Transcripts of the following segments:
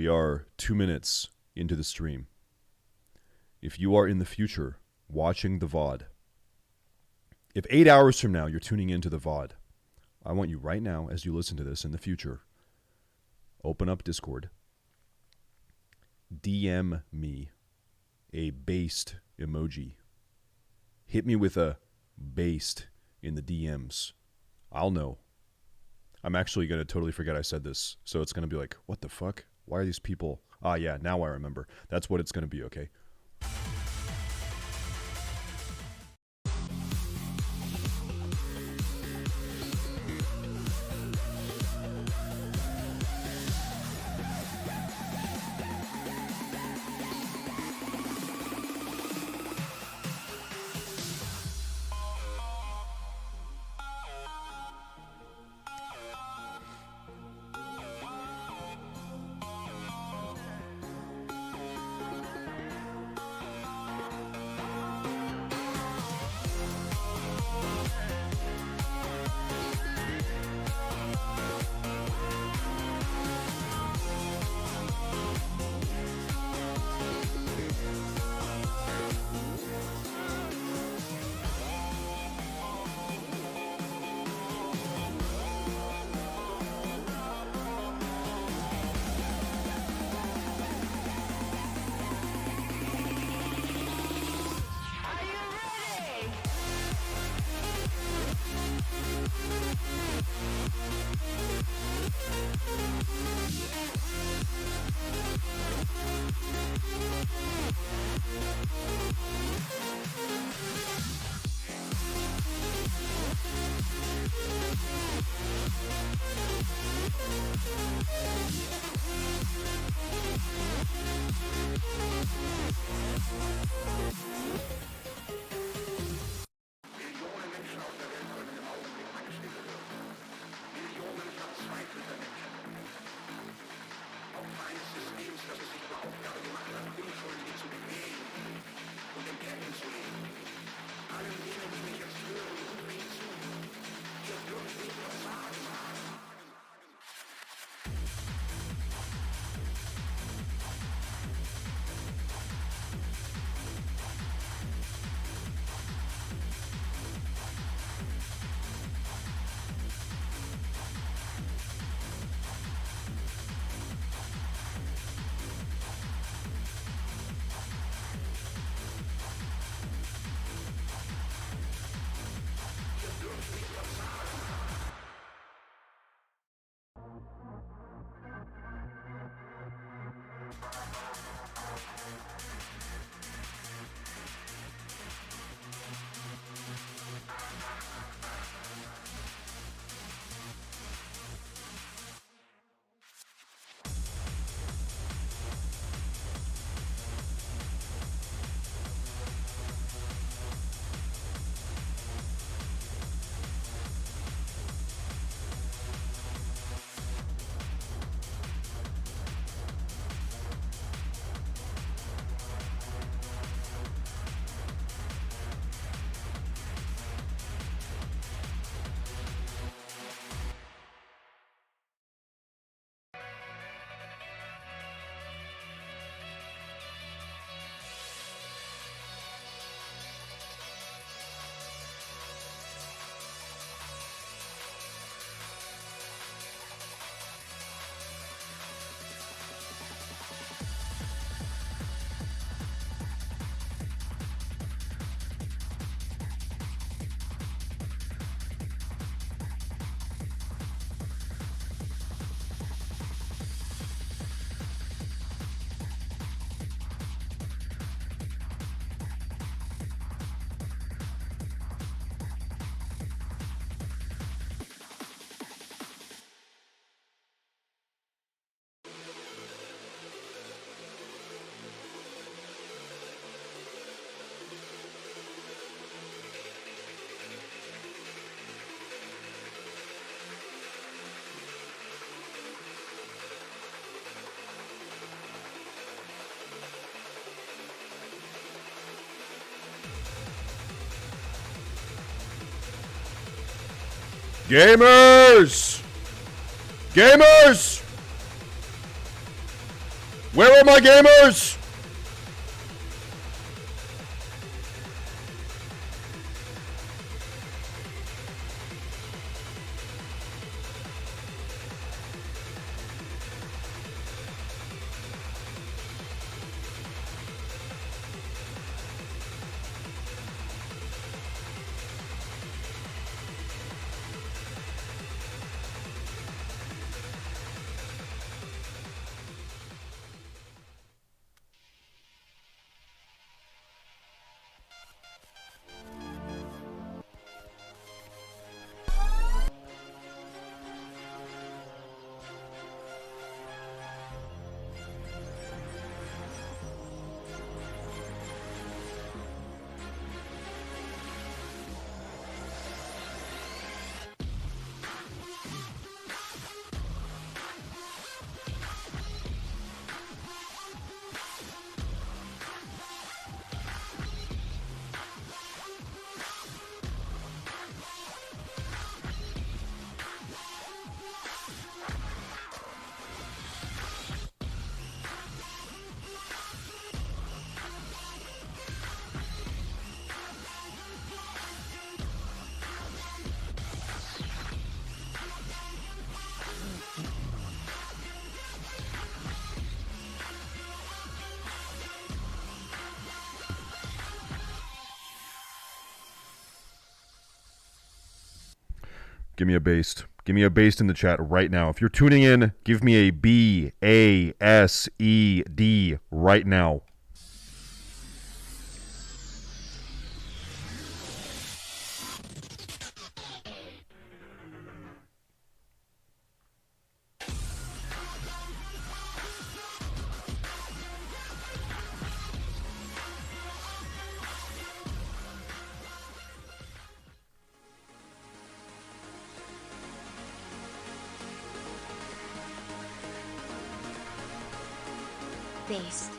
We are 2 minutes into the stream. If you are in the future watching the VOD, if 8 hours from now you're tuning into the VOD, I want you right now, as you listen to this in the future, open up Discord, DM me a based emoji. Hit me with a based in the DMs. I'll know. I'm actually going to totally forget I said this. So it's going to be like, what the fuck? Why are these people? Ah, yeah, now I remember. That's what it's going to be, okay? Gamers! Gamers! Where are my gamers? Give me a based. Give me a based in the chat right now. If you're tuning in, give me a B-A-S-E-D right now. Based.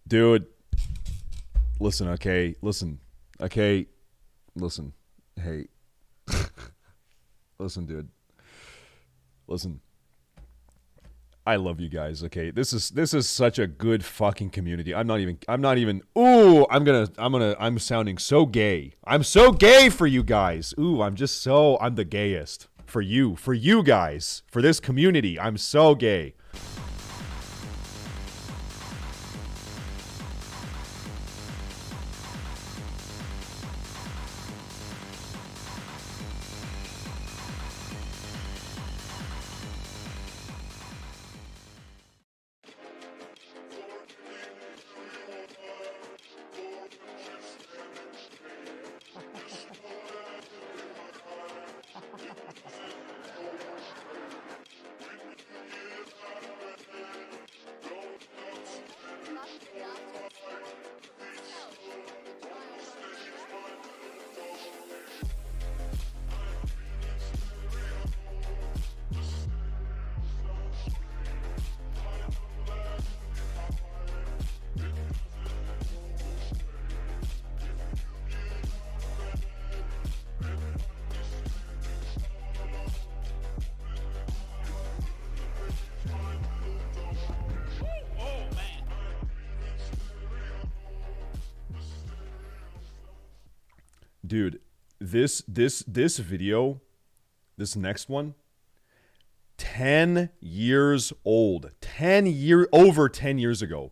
Dude, listen, okay? Listen, okay? Listen. Hey. Listen, dude. Listen. I love you guys, okay? This is such a good fucking community. I'm sounding so gay. I'm so gay for you guys. Ooh, I'm the gayest. For you guys. For this community. I'm so gay. Dude, this video, this next one, 10 years old. Over 10 years ago.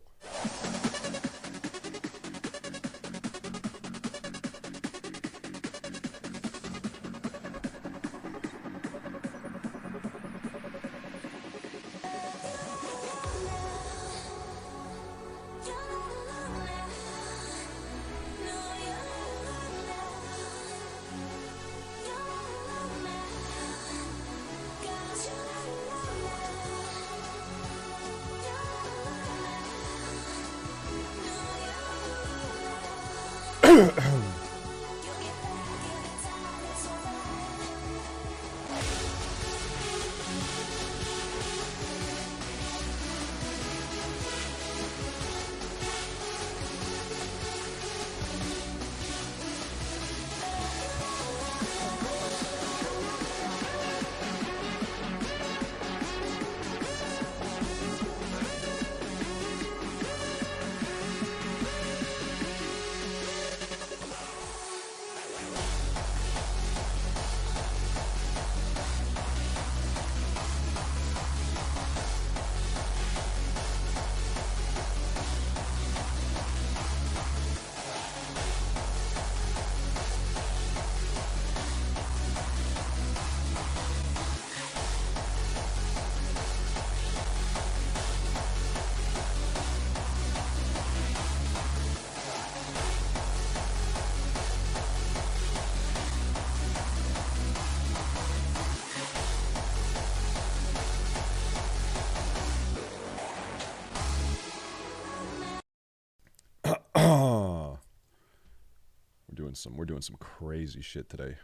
We're doing some crazy shit today.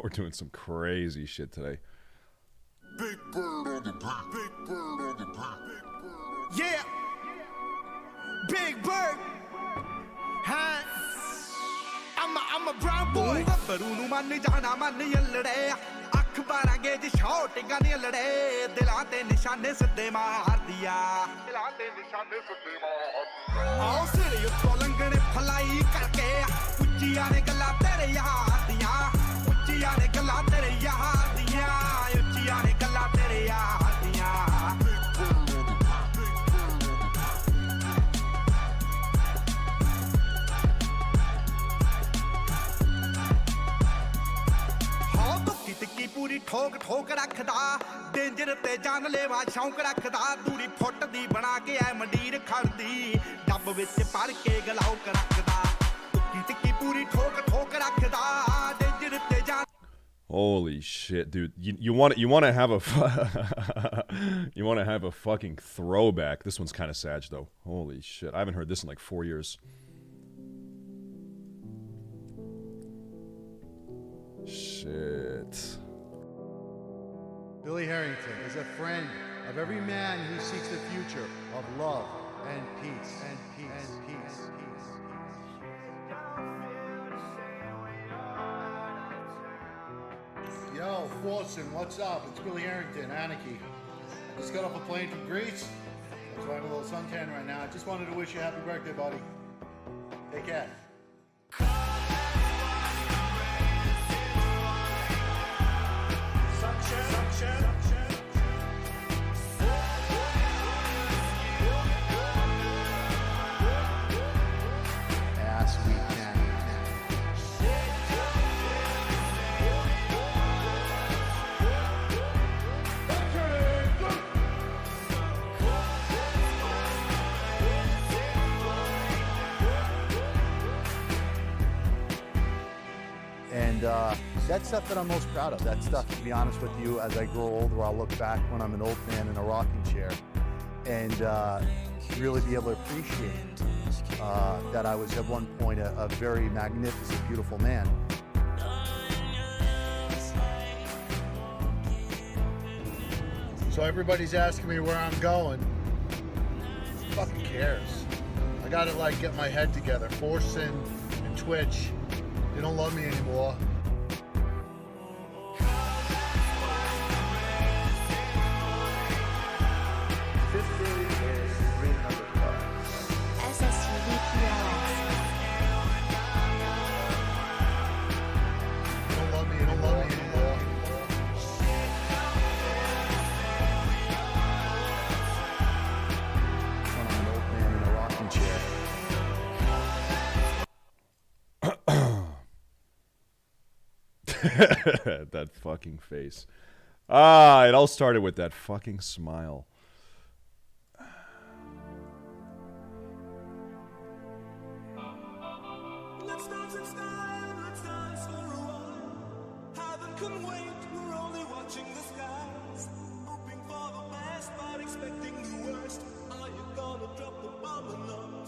We're doing some crazy shit today. Big bird on the block. Big bird on the block. Yeah. Big bird. Huh? I'm a brown boy. Barunu manni jana manni yallade. अखबारा गेज शॉटिंग ने लड़े दिलाते निशाने सिद्धे मार दिया दिलाते निशाने सिद्धे मार आओ सिर यो लंगड़े फलाई करके उच्चिया ने गला तेरे यार दिया उच्चिया ने गला तेरे यार दिया उच्चिया ने गला तेरे यार दिया टिक्की पूरी ठोक ठोक रखदा डेंजर ते जानलेवा शौक रखदा दूरी फुੱਟ ਦੀ बना के ऐ मंडीर खड़दी डब विच भर के गलाउक रखदा टिक्की पूरी ठोक ठोक रखदा डेंजर ते जान Holy shit, dude! You want to have a you want to have a fucking throwback. This one's kind of sad though. Holy shit! I haven't heard this in like 4 years. Shit. Billy Harrington is a friend of every man who seeks the future of love and peace and peace and peace. Yo, Forson, what's up? It's Billy Harrington, Anarchy. I just got off a plane from Greece. I was wearing a little suntan right now. I just wanted to wish you a happy birthday, buddy. Take care. As we can. And that's stuff that I'm most proud of. That stuff, to be honest with you, as I grow older, I'll look back when I'm an old man in a rocking chair and really be able to appreciate that I was at one point a very magnificent, beautiful man. So everybody's asking me where I'm going. Who fucking cares? I gotta like get my head together. Forson and Twitch, they don't love me anymore. That fucking face. Ah, it all started with that fucking smile. Let's dance in style, let's dance for a while. Heaven can wait, we're only watching the skies. Hoping for the best, but expecting the worst. Are you gonna drop the bomb or not?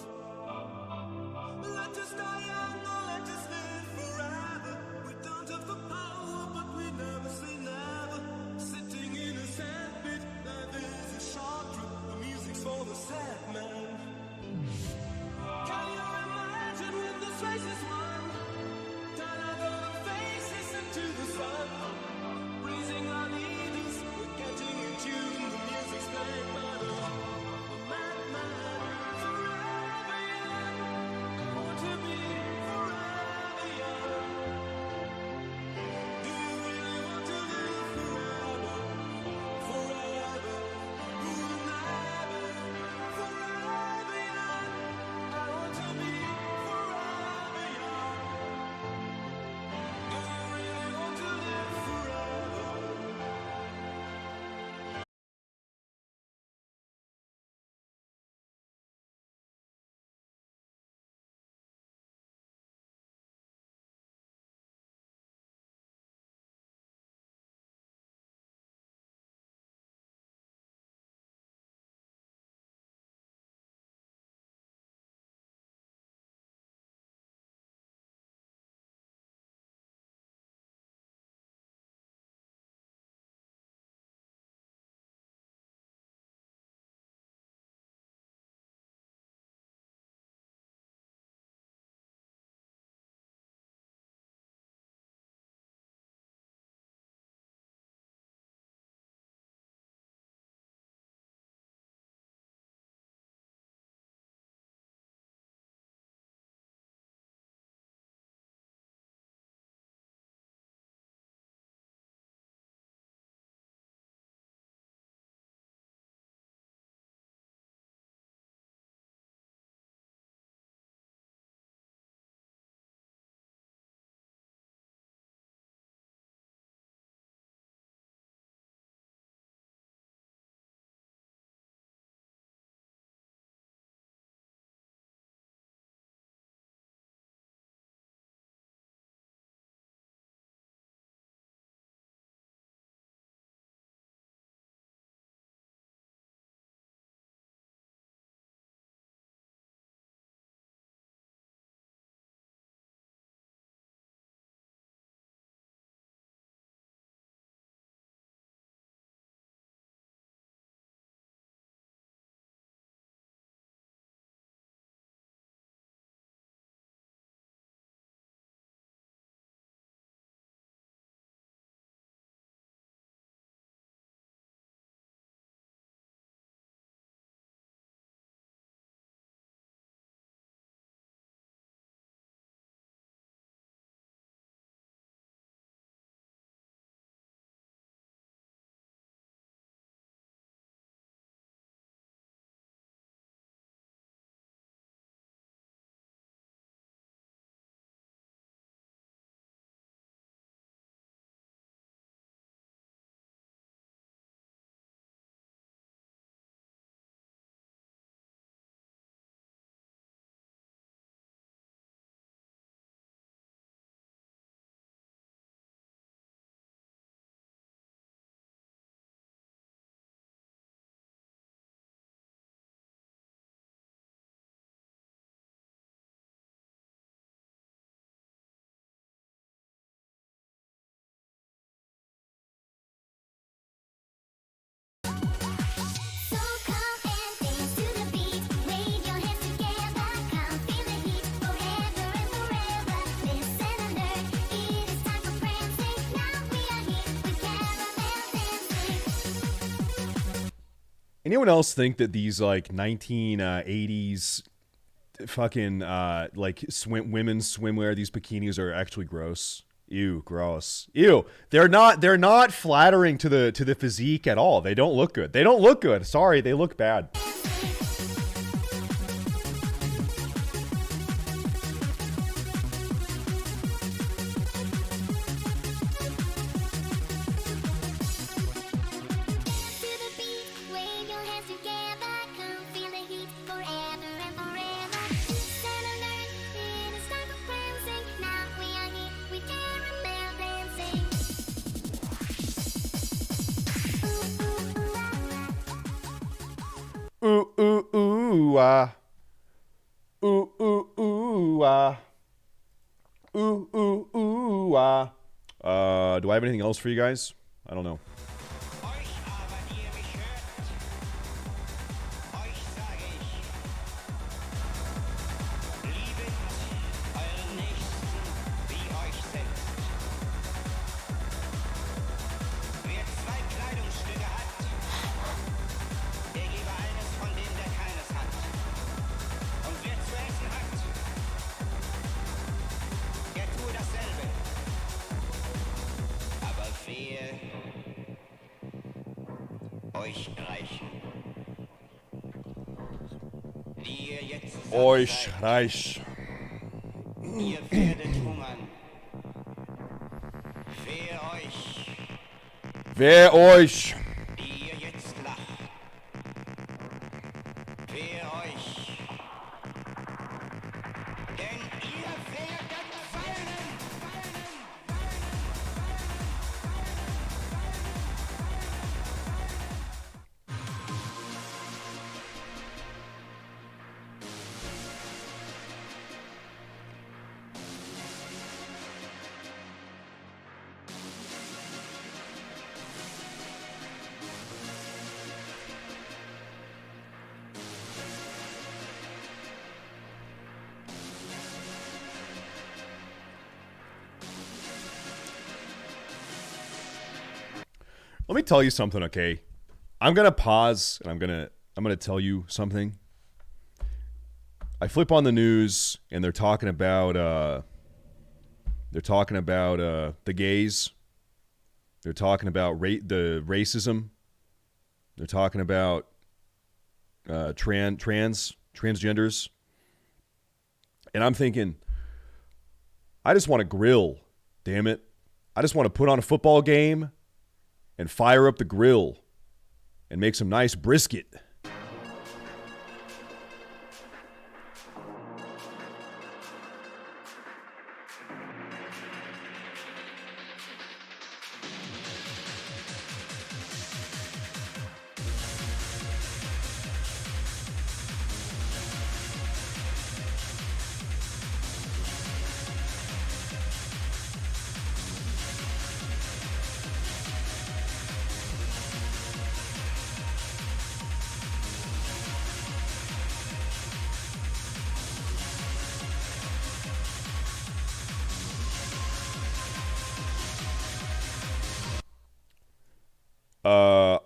Anyone else think that these like 1980s fucking like women's swimwear, these bikinis are actually gross? Ew, gross. Ew. They're not flattering to the physique at all. They don't look good. They don't look good. Sorry, they look bad. Ooh, ooh, ooh, ah. Ooh, ooh, ooh, ah. Ooh, ooh, ooh, ah. Do I have anything else for you guys? I don't know. Euch reich. Ihr werdet hungern. Wer euch. Die ihr jetzt lacht. Wer euch. Denn ihr werdet fallen. Let me tell you something, okay? I'm gonna pause and I'm gonna tell you something. I flip on the news and they're talking about the gays. They're talking about the racism. They're talking about transgenders. And I'm thinking, I just want to grill, damn it. I just want to put on a football game and fire up the grill and make some nice brisket.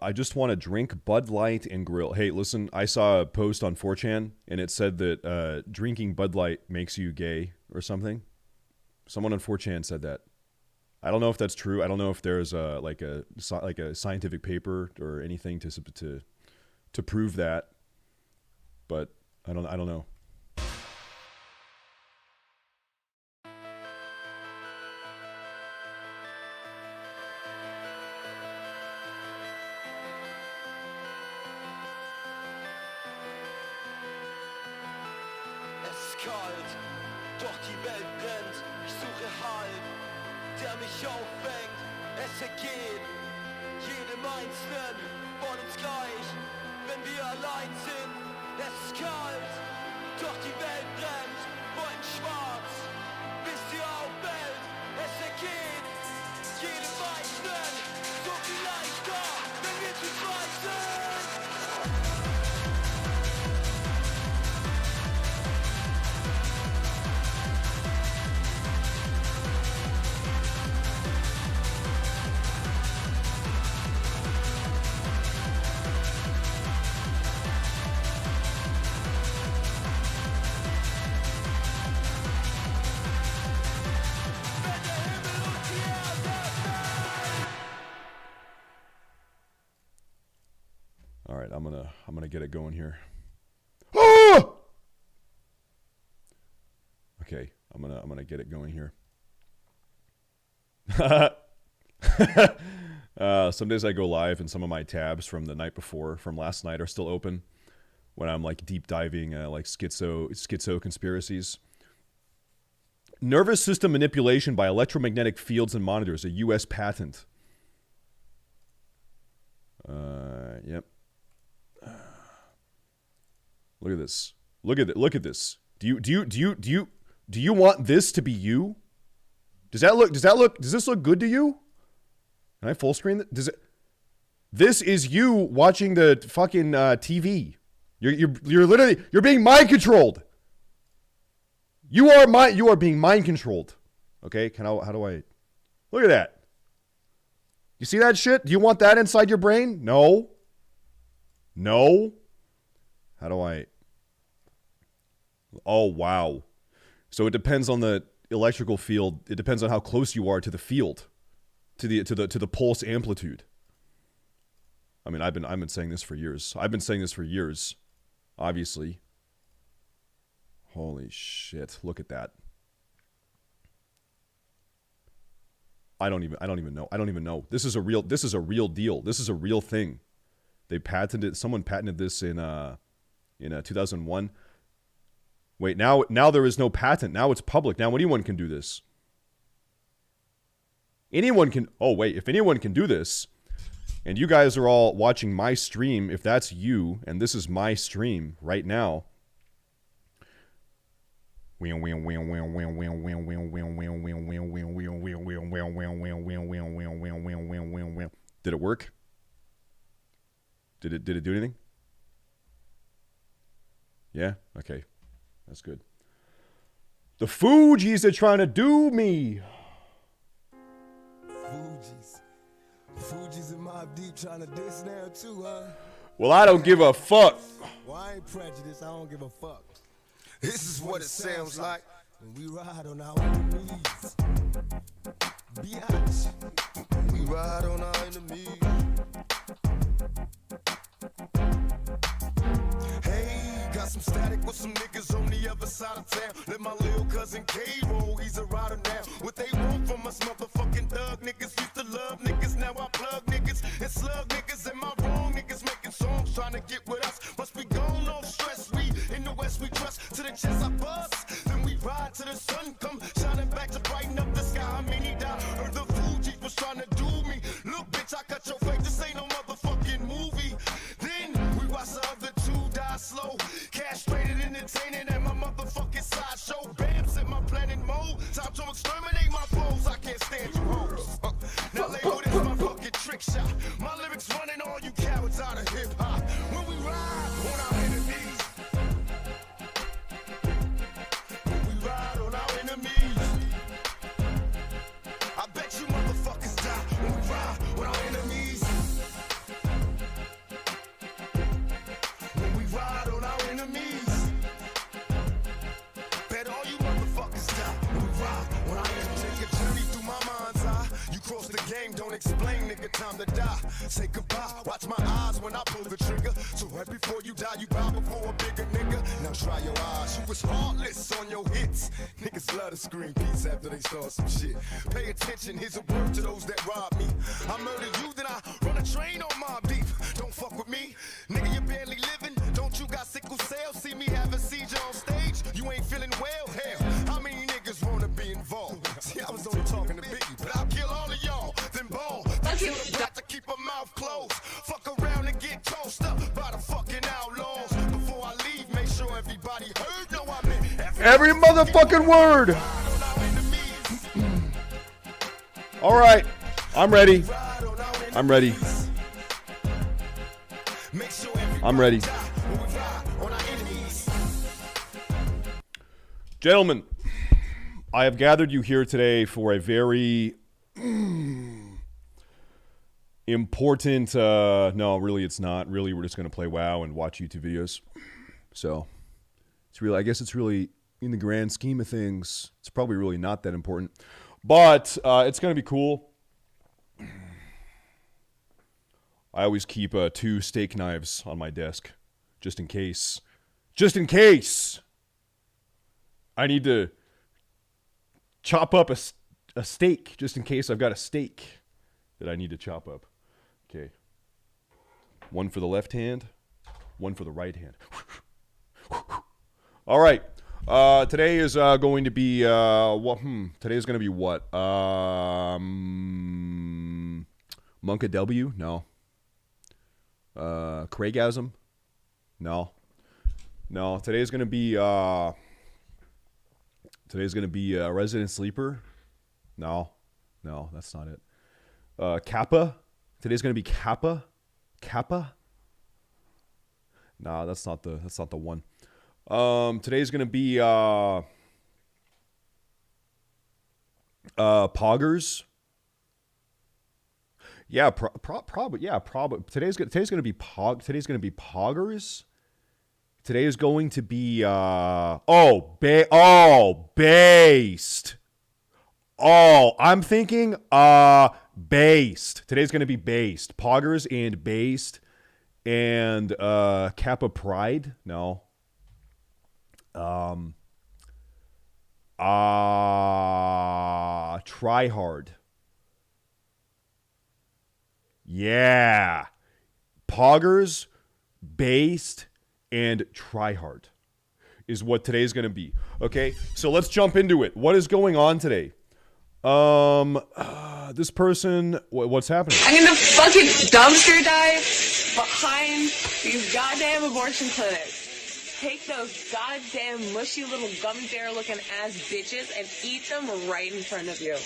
I just want to drink Bud Light and grill. Hey, listen, I saw a post on 4chan and it said that drinking Bud Light makes you gay or something. Someone on 4chan said that. I don't know if that's true. I don't know if there's like a scientific paper or anything to prove that. But I don't know. Kalt, doch die Welt brennt, ich suche Halt, der mich auffängt, es ergeht jedem Einzelnen von uns gleich, wenn wir allein sind, es ist kalt, doch die Welt brennt, wollen schwarz, bis sie auffällt, es ergeht jedem Einzelnen so viel leichter, wenn wir zu zweit sind. All right, I'm gonna get it going here. Ah! Okay, I'm gonna get it going here. Some days I go live and some of my tabs from the night before, from last night, are still open when I'm like deep diving like schizo conspiracies. Nervous system manipulation by electromagnetic fields and monitors, a U.S. patent. Yep. Look at this. Look at this. Do you want this to be you? Does this look good to you? Can I full screen it? This is you watching the fucking TV. You're literally being mind controlled. You are being mind controlled. Okay? How do I look at that? You see that shit? Do you want that inside your brain? No. No. How do I? Oh, wow. So it depends on the electrical field. It depends on how close you are to the field, to the pulse amplitude. I mean, I've been saying this for years. Obviously. Holy shit. Look at that. I don't even know. This is a real deal. This is a real thing. Someone patented this in 2001. Wait, now there is no patent. Now it's public. Now anyone can do this. Anyone can. Oh, wait, if anyone can do this, and you guys are all watching my stream, if that's you, and this is my stream right now. Did it work? Did it do anything? Yeah? Okay. That's good. The Fugees are trying to do me. Fugees and Mob Deep trying to diss now too, huh? Well, I don't give a fuck. Well, I ain't prejudiced. I don't give a fuck. This is what it sounds like when we ride on our enemies. Biatch. We ride on our enemies. Hey, got some static with some niggas on the other side of town. Let my little cousin K roll, he's a rider now. What they want from us motherfucking thug niggas. Used to love niggas, now I plug niggas and slug niggas. Am I wrong? Niggas making songs trying to get with us. Must be gone, no stress. We in the West, we trust. To the chest I bust. Then we ride till the sun come shining back to brighten up the sky. I mean, he died. Heard the Fugees was trying to do me. Look, bitch, I cut your face. This ain't no motherfucking movie. Then we watch the other two die slow. Castrated, entertaining, and my motherfucking sideshow. Bam, set my planet mode. Time to exterminate my foes. I can't stand you hoes. Now label this my fucking trick shot. My lyrics running all you cowards out of hip hop. When we ride on our enemies. When we ride on our enemies. I bet you motherfuckers die when we ride on our enemies. When we ride on our enemies. Bet all you motherfuckers die when we ride on our enemies. Take a journey through my mind's eye. You cross the game, don't explain, nigga, time to die. Say goodbye, watch my eyes when I pull the trigger. So right before you die, you bow before a bigger nigga. Now try your eyes, you was heartless on your hits. Niggas love to scream peace after they start some shit. Pay attention, here's a word to those that rob me. I murder you, then I run a train on Mob Deep. Don't fuck with me, nigga, you barely living. Don't you got sickle cell? See me have a seizure on stage? You ain't feeling well? Hell, how many niggas wanna be involved? See, I was only talking to Biggie, but I'll kill all of y'all, then ball. Got to keep a mouth closed. Fuck around and get tossed up by the fucking outlaws. Before I leave, make sure everybody heard. No, I meant Every motherfucking word. All right. I'm ready. I'm ready. I'm ready. Gentlemen, I have gathered you here today for a very important, no, really it's not. Really, we're just going to play WoW and watch YouTube videos. So, it's really, I guess it's really, in the grand scheme of things, it's probably really not that important. But, it's going to be cool. I always keep 2 steak knives on my desk, just in case. Just in case I need to chop up a steak, just in case I've got a steak that I need to chop up. Okay. One for the left hand, one for the right hand. All right. Today is going to be today is going to be what? Monka W? No. Craigasm? No. No, today's going to be Resident Sleeper? No. No, that's not it. Kappa? Today's going to be Kappa? Kappa? Nah, that's not the one. Today's going to be Poggers. Yeah, probably. Yeah, probably. Today's going to be Poggers. Today is going to be based. Oh, I'm thinking based. Today's going to be based. Poggers and based and Kappa Pride. No. Try Hard. Yeah. Poggers, based, and Try Hard is what today's going to be. Okay, so let's jump into it. What is going on today? This person, what's happening? I'm gonna fucking dumpster dive behind these goddamn abortion clinics. Take those goddamn mushy little gum bear looking ass bitches and eat them right in front of you.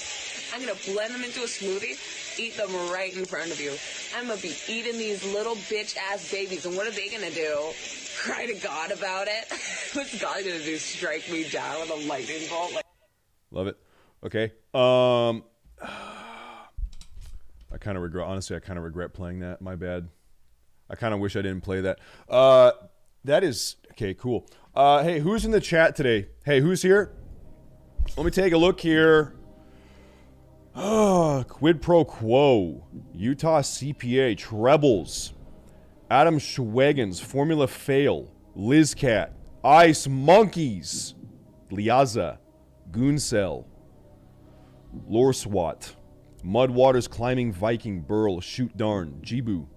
I'm gonna blend them into a smoothie, eat them right in front of you. I'm gonna be eating these little bitch ass babies, and what are they gonna do? Cry to God about it? What's God gonna do? Strike me down with a lightning bolt? Love it. Okay. I kind of regret, honestly, I kind of regret playing that. My bad. I kind of wish I didn't play that. That is, okay, cool. Hey, who's in the chat today? Hey, who's here? Let me take a look here. Quid Pro Quo. Utah CPA. Trebles. Adam Schwagans. Formula Fail. Lizcat. Ice Monkeys. Liaza. Gooncell. Lore SWAT. Mudwaters Climbing Viking. Burl. Shoot Darn. Jibu.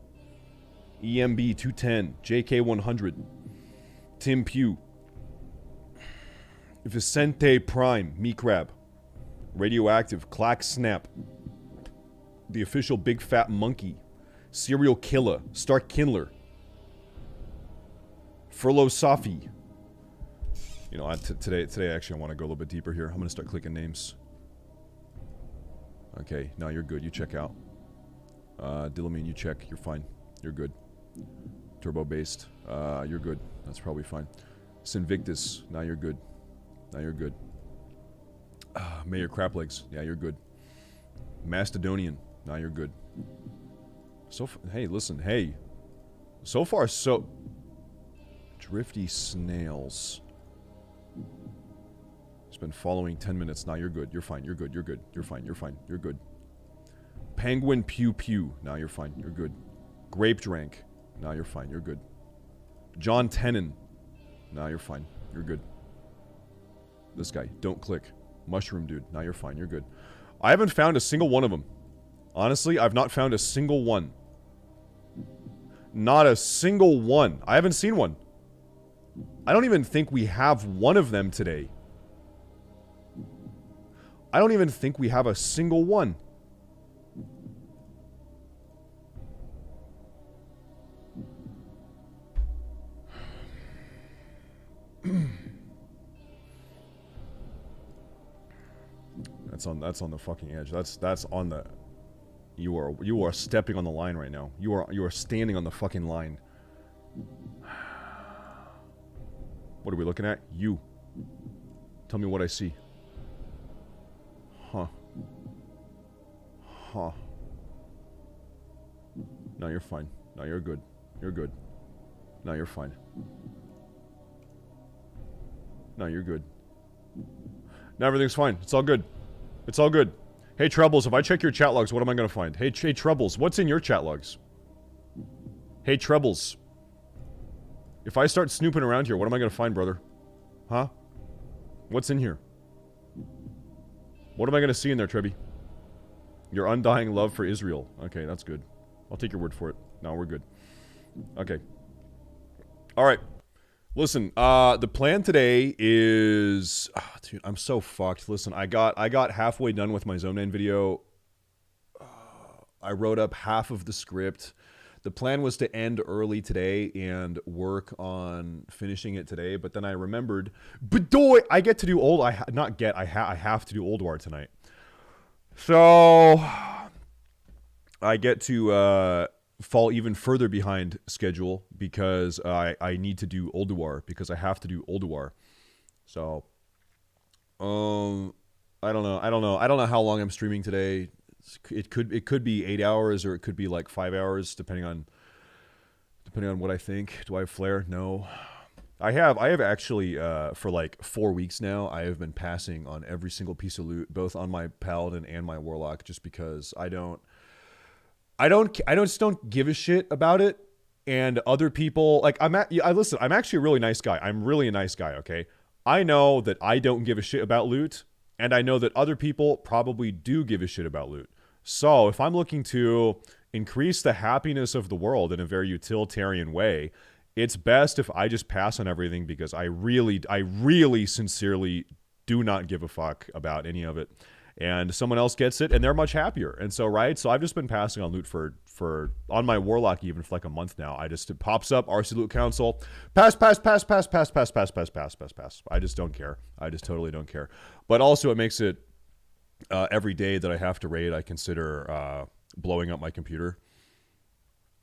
EMB 210. JK 100. Tim Pugh. Vicente Prime. Me Crab. Radioactive. Clack Snap. The Official Big Fat Monkey. Serial Killer. Stark Kindler. Furlough Safi. You know, today actually I want to go a little bit deeper here. I'm going to start clicking names. Okay, no, you're good. You check out. Dillamine, you check. You're fine. You're good. Turbo Based. You're good. That's probably fine. Sinvictus. Now you're good. Now you're good. Mayor Craplegs. Yeah, you're good. Mastodonian. Now you're good. Hey, listen. Hey. So far, so... Drifty Snails. It's been following 10 minutes. Now you're good. You're fine. You're good. You're good. You're fine. You're fine. You're good. Penguin Pew Pew. Now you're fine. You're good. Grape Drank. Now you're fine. You're good. John Tenon. Now you're fine. You're good. This guy. Don't click. Mushroom Dude. Now you're fine. You're good. I haven't found a single one of them. Honestly, I've not found a single one. Not a single one. I haven't seen one. I don't even think we have one of them today. I don't even think we have a single one. That's on the fucking edge. That's on the... You are stepping on the line right now. You are standing on the fucking line. What are we looking at? You. Tell me what I see. Huh. Huh. No, you're fine. No, you're good. You're good. No, you're fine. No, you're good. No, everything's fine. It's all good. It's all good. Hey, Troubles, if I check your chat logs, what am I going to find? Hey, Troubles, what's in your chat logs? Hey, Trebles. If I start snooping around here, what am I gonna find, brother? Huh? What's in here? What am I gonna see in there, Trebby? Your undying love for Israel. Okay, that's good. I'll take your word for it. No, we're good. Okay. Alright. Listen, the plan today is... Oh, dude, I'm so fucked. Listen, I got halfway done with my ZONEMAN video. I wrote up half of the script. The plan was to end early today and work on finishing it today, but then I remembered, I get to do I have to do Old War tonight. So I get to fall even further behind schedule because I need to do Old War because I have to do Old War. So I don't know how long I'm streaming today. It could be 8 hours or it could be like 5 hours depending on what I think. Do I have flair? No. I have actually for like 4 weeks now I have been passing on every single piece of loot, both on my paladin and my warlock, just because I just don't give a shit about it. And other people, like listen, I'm actually a really nice guy. I'm really a nice guy, okay? I know that I don't give a shit about loot. And I know that other people probably do give a shit about loot. So if I'm looking to increase the happiness of the world in a very utilitarian way, it's best if I just pass on everything because I really sincerely do not give a fuck about any of it. And someone else gets it and they're much happier. And so, right? So I've just been passing on loot for on my warlock even for like a month now. It pops up, RC Loot Council, pass. I just don't care. I just totally don't care. But also it makes it every day that I have to raid, I consider blowing up my computer.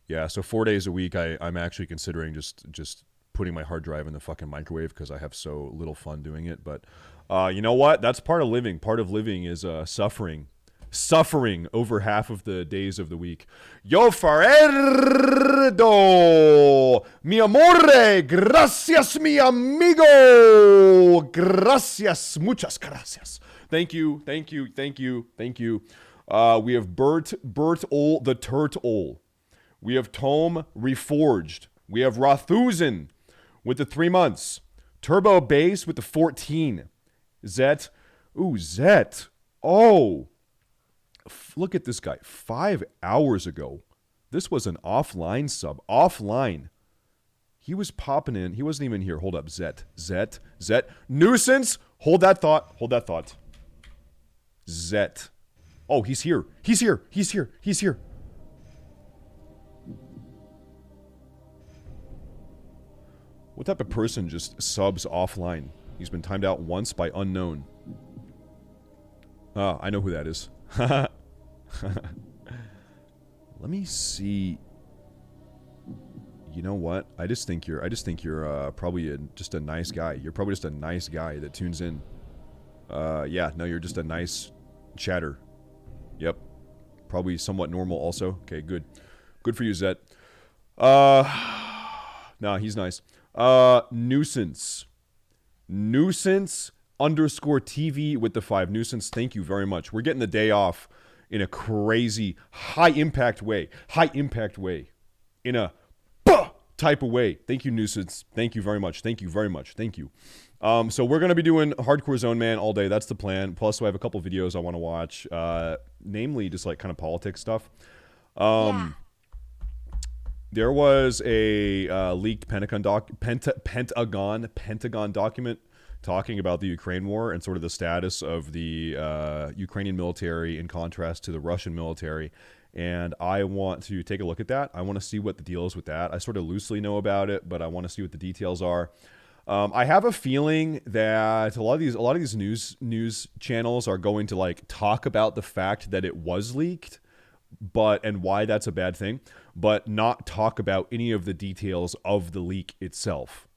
Yeah, so 4 days a week I'm actually considering just putting my hard drive in the fucking microwave because I have so little fun doing it. But you know what? That's part of living. Part of living is suffering. Suffering over half of the days of the week. Yo farerdo, mi amore, gracias mi amigo, gracias, muchas gracias. Thank you. We have Bert Ol, the Turtle. We have Tome Reforged. We have Rothusen with the 3 months. Turbo Base with the 14. Zet. Ooh, Zet. Oh. Look at this guy. 5 hours ago. This was an offline sub. Offline. He was popping in. He wasn't even here. Hold up. Zet. Nuisance. Hold that thought. Zet. Oh, he's here. He's here. What type of person just subs offline? He's been timed out once by unknown. I know who that is. Let me see. You know what? I just think you're probably just a nice guy. You're probably just a nice guy that tunes in. Yeah, no, you're just a nice chatter. Yep. Probably somewhat normal also. Okay, good. Good for you, Zet. Nah, he's nice. Nuisance underscore TV with the 5. Nuisance, thank you very much. We're getting the day off in a crazy high impact way. In a type of way. Thank you, Nuisance. Thank you very much. Thank you. So we're going to be doing hardcore ZONEMAN all day. That's the plan. Plus, I have a couple videos I want to watch. Namely, just like kind of politics stuff. There was a leaked Pentagon document talking about the Ukraine war and sort of the status of the Ukrainian military in contrast to the Russian military. And I want to take a look at that. I want to see what the deal is with that. I sort of loosely know about it, but I want to see what the details are. I have a feeling that a lot of these news channels are going to like talk about the fact that it was leaked, and why that's a bad thing, but not talk about any of the details of the leak itself.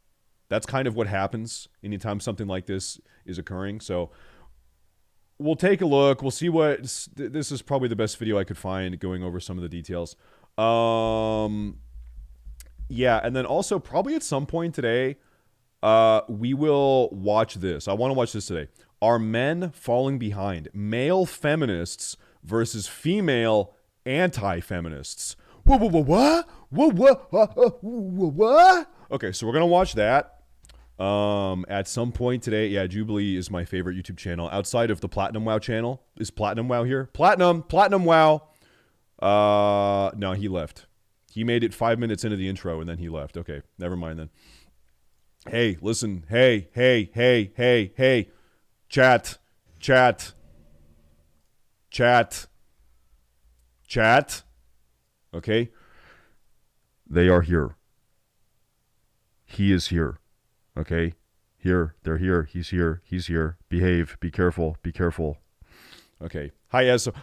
That's kind of what happens anytime something like this is occurring. So we'll take a look. We'll see what... This is probably the best video I could find going over some of the details. Yeah, and then also probably at some point today, we will watch this. I want to watch this today. Are men falling behind? Male feminists versus female anti-feminists. What? Okay, so we're gonna watch that at some point today. Yeah, Jubilee is my favorite YouTube channel outside of the Platinum Wow channel. Is Platinum Wow here? Platinum Wow. No, he left. He made it 5 minutes into the intro and then he left. Okay, never mind then. Hey, listen. Hey. Chat. Okay? They are here. He is here. Okay? Here. They're here. He's here. Behave. Be careful. Okay. Hi, Esro.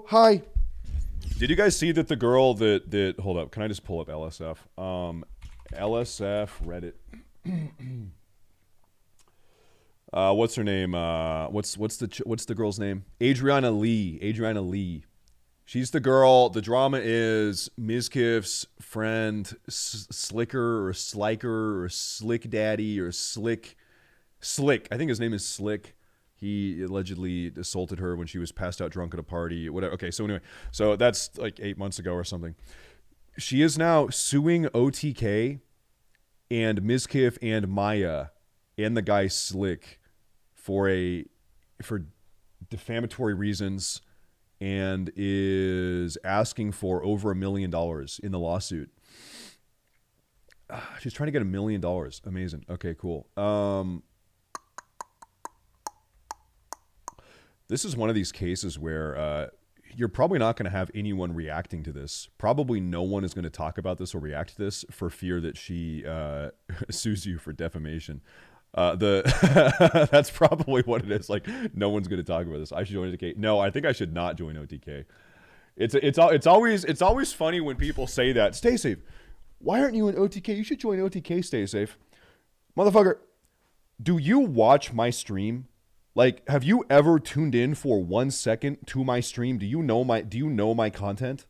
Hi. Did you guys see that the girl that hold up, can I just pull up LSF? LSF Reddit. What's her name? What's the girl's name? Adriana Lee. She's the girl. The drama is Mizkif's friend Slicker or Sliker or Slick Daddy or Slick. I think his name is Slick. He allegedly assaulted her when she was passed out drunk at a party. Whatever. Okay, so anyway, so that's like 8 months ago or something. She is now suing OTK and Mizkif and Maya and the guy Slick for defamatory reasons and is asking for over $1 million in the lawsuit. She's trying to get $1 million. Amazing. Okay, cool. This is one of these cases where you're probably not going to have anyone reacting to this. Probably no one is going to talk about this or react to this for fear that she sues you for defamation. That's probably what it is. Like, no one's going to talk about this. I should join OTK. No, I think I should not join OTK. It's always funny when people say that. Stay safe. Why aren't you in OTK? You should join OTK. Stay safe, motherfucker. Do you watch my stream? Like, have you ever tuned in for 1 second to my stream? Do you know my content?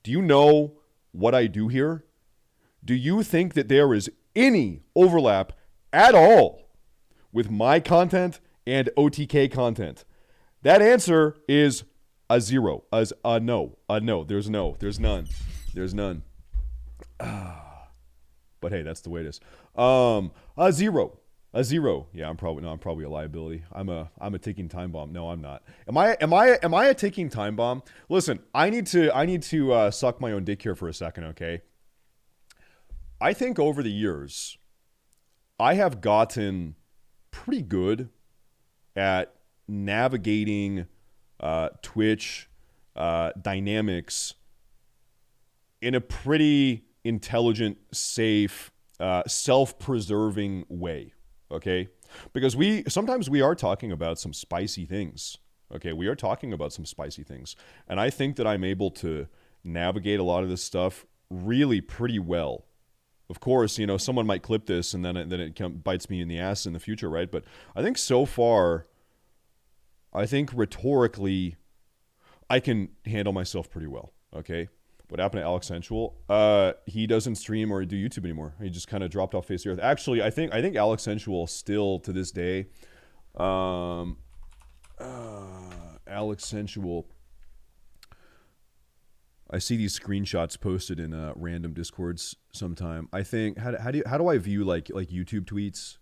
Do you know what I do here? Do you think that there is any overlap at all with my content and OTK content? That answer is a zero. As a no. There's none. But hey, that's the way it is. A zero. Yeah, I'm probably a liability. I'm a ticking time bomb. No, I'm not. Am I a ticking time bomb? Listen, I need to suck my own dick here for a second, okay? I think over the years, I have gotten pretty good at navigating Twitch dynamics in a pretty intelligent, safe, self-preserving way. Okay, because sometimes we are talking about some spicy things. Okay, we are talking about some spicy things, and I think that I'm able to navigate a lot of this stuff really pretty well. Of course, you know, someone might clip this and then it bites me in the ass in the future, right? But I think so far, I think rhetorically, I can handle myself pretty well. Okay. What happened to Alex Sensual? He doesn't stream or do YouTube anymore. He just kind of dropped off face of the earth. Actually, I think Alex Sensual still to this day. Alex Sensual. I see these screenshots posted in random Discords sometime. I think how do I view like YouTube tweets?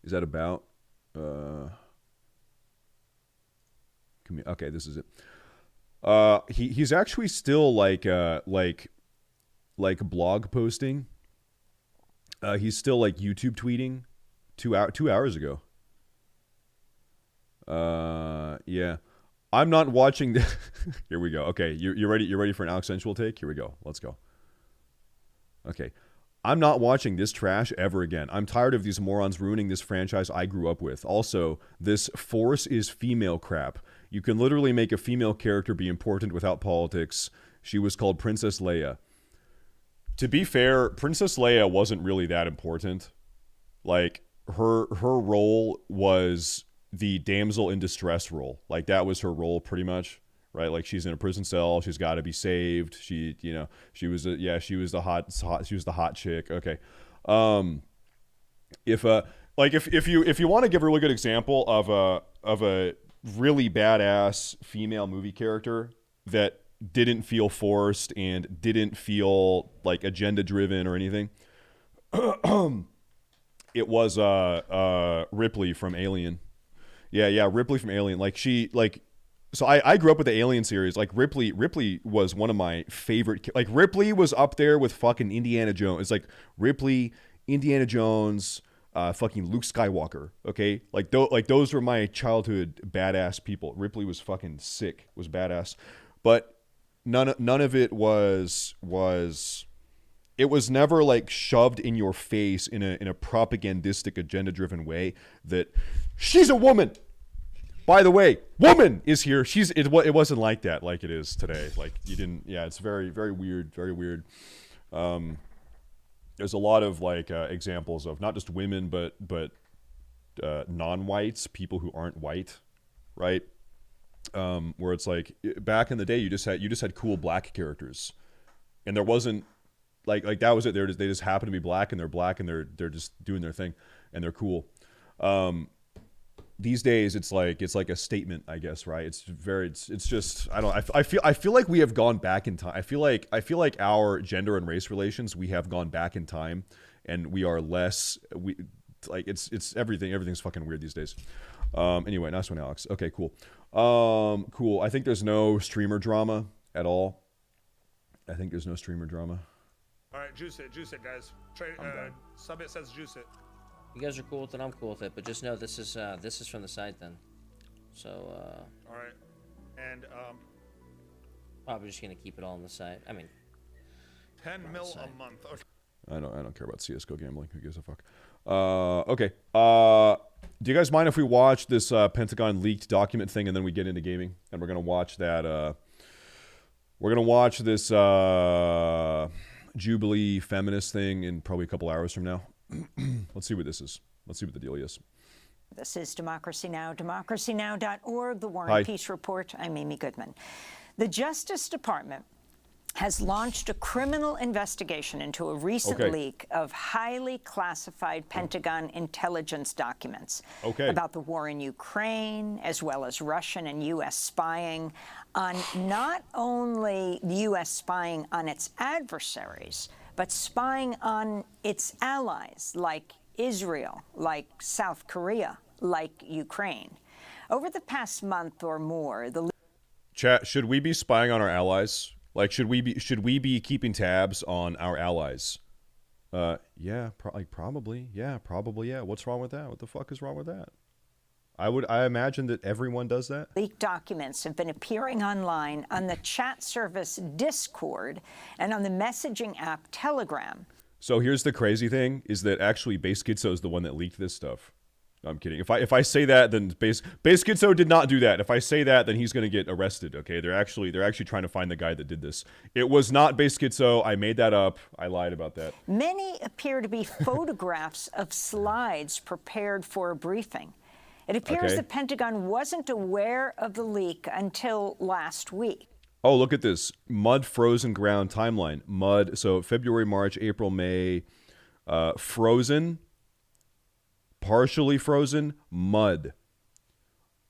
Is that about? Okay, this is it. He's actually still like blog posting. He's still like YouTube tweeting 2 hours ago. Yeah. I'm not watching the Here we go. Okay, you're ready. You're ready for an Alex Sensual take? Here we go. Let's go. Okay. I'm not watching this trash ever again. I'm tired of these morons ruining this franchise I grew up with. Also, this force is female crap. You can literally make a female character be important without politics. She was called Princess Leia. To be fair, Princess Leia wasn't really that important. Like, her role was the damsel in distress role. Like, that was her role pretty much, right? Like, she's in a prison cell, she's got to be saved. She was the hot chick. Okay. If you want to give a really good example of a really badass female movie character that didn't feel forced and didn't feel like agenda driven or anything. It was Ripley from Alien. Yeah, Ripley from Alien. Like so I grew up with the Alien series. Like Ripley was one of my favorite. Like Ripley was up there with fucking Indiana Jones. It's like Ripley, Indiana Jones, fucking Luke Skywalker. Okay, like those were my childhood badass people. Ripley was fucking sick. Was badass, but none of it was. It was never like shoved in your face in a propagandistic, agenda-driven way that she's a woman. By the way, woman is here. It wasn't like that, like it is today. Like you didn't. Yeah, it's very, very weird. Very weird. There's a lot of like examples of not just women, but non-whites, people who aren't white, right? Where it's like back in the day, you just had cool black characters, and there wasn't. Like that was it. They just happen to be black, and they're black, and they're just doing their thing, and they're cool. These days, it's like a statement, I guess, right? It's just I feel like we have gone back in time. I feel like our gender and race relations, we have gone back in time, and we are less it's everything's fucking weird these days. Anyway, nice one, Alex. Okay, cool. Cool. I think there's no streamer drama at all. I think there's no streamer drama. All right, juice it, guys. Summit says juice it. You guys are cool with it. I'm cool with it. But just know this is from the site then. So. All right, and probably just gonna keep it all on the site. I mean. 10 mil a month. Okay. I don't care about CS:GO gambling. Who gives a fuck? Okay. Do you guys mind if we watch this Pentagon leaked document thing and then we get into gaming? And we're gonna watch that. We're gonna watch this Jubilee feminist thing in probably a couple hours from now. Let's see what this is. Let's see what the deal is. This is Democracy Now!, democracynow.org, the War Hi. and Peace Report. I'm Amy Goodman. The Justice Department has launched a criminal investigation into a recent leak of highly classified Pentagon intelligence documents about the war in Ukraine, as well as Russian and U.S. spying on not only the U.S. spying on its adversaries, but spying on its allies, like Israel, like South Korea, like Ukraine. Over the past month or more, the Chat, should we be spying on our allies? Like, should we be keeping tabs on our allies? Yeah, probably. Yeah, probably. Yeah. What's wrong with that? What the fuck is wrong with that? I imagine that everyone does that. leaked documents have been appearing online on the chat service Discord and on the messaging app Telegram. So here's the crazy thing: is that actually Base Schizo is the one that leaked this stuff. No, I'm kidding. If I say that, then Base Schizo did not do that. If I say that, then he's gonna get arrested. Okay, they're actually trying to find the guy that did this. It was not Base Schizo. I made that up. I lied about that. Many appear to be photographs of slides prepared for a briefing. It appears the Pentagon wasn't aware of the leak until last week. Oh, look at this. Mud frozen ground timeline. Mud, so February, March, April, May, frozen, partially frozen, mud.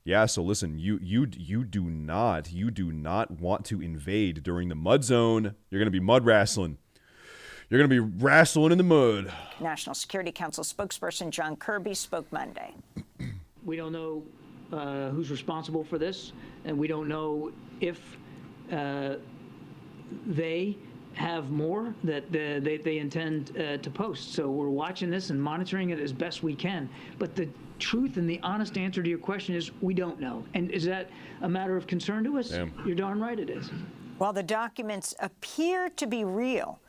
Yeah, so listen, you do not want to invade during the mud zone. You're going to be mud wrestling. You're going to be wrestling in the mud. National Security Council spokesperson John Kirby spoke Monday. We don't know who's responsible for this, and we don't know if they have more that they intend to post. So we're watching this and monitoring it as best we can. But the truth and the honest answer to your question is we don't know. And is that a matter of concern to us? Damn. You're darn right it is. While the documents appear to be real,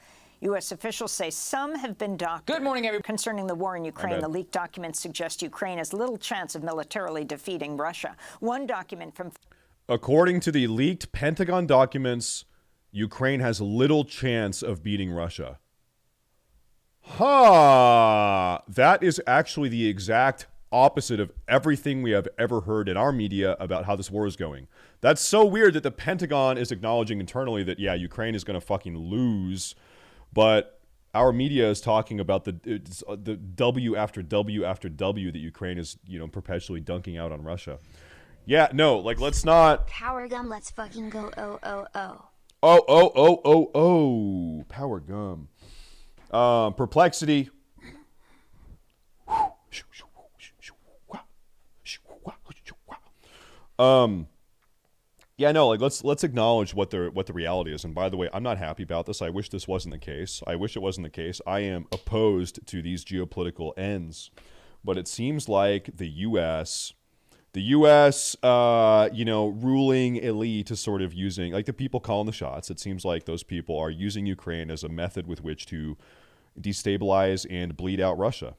U.S. officials say some have been doctored. Good morning, everyone. Concerning the war in Ukraine, the leaked documents suggest Ukraine has little chance of militarily defeating Russia. One document from... According to the leaked Pentagon documents, Ukraine has little chance of beating Russia. That is actually the exact opposite of everything we have ever heard in our media about how this war is going. That's so weird that the Pentagon is acknowledging internally that, yeah, Ukraine is going to fucking lose. But our media is talking about the W after W after W that Ukraine is, perpetually dunking out on Russia. Yeah, no, like, let's not. Power gum, let's fucking go. Power gum. Perplexity. Yeah, no, like let's acknowledge what the reality is. And by the way, I'm not happy about this. I wish this wasn't the case. I wish it wasn't the case. I am opposed to these geopolitical ends. But it seems like the U.S., ruling elite is sort of using, like the people calling the shots, it seems like those people are using Ukraine as a method with which to destabilize and bleed out Russia.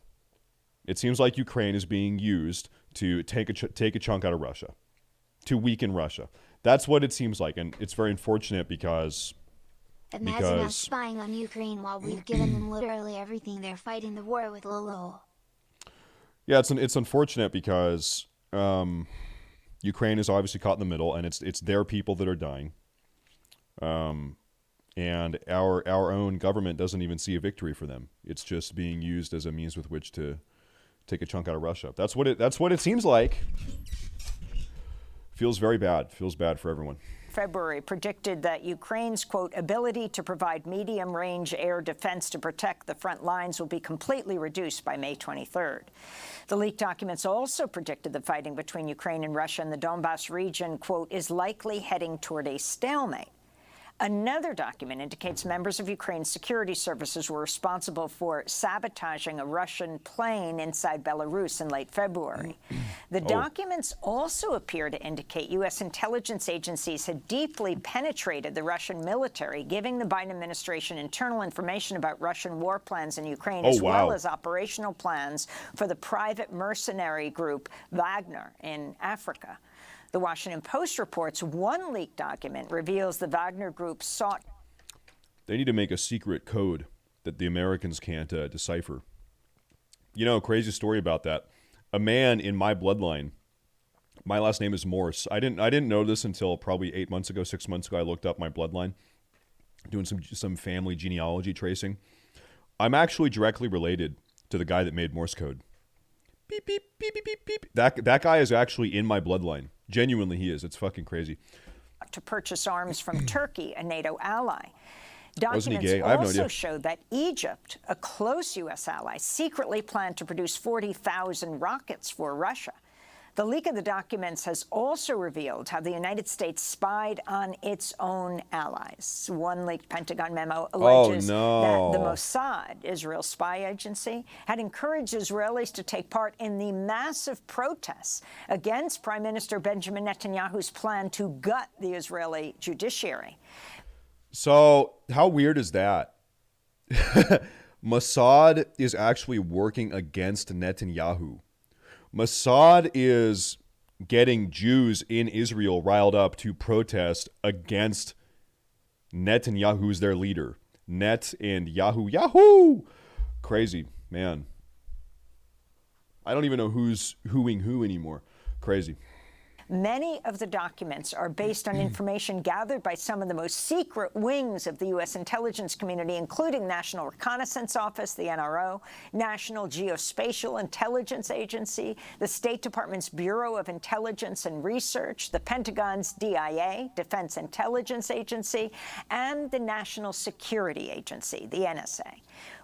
It seems like Ukraine is being used to take a chunk out of Russia, to weaken Russia. That's what it seems like, and it's very unfortunate because... Imagine us spying on Ukraine while we've given them literally everything they're fighting the war with, lol. Yeah, it's unfortunate because Ukraine is obviously caught in the middle, and it's their people that are dying. And our own government doesn't even see a victory for them. It's just being used as a means with which to take a chunk out of Russia. That's what it seems like. Feels very bad. Feels bad for everyone. February predicted that Ukraine's, quote, ability to provide medium-range air defense to protect the front lines will be completely reduced by May 23rd. The leaked documents also predicted the fighting between Ukraine and Russia in the Donbass region, quote, is likely heading toward a stalemate. Another document indicates members of Ukraine's security services were responsible for sabotaging a Russian plane inside Belarus in late February. The documents also appear to indicate U.S. intelligence agencies had deeply penetrated the Russian military, giving the Biden administration internal information about Russian war plans in Ukraine, as well as operational plans for the private mercenary group Wagner in Africa. The Washington Post reports one leaked document reveals the Wagner Group sought... They need to make a secret code that the Americans can't decipher. You know, crazy story about that. A man in my bloodline, my last name is Morse. I didn't know this until probably 6 months ago. I looked up my bloodline, doing some family genealogy tracing. I'm actually directly related to the guy that made Morse code. Beep, beep, beep, beep, beep, beep. That guy is actually in my bloodline. Genuinely, he is. It's fucking crazy. To purchase arms from Turkey, a NATO ally. Wasn't he gay? Documents I have no also idea. showed that Egypt, a close U.S. ally, secretly planned to produce 40,000 rockets for Russia. The leak of the documents has also revealed how the United States spied on its own allies. One leaked Pentagon memo alleges that the Mossad, Israel's spy agency, had encouraged Israelis to take part in the massive protests against Prime Minister Benjamin Netanyahu's plan to gut the Israeli judiciary. So how weird is that? Mossad is actually working against Netanyahu. Mossad is getting Jews in Israel riled up to protest against Netanyahu, who's their leader. Net and Yahoo. Crazy, man. I don't even know who's hooing who anymore. Crazy. Many of the documents are based on information gathered by some of the most secret wings of the U.S. intelligence community, including National Reconnaissance Office, the NRO, National Geospatial Intelligence Agency, the State Department's Bureau of Intelligence and Research, the Pentagon's DIA, Defense Intelligence Agency, and the National Security Agency, the NSA.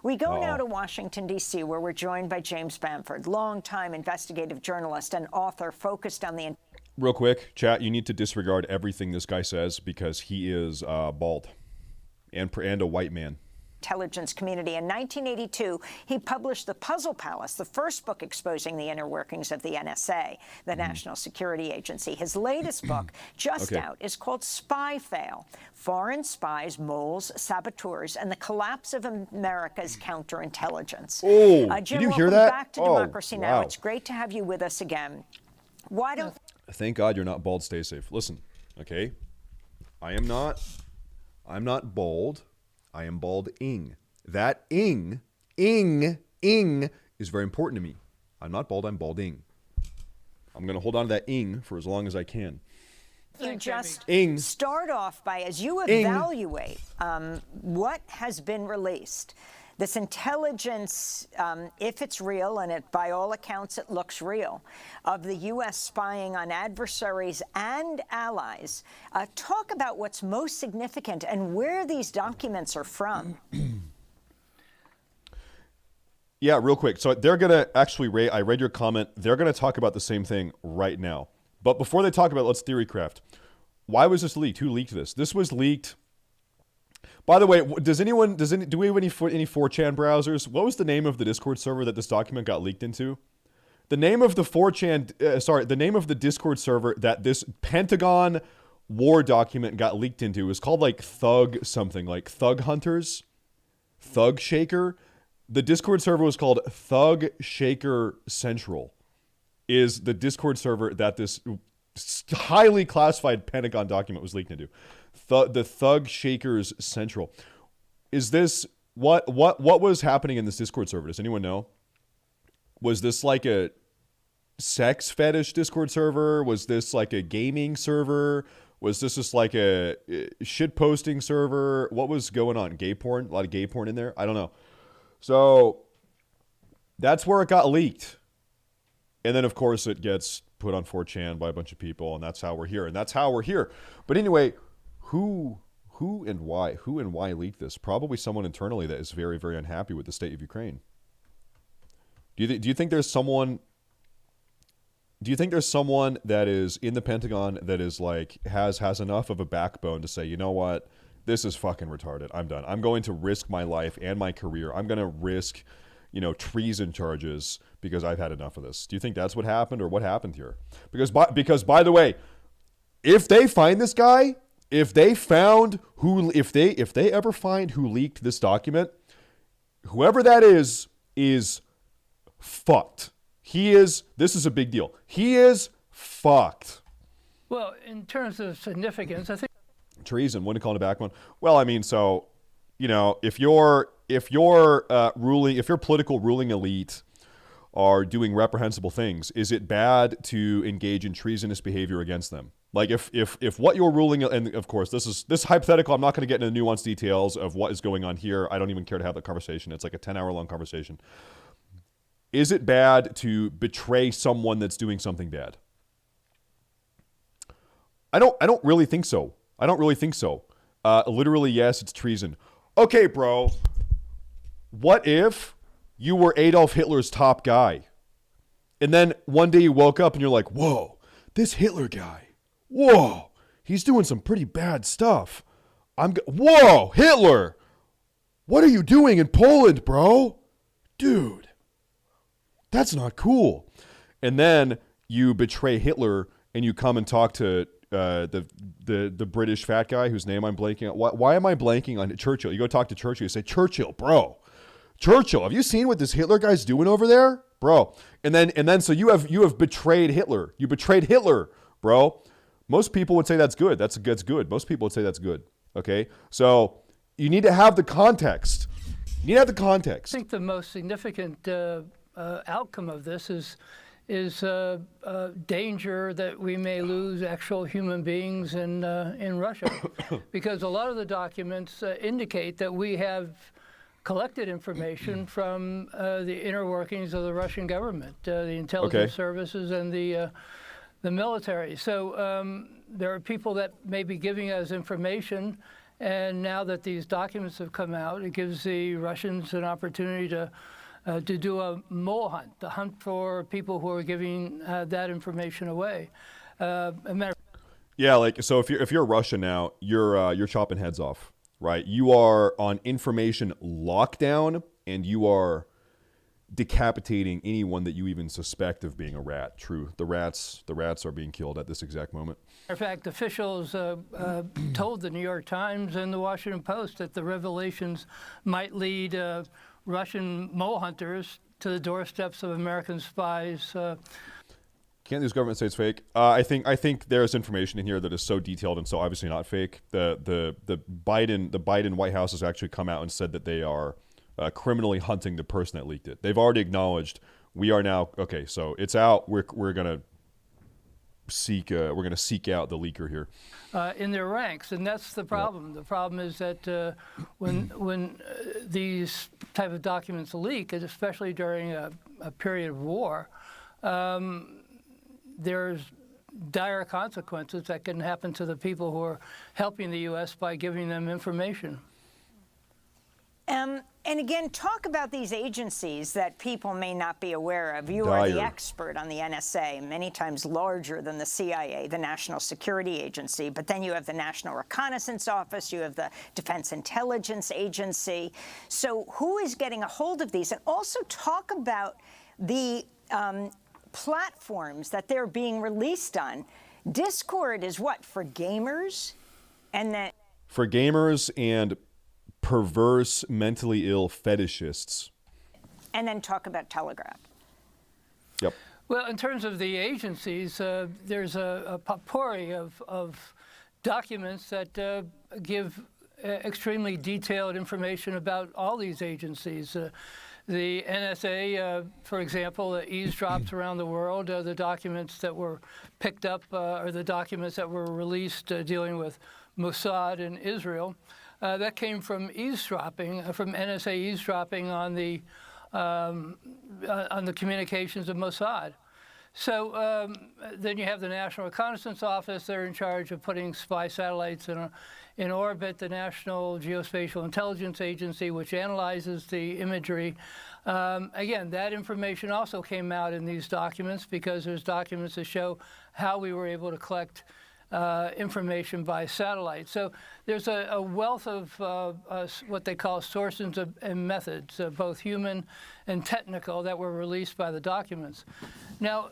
We go now to Washington, D.C., where we're joined by James Bamford, longtime investigative journalist and author focused on the... Real quick, chat, you need to disregard everything this guy says because he is bald and a white man. Intelligence community. In 1982, he published The Puzzle Palace, the first book exposing the inner workings of the NSA, the National Security Agency. His latest book, just out, is called Spy Fail: Foreign Spies, Moles, Saboteurs, and the Collapse of America's Counterintelligence. Oh, Jim, did you hear welcome that? back to Democracy Now! It's great to have you with us again. Why don't... Thank God you're not bald. Stay safe. Listen, okay? I'm not bald. I am balding. That ing is very important to me. I'm not bald, I'm balding. I'm going to hold on to that ing for as long as I can. You just start off by, as you evaluate what has been released, This intelligence, if it's real, and by all accounts it looks real, of the U.S. spying on adversaries and allies. Talk about what's most significant and where these documents are from. Yeah, real quick. So they're going to actually, Ray, I read your comment. They're going to talk about the same thing right now. But before they talk about it, let's theorycraft. Why was this leaked? Who leaked this? This was leaked. By the way, do we have any 4chan browsers? What was the name of the Discord server that this document got leaked into? The name of the 4chan, the name of the Discord server that this Pentagon war document got leaked into was called like Thug something, like Thug Hunters, Thug Shaker. The Discord server was called Thug Shaker Central, is the Discord server that this highly classified Pentagon document was leaked into. The Thug Shakers Central. Is this, what was happening in this Discord server? Does anyone know? Was this like a sex fetish Discord server? Was this like a gaming server? Was this just like a shit posting server? What was going on? Gay porn? A lot of gay porn in there? I don't know. So that's where it got leaked. And then, of course, it gets put on 4chan by a bunch of people, and that's how we're here. And that's how we're here. But anyway, who and why leaked this? Probably someone internally that is very, very unhappy with the state of Ukraine. Do you think there's someone that is in the Pentagon that is like has enough of a backbone to say, you know what? This is fucking retarded. I'm done. I'm going to risk my life and my career. I'm going to risk, treason charges because I've had enough of this. Do you think that's what happened, or what happened here? Because by the way, if they find this guy, if they ever find who leaked this document, whoever that is fucked. This is a big deal. He is fucked. Well, in terms of significance, I think treason, wouldn't call it a backbone. Well, I mean, so, if your political ruling elite are doing reprehensible things, is it bad to engage in treasonous behavior against them? Like if what you're ruling, and of course this is hypothetical, I'm not going to get into the nuanced details of what is going on here. I don't even care to have that conversation. It's like a 10-hour long conversation. Is it bad to betray someone that's doing something bad? I don't really think so. Literally, yes, it's treason. Okay, bro. What if you were Adolf Hitler's top guy? And then one day you woke up and you're like, whoa, this Hitler guy, whoa, he's doing some pretty bad stuff. Whoa, Hitler, what are you doing in Poland, bro? Dude, that's not cool. And then you betray Hitler and you come and talk to the British fat guy whose name I'm blanking on. Why am I blanking on Churchill? You go talk to Churchill. You say, Churchill, bro. Churchill, have you seen what this Hitler guy's doing over there, bro? And then so you have betrayed Hitler. You betrayed Hitler, bro. Most people would say that's good. That's good. Most people would say that's good. Okay, so you need to have the context. You need to have the context. I think the most significant outcome of this is danger that we may lose actual human beings in Russia, because a lot of the documents indicate that we have collected information from the inner workings of the Russian government, the intelligence services and the military. So there are people that may be giving us information, and now that these documents have come out, it gives the Russians an opportunity to do a mole hunt, to hunt for people who are giving that information away. Yeah, like, so if you're Russia now, you're chopping heads off, right? You are on information lockdown, and you are decapitating anyone that you even suspect of being a rat. True, the rats are being killed at this exact moment. In fact, officials told the New York Times and the Washington Post that the revelations might lead Russian mole hunters to the doorsteps of American spies. Can't these governments say it's fake? I think there's information in here that is so detailed and so obviously not fake. The Biden White House has actually come out and said that they are criminally hunting the person that leaked it. They've already acknowledged we are now okay. So it's out. We're gonna seek out the leaker here in their ranks, and that's the problem. The problem is that when these type of documents leak, and especially during a period of war, there's dire consequences that can happen to the people who are helping the U.S. by giving them information. And again, talk about these agencies that people may not be aware of. You are the expert on the NSA, many times larger than the CIA, the National Security Agency. But then you have the National Reconnaissance Office, you have the Defense Intelligence Agency. So who is getting a hold of these? And also talk about the platforms that they're being released on. Discord is what, for gamers? And that for gamers and perverse, mentally ill fetishists. And then talk about Telegram. Yep. Well, in terms of the agencies, there's a potpourri of documents that give extremely detailed information about all these agencies. The NSA, for example, eavesdrops around the world. The documents that were picked up are the documents that were released dealing with Mossad in Israel. That came from eavesdropping, from NSA eavesdropping on the communications of Mossad. So then you have the National Reconnaissance Office. They're in charge of putting spy satellites in orbit. The National Geospatial Intelligence Agency, which analyzes the imagery. Again, that information also came out in these documents because there's documents that show how we were able to collect information by satellite. So there's a wealth of what they call sources and methods, both human and technical, that were released by the documents. Now,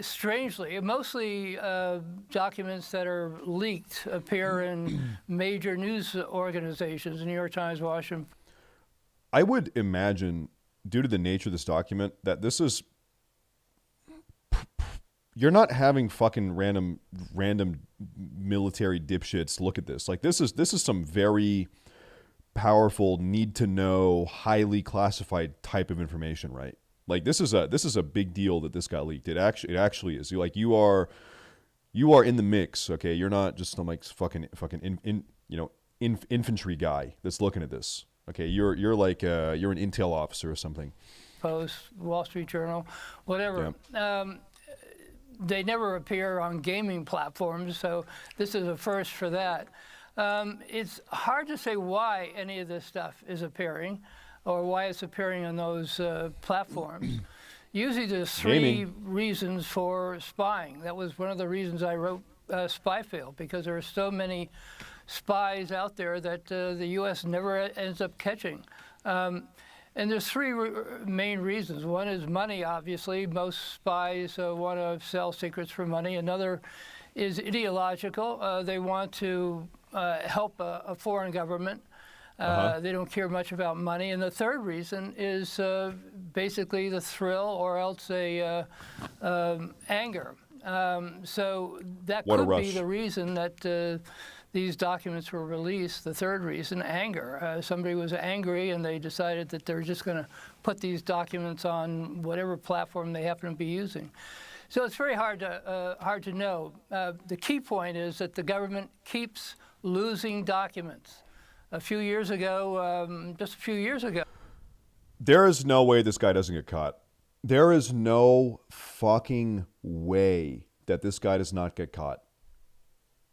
strangely, mostly documents that are leaked appear in major news organizations, the New York Times, Washington. I would imagine, due to the nature of this document, that this is... You're not having fucking random military dipshits look at this. Like, this is some very powerful, need to know, highly classified type of information, right? Like, this is a big deal that this got leaked. It actually is. You are in the mix, okay? You're not just some like fucking infantry guy that's looking at this. Okay, you're like you're an intel officer or something. Post, Wall Street Journal, whatever. Yeah. They never appear on gaming platforms, so this is a first for that. It's hard to say why any of this stuff is appearing or why it's appearing on those platforms. Usually there's three reasons for spying. That was one of the reasons I wrote Spyfield, because there are so many spies out there that the U.S. never ends up catching. And there's three main reasons. One is money, obviously. Most spies want to sell secrets for money. Another is ideological. They want to help a foreign government. They don't care much about money. And the third reason is basically the thrill or else anger. So that could be the reason that these documents were released. The third reason, anger. Somebody was angry and they decided that they're just going to put these documents on whatever platform they happen to be using. So it's very hard to know. The key point is that the government keeps losing documents. Just a few years ago. There is no way this guy doesn't get caught. There is no fucking way that this guy does not get caught.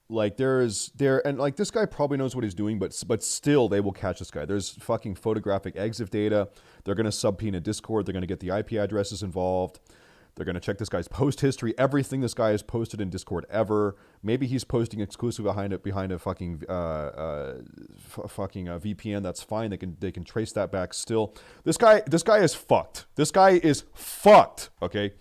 Like and like this guy probably knows what he's doing, but still they will catch this guy. There's fucking photographic exif data. They're going to subpoena Discord. They're going to get the IP addresses involved. They're going to check this guy's post history, everything this guy has posted in Discord ever. Maybe he's posting exclusively behind a fucking VPN. That's fine. They can trace that back still. This guy is fucked. This guy is fucked. Okay.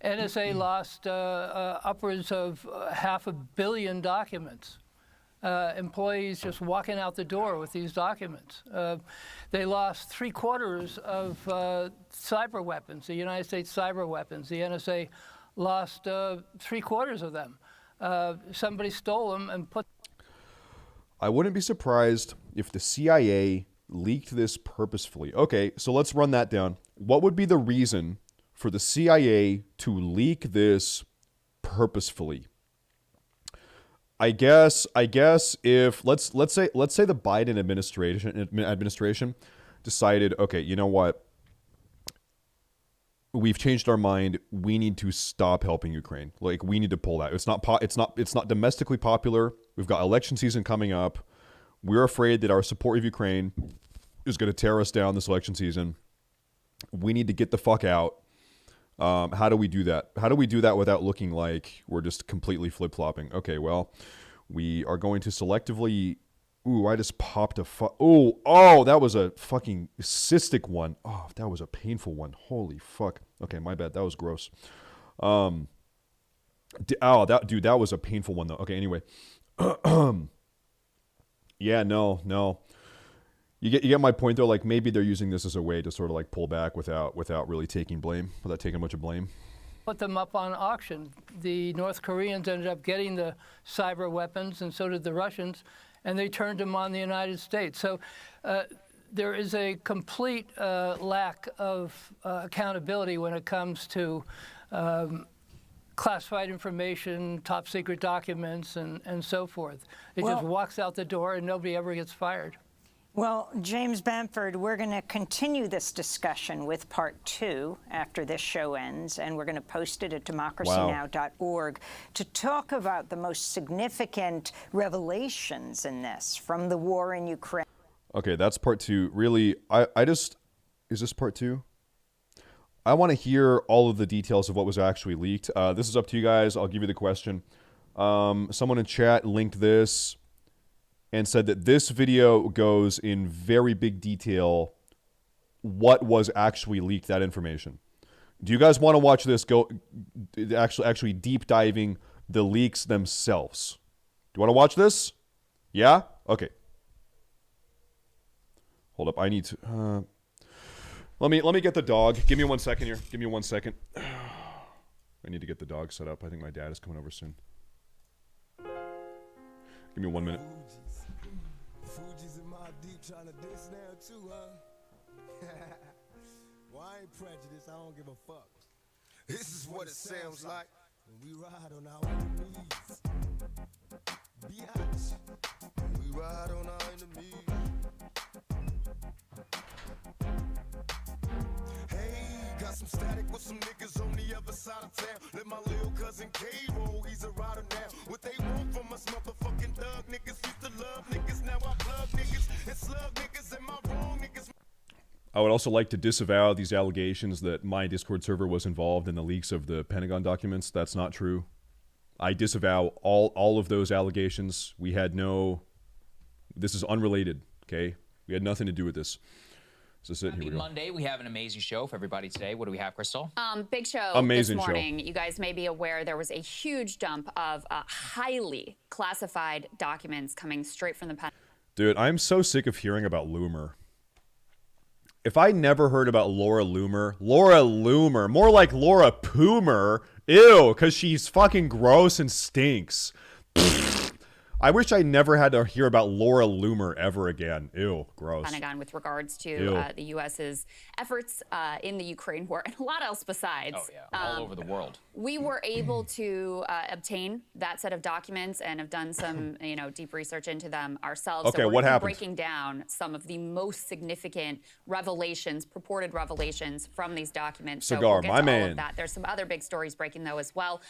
NSA lost upwards of 500 million documents. Employees just walking out the door with these documents. They lost 3/4 of cyber weapons, the United States cyber weapons. The NSA lost 3/4 of them. Somebody stole them and put... I wouldn't be surprised if the CIA leaked this purposefully. Okay, so let's run that down. What would be the reason for the CIA to leak this purposefully. I guess if let's say the Biden administration decided, okay, you know what? We've changed our mind. We need to stop helping Ukraine. Like, we need to pull that. It's not domestically popular. We've got election season coming up. We're afraid that our support of Ukraine is going to tear us down this election season. We need to get the fuck out. How do we do that? How do we do that without looking like we're just completely flip-flopping? Okay, well, we are going to selectively... Ooh, I just popped a... Oh, that was a fucking cystic one. Oh, that was a painful one. Holy fuck. Okay, my bad. That was gross. That was a painful one, though. Okay, anyway. Yeah, no. You get my point, though. Like, maybe they're using this as a way to sort of like pull back without really taking much of blame. Put them up on auction. The North Koreans ended up getting the cyber weapons, and so did the Russians, and they turned them on the United States. So there is a complete lack of accountability when it comes to classified information, top secret documents, and so forth. It just walks out the door and nobody ever gets fired. Well, James Bamford, we're going to continue this discussion with part 2 after this show ends, and we're going to post it at democracynow.org to talk about the most significant revelations in this from the war in Ukraine. Okay, that's part 2. Really, is this part 2? I want to hear all of the details of what was actually leaked. This is up to you guys. I'll give you the question. Someone in chat linked this and said that this video goes in very big detail what was actually leaked, that information. Do you guys want to watch this go actually deep diving the leaks themselves? Do you want to watch this? Yeah? Okay. Hold up, I need to let me get the dog. Give me 1 second here. Give me 1 second. I need to get the dog set up. I think my dad is coming over soon. Give me 1 minute. Trying to diss now too, huh? Well, I ain't prejudiced. I don't give a fuck. This is what it sounds like when we ride on our enemies. Biatch. We ride on our enemies. Hey, got some static with some niggas on the other side of town. Let my little cousin K-Roll, he's a rider now. What they want from us motherfucking thug niggas. Used to love niggas, now I plug niggas. And slug niggas, and my wrong niggas. I would also like to disavow these allegations that my Discord server was involved in the leaks of the Pentagon documents. That's not true. I disavow all of those allegations. We had no... This is unrelated, okay? We had nothing to do with this. So here we go. Monday, we have an amazing show for everybody today. What do we have, Crystal? Big show amazing this morning. Show. You guys may be aware there was a huge dump of highly classified documents coming straight from the Pentagon. Dude, I'm so sick of hearing about Loomer. If I never heard about Laura Loomer, more like Laura Poomer, ew, because she's fucking gross and stinks. I wish I never had to hear about Laura Loomer ever again. Ew, gross. Pentagon with regards to the U.S.'s efforts in the Ukraine war and a lot else besides. Oh, yeah, all over the world. We were able to obtain that set of documents and have done some, deep research into them ourselves. Okay, so we're what happened? Breaking down some of the most significant revelations, purported revelations from these documents. Cigar, so we'll get my to man. all of that. There's some other big stories breaking though as well.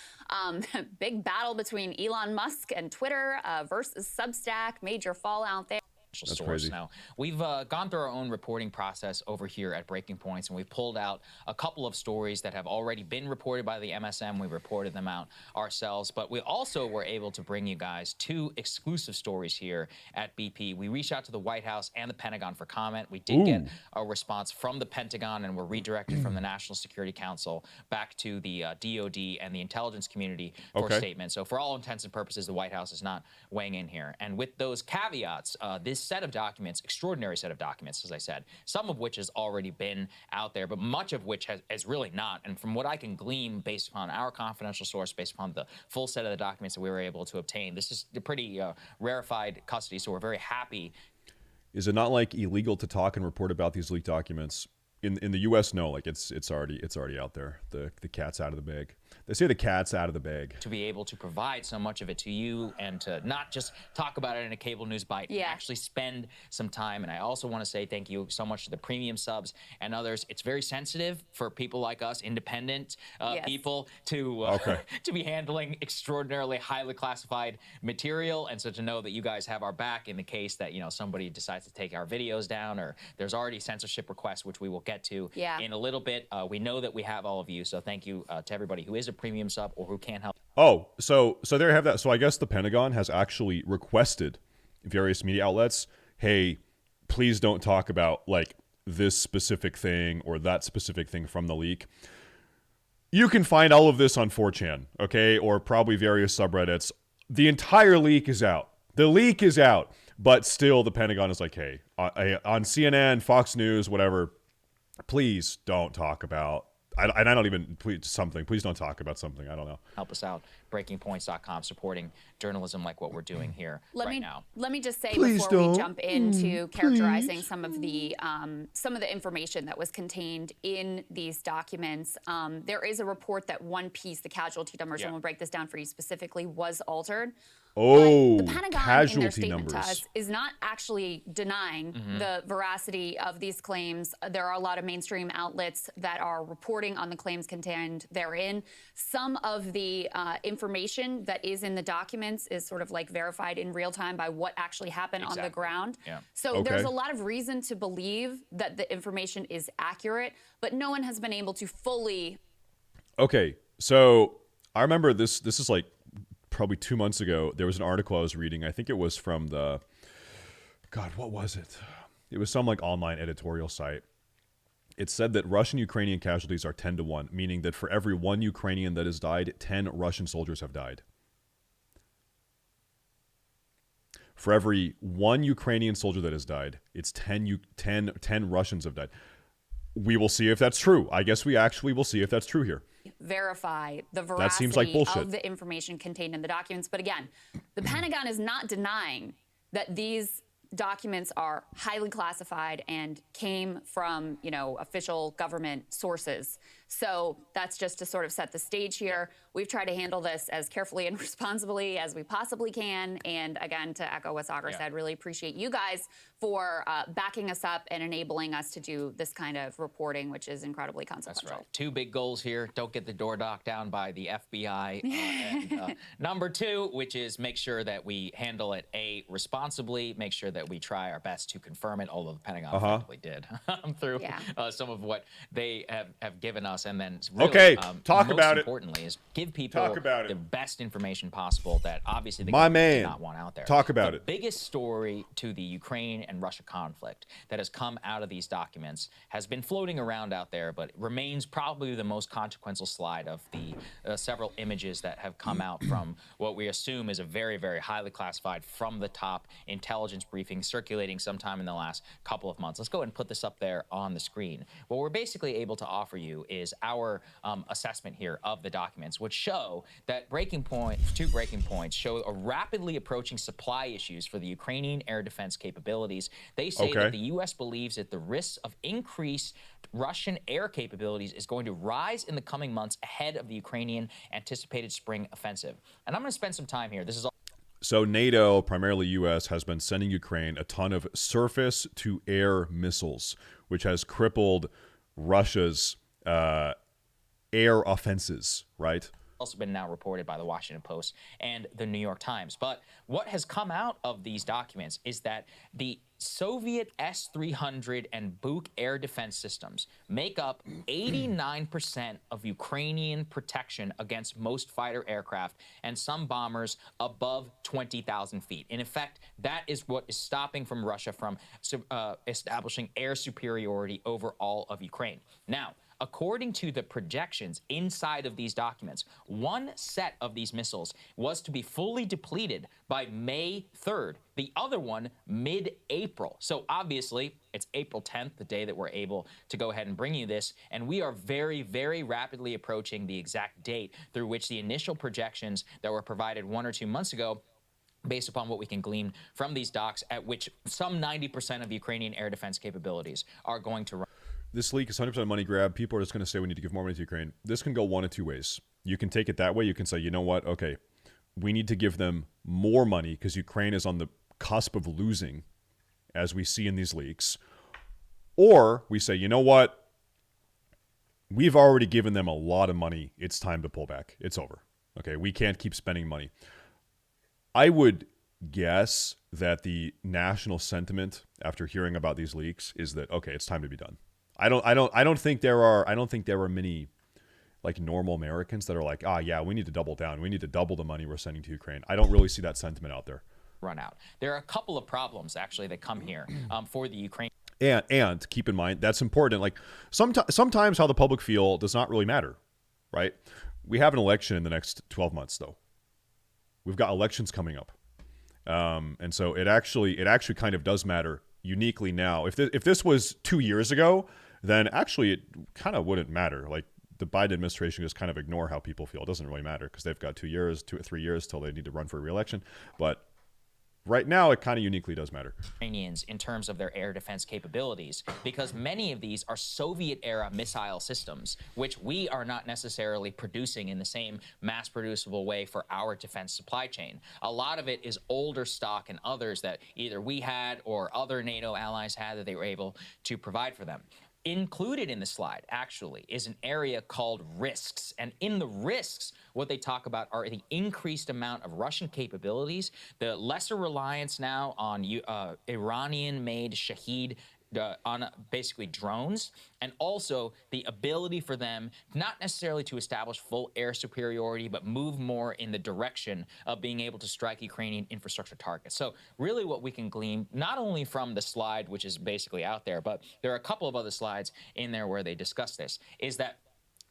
Big battle between Elon Musk and Twitter versus Substack. Major fallout there. That's crazy. Now, we've gone through our own reporting process over here at Breaking Points, and we've pulled out a couple of stories that have already been reported by the MSM. We reported them out ourselves, but we also were able to bring you guys 2 exclusive stories here at BP. We reached out to the White House and the Pentagon for comment. We did get a response from the Pentagon, and were redirected from the National Security Council back to the DOD and the intelligence community for a statement. So for all intents and purposes, the White House is not weighing in here. And with those caveats, this set of documents, extraordinary set of documents, as I said, some of which has already been out there, but much of which has really not. And from what I can glean based upon our confidential source, based upon the full set of the documents that we were able to obtain, this is a pretty rarefied custody, so we're very happy. Is it not like illegal to talk and report about these leaked documents in the U.S., no, like it's already out there. The cat's out of the bag. They say the cat's out of the bag. To be able to provide so much of it to you and to not just talk about it in a cable news bite, Yeah. actually spend some time. And I also want to say thank you so much to the premium subs and others. It's very sensitive for people like us, independent Yes. people, to to be handling extraordinarily highly classified material. And so to know that you guys have our back in the case that, you know, somebody decides to take our videos down, or there's already censorship requests, which we will get to in a little bit. We know that we have all of you, so thank you to everybody who is a premium sub or who can't help. Oh, so there you have that. So I guess the Pentagon has actually requested various media outlets, hey, please don't talk about like this specific thing or that specific thing from the leak. You can find all of this on 4chan, okay, or probably various subreddits. The entire leak is out. The leak is out, but still the Pentagon is like, hey, on CNN, Fox News, whatever, please don't talk about, and I don't even, please don't talk about something, I don't know. Help us out. BreakingPoints.com, supporting journalism like what we're doing here now. Let me just say Please before don't. we jump into characterizing some of the information that was contained in these documents. There is a report that one piece, the casualty numbers, and we'll break this down for you specifically, was altered. Oh, the Pentagon, in their casualty statement numbers. to us, is not actually denying the veracity of these claims. There are a lot of mainstream outlets that are reporting on the claims contained therein. Some of the information that is in the documents is sort of like verified in real time by what actually happened on the ground. Yeah. So there's a lot of reason to believe that the information is accurate, but no one has been able to fully. Okay, so I remember this is like probably 2 months ago. There was an article I was reading. I think it was from the, God, what was it? It was some like online editorial site. It said that Russian-Ukrainian casualties are 10 to 1, meaning that for every 1 Ukrainian that has died, 10 Russian soldiers have died. For every 1 Ukrainian soldier that has died, it's 10 Russians have died. We will see if that's true. I guess we actually will see if that's true here. Verify the That seems like veracity bullshit. of the information contained in the documents. But again, the Pentagon is not denying that these documents are highly classified and came from, you know, official government sources. So that's just to sort of set the stage here. We've tried to handle this as carefully and responsibly as we possibly can. And again, to echo what Sagar said, really appreciate you guys for backing us up and enabling us to do this kind of reporting, which is incredibly consequential. That's right. 2 big goals here. Don't get the door knocked down by the FBI. And number 2, which is make sure that we handle it, responsibly, make sure that we try our best to confirm it, although the Pentagon effectively did through some of what they have given us. And then really, talk about it. Most importantly is give people the best information possible that obviously the My government man, does not want out there. talk about The it. biggest story to the Ukraine and Russia conflict that has come out of these documents has been floating around out there, but remains probably the most consequential slide of the several images that have come out from what we assume is a very, very highly classified from the top intelligence briefing circulating sometime in the last couple of months. Let's go ahead and put this up there on the screen. What we're basically able to offer you is our assessment here of the documents, which show that 2 breaking points show a rapidly approaching supply issues for the Ukrainian air defense capabilities. They say that the U.S. believes that the risks of increased Russian air capabilities is going to rise in the coming months ahead of the Ukrainian anticipated spring offensive. And I'm going to spend some time here. This is all. So NATO, primarily U.S., has been sending Ukraine a ton of surface-to-air missiles, which has crippled Russia's air offenses, right? Also been now reported by the Washington Post and the New York Times. But what has come out of these documents is that the Soviet S-300 and Buk air defense systems make up 89% of Ukrainian protection against most fighter aircraft and some bombers above 20,000 feet. In effect, that is what is stopping from Russia from establishing air superiority over all of Ukraine. Now, according to the projections inside of these documents, 1 set of these missiles was to be fully depleted by May 3rd. The other one, mid-April. So obviously, it's April 10th, the day that we're able to go ahead and bring you this. And we are very, very rapidly approaching the exact date through which the initial projections that were provided 1 or 2 months ago, based upon what we can glean from these docs, at which some 90% of Ukrainian air defense capabilities are going to run. this leak is 100% a money grab. People are just going to say we need to give more money to Ukraine. This can go one of two ways. You can take it that way. You can say, you know what? Okay, we need to give them more money because Ukraine is on the cusp of losing, as we see in these leaks. Or we say, you know what? We've already given them a lot of money. It's time to pull back. It's over. Okay, we can't keep spending money. I would guess that the national sentiment after hearing about these leaks is that, okay, it's time to be done. I don't think there are many like normal Americans that are like, yeah, we need to double down. We need to double the money we're sending to Ukraine. I don't really see that sentiment out there. Run out. There are a couple of problems actually that come here for the Ukraine. And keep in mind, that's important. Like sometimes how the public feel does not really matter, right? We have an election in the next 12 months, though. We've got elections coming up. And so it actually kind of does matter uniquely now. If this was 2 years ago, then actually it kind of wouldn't matter. Like the Biden administration just kind of ignore how people feel. It doesn't really matter because they've got 2 or 3 years till they need to run for re-election. But right now, it kind of uniquely does matter. Ukrainians in terms of their air defense capabilities, because many of these are Soviet-era missile systems, which we are not necessarily producing in the same mass-producible way for our defense supply chain. A lot of it is older stock and others that either we had or other NATO allies had that they were able to provide for them. Included in the slide, actually, is an area called risks. And in the risks, what they talk about are the increased amount of Russian capabilities, the lesser reliance now on Iranian-made Shahed on basically drones, and also the ability for them not necessarily to establish full air superiority, but move more in the direction of being able to strike Ukrainian infrastructure targets. So really what we can glean, not only from the slide, which is basically out there, but there are a couple of other slides in there where they discuss this, is that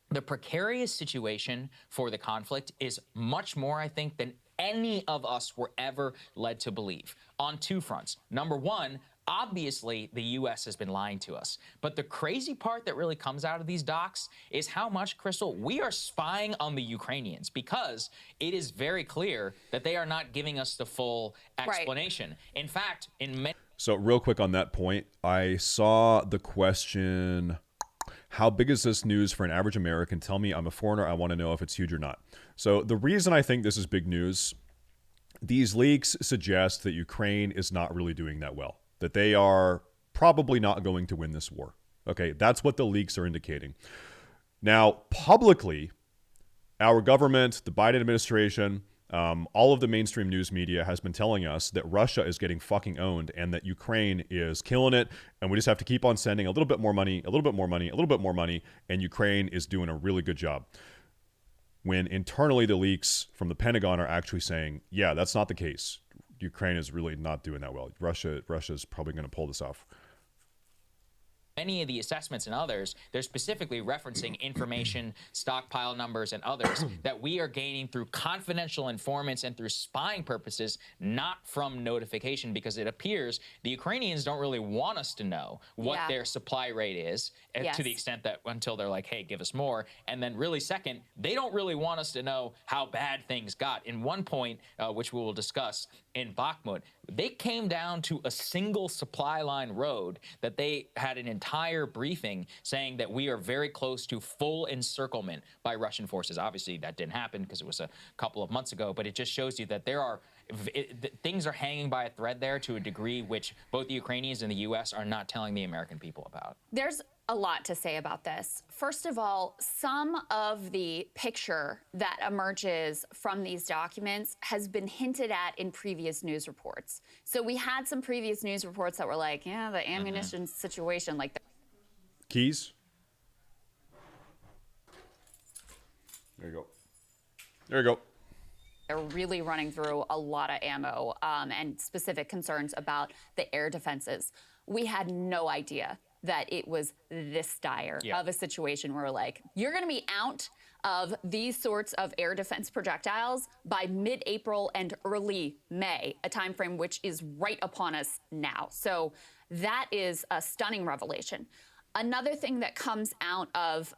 the precarious situation for the conflict is much more, I think, than any of us were ever led to believe on two fronts. Number one, obviously, the U.S. has been lying to us. But the crazy part that really comes out of these docs is how much, Crystal, we are spying on the Ukrainians, because it is very clear that they are not giving us the full explanation. Right. In fact, in many... So real quick on that point, I saw the question, how big is this news for an average American? Tell me, I'm a foreigner. I want to know if it's huge or not. So the reason I think this is big news, these leaks suggest that Ukraine is not really doing that well, that they are probably not going to win this war. Okay, that's what the leaks are indicating. Now, publicly, our government, the Biden administration, all of the mainstream news media has been telling us that Russia is getting fucking owned and that Ukraine is killing it, and we just have to keep on sending a little bit more money, a little bit more money, a little bit more money, and Ukraine is doing a really good job. When internally the leaks from the Pentagon are actually saying, yeah, that's not the case. Ukraine is really not doing that well. Russia's probably going to pull this off. Many of the assessments and others, they're specifically referencing information, stockpile numbers, and others that we are gaining through confidential informants and through spying purposes, not from notification, because it appears the Ukrainians don't really want us to know what their supply rate is, to the extent that until they're like, hey, give us more. And then really second, they don't really want us to know how bad things got. In one point, which we will discuss in Bakhmut, they came down to a single supply line road that they had an entire briefing saying that we are very close to full encirclement by Russian forces. Obviously, that didn't happen because it was a couple of months ago, but it just shows you that there are things are hanging by a thread there to a degree which both the Ukrainians and the U.S. are not telling the American people about. There's a lot to say about this. First of all, some of the picture that emerges from these documents has been hinted at in previous news reports. So we had some previous news reports that were like, yeah, the ammunition situation, like... Keys? There you go. There you go. They're really running through a lot of ammo and specific concerns about the air defenses. We had no idea that it was this dire of a situation where, like, you're going to be out of these sorts of air defense projectiles by mid-April and early May, a time frame which is right upon us now. So that is a stunning revelation. Another thing that comes out of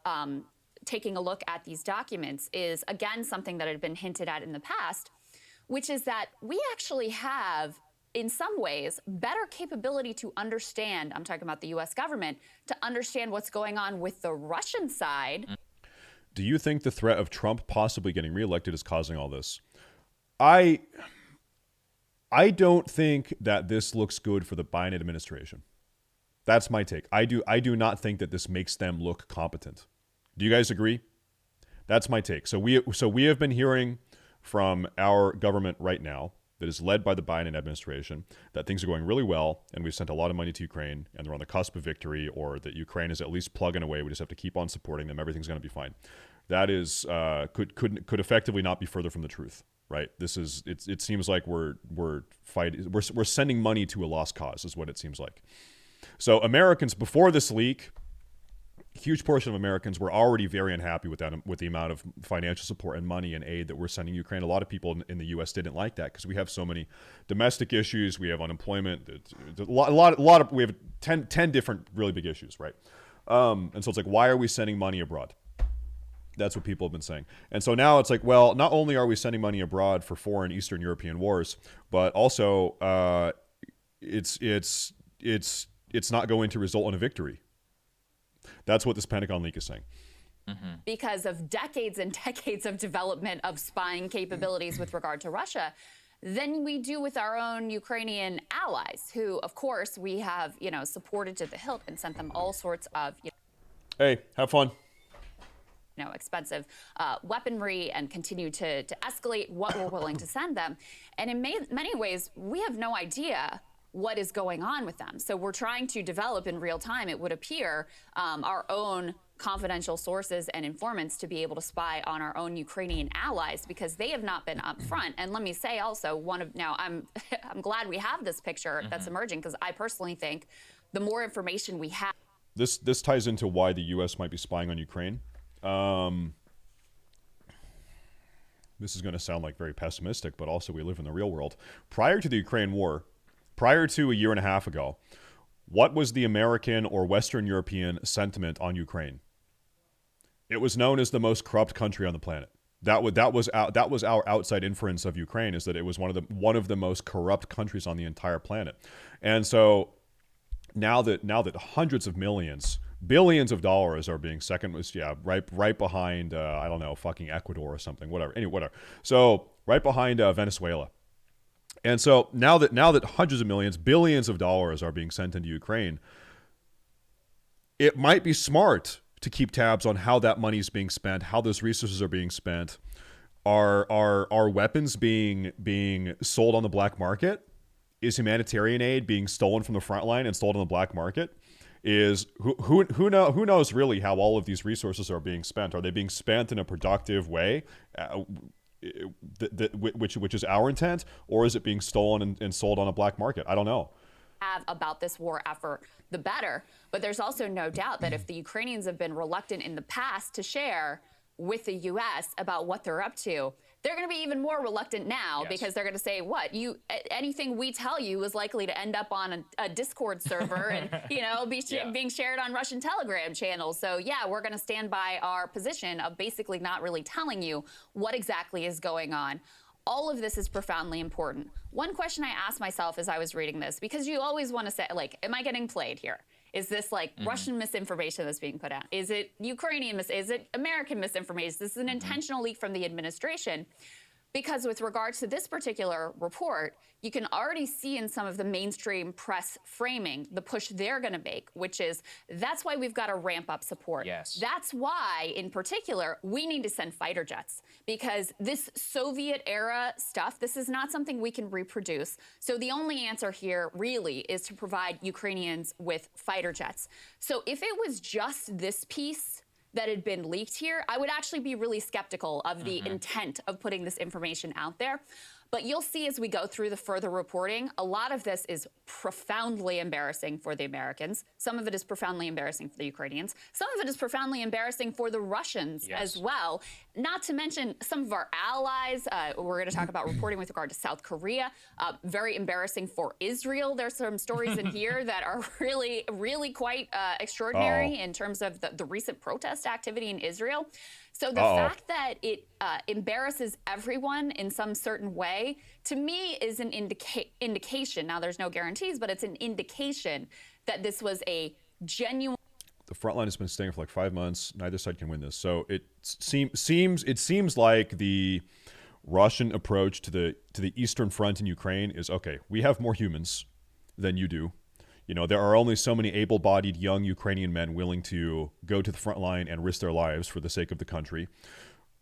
taking a look at these documents is, again, something that had been hinted at in the past, which is that we actually have in some ways, better capability to understand, I'm talking about the US government, to understand what's going on with the Russian side. Do you think the threat of Trump possibly getting reelected is causing all this? I don't think that this looks good for the Biden administration. That's my take. I do not think that this makes them look competent. Do you guys agree? That's my take. So we have been hearing from our government right now that is led by the Biden administration that things are going really well, and we've sent a lot of money to Ukraine, and they're on the cusp of victory, or that Ukraine is at least plugging away. We just have to keep on supporting them. Everything's going to be fine. That is could effectively not be further from the truth, right? This is it seems like we're sending money to a lost cause, is what it seems like. So Americans, before this leak, a huge portion of Americans were already very unhappy with that, with the amount of financial support and money and aid that we're sending Ukraine. A lot of people in the U.S. didn't like that because we have so many domestic issues. We have unemployment. A lot of we have 10 different really big issues, right? And so it's like, why are we sending money abroad? That's what people have been saying. And so now it's like, well, not only are we sending money abroad for foreign Eastern European wars, but also it's not going to result in a victory. That's what this Pentagon leak is saying. Because of decades and decades of development of spying capabilities with regard to Russia, than we do with our own Ukrainian allies, who, of course, we have, supported to the hilt and sent them all sorts of, hey, have fun. Expensive weaponry and continue to escalate what we're willing to send them. And in many ways, we have no idea what is going on with them. So we're trying to develop in real time, it would appear, our own confidential sources and informants to be able to spy on our own Ukrainian allies, because they have not been upfront. And let me say also, I'm glad we have this picture that's emerging, because I personally think the more information we have. This ties into why the U.S. might be spying on Ukraine. This is going to sound like very pessimistic, but also we live in the real world. Prior to the Ukraine war, prior to a year and a half ago, what was the American or Western European sentiment on Ukraine? It was known as the most corrupt country on the planet. That was our outside inference of Ukraine, is that it was one of the most corrupt countries on the entire planet. And so now that hundreds of millions, billions of dollars are being right behind I don't know, fucking Ecuador or something, whatever. Anyway, whatever. So right behind Venezuela. And so now that hundreds of millions, billions of dollars are being sent into Ukraine, it might be smart to keep tabs on how that money is being spent, how those resources are being spent. Are weapons being sold on the black market? Is humanitarian aid being stolen from the front line and sold on the black market? Is who knows really how all of these resources are being spent? Are they being spent in a productive way? Which is our intent, or is it being stolen and sold on a black market? I don't know. About this war effort, the better. But there's also no doubt that if the Ukrainians have been reluctant in the past to share with the U.S. about what they're up to, they're going to be even more reluctant now, because they're going to say, what, anything we tell you is likely to end up on a Discord server and, being shared on Russian Telegram channels. So yeah, we're going to stand by our position of basically not really telling you what exactly is going on. All of this is profoundly important. One question I asked myself as I was reading this, because you always want to say, like, am I getting played here? Is this like Russian misinformation that's being put out? Is it Ukrainian is it American misinformation? This is an intentional leak from the administration. Because with regards to this particular report, you can already see in some of the mainstream press framing the push they're going to make, which is that's why we've got to ramp up support. Yes. That's why, in particular, we need to send fighter jets, because this Soviet era stuff, this is not something we can reproduce. So the only answer here really is to provide Ukrainians with fighter jets. So if it was just this piece that had been leaked here, I would actually be really skeptical of the intent of putting this information out there. But you'll see as we go through the further reporting, a lot of this is profoundly embarrassing for the Americans. Some of it is profoundly embarrassing for the Ukrainians. Some of it is profoundly embarrassing for the Russians as well. Not to mention some of our allies. We're going to talk about reporting with regard to South Korea. Very embarrassing for Israel. There's some stories in here that are really, really quite extraordinary in terms of the recent protest activity in Israel. So the fact that it embarrasses everyone in some certain way, to me, is an indication. Now, there's no guarantees, but it's an indication that this was a genuine. The front line has been staying for like 5 months. Neither side can win this. So it seems like the Russian approach to the Eastern Front in Ukraine is, okay, we have more humans than you do. You know, there are only so many able-bodied young Ukrainian men willing to go to the front line and risk their lives for the sake of the country.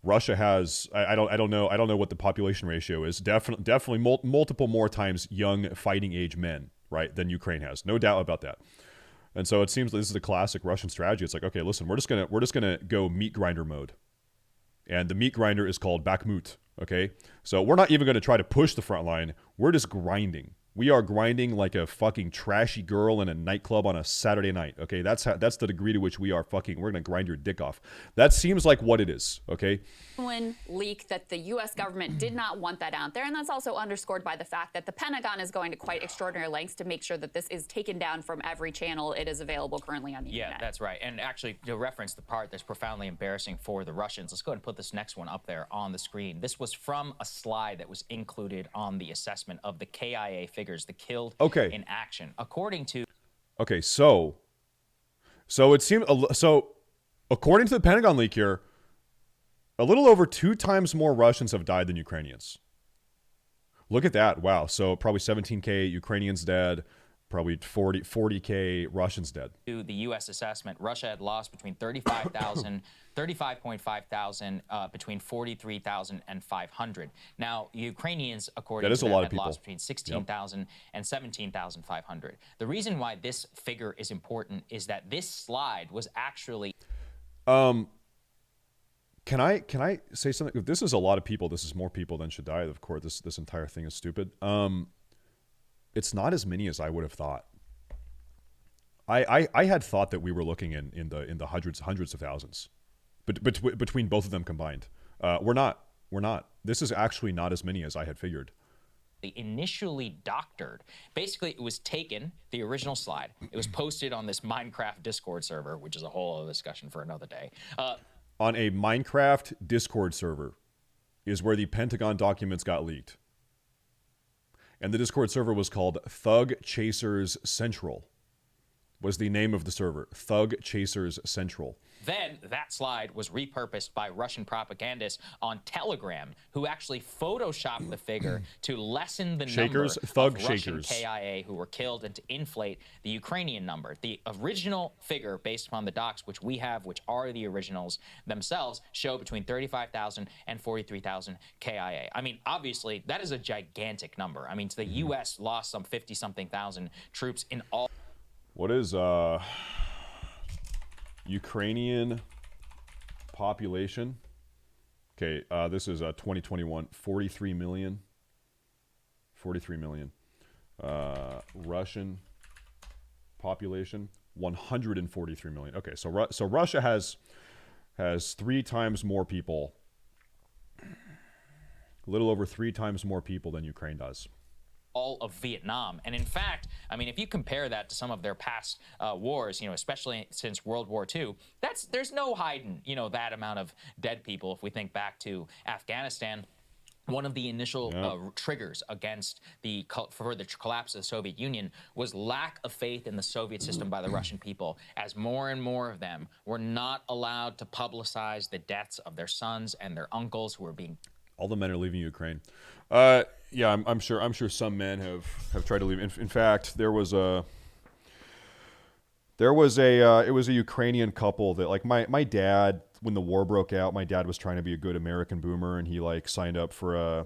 Russia has, I don't know what the population ratio is. Definitely multiple more times young fighting age men, right, than Ukraine has. No doubt about that. And so it seems like this is a classic Russian strategy. It's like, okay, listen, we're just gonna go meat grinder mode, and the meat grinder is called Bakhmut. Okay, so we're not even going to try to push the front line. We're just grinding. We are grinding like a fucking trashy girl in a nightclub on a Saturday night. Okay, that's the degree to which we are fucking. We're gonna grind your dick off. That seems like what it is. Okay. Leak that the U.S. government did not want that out there, and that's also underscored by the fact that the Pentagon is going to quite extraordinary lengths to make sure that this is taken down from every channel it is available currently on the internet. Yeah, that's right. And actually, to reference the part that's profoundly embarrassing for the Russians, let's go ahead and put this next one up there on the screen. This was from a slide that was included on the assessment of the KIA figures, the killed in action, according to. Okay, so it seems according to the Pentagon leak here, a little over 2 times more Russians have died than Ukrainians. Look at that. Wow. So probably 17K Ukrainians dead, probably 40K Russians dead. To the U.S. assessment, Russia had lost between 35,000, 35.5 thousand, between 43,000 and 500. Now, Ukrainians, according to them, had lost between 16,000 and 17,500. The reason why this figure is important is that this slide was actually. Can I say something? If this is a lot of people, this is more people than should die. Of course, this entire thing is stupid. It's not as many as I would have thought. I had thought that we were looking in the hundreds of thousands, but between both of them combined, we're not. This is actually not as many as I had figured. Initially doctored. Basically, it was taken, the original slide. It was posted on this Minecraft Discord server, which is a whole other discussion for another day. On a Minecraft Discord server is where the Pentagon documents got leaked. And the Discord server was called Thug Chasers Central. Was the name of the server. Thug Chasers Central. Then that slide was repurposed by Russian propagandists on Telegram, who actually photoshopped the figure to lessen the number of Russian KIA who were killed and to inflate the Ukrainian number. The original figure, based upon the docs, which we have, which are the originals themselves, show between 35,000 and 43,000 KIA. I mean, obviously, that is a gigantic number. I mean, the U.S. lost some 50-something thousand troops in all. What is Ukrainian population? Okay, this is 2021, 43 million. 43 million. Russian population, 143 million. Okay, so Russia has 3 times more people, a little over 3 times more people than Ukraine does. All of Vietnam. And in fact, I mean, if you compare that to some of their past wars, you know, especially since World War II, there's no hiding, you know, that amount of dead people. If we think back to Afghanistan, one of the initial triggers against for the collapse of the Soviet Union was lack of faith in the Soviet system by the Russian people, as more and more of them were not allowed to publicize the deaths of their sons and their uncles who were being. All the men are leaving Ukraine. Yeah, I'm sure some men have tried to leave. In fact, it was a Ukrainian couple that, like, my dad, when the war broke out, my dad was trying to be a good American boomer, and he like signed up for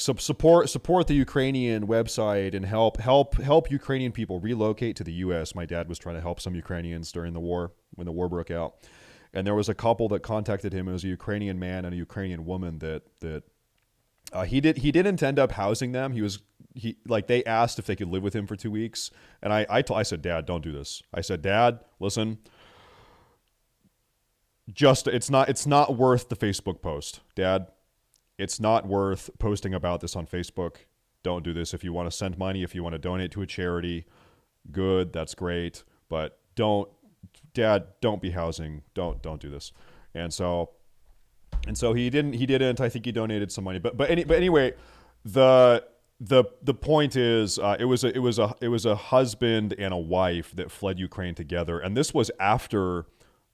support the Ukrainian website and help Ukrainian people relocate to the U.S. My dad was trying to help some Ukrainians during the war when the war broke out. And there was a couple that contacted him. It was a Ukrainian man and a Ukrainian woman that he didn't end up housing them. They asked if they could live with him for 2 weeks. And I said, Dad, don't do this. I said, Dad, listen, it's not worth the Facebook post. Dad, it's not worth posting about this on Facebook. Don't do this. If you want to send money, if you want to donate to a charity, good, that's great. But Dad, don't be housing. Don't do this. And so And so he didn't. I think he donated some money. But anyway, the point is, it was a husband and a wife that fled Ukraine together, and this was after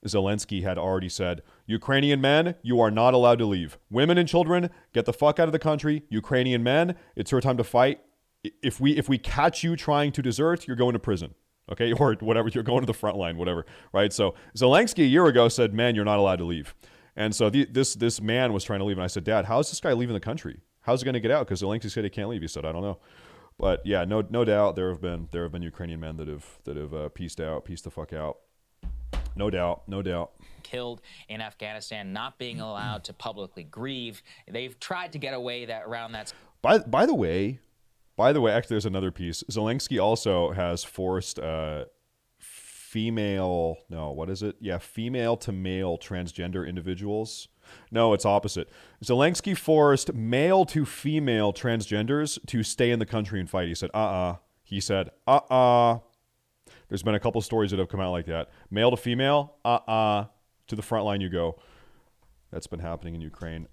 Zelensky had already said, Ukrainian men, you are not allowed to leave. Women and children, get the fuck out of the country. Ukrainian men, it's your time to fight. If we catch you trying to desert, you're going to prison. Okay, or whatever, you're going to the front line, whatever, right? So Zelensky a year ago said, man, you're not allowed to leave. And so this man was trying to leave, and I said, Dad, how's this guy leaving the country? How's he going to get out? Because Zelensky said he can't leave. He said, I don't know. But yeah, no doubt there have been Ukrainian men that have pieced the fuck out. No doubt. Killed in Afghanistan, not being allowed to publicly grieve. They've tried to get away around that. By the way, actually, there's another piece. Zelensky also has forced female to male transgender individuals. No, it's opposite. Zelensky forced male to female transgenders to stay in the country and fight. He said, He said, There's been a couple stories that have come out like that. Male to female, to the front line you go. That's been happening in Ukraine.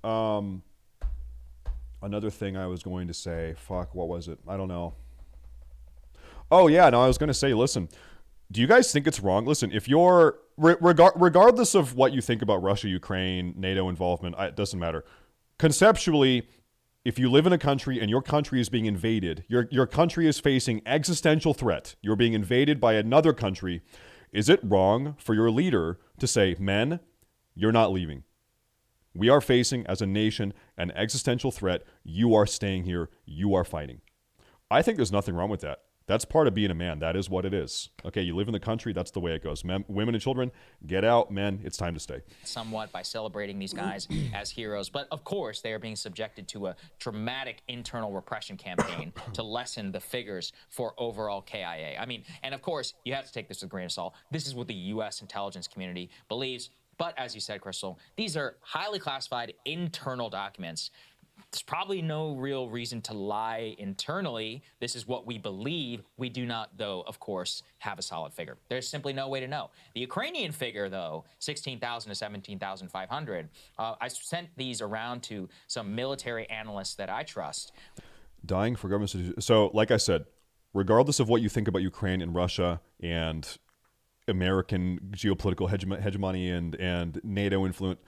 Another thing I was going to say, what was it? I don't know. Oh yeah, no, I was going to say, listen, do you guys think it's wrong? Listen, if you're, regardless of what you think about Russia, Ukraine, NATO involvement, it doesn't matter. Conceptually, if you live in a country and your country is being invaded, your country is facing existential threat, you're being invaded by another country, is it wrong for your leader to say, men, you're not leaving? We are facing, as a nation, an existential threat. You are staying here. You are fighting. I think there's nothing wrong with that. That's part of being a man. That is what it is. Okay, you live in the country. That's the way it goes. Women and children, get out. Men, it's time to stay. Somewhat by celebrating these guys as heroes. But of course, they are being subjected to a dramatic internal repression campaign to lessen the figures for overall KIA. I mean, and of course, you have to take this with a grain of salt. This is what the U.S. intelligence community believes. But as you said, Crystal, these are highly classified internal documents. There's probably no real reason to lie internally. This is what we believe. We do not, though, of course, have a solid figure. There's simply no way to know. The Ukrainian figure, though, 16,000 to 17,500, I sent these around to some military analysts that I trust. Dying for government. So, like I said, regardless of what you think about Ukraine and Russia and American geopolitical hegemony and NATO influence,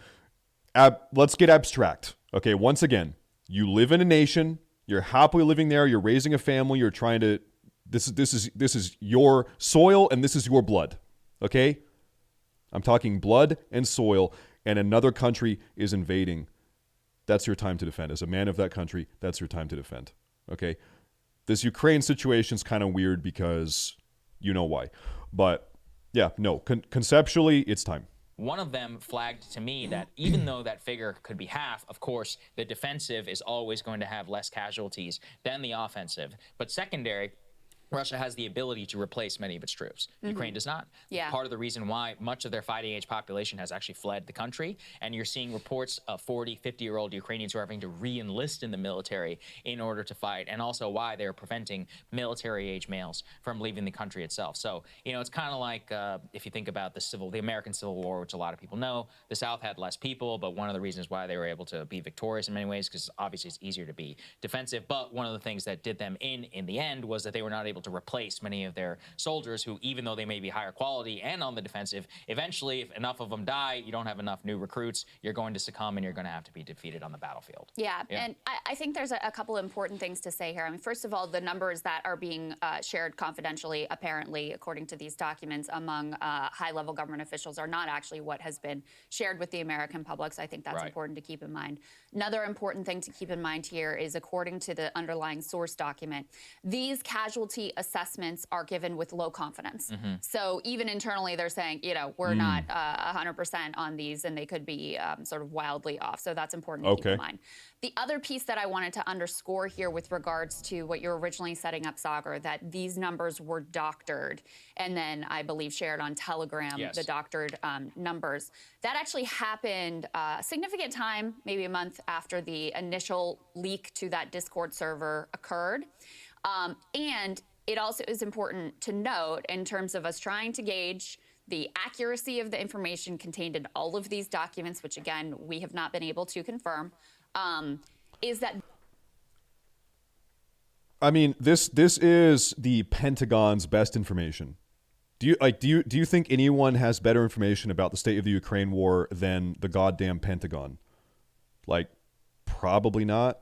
let's get abstract. Okay, once again, you live in a nation, you're happily living there, you're raising a family, you're trying to, this is your soil and this is your blood. Okay? I'm talking blood and soil, and another country is invading. That's your time to defend. As a man of that country, that's your time to defend. Okay? This Ukraine situation is kind of weird because you know why. But yeah, no, conceptually, it's time. One of them flagged to me that even though that figure could be half, of course, the defensive is always going to have less casualties than the offensive. But secondary, Russia has the ability to replace many of its troops. Ukraine does not. Yeah. Part of the reason why much of their fighting age population has actually fled the country, and you're seeing reports of 40, 50-year-old Ukrainians who are having to re-enlist in the military in order to fight, and also why they're preventing military-age males from leaving the country itself. So, you know, it's kind of like if you think about the American Civil War, which a lot of people know, the South had less people, but one of the reasons why they were able to be victorious in many ways, because obviously it's easier to be defensive, but one of the things that did them in the end was that they were not able to replace many of their soldiers who, even though they may be higher quality and on the defensive, eventually, if enough of them die, you don't have enough new recruits, you're going to succumb and you're going to have to be defeated on the battlefield. Yeah. And I think there's a couple important things to say here. I mean, first of all, the numbers that are being shared confidentially, apparently, according to these documents, among high-level government officials are not actually what has been shared with the American public, so I think that's important to keep in mind. Another important thing to keep in mind here is, according to the underlying source document, these casualty assessments are given with low confidence. So even internally, they're saying, you know, we're not 100% on these, and they could be sort of wildly off. So that's important to keep in mind. The other piece that I wanted to underscore here with regards to what you're originally setting up, Sagar, that these numbers were doctored and then, I believe, shared on Telegram, the doctored numbers. That actually happened a significant time, maybe a month after the initial leak to that Discord server occurred. And it also is important to note, in terms of us trying to gauge the accuracy of the information contained in all of these documents, which again, we have not been able to confirm, is that... I mean, this is the Pentagon's best information. Do you think anyone has better information about the state of the Ukraine war than the goddamn Pentagon? Like, probably not.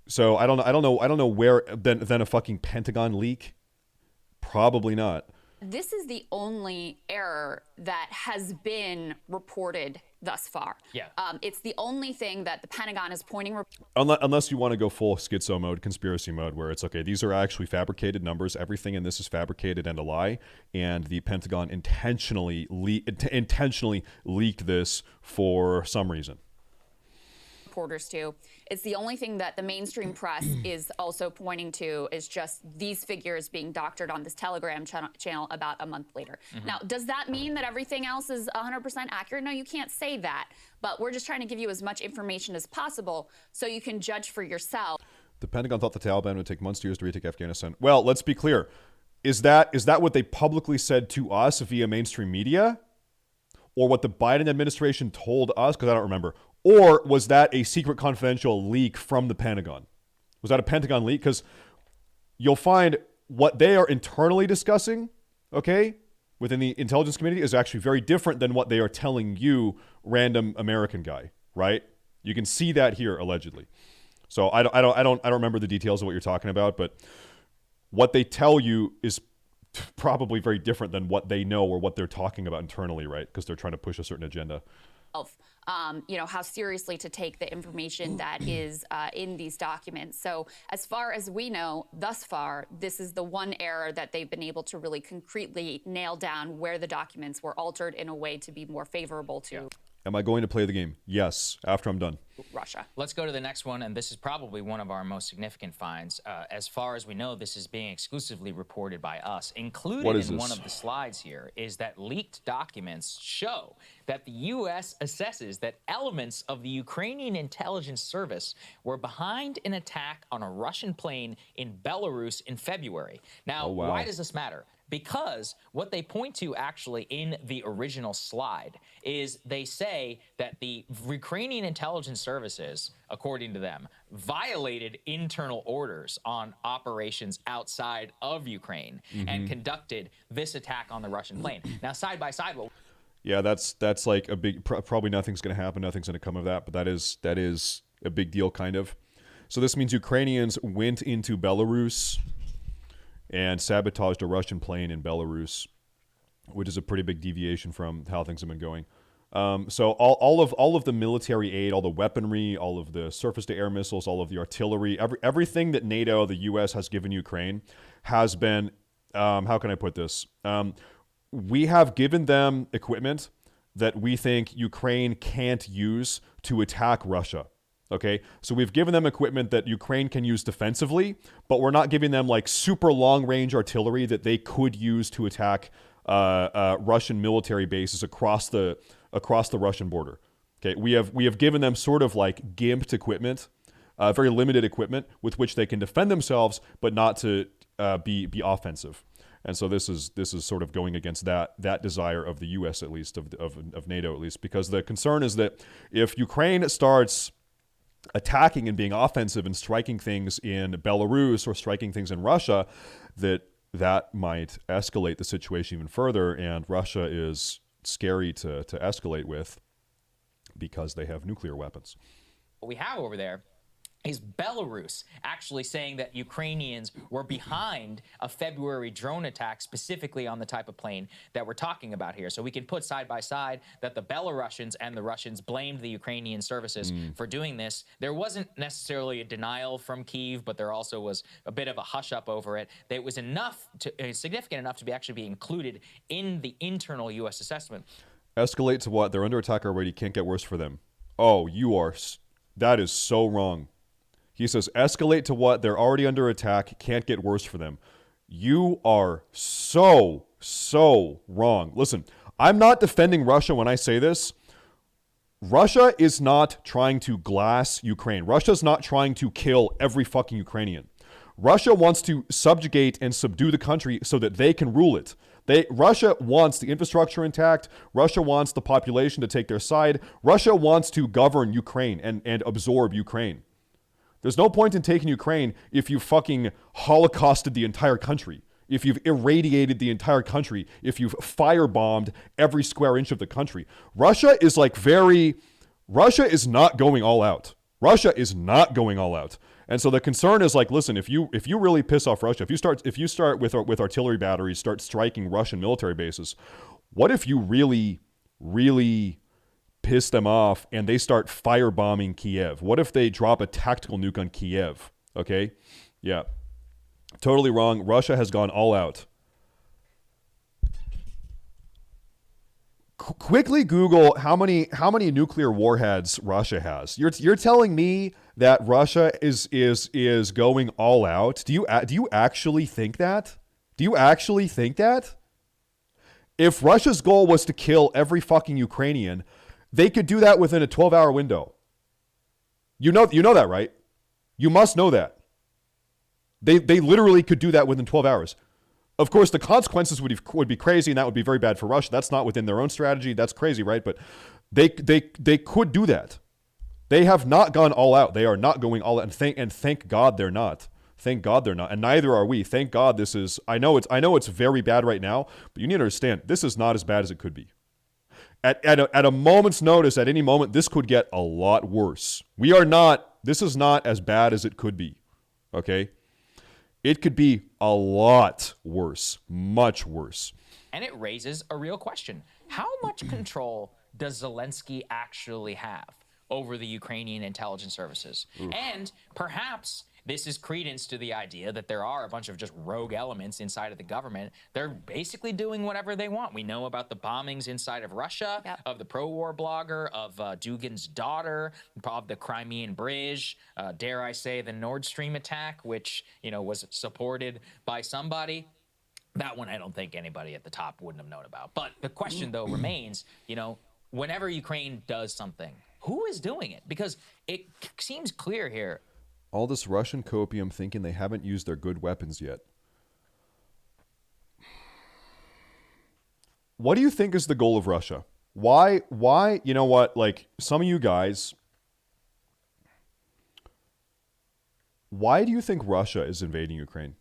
So I don't know where than a fucking Pentagon leak. Probably not. This is the only error that has been reported thus far. Yeah. It's the only thing that the Pentagon is pointing. Unless you want to go full schizo mode, conspiracy mode, where it's okay, these are actually fabricated numbers. Everything in this is fabricated and a lie, and the Pentagon intentionally leaked this for some reason. Reporters to. It's the only thing that the mainstream press is also pointing to is just these figures being doctored on this Telegram channel about a month later. Now, does that mean that everything else is 100% accurate? No, you can't say that. But we're just trying to give you as much information as possible so you can judge for yourself. The Pentagon thought the Taliban would take months to years to retake Afghanistan. Well, let's be clear. Is that what they publicly said to us via mainstream media? Or what the Biden administration told us? Because I don't remember. Or was that a secret confidential leak from the Pentagon? Was that a Pentagon leak? Because you'll find what they are internally discussing, okay, within the intelligence community is actually very different than what they are telling you, random American guy, right? You can see that here, allegedly. So I don't remember the details of what you're talking about, but what they tell you is probably very different than what they know or what they're talking about internally, right? Because they're trying to push a certain agenda. You know, how seriously to take the information that is in these documents. So as far as we know, thus far, this is the one error that they've been able to really concretely nail down where the documents were altered in a way to be more favorable to Am I going to play the game? Yes, after I'm done. Russia. Let's go to the next one, and this is probably one of our most significant finds. As far as we know, this is being exclusively reported by us. Included in one of the slides here is that leaked documents show that the U.S. assesses that elements of the Ukrainian intelligence service were behind an attack on a Russian plane in Belarus in February. Now, why does this matter? Because what they point to actually in the original slide is they say that the Ukrainian intelligence services, according to them, violated internal orders on operations outside of Ukraine and conducted this attack on the Russian plane. Now, side by side, yeah, that's like a big, probably nothing's going to happen. Nothing's going to come of that, but that is a big deal, kind of. So this means Ukrainians went into Belarus and sabotaged a Russian plane in Belarus, which is a pretty big deviation from how things have been going. So all of the military aid, all the weaponry, all of the surface-to-air missiles, all of the artillery, everything that NATO, the U.S. has given Ukraine has been, how can I put this? We have given them equipment that we think Ukraine can't use to attack Russia. Okay, so we've given them equipment that Ukraine can use defensively, but we're not giving them like super long-range artillery that they could use to attack Russian military bases across the Russian border. Okay, we have given them sort of like gimped equipment, very limited equipment with which they can defend themselves, but not to be offensive. And so this is sort of going against that desire of the U.S. at least, of NATO at least, because the concern is that if Ukraine starts attacking and being offensive and striking things in Belarus or striking things in Russia, that might escalate the situation even further, and Russia is scary to escalate with because they have nuclear weapons. What we have over there is Belarus actually saying that Ukrainians were behind a February drone attack specifically on the type of plane that we're talking about here. So we can put side by side that the Belarusians and the Russians blamed the Ukrainian services for doing this. There wasn't necessarily a denial from Kyiv, but there also was a bit of a hush up over it. That was significant enough to be actually be included in the internal U.S. assessment. Escalate to what? They're under attack already. Can't get worse for them. Oh, that is so wrong. He says, escalate to what? They're already under attack. Can't get worse for them. You are so wrong. Listen, I'm not defending Russia when I say this. Russia is not trying to glass Ukraine. Russia's not trying to kill every fucking Ukrainian. Russia wants to subjugate and subdue the country so that they can rule it. Russia wants the infrastructure intact. Russia wants the population to take their side. Russia wants to govern Ukraine and absorb Ukraine. There's no point in taking Ukraine if you fucking holocausted the entire country, if you've irradiated the entire country, if you've firebombed every square inch of the country. Russia is not going all out. Russia is not going all out. And so the concern is like, listen, if you really piss off Russia, if you start with artillery batteries, start striking Russian military bases, what if you really, really piss them off and they start firebombing Kiev? What if they drop a tactical nuke on Kiev? Okay? Yeah. Totally wrong. Russia has gone all out. Quickly Google how many nuclear warheads Russia has. You're telling me that Russia is going all out? Do you actually think that? Do you actually think that? If Russia's goal was to kill every fucking Ukrainian, they could do that within a 12-hour window. You know that, right? You must know that. They literally could do that within 12 hours. Of course, the consequences would be crazy, and that would be very bad for Russia. That's not within their own strategy. That's crazy, right? But they could do that. They have not gone all out. They are not going all out, and thank God they're not. Thank God they're not, and neither are we. Thank God this is. I know it's very bad right now, but you need to understand this is not as bad as it could be. At a moment's notice, at any moment, this could get a lot worse. This is not as bad as it could be. Okay. It could be a lot worse, much worse. And it raises a real question. How much control does Zelensky actually have over the Ukrainian intelligence services? Oof. And perhaps this is credence to the idea that there are a bunch of just rogue elements inside of the government. They're basically doing whatever they want. We know about the bombings inside of Russia, of the pro-war blogger, of Dugin's daughter, of the Crimean Bridge, dare I say the Nord Stream attack, which, was supported by somebody. That one I don't think anybody at the top wouldn't have known about. But the question, though, remains, whenever Ukraine does something, who is doing it? Because it seems clear here. All this Russian copium thinking they haven't used their good weapons yet. What do you think is the goal of Russia? Why, you know what, like some of you guys, why do you think Russia is invading Ukraine?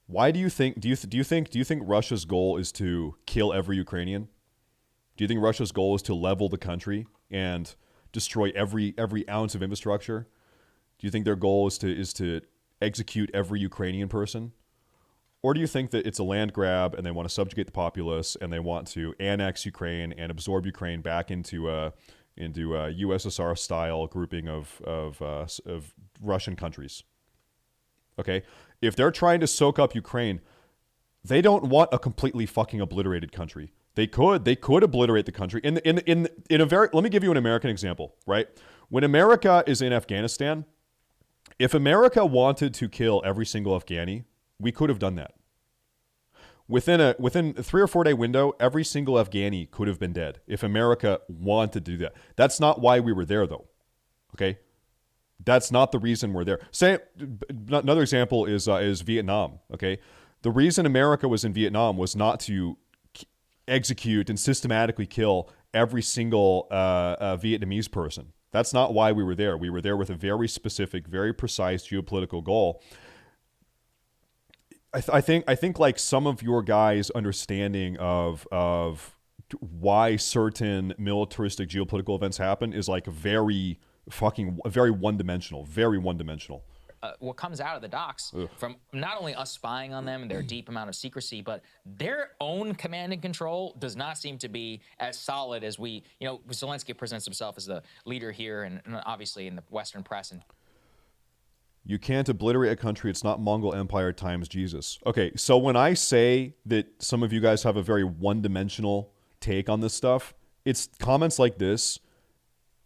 Why do you think, do you think Russia's goal is to kill every Ukrainian? Do you think Russia's goal is to level the country and destroy every ounce of infrastructure? Do you think their goal is to execute every Ukrainian person? Or do you think that it's a land grab and they want to subjugate the populace and they want to annex Ukraine and absorb Ukraine back into a USSR-style grouping of Russian countries? Okay? If they're trying to soak up Ukraine, they don't want a completely fucking obliterated country. They could obliterate the country. In a very, let me give you an American example, right? When America is in Afghanistan, if America wanted to kill every single Afghani, we could have done that. Within a 3 or 4 day window, every single Afghani could have been dead if America wanted to do that. That's not why we were there, though. Okay, that's not the reason we're there. Say another example is Vietnam. Okay, the reason America was in Vietnam was not to execute and systematically kill every single Vietnamese person. That's not why we were there. We were there with a very specific, very precise geopolitical goal. I think like some of your guys' understanding of why certain militaristic geopolitical events happen is like very one-dimensional, very one-dimensional. What comes out of the docks from not only us spying on them and their deep amount of secrecy, but their own command and control does not seem to be as solid as we, Zelensky presents himself as the leader here and obviously in the Western press. And you can't obliterate a country. It's not Mongol Empire times Jesus. Okay, so when I say that some of you guys have a very one-dimensional take on this stuff, it's comments like this.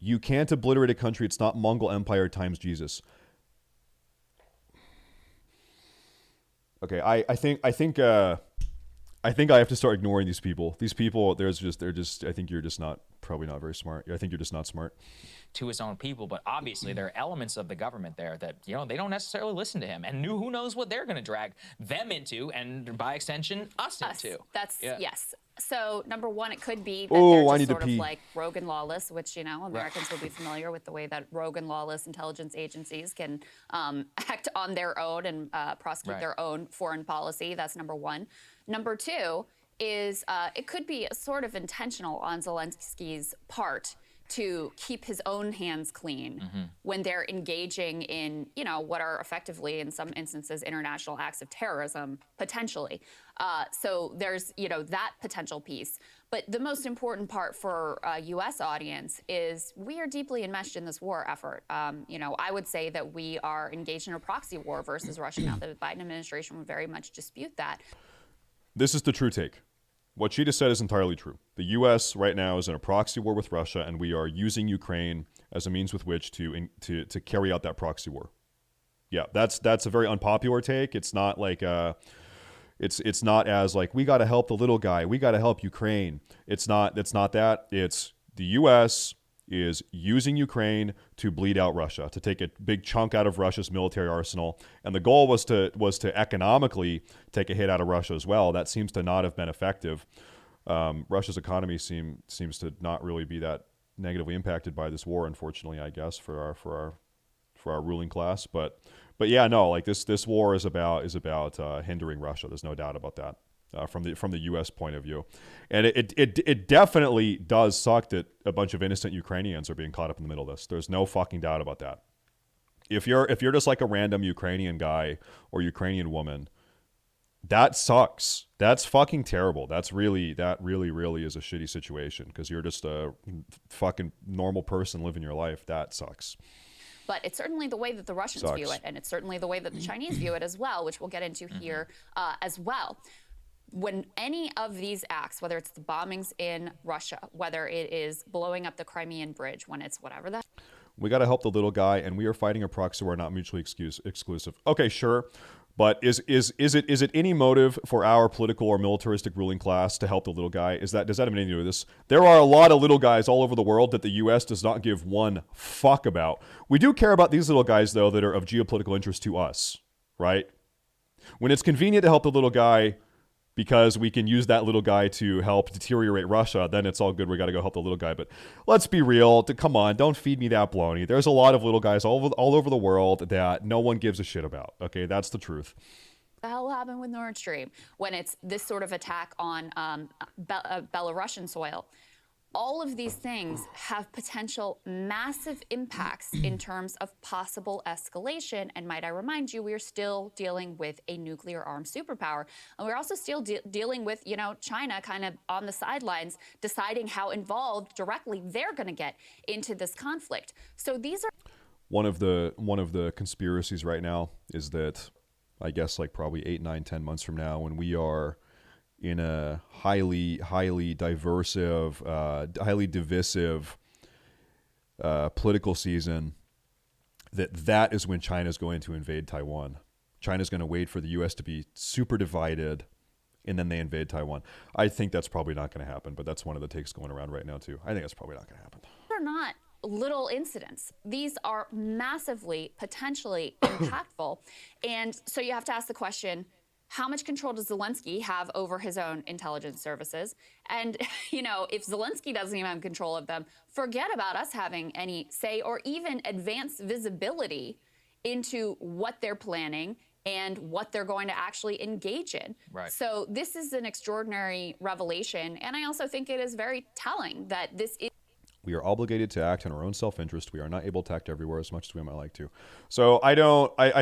You can't obliterate a country. It's not Mongol Empire times Jesus. Okay, I think I think I have to start ignoring these people. These people, they're just. I think you're just probably not very smart. I think you're just not smart. To his own people, but obviously there are elements of the government there that, you know, they don't necessarily listen to him, and who knows what they're going to drag them into, and by extension, us into. That's yes. So number one, it could be that Oh, I they're need just to sort of pee. like rogue and lawless, which, you know, Americans will be familiar with the way that rogue and lawless intelligence agencies can act on their own and prosecute their own foreign policy. That's number one. Number two is it could be sort of intentional on Zelensky's part to keep his own hands clean when they're engaging in, you know, what are effectively, in some instances, international acts of terrorism, potentially. So there's, you know, that potential piece. But the most important part for a U.S. audience is we are deeply enmeshed in this war effort. You know, I would say that we are engaged in a proxy war versus Russia. Now, the Biden administration would very much dispute that. This is the true take. What she just said is entirely true. The U.S. right now is in a proxy war with Russia, and we are using Ukraine as a means with which to carry out that proxy war. Yeah, that's a very unpopular take. It's not like it's not as like we got to help the little guy, we got to help Ukraine. It's not that. It's the U.S. is using Ukraine to bleed out Russia, to take a big chunk out of Russia's military arsenal. And the goal was to economically take a hit out of Russia as well. That seems to not have been effective. Russia's economy seems to not really be that negatively impacted by this war, unfortunately, I guess, for our ruling class. But yeah, no, like this war is about hindering Russia. There's no doubt about that. From the U.S. point of view, and it definitely does suck that a bunch of innocent Ukrainians are being caught up in the middle of this. There's no fucking doubt about that. If you're just like a random Ukrainian guy or Ukrainian woman, that sucks. That's fucking terrible. That really is a shitty situation because you're just a fucking normal person living your life. That sucks. But it's certainly the way that the Russians view it, and it's certainly the way that the Chinese view it as well, which we'll get into here as well. When any of these acts, whether it's the bombings in Russia, whether it is blowing up the Crimean Bridge, when it's whatever that... We got to help the little guy, and we are fighting a proxy war, not mutually exclusive. Okay, sure. But is it any motive for our political or militaristic ruling class to help the little guy? Does that have anything to do with this? There are a lot of little guys all over the world that the U.S. does not give one fuck about. We do care about these little guys, though, that are of geopolitical interest to us, right? When it's convenient to help the little guy because we can use that little guy to help deteriorate Russia, then it's all good. We got to go help the little guy. But let's be real. Come on, don't feed me that baloney. There's a lot of little guys all over the world that no one gives a shit about. Okay, that's the truth. The hell happened with Nord Stream when it's this sort of attack on Belarusian soil? All of these things have potential massive impacts in terms of possible escalation. And might I remind you, we are still dealing with a nuclear-armed superpower. And we're also still dealing with, you know, China kind of on the sidelines deciding how involved directly they're going to get into this conflict. So these are... One of the conspiracies right now is that, I guess, like probably 8, 9, 10 months from now, when we are in a highly divisive political season, that is when China's going to invade Taiwan. China's going to wait for the U.S. to be super divided, and then they invade Taiwan. I think that's probably not going to happen, but that's one of the takes going around right now, too. I think that's probably not going to happen. They're not little incidents. These are massively, potentially impactful. And so you have to ask the question, how much control does Zelensky have over his own intelligence services? And, you know, if Zelensky doesn't even have control of them, forget about us having any say or even advanced visibility into what they're planning and what they're going to actually engage in. Right. So this is an extraordinary revelation. And I also think it is very telling that this is... We are obligated to act in our own self-interest. We are not able to act everywhere as much as we might like to. So I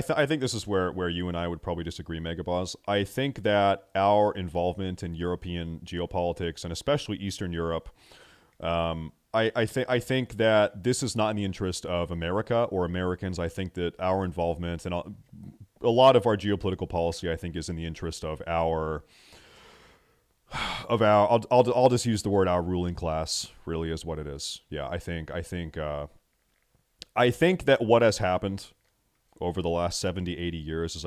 think this is where you and I would probably disagree, Megaboss. I think that our involvement in European geopolitics, and especially Eastern Europe, I think that this is not in the interest of America or Americans. I think that our involvement and a lot of our geopolitical policy, I think, is in the interest of our... I'll just use the word our ruling class, really is what it is. Yeah, I think that what has happened over the last 70, 80 years is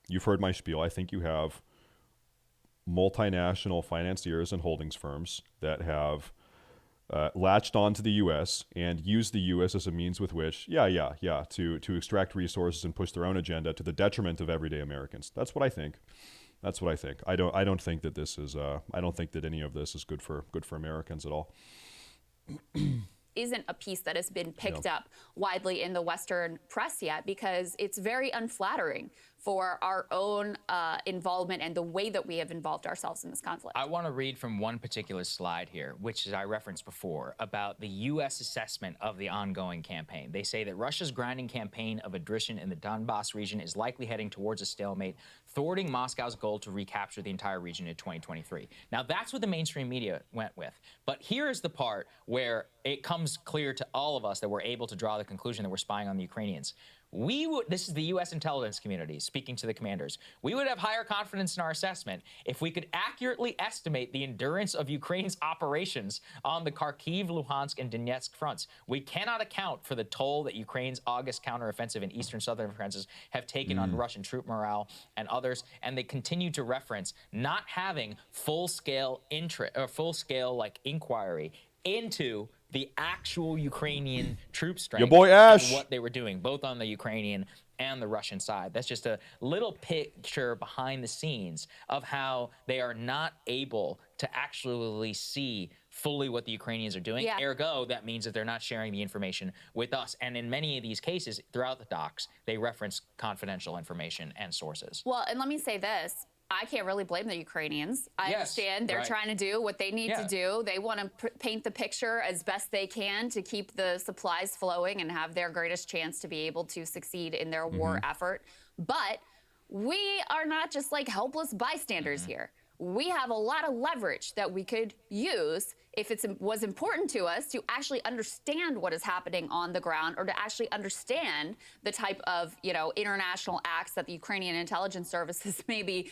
you've heard my spiel. I think you have multinational financiers and holdings firms that have latched onto the U.S. and used the U.S. as a means with which, to extract resources and push their own agenda to the detriment of everyday Americans. That's what I think. That's what I think. I don't think that this is. I don't think that any of this is good for Americans at all. Isn't a piece that has been picked up widely in the Western press yet, because it's very unflattering for our own involvement and the way that we have involved ourselves in this conflict. I want to read from one particular slide here, which I referenced before, about the U.S. assessment of the ongoing campaign. They say that Russia's grinding campaign of attrition in the Donbass region is likely heading towards a stalemate, thwarting Moscow's goal to recapture the entire region in 2023. Now, that's what the mainstream media went with. But here is the part where it comes clear to all of us that we're able to draw the conclusion that we're spying on the Ukrainians. This is the U.S. intelligence community speaking to the commanders. We would have higher confidence in our assessment if we could accurately estimate the endurance of Ukraine's operations on the Kharkiv, Luhansk, and Donetsk fronts. We cannot account for the toll that Ukraine's August counteroffensive and eastern southern offensives have taken on Russian troop morale and others, and they continue to reference not having full-scale inquiry into the actual Ukrainian troop strength. Your boy Ash. And what they were doing, both on the Ukrainian and the Russian side. That's just a little picture behind the scenes of how they are not able to actually see fully what the Ukrainians are doing. Yeah. Ergo, that means that they're not sharing the information with us. And in many of these cases, throughout the docs, they reference confidential information and sources. Well, and let me say this. I can't really blame the Ukrainians. I understand they're trying to do what they need to do. They want to paint the picture as best they can to keep the supplies flowing and have their greatest chance to be able to succeed in their war effort. But we are not just like helpless bystanders here. We have a lot of leverage that we could use if it was important to us to actually understand what is happening on the ground, or to actually understand the type of, international acts that the Ukrainian intelligence services may be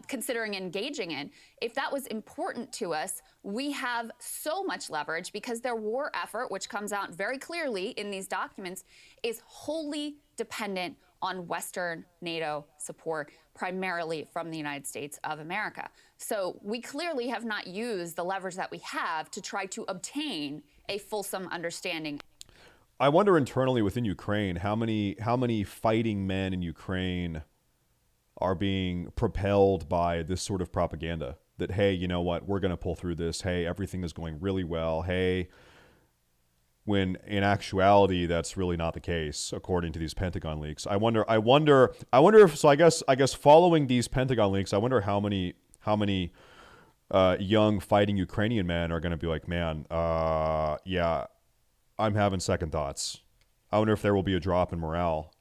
considering engaging in. If that was important to us, we have so much leverage, because their war effort, which comes out very clearly in these documents, is wholly dependent on Western NATO support, primarily from the United States of America. So we clearly have not used the leverage that we have to try to obtain a fulsome understanding. I wonder internally within Ukraine how many fighting men in Ukraine are being propelled by this sort of propaganda that, hey, you know what, we're going to pull through this. Hey, everything is going really well. Hey, when in actuality that's really not the case according to these Pentagon leaks. I wonder if, so I guess following these Pentagon leaks, I wonder how many young fighting Ukrainian men are going to be like, man, yeah, I'm having second thoughts. I wonder if there will be a drop in morale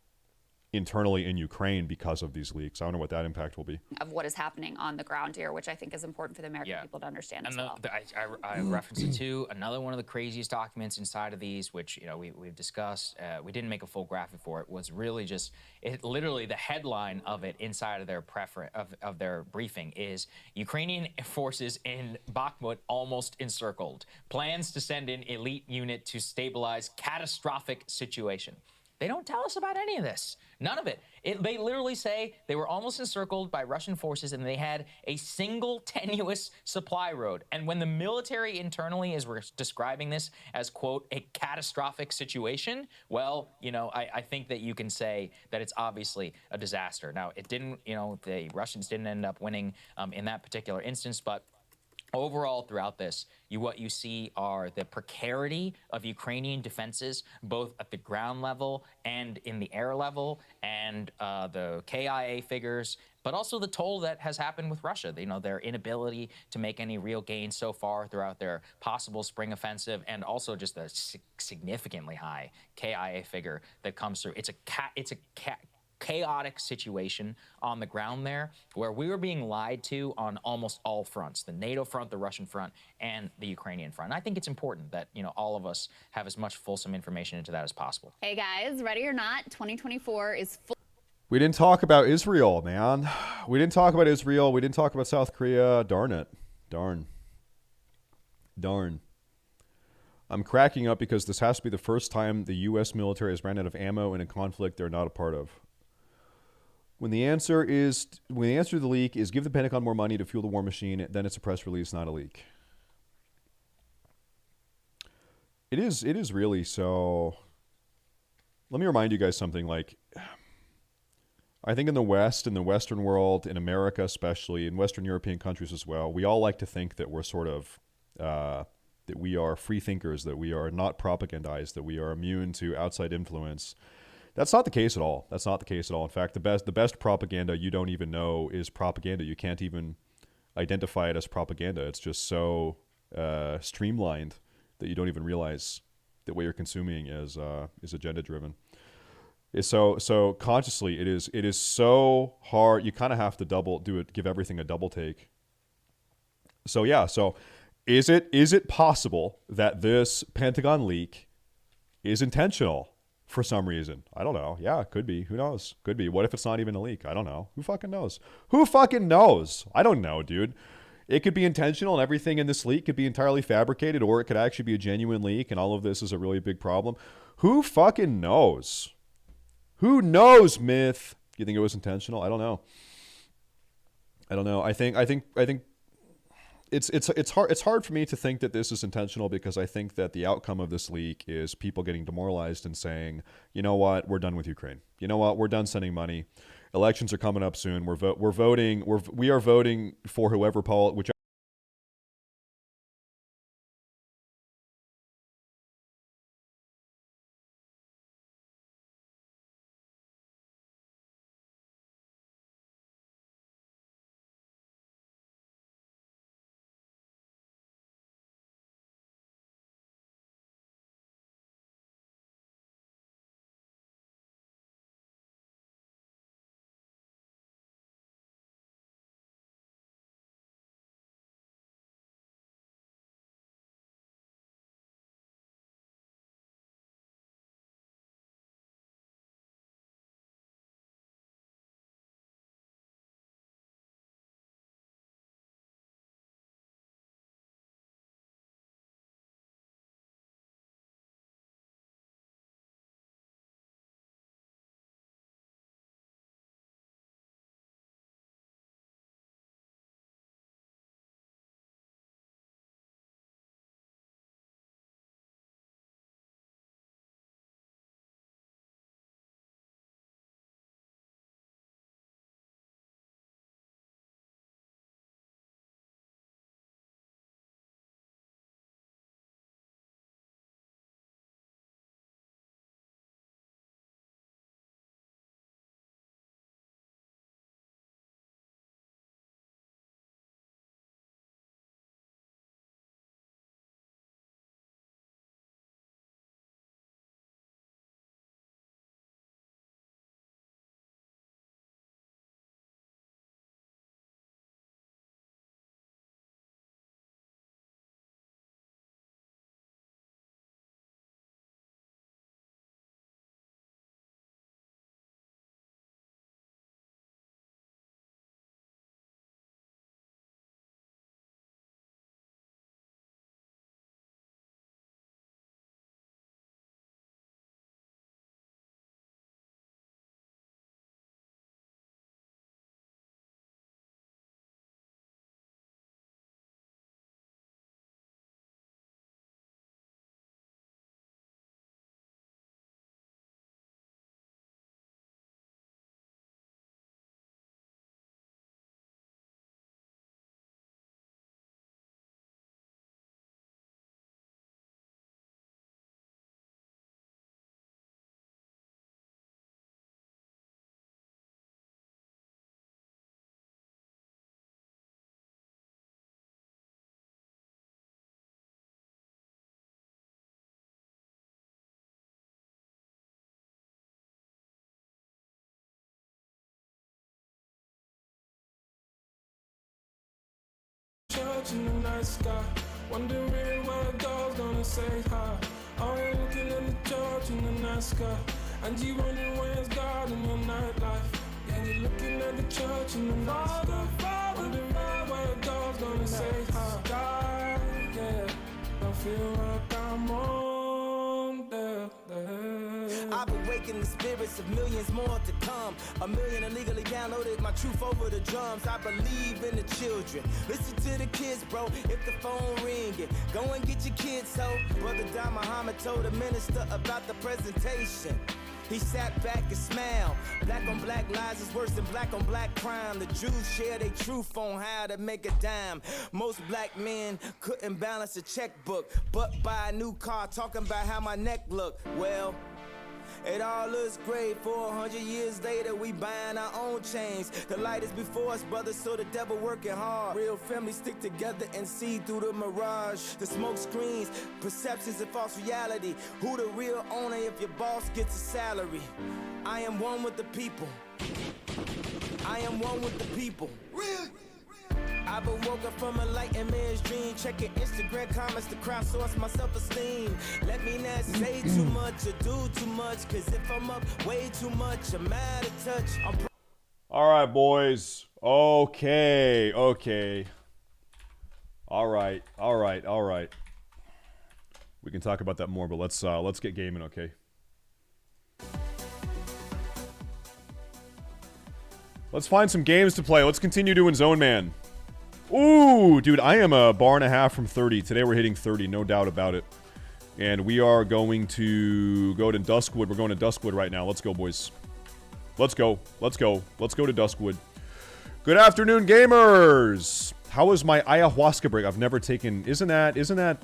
internally in Ukraine because of these leaks. I wonder what that impact will be. Of what is happening on the ground here, which I think is important for the American people to understand as well. I referenced it too. Another one of the craziest documents inside of these, which we've discussed, we didn't make a full graphic for it, was really just literally the headline of it inside of their of their briefing is Ukrainian forces in Bakhmut almost encircled. Plans to send in elite unit to stabilize catastrophic situation. They don't tell us about any of this. None of it. They literally say they were almost encircled by Russian forces and they had a single tenuous supply road. And when the military internally is describing this as, quote, a catastrophic situation, well, I think that you can say that it's obviously a disaster. Now, it didn't, the Russians didn't end up winning in that particular instance, but overall, throughout this, what you see are the precarity of Ukrainian defenses, both at the ground level and in the air level, and the KIA figures, but also the toll that has happened with Russia. Their inability to make any real gains so far throughout their possible spring offensive, and also just the significantly high KIA figure that comes through. It's a chaotic situation on the ground there, where we were being lied to on almost all fronts, the NATO front, the Russian front, and the Ukrainian front. And I think it's important that, all of us have as much fulsome information into that as possible. Hey guys, ready or not, 2024 is full. We didn't talk about Israel, man. We didn't talk about Israel. We didn't talk about South Korea. Darn it. Darn. I'm cracking up because this has to be the first time the U.S. military has ran out of ammo in a conflict they're not a part of. When the answer to the leak is give the Pentagon more money to fuel the war machine, then it's a press release, not a leak. It is really so. Let me remind you guys something. Like, I think in the West, in the Western world, in America especially, in Western European countries as well, we all like to think that we're sort of, that we are free thinkers, that we are not propagandized, that we are immune to outside influence. That's not the case at all. That's not the case at all. In fact, the best propaganda you don't even know is propaganda. You can't even identify it as propaganda. It's just so streamlined that you don't even realize that what you're consuming is agenda driven. So consciously, it is so hard. You kind of have to give everything a double take. So yeah, so is it possible that this Pentagon leak is intentional for some reason? I don't know. Yeah, it could be. Who knows? Could be. What if it's not even a leak? I don't know. Who fucking knows? Who fucking knows? I don't know, dude. It could be intentional and everything in this leak could be entirely fabricated, or it could actually be a genuine leak and all of this is a really big problem. Who fucking knows? Who knows, Myth? You think it was intentional? I don't know. I don't know. I think it's hard for me to think that this is intentional, because I think that the outcome of this leak is people getting demoralized and saying, you know what, we're done with Ukraine. You know what, we're done sending money. Elections are coming up soon. We are voting for whoever whichever. Church in the night sky, wondering where God's gonna say hi. Oh, you're looking at the church in the night sky, and you wondering where's God in your nightlife. Yeah, you're looking at the church in the night sky, wondering where God's gonna say hi. God, yeah, I feel like I'm on there. I've awakened the spirits of millions more to come. A million illegally downloaded my truth over the drums. I believe in the children. Listen to the kids, bro. If the phone ringing, go and get your kids, ho. Brother Don Muhammad told the minister about the presentation. He sat back and smiled. Black on black lies is worse than black on black crime. The Jews share their truth on how to make a dime. Most black men couldn't balance a checkbook, but buy a new car talking about how my neck look. Well, it all looks great. 400 years later, we buying our own chains. The light is before us, brothers, so the devil working hard. Real families stick together and see through the mirage. The smoke screens, perceptions and false reality. Who the real owner if your boss gets a salary? I am one with the people. I am one with the people. I've been woken from a light and man's dream. Checking Instagram comments to crowdsource my self-esteem. Let me not say too much or do too much, cause if I'm up way too much, I'm out of touch. All right, boys. Okay. All right. We can talk about that more, but let's get gaming, okay? Let's find some games to play. Let's continue doing Zone Man. Ooh, dude, I am a bar and a half from 30. Today we're hitting 30, no doubt about it. And we are going to go to Duskwood. We're going to Duskwood right now. Let's go, boys. Let's go to Duskwood. Good afternoon, gamers. How was my ayahuasca break? I've never taken... Isn't that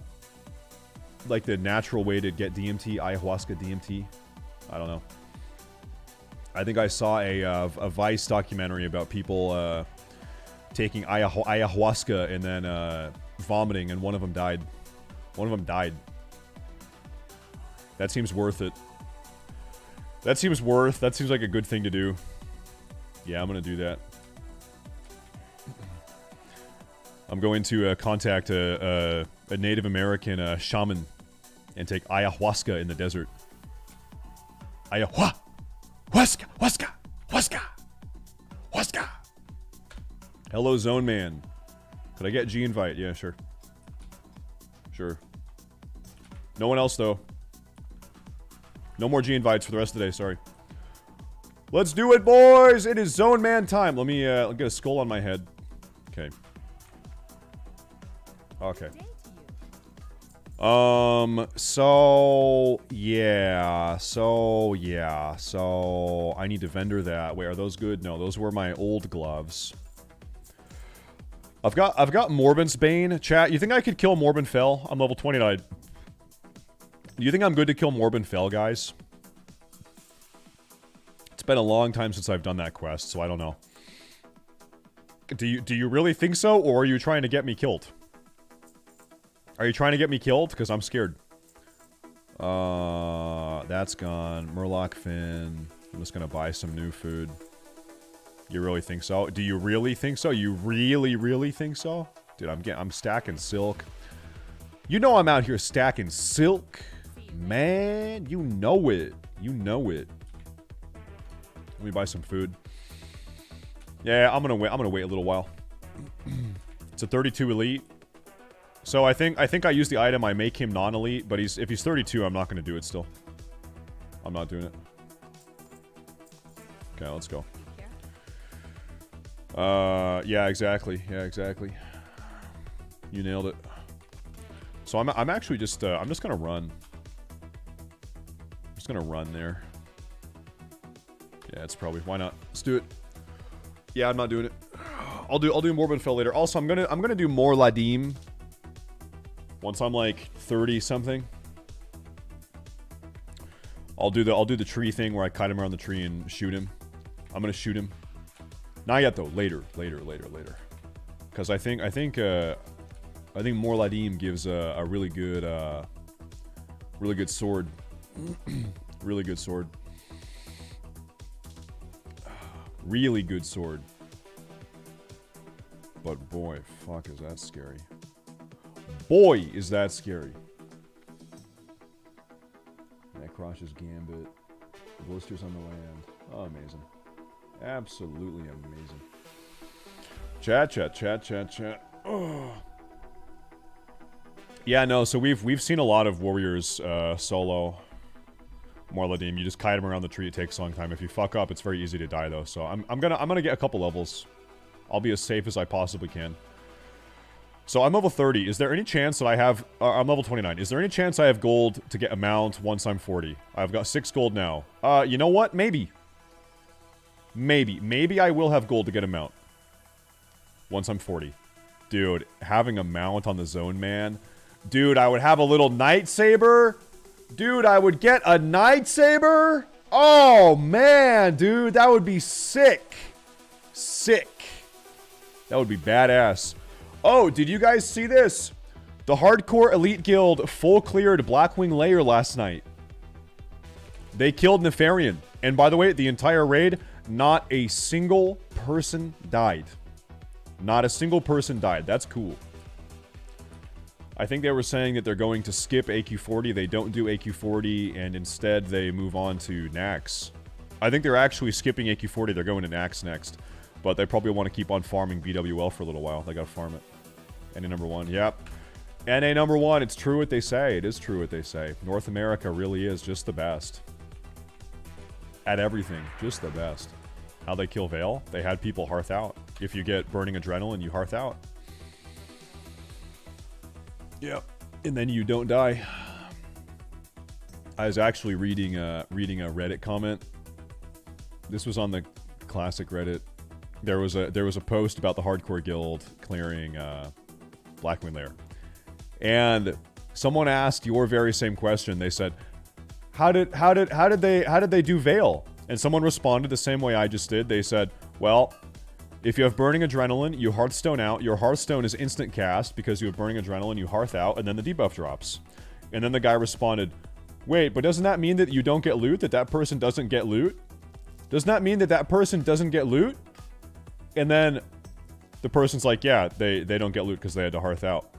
like the natural way to get DMT? Ayahuasca DMT? I don't know. I think I saw a Vice documentary about people taking ayahuasca and then vomiting, and one of them died. That seems worth it. That seems like a good thing to do. Yeah, I'm gonna do that. I'm going to contact a Native American shaman and take ayahuasca in the desert. Ayahuasca. Hello, Zone Man. Could I get G invite? Yeah, sure. No one else, though. No more G invites for the rest of the day, sorry. Let's do it, boys! It is Zone Man time. Let me get a skull on my head. Okay. So I need to vendor that. Wait, are those good? No, those were my old gloves. I've got Morbin's Bane. Chat, you think I could kill Morbin Fell? I'm level 29. Do you think I'm good to kill Morbin Fell, guys? It's been a long time since I've done that quest, so I don't know. Do you really think so, or are you trying to get me killed? Are you trying to get me killed? Because I'm scared. That's gone. Murloc Fin. I'm just gonna buy some new food. You really think so? Do you really think so? You really think so? Dude, I'm stacking silk. You know I'm out here stacking silk. Man, you know it. Let me buy some food. Yeah, I'm gonna wait a little while. It's a 32 elite. So I think I use the item, I make him non-elite, but if he's 32, I'm not gonna do it still. I'm not doing it. Okay, let's go. Yeah, exactly. You nailed it. So I'm actually just I'm just gonna run. I'm just gonna run there. Yeah, it's probably, why not? Let's do it. Yeah, I'm not doing it. I'll do Morbid Fell later. Also, I'm gonna do more Ladim once I'm like 30 something. I'll do the tree thing where I kite him around the tree and shoot him. I'm gonna shoot him. Not yet though. Later. Because I think more Ladim gives a really good sword. Really good sword. Really good sword. But boy, fuck, is that scary. Boy, is that scary. Necrosh's Gambit. Blisters on the land. Oh, amazing. Absolutely amazing. Chat. Oh. Yeah, no, so we've seen a lot of Warriors solo. Morladim, you just kite him around the tree. It takes a long time. If you fuck up, it's very easy to die though. So I'm gonna get a couple levels. I'll be as safe as I possibly can. So I'm level 30. Is there any chance that I have... I'm level 29. Is there any chance I have gold to get a mount once I'm 40? I've got 6 gold now. You know what? Maybe. Maybe I will have gold to get a mount. Once I'm 40. Dude, having a mount on the zone, man. Dude, I would have a little lightsaber. Dude, I would get a lightsaber. Oh, man, dude. That would be sick. Sick. That would be badass. Oh, did you guys see this? The Hardcore Elite Guild full cleared Blackwing Lair last night. They killed Nefarian. And by the way, the entire raid, not a single person died. Not a single person died. That's cool. I think they were saying that they're going to skip AQ40. They don't do AQ40, and instead they move on to Nax. I think they're actually skipping AQ40. They're going to Nax next. But they probably want to keep on farming BWL for a little while. They gotta farm it. NA number 1, yep. NA number 1, it's true what they say. It is true what they say. North America really is just the best. At everything, just the best. How they kill Vale? They had people hearth out. If you get burning adrenaline, you hearth out. Yep. And then you don't die. I was actually reading a Reddit comment. This was on the classic Reddit. There was a post about the Hardcore Guild clearing Blackwing Lair, and someone asked your very same question. They said, "How did they do Vale?" And someone responded the same way I just did. They said, "Well, if you have burning adrenaline, you Hearthstone out. Your Hearthstone is instant cast because you have burning adrenaline. You hearth out, and then the debuff drops." And then the guy responded, "Wait, but doesn't that mean that you don't get loot? That person doesn't get loot? Doesn't that mean that person doesn't get loot?" And then the person's like, "Yeah, they don't get loot because they had to hearth out."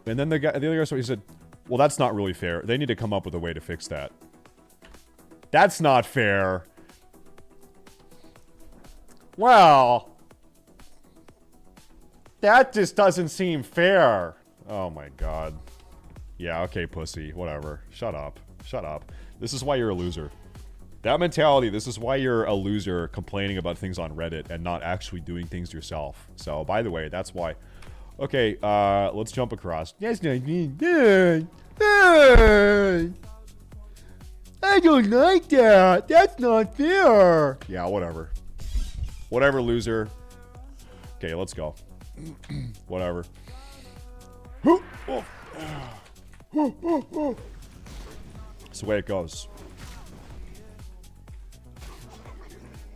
And then the other guy, he said, "Well, that's not really fair. They need to come up with a way to fix that." That's not fair. Well, that just doesn't seem fair. Oh my god. Yeah, okay, pussy. Whatever. Shut up. Shut up. This is why you're a loser. That mentality, this is why you're a loser complaining about things on Reddit and not actually doing things yourself. So, by the way, that's why. Okay, let's jump across. That's not me. I don't like that. That's not fair. Yeah, whatever. Whatever, loser. Okay, let's go. Whatever. It's the way it goes.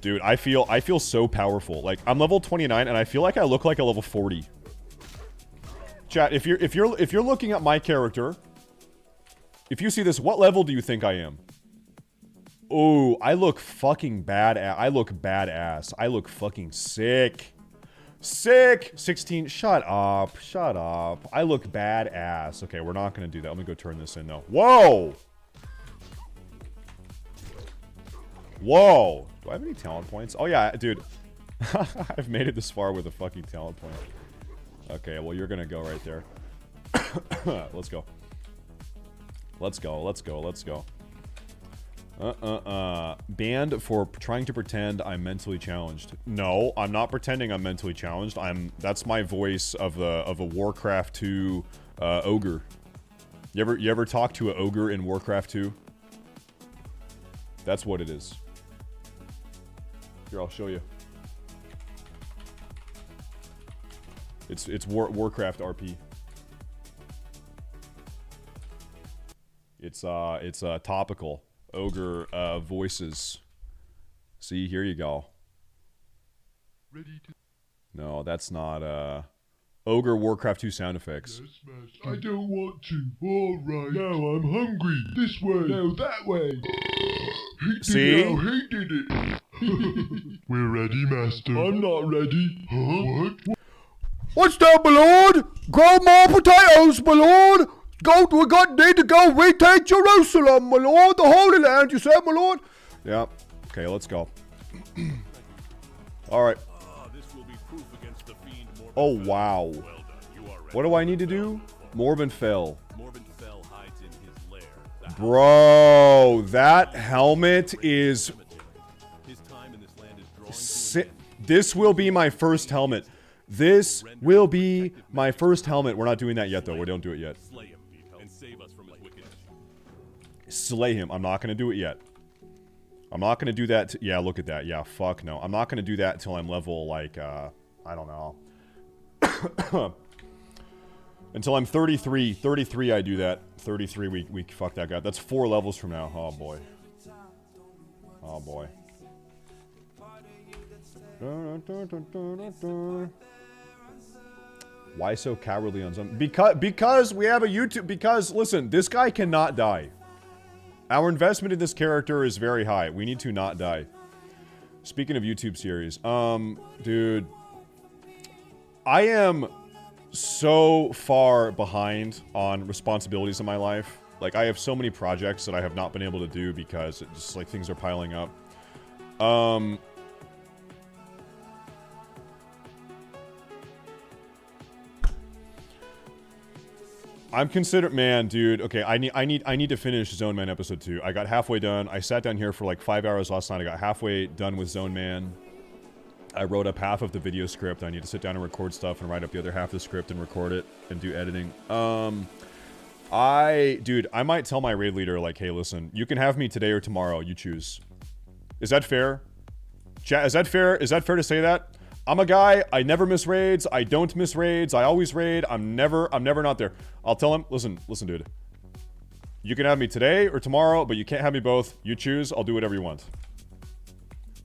Dude, I feel so powerful. Like, I'm level 29 and I feel like I look like a level 40. Chat, if you're looking at my character, if you see this, what level do you think I am? Oh, I look fucking badass. I look badass. I look fucking sick. Sick! 16. Shut up. Shut up. I look badass. Okay, we're not gonna do that. Let me go turn this in, though. Whoa! Whoa! Do I have any talent points? Oh, yeah, dude. I've made it this far with a fucking talent point. Okay, well, you're gonna go right there. Let's go. Let's go. Let's go. Let's go. Banned for trying to pretend I'm mentally challenged. No, I'm not pretending I'm mentally challenged. That's my voice of a Warcraft 2 ogre. You ever talk to an ogre in Warcraft 2? That's what it is. Here, I'll show you. It's Warcraft RP. It's topical. Ogre voices. See, here you go. No, that's not Ogre Warcraft 2 sound effects. Yes, I don't want to. Alright. Now I'm hungry. This way. Now that way. See? He did it. We're ready, Master. I'm not ready. Huh? What? What's that, my lord? Grow more potatoes, my lord. Need to go retake Jerusalem, my lord. The Holy Land, you said, my lord. Yeah. Okay, let's go. All right. Oh, wow. What do I need to do? Morbin fell. Bro, that helmet is... This will be my first helmet. This will be my first helmet. We're not doing that yet, though. We don't do it yet. Slay him. I'm not going to do it yet. I'm not going to do that. Yeah, look at that. Yeah, fuck no. I'm not going to do that until I'm level, like, I don't know. Until I'm 33. 33, I do that. 33, we fuck that guy. That's 4 levels from now. Oh, boy. Oh, boy. Why so cowardly on some? Because we have a YouTube. Because listen, this guy cannot die. Our investment in this character is very high. We need to not die. Speaking of YouTube series, dude, I am so far behind on responsibilities in my life. Like, I have so many projects that I have not been able to do because it just, like, things are piling up. I'm considering, man, dude. Okay, I need to finish ZONEMAN episode 2. I got halfway done. I sat down here for like 5 hours last night. I got halfway done with ZONEMAN. I wrote up half of the video script. I need to sit down and record stuff and write up the other half of the script and record it and do editing. Dude, I might tell my raid leader, like, hey, listen, you can have me today or tomorrow. You choose. Is that fair? Chat, is that fair? Is that fair to say that? I'm a guy, I never miss raids, I don't miss raids, I always raid, I'm never not there. I'll tell him, listen, dude. You can have me today or tomorrow, but you can't have me both. You choose, I'll do whatever you want.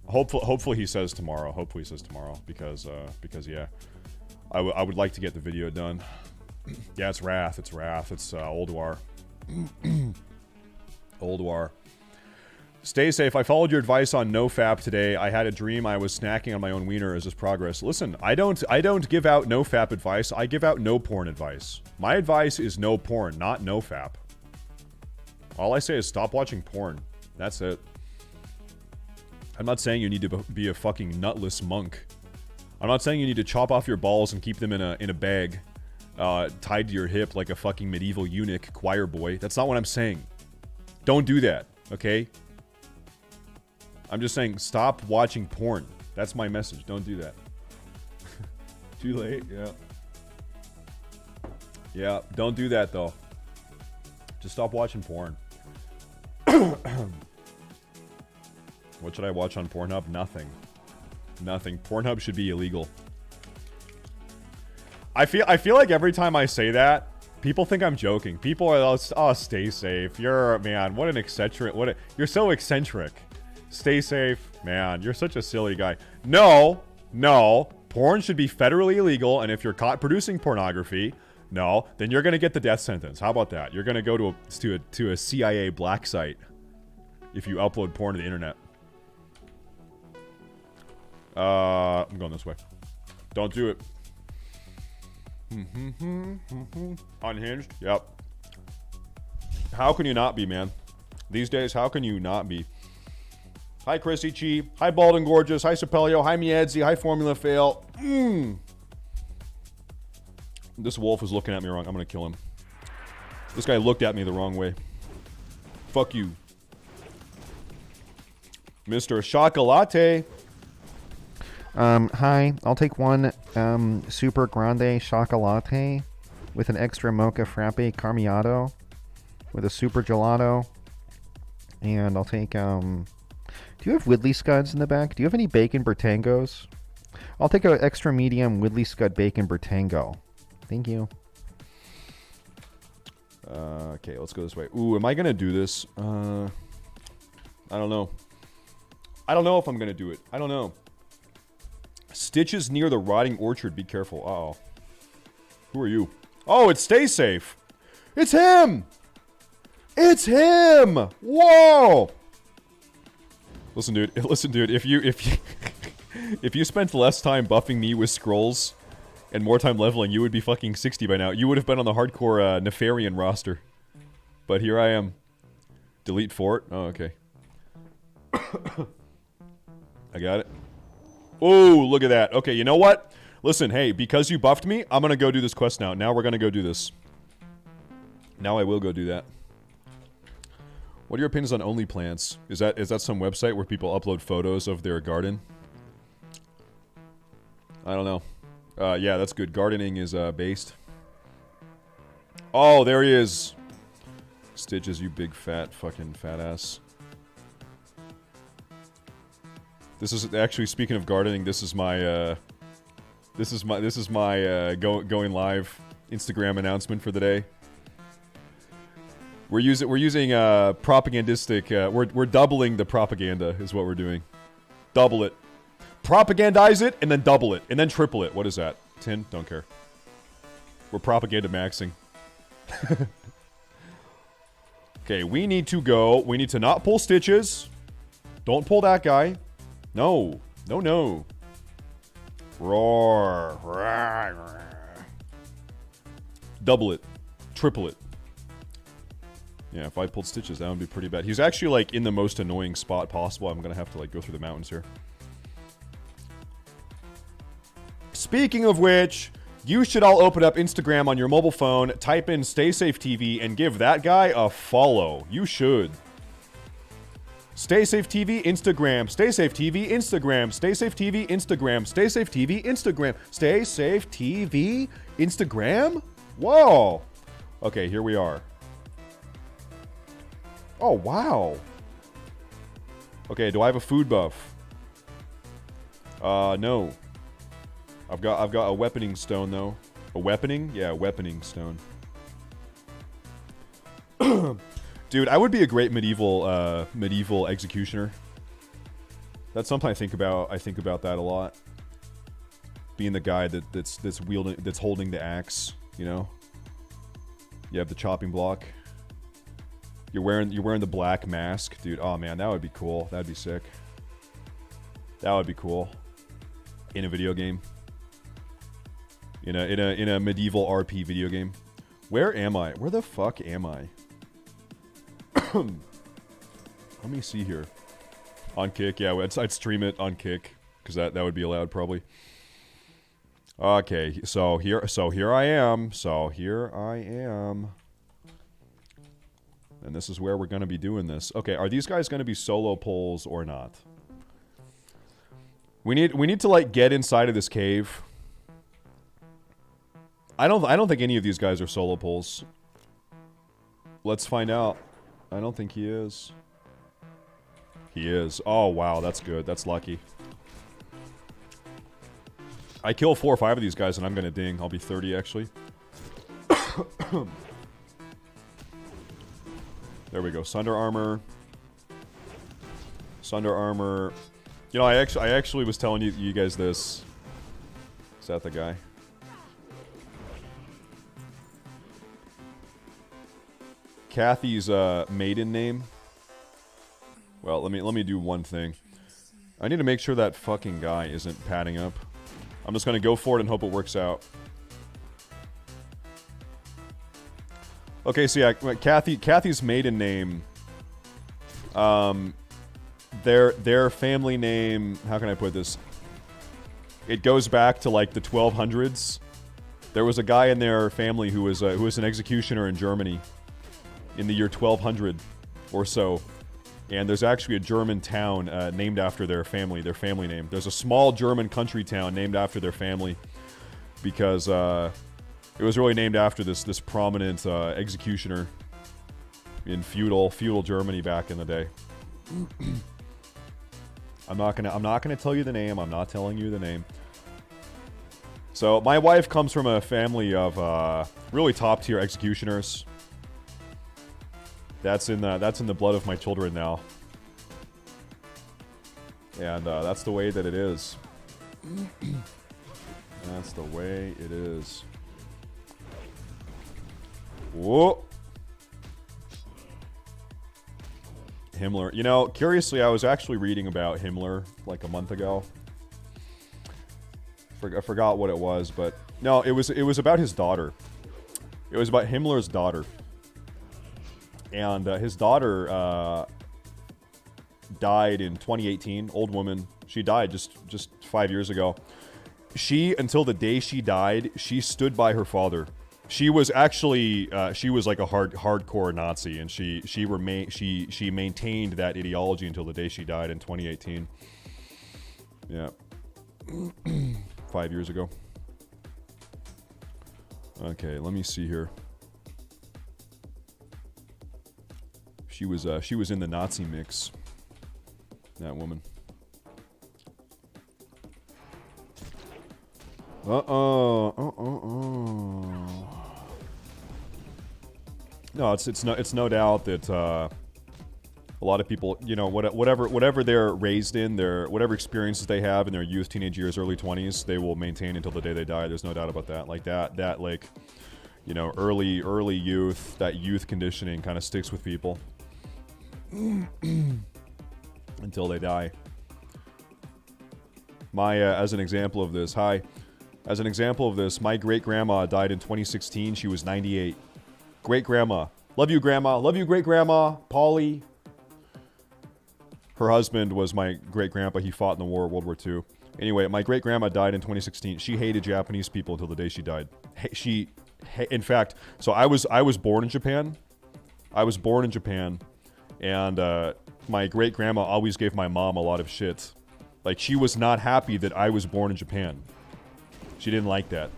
Hopefully he says tomorrow. Hopefully he says tomorrow, because yeah. I would like to get the video done. Yeah, it's Wrath, it's Old War. Old War. Stay safe. I followed your advice on NoFap today. I had a dream I was snacking on my own wiener as this progress. Listen, I don't give out NoFap advice. I give out no porn advice. My advice is no porn, not NoFap. All I say is stop watching porn. That's it. I'm not saying you need to be a fucking nutless monk. I'm not saying you need to chop off your balls and keep them in a bag, tied to your hip like a fucking medieval eunuch choir boy. That's not what I'm saying. Don't do that, okay? I'm just saying, stop watching porn. That's my message. Don't do that. Too late, yeah. Yeah, don't do that, though. Just stop watching porn. What should I watch on Pornhub? Nothing. Nothing. Pornhub should be illegal. I feel like every time I say that, people think I'm joking. People are, oh, stay safe. You're, man, what an eccentric. You're so eccentric. Stay safe. Man, you're such a silly guy. No. Porn should be federally illegal, and if you're caught producing pornography, no, then you're going to get the death sentence. How about that? You're going to go to a CIA black site if you upload porn to the internet. I'm going this way. Don't do it. Unhinged? Yep. How can you not be, man? These days, how can you not be? Hi, Chrissy Chi. Hi, Bald and Gorgeous. Hi, Sapelio. Hi, Miedzi. Hi, Formula Fail. This wolf is looking at me wrong. I'm going to kill him. This guy looked at me the wrong way. Fuck you. Mr. Chocolate. Hi. I'll take one Super Grande Chocolate with an extra Mocha Frappe Carmiato with a Super Gelato. And I'll take, do you have Whitley Scuds in the back? Do you have any bacon Bertangos? I'll take an extra medium Whitley Scud bacon Bertango. Thank you. Okay, let's go this way. Ooh, am I going to do this? I don't know. I don't know if I'm going to do it. I don't know. Stitches near the rotting orchard. Be careful. Uh-oh. Who are you? Oh, it's Stay Safe. It's him! It's him! Whoa! Listen, dude. If you spent less time buffing me with scrolls and more time leveling, you would be fucking 60 by now. You would have been on the hardcore Nefarian roster. But here I am. Delete fort. Oh, okay. I got it. Oh, look at that. Okay, you know what? Listen, hey, because you buffed me, I'm gonna go do this quest now. Now we're gonna go do this. Now I will go do that. What are your opinions on Only Plants? Is that some website where people upload photos of their garden? I don't know. Yeah, that's good. Gardening is based. Oh, there he is. Stitches, you big fat fucking fat ass. This is actually, speaking of gardening, this is my going live Instagram announcement for the day. We're using propagandistic. We're doubling the propaganda is what we're doing. Double it, propagandize it, and then double it, and then triple it. What is that? 10? Don't care. We're propaganda maxing. Okay, we need to go. We need to not pull Stitches. Don't pull that guy. No, no, no. Roar. Double it, triple it. Yeah, if I pulled Stitches, that would be pretty bad. He's actually, like, in the most annoying spot possible. I'm gonna have to, like, go through the mountains here. Speaking of which, you should all open up Instagram on your mobile phone, type in StaySafeTV, and give that guy a follow. You should. StaySafeTV Instagram, StaySafeTV Instagram, StaySafeTV Instagram, StaySafeTV Instagram, StaySafeTV Instagram? Whoa. Okay, here we are. Oh, wow. Okay, do I have a food buff? No. I've got a weaponing stone though. A weaponing? Yeah, a weaponing stone. Dude, I would be a great medieval executioner. That's something I think about. I think about that a lot. Being the guy that's holding the axe, you know? You have the chopping block. You're wearing the black mask, dude. Oh man, that would be cool. That'd be sick. That would be cool. In a video game. In a medieval RP video game. Where am I? Where the fuck am I? Let me see here. On Kick, yeah, I'd stream it on Kick because that would be allowed probably. Okay, so here I am. So here I am. And this is where we're going to be doing this. Okay, are these guys going to be solo pulls or not? We need to like get inside of this cave. I don't think any of these guys are solo pulls. Let's find out. I don't think he is. He is. Oh wow, that's good. That's lucky. I kill 4 or 5 of these guys and I'm gonna ding. I'll be 30 actually. There we go. Sunder armor. Sunder armor. You know, I actually was telling you guys this. Is that the guy? Kathy's maiden name. Well, let me do one thing. I need to make sure that fucking guy isn't padding up. I'm just gonna go for it and hope it works out. Okay, so yeah, Kathy's maiden name. Their family name. How can I put this? It goes back to like the 1200s. There was a guy in their family who was an executioner in Germany in the year 1200 or so, and there's actually a German town named after their family name. There's a small German country town named after their family because it was really named after this prominent executioner in feudal Germany back in the day. I'm not gonna tell you the name. I'm not telling you the name. So my wife comes from a family of really top tier executioners. That's in the blood of my children now, and that's the way that it is. That's the way it is. Whoa. Himmler. You know, curiously, I was actually reading about Himmler like a month ago. I forgot what it was, but no, it was about his daughter. It was about Himmler's daughter, and his daughter died in 2018. Old woman. She died just 5 years ago. She, until the day she died, she stood by her father She was actually she was like a hardcore Nazi, and she maintained that ideology until the day she died in 2018. Yeah, 5 years ago. Okay, let me see here. She was in the Nazi mix. That woman. No, it's no doubt that a lot of people, you know, whatever they're raised in, whatever experiences they have in their youth, teenage years, early 20s, they will maintain until the day they die. There's no doubt about that. Like that like, you know, early youth, that youth conditioning kind of sticks with people until they die. My as an example of this, my great-grandma died in 2016. She was 98. Great-grandma. Love you, Grandma. Love you, great-grandma. Polly. Her husband was my great-grandpa. He fought in the war, World War II. Anyway, my great-grandma died in 2016. She hated Japanese people until the day she died. In fact, so I was born in Japan. And my great-grandma always gave my mom a lot of shit. Like, she was not happy that I was born in Japan. She didn't like that.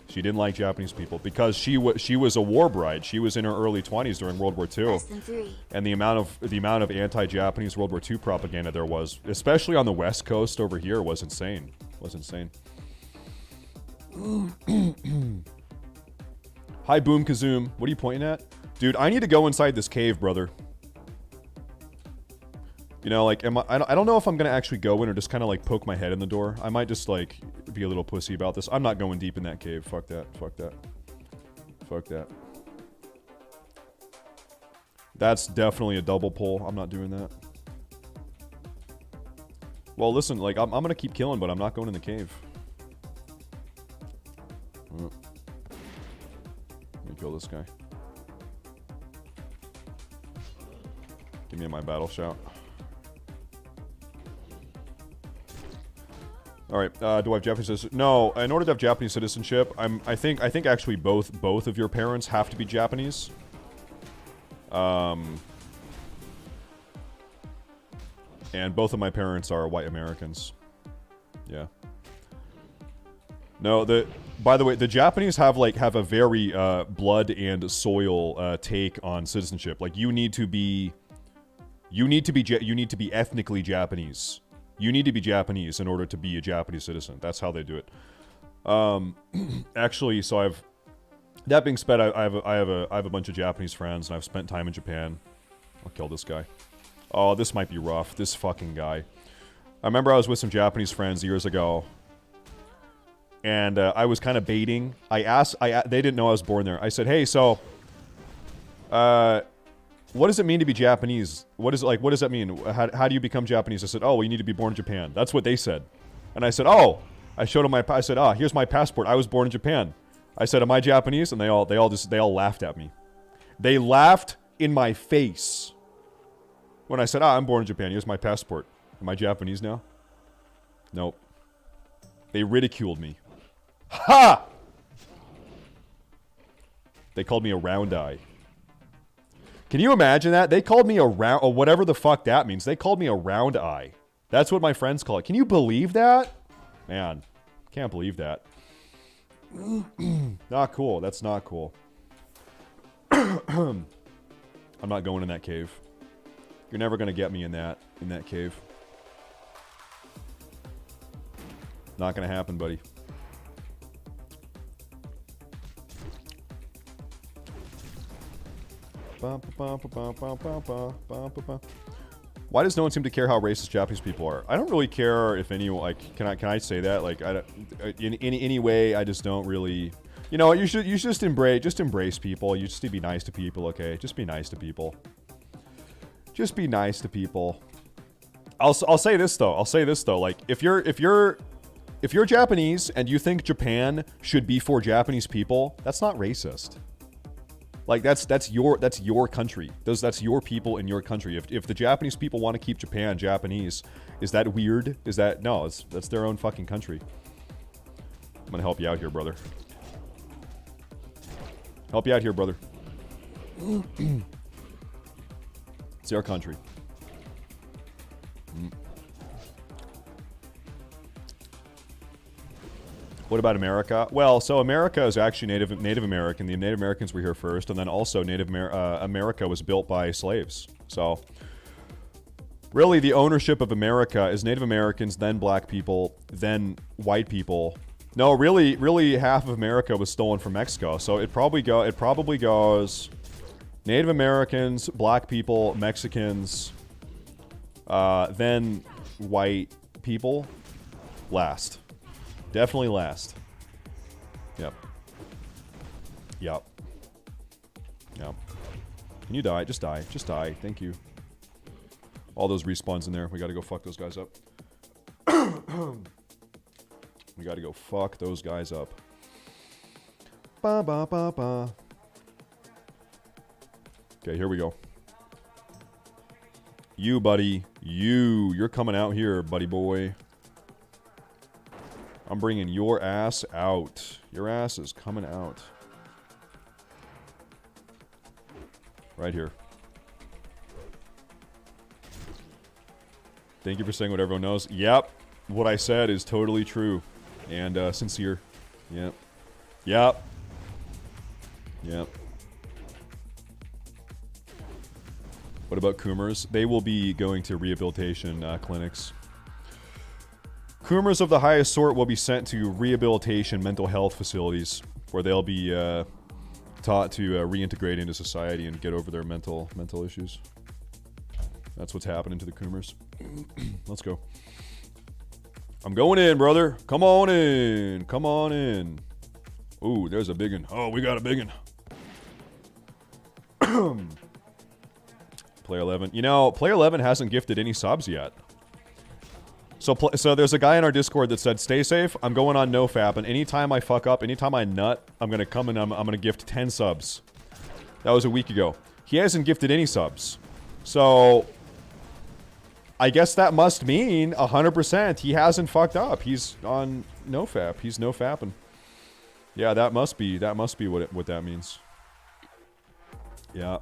She didn't like Japanese people because she was a war bride. She was in her early 20s during World War II. And the amount of anti-Japanese World War II propaganda there was, especially on the West Coast over here, was insane. Hi, Boom Kazoom. What are you pointing at? Dude, I need to go inside this cave, brother. You know, like, I don't know if I'm gonna actually go in or just kind of like poke my head in the door. I might just like be a little pussy about this. I'm not going deep in that cave. Fuck that. That's definitely a double pull. I'm not doing that. Well, listen, like, I'm gonna keep killing, but I'm not going in the cave. Let me kill this guy. Give me my battle shout. All right. Do I have Japanese citizenship? No. In order to have Japanese citizenship, I think actually both of your parents have to be Japanese. And both of my parents are white Americans. Yeah. No. By the way, the Japanese have a very blood and soil take on citizenship. Like, you need to be ethnically Japanese. You need to be Japanese in order to be a Japanese citizen. That's how they do it. Actually, so that being said, I have a bunch of Japanese friends, and I've spent time in Japan. I'll kill this guy. Oh, this might be rough. This fucking guy. I remember I was with some Japanese friends years ago, and I was kind of baiting. They didn't know I was born there. I said, hey, so, what does it mean to be Japanese? What does that mean? How do you become Japanese? I said, oh, well, you need to be born in Japan. That's what they said. And I said, oh. I showed them I said, here's my passport. I was born in Japan. I said, am I Japanese? And they all laughed at me. They laughed in my face when I said, I'm born in Japan. Here's my passport. Am I Japanese now? Nope. They ridiculed me. Ha! They called me a round eye. Can you imagine that? They called me a round, or whatever the fuck that means. They called me a round eye. That's what my friends call it. Can you believe that? Man, can't believe that. Not cool. That's not cool. I'm not going in that cave. You're never gonna get me in that cave. Not gonna happen, buddy. Why does no one seem to care how racist Japanese people are? I don't really care if anyone, like, can I say that? Like, in any way, I just don't really. You know, you should just embrace people. You just need to be nice to people, okay? Just be nice to people. Just be nice to people. I'll say this though. Like, if you're Japanese and you think Japan should be for Japanese people, that's not racist. Like, that's your country. That's your people in your country. If the Japanese people want to keep Japan Japanese, is that weird? No, that's their own fucking country. I'm gonna help you out here, brother. Help you out here, brother. It's our country. What about America? Well, so America is actually Native American. The Native Americans were here first, and then also America was built by slaves. So really, the ownership of America is Native Americans, then black people, then white people. No, really, half of America was stolen from Mexico. So it probably goes Native Americans, black people, Mexicans, then white people, last. Definitely last. Yep. Yep. Yep. Can you die? Just die. Just die. Thank you. All those respawns in there. We gotta go fuck those guys up. We gotta go fuck those guys up. Ba ba ba ba. Okay, here we go. You, buddy. You're coming out here, buddy boy. I'm bringing your ass out. Your ass is coming out. Right here. Thank you for saying what everyone knows. Yep. What I said is totally true. And sincere. Yep. Yep. Yep. What about Coomers? They will be going to rehabilitation clinics. Coomers of the highest sort will be sent to rehabilitation mental health facilities where they'll be taught to reintegrate into society and get over their mental issues. That's what's happening to the Coomers. Let's go. I'm going in, brother. Come on in. Come on in. Ooh, there's a big one. Oh, we got a big one. Player 11. You know, Player 11 hasn't gifted any subs yet. So there's a guy in our Discord that said, stay safe, I'm going on nofap, and anytime I fuck up, anytime I nut, I'm going to come and I'm going to gift 10 subs. That was a week ago. He hasn't gifted any subs. So, I guess that must mean 100% he hasn't fucked up. He's on nofap. He's nofapping. Yeah, that must be what that means. Yeah.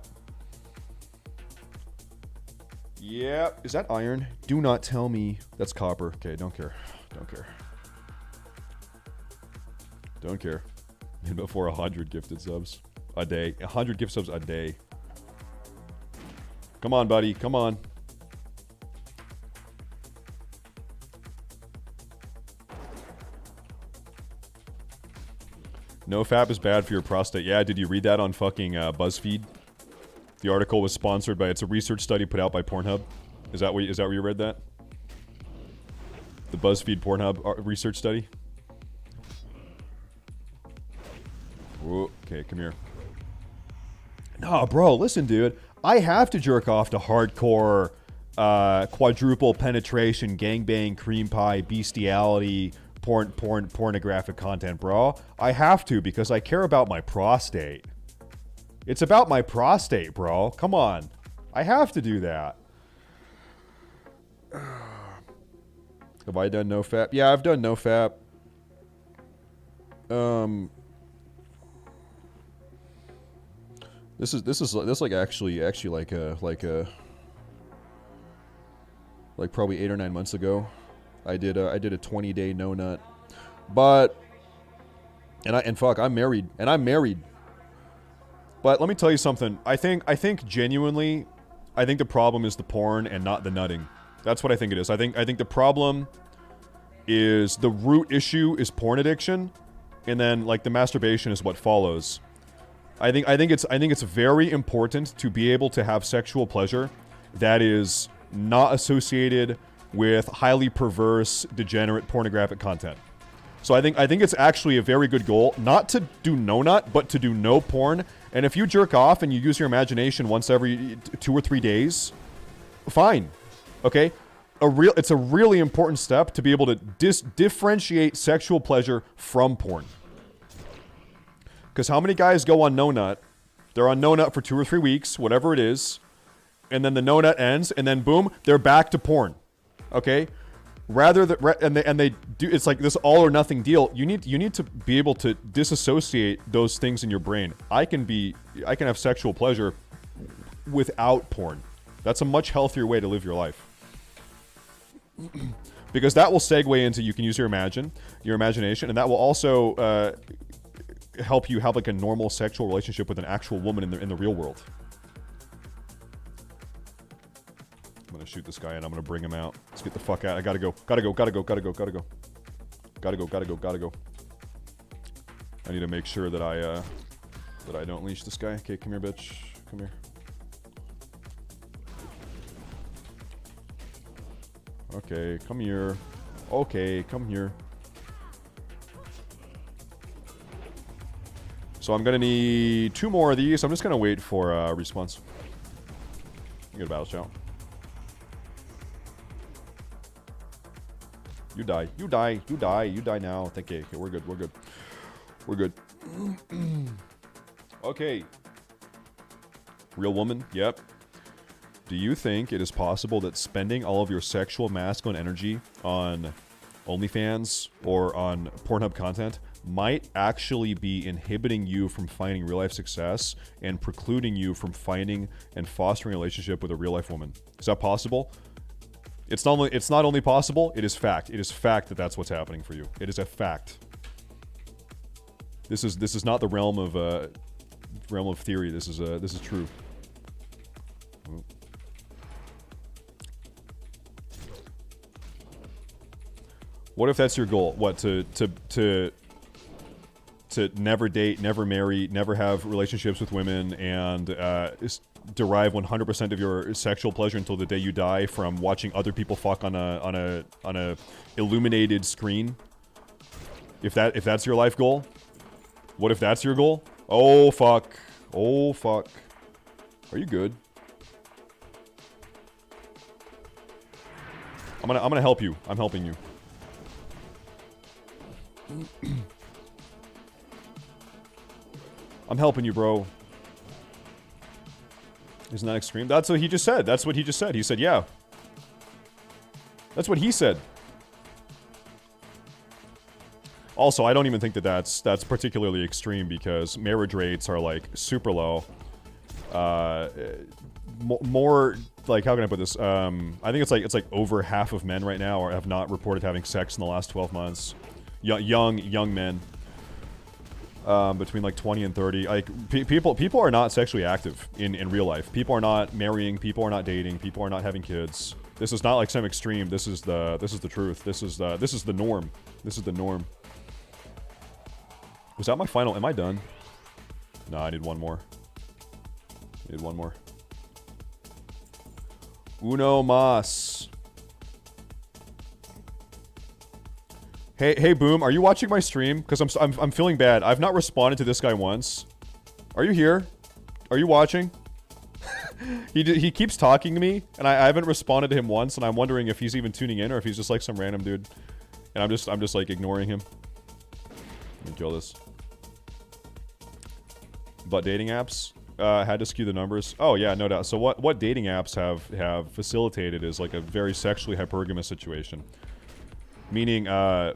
Yeah, is that iron? Do not tell me that's copper. Okay, don't care. Don't care. Don't care. Before 100 gifted subs a day. 100 gift subs a day. Come on, buddy. Come on. NoFap is bad for your prostate. Yeah, did you read that on fucking BuzzFeed? The article was sponsored by, it's a research study put out by Pornhub. Is that where you read that? The BuzzFeed Pornhub research study? Whoa, okay, come here. No, bro, listen, dude. I have to jerk off to hardcore quadruple penetration, gangbang, cream pie, bestiality, pornographic content, bro. I have to because I care about my prostate. It's about my prostate, bro. Come on. I have to do that. Have I done nofap? Yeah, I've done nofap. This is like actually like probably 8 or 9 months ago. I did a 20-day no nut. But and fuck, I'm married. But let me tell you something. I think genuinely, I think the problem is the porn and not the nutting. That's what I think it is. I think the problem is the root issue is porn addiction, and then like the masturbation is what follows. I think it's very important to be able to have sexual pleasure that is not associated with highly perverse, degenerate pornographic content. So I think it's actually a very good goal not to do no nut, but to do no porn. And if you jerk off and you use your imagination once every 2 or 3 days, fine. Okay? It's a really important step to be able to differentiate sexual pleasure from porn. Because how many guys go on no nut? They're on no nut for 2 or 3 weeks, whatever it is, and then the no nut ends, and then boom, they're back to porn. Okay? rather than and they do, it's like this all or nothing deal. You need to be able to disassociate those things in your brain. I can have sexual pleasure without porn. That's a much healthier way to live your life. Because that will segue into, you can use your imagination, and that will also help you have like a normal sexual relationship with an actual woman in the real world. I'm gonna shoot this guy and I'm gonna bring him out. Let's get the fuck out. I gotta go. Gotta go. I need to make sure that I don't leash this guy. Okay, come here, bitch. Come here. Okay, come here. Okay, come here. So I'm gonna need 2 more of these. I'm just gonna wait for respawns. You get a battle shout. You die. You die. You die. You die now. Thank you. Okay, we're good. We're good. We're good. Okay. Real woman. Yep. Do you think it is possible that spending all of your sexual masculine energy on OnlyFans or on Pornhub content might actually be inhibiting you from finding real life success and precluding you from finding and fostering a relationship with a real life woman? Is that possible? It's not only possible, it is fact. It is fact that that's what's happening for you. It is a fact. This is not the realm of theory. This is true. What if that's your goal? What, to never date, never marry, never have relationships with women, and derive 100% of your sexual pleasure until the day you die from watching other people fuck on a illuminated screen? If that's your life goal? What if that's your goal? Oh fuck. Oh fuck. Are you good? I'm gonna help you. I'm helping you. I'm helping you, bro. Isn't that extreme? That's what he just said. That's what he just said. He said, yeah. That's what he said. Also, I don't even think that that's particularly extreme because marriage rates are like super low. More like, how can I put this? I think it's like over half of men right now have not reported having sex in the last 12 months. Young men. Between like 20 and 30. Like people are not sexually active in real life. People are not marrying, people are not dating, people are not having kids. This is not like some extreme. This is the truth. This is the norm. This is the norm. Was that my final? Am I done? No, I need one more. I need one more. Uno mas. Hey, Boom, are you watching my stream? Because I'm feeling bad. I've not responded to this guy once. Are you here? Are you watching? He keeps talking to me, and I haven't responded to him once, and I'm wondering if he's even tuning in or if he's just like some random dude, and I'm just like ignoring him. Let me kill this. But dating apps had to skew the numbers. Oh yeah, no doubt. So what dating apps have facilitated is like a very sexually hypergamous situation. Meaning, how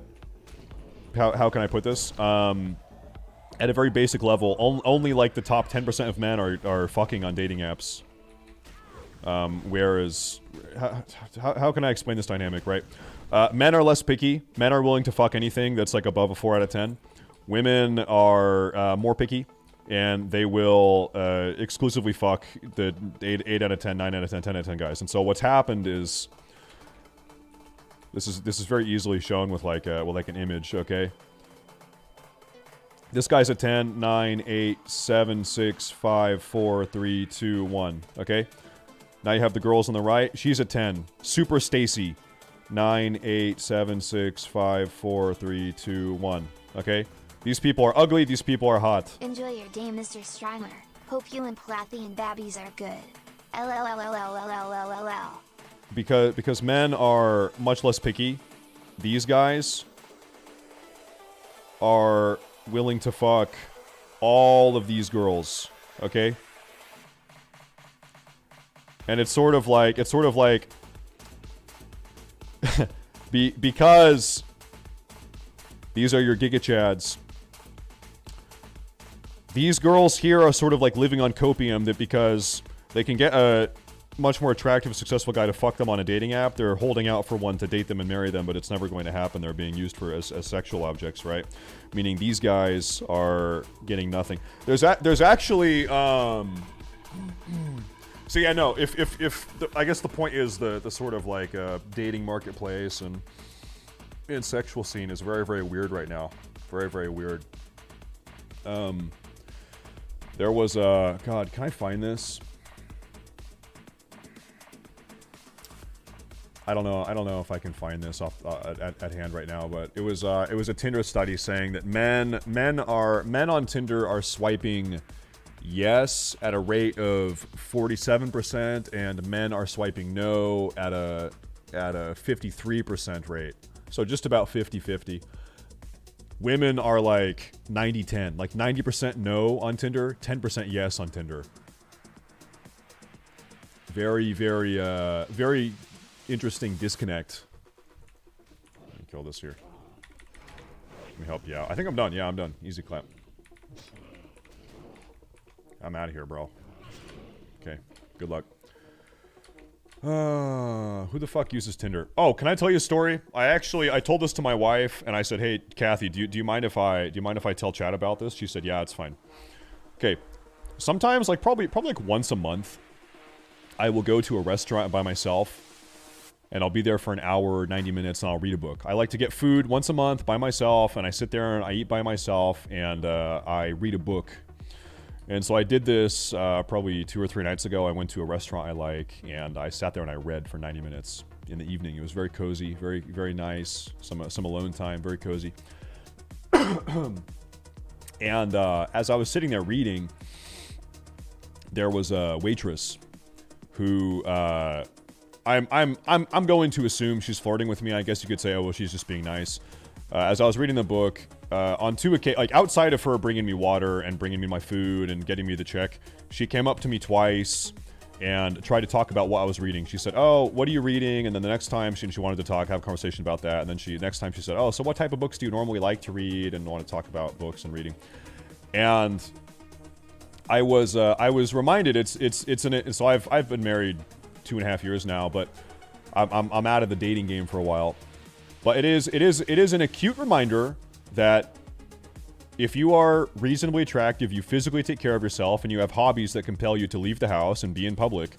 can I put this? At a very basic level, only like the top 10% of men are fucking on dating apps. Whereas, how can I explain this dynamic, right? Men are less picky. Men are willing to fuck anything that's like above a 4 out of 10. Women are more picky, and they will exclusively fuck the 8 out of 10, 9 out of 10, 10 out of 10 guys. And so what's happened is, this is very easily shown with like an image, okay? This guy's a 10, 9, 8, 7, 6, 5, 4, 3, 2, 1, okay? Now you have the girls on the right. She's a 10. Super Stacy. 9, 8, 7, 6, 5, 4, 3, 2, 1, okay? These people are ugly, these people are hot. Enjoy your day, Mr. Strimer. Hope you and Plathy and Babbies are good. LLLLLLLLLL. Because men are much less picky, these guys are willing to fuck all of these girls, okay? And it's sort of like Because these are your Giga Chads. These girls here are sort of like living on copium, that because they can get a much more attractive, successful guy to fuck them on a dating app, they're holding out for one to date them and marry them, but it's never going to happen. They're being used for as sexual objects, right? Meaning these guys are getting nothing. There's actually so yeah, no, I guess the point is the sort of like dating marketplace and sexual scene is very, very weird right now. Very, very weird. There was God, can I find this? I don't know if I can find this off at hand right now, but it was a Tinder study saying that men on Tinder are swiping yes at a rate of 47%, and men are swiping no at a 53% rate. So just about 50-50. Women are like 90-10, like 90% no on Tinder, 10% yes on Tinder. Very, very, very interesting disconnect. Let me kill this here. Let me help you out. I think I'm done. Yeah, I'm done. Easy clap. I'm out of here, bro. Okay, good luck. Who the fuck uses Tinder? Oh, can I tell you a story? I told this to my wife, and I said, "Hey, Kathy, do you mind if I tell Chad about this?" She said, "Yeah, it's fine." Okay. Sometimes, like probably like once a month, I will go to a restaurant by myself, and I'll be there for an hour, 90 minutes, and I'll read a book. I like to get food once a month by myself, and I sit there and I eat by myself, and I read a book. And so I did this probably 2 or 3 nights ago. I went to a restaurant I like, and I sat there and I read for 90 minutes in the evening. It was very cozy, very, very nice. Some alone time, very cozy. And as I was sitting there reading, there was a waitress who I'm going to assume she's flirting with me. I guess you could say, oh well, she's just being nice. As I was reading the book, on 2 occasions, like outside of her bringing me water and bringing me my food and getting me the check, she came up to me twice and tried to talk about what I was reading. She said, "Oh, what are you reading?" And then the next time she wanted to have a conversation about that. And then next time she said, "Oh, so what type of books do you normally like to read?" And want to talk about books and reading. And I was reminded so I've been married 2.5 years now, but I'm out of the dating game for a while. But it is an acute reminder that if you are reasonably attractive, you physically take care of yourself, and you have hobbies that compel you to leave the house and be in public,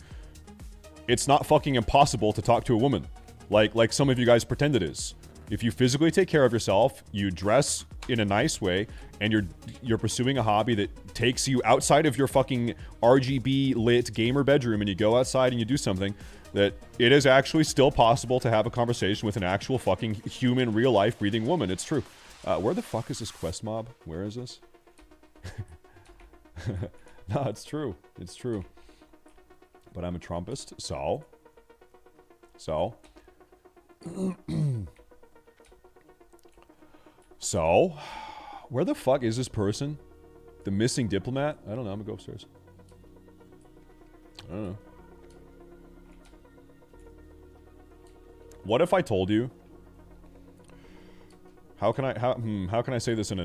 it's not fucking impossible to talk to a woman, like some of you guys pretend it is. If you physically take care of yourself, you dress in a nice way, and you're pursuing a hobby that takes you outside of your fucking RGB lit gamer bedroom, and you go outside and you do something, that it is actually still possible to have a conversation with an actual fucking human, real life breathing woman. It's true. Where the fuck is this quest mob? Where is this? No, it's true. It's true. But I'm a Trumpist, so. So, where the fuck is this person? The missing diplomat? I don't know. I'm gonna go upstairs. I don't know. What if I told you? How can I say this in a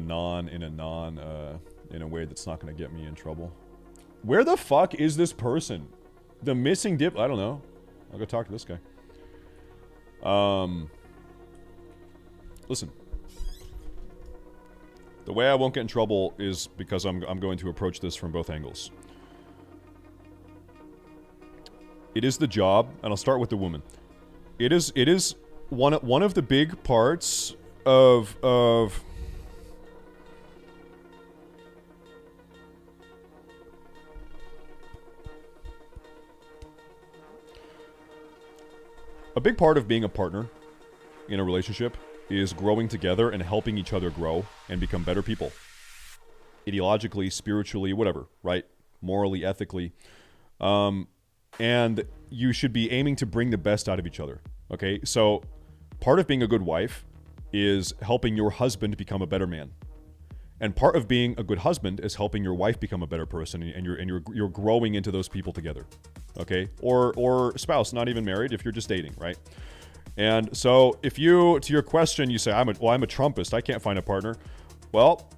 way that's not going to get me in trouble? Where the fuck is this person? The missing dip? I don't know. I'll go talk to this guy. Listen. The way I won't get in trouble is because I'm going to approach this from both angles. It is the job, and I'll start with the woman. It is one of the big parts of a big part of being a partner in a relationship is growing together and helping each other grow and become better people. Ideologically, spiritually, whatever, right? Morally, ethically. And you should be aiming to bring the best out of each other. Okay? So part of being a good wife is helping your husband become a better man. And part of being a good husband is helping your wife become a better person, and you're growing into those people together. Okay? Or spouse, not even married, if you're just dating, right? And so if you, to your question, you say, I'm a Trumpist, I can't find a partner. Well,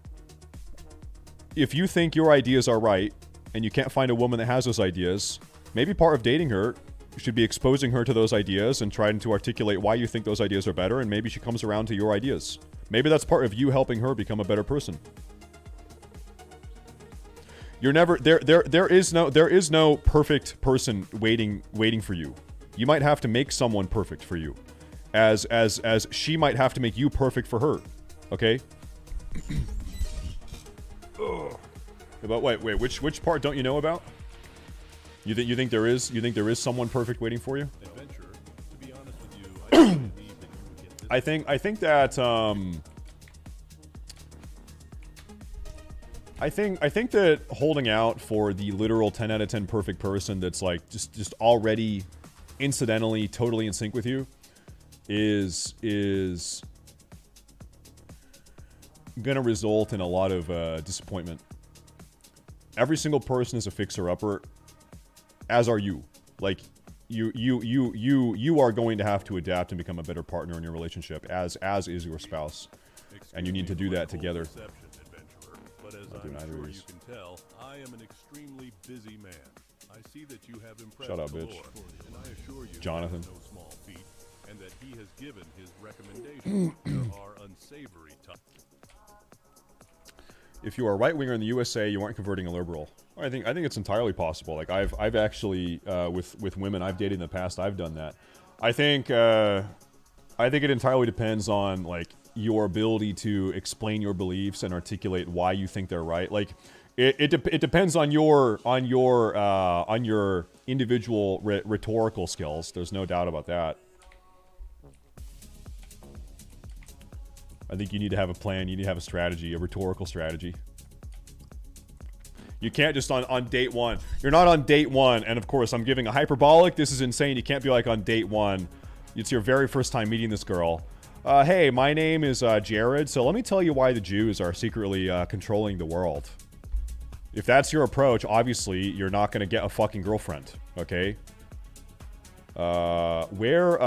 if you think your ideas are right and you can't find a woman that has those ideas, maybe part of dating her should be exposing her to those ideas and trying to articulate why you think those ideas are better, and maybe she comes around to your ideas. Maybe that's part of you helping her become a better person. You're never there is no perfect person waiting for you. You might have to make someone perfect for you, as she might have to make you perfect for her. Okay? But wait, which part don't you know about? You think there is someone perfect waiting for you? Adventurer, to be honest with you, I don't believe that you would get this. I think that I think that holding out for the literal 10 out of 10 perfect person that's like just already incidentally totally in sync with you is gonna result in a lot of disappointment. Every single person is a fixer-upper, as are you. Like you are going to have to adapt and become a better partner in your relationship, as is your spouse, and you need to do that together. But as I'm sure you can tell, I am an extremely busy man. I see that you have impressed Shut up, galore, bitch. and I assure you Jonathan. that is no small feat, and that he has given his recommendations. There are unsavory times. If you are a right winger in the USA, you aren't converting a liberal. I think it's entirely possible. Like I've actually with women I've dated in the past, I've done that. I think it entirely depends on like your ability to explain your beliefs and articulate why you think they're right. Like it depends on your individual rhetorical skills. There's no doubt about that. I think you need to have a plan. You need to have a strategy, a rhetorical strategy. You can't just on date one. You're not on date one. And of course, I'm giving a hyperbolic. This is insane. You can't be like on date one. It's your very first time meeting this girl. Hey, my name is Jared. So let me tell you why the Jews are secretly controlling the world. If that's your approach, obviously, you're not going to get a fucking girlfriend. Okay? Where...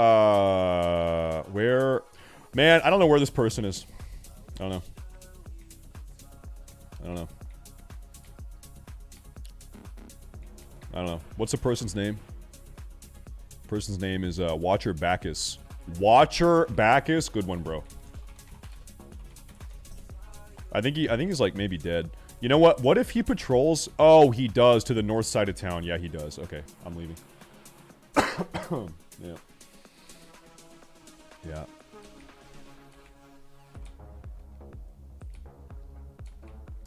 Man, I don't know where this person is. I don't know. What's the person's name? Person's name is Watcher Bacchus. Watcher Bacchus? Good one, bro. I think he's like maybe dead. You know what? What if he patrols? Oh, he does, to the north side of town. Yeah, he does. Okay, I'm leaving. Yeah. Yeah.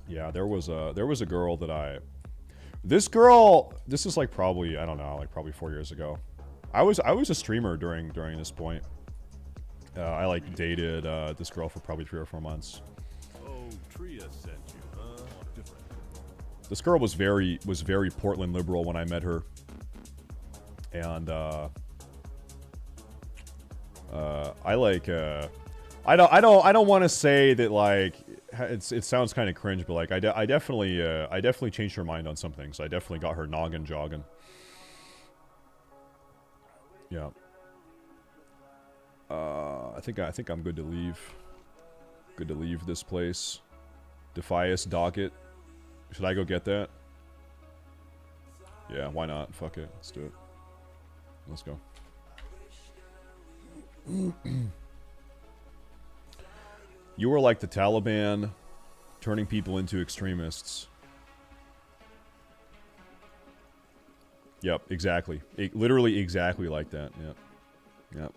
Yeah, there was a girl that this is like probably, I don't know, like probably 4 years ago. I was a streamer during this point. I like dated this girl for probably 3 or 4 months. Oh, Tria sent you, huh? Different. This girl was very Portland liberal when I met her. And I like I don't want to say that like it sounds kind of cringe, but like I definitely changed her mind on some things. I definitely got her noggin jogging. Yeah. I think I'm good to leave. Good to leave this place. Defias docket. Should I go get that? Yeah, why not? Fuck it. Let's do it. Let's go. You are like the Taliban, turning people into extremists. Yep, exactly. Literally exactly like that. Yep. Yep.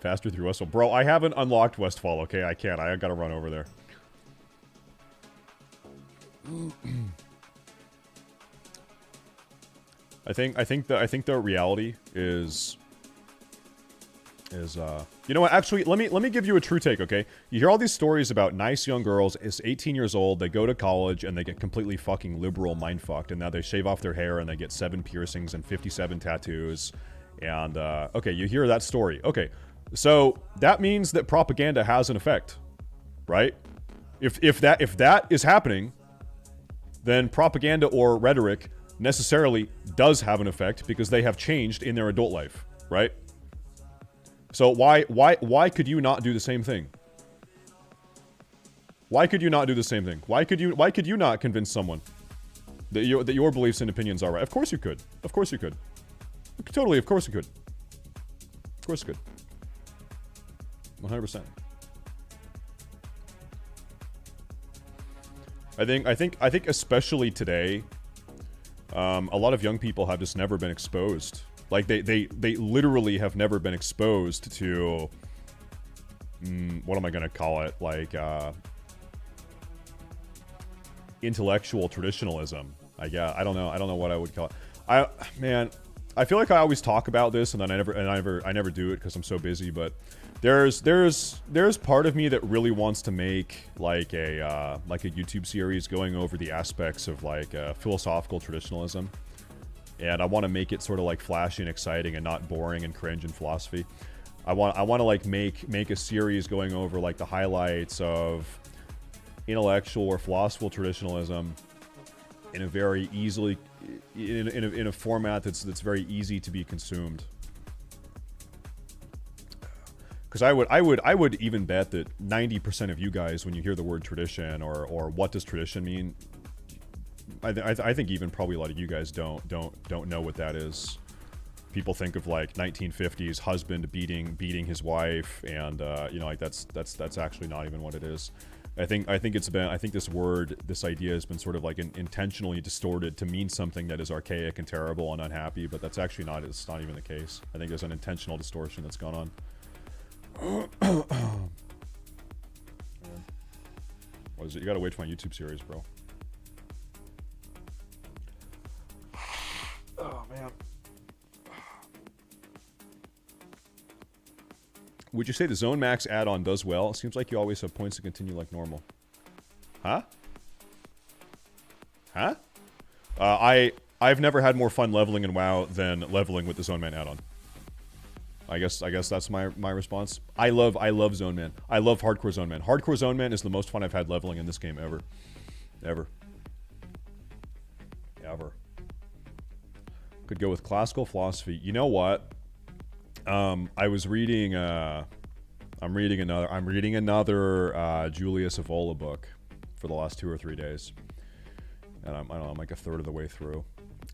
Faster through Westfall. Bro, I haven't unlocked Westfall, okay? I can't. I gotta run over there. I think the reality is you know what, actually let me give you a true take, okay? You hear all these stories about nice young girls, is 18 years old, they go to college and they get completely fucking liberal mindfucked, and now they shave off their hair and they get 7 piercings and 57 tattoos, and okay, you hear that story. Okay, so that means that propaganda has an effect, right? If that is happening, then propaganda or rhetoric necessarily does have an effect because they have changed in their adult life, right? So why could you not do the same thing? Why could you not do the same thing? Why could you not convince someone that your beliefs and opinions are right? Of course you could. Of course you could. Totally, of course you could. Of course you could. 100%. I think especially today, a lot of young people have just never been exposed. Like they literally have never been exposed to what am I gonna call it? Like intellectual traditionalism. I don't know what I would call it. I feel like I always talk about this and then I never do it because I'm so busy, but there's part of me that really wants to make like a YouTube series going over the aspects of like philosophical traditionalism. And I want to make it sort of like flashy and exciting and not boring and cringe in philosophy. I want to like make a series going over like the highlights of intellectual or philosophical traditionalism in a very easily in a format that's very easy to be consumed. Because I would even bet that 90% of you guys, when you hear the word tradition or what does tradition mean, I think even probably a lot of you guys don't know what that is. People think of like 1950s husband beating his wife, and you know, like that's actually not even what it is. I think this word, this idea has been sort of like intentionally distorted to mean something that is archaic and terrible and unhappy, but that's actually not. It's not even the case. I think there's an intentional distortion that's gone on. What is it? You gotta wait for my YouTube series, bro. Oh, man. Would you say the Zone Max add-on does well? It seems like you always have points to continue like normal. Huh? Huh? I've never had more fun leveling in WoW than leveling with the Zone Man add-on. I guess that's my response. I love Zone Man. I love Hardcore Zone Man. Hardcore Zone Man is the most fun I've had leveling in this game ever. Ever. Could go with classical philosophy. You know what? I was reading. I'm reading another Julius Evola book for the last 2 or 3 days, and I don't know, I'm like a third of the way through.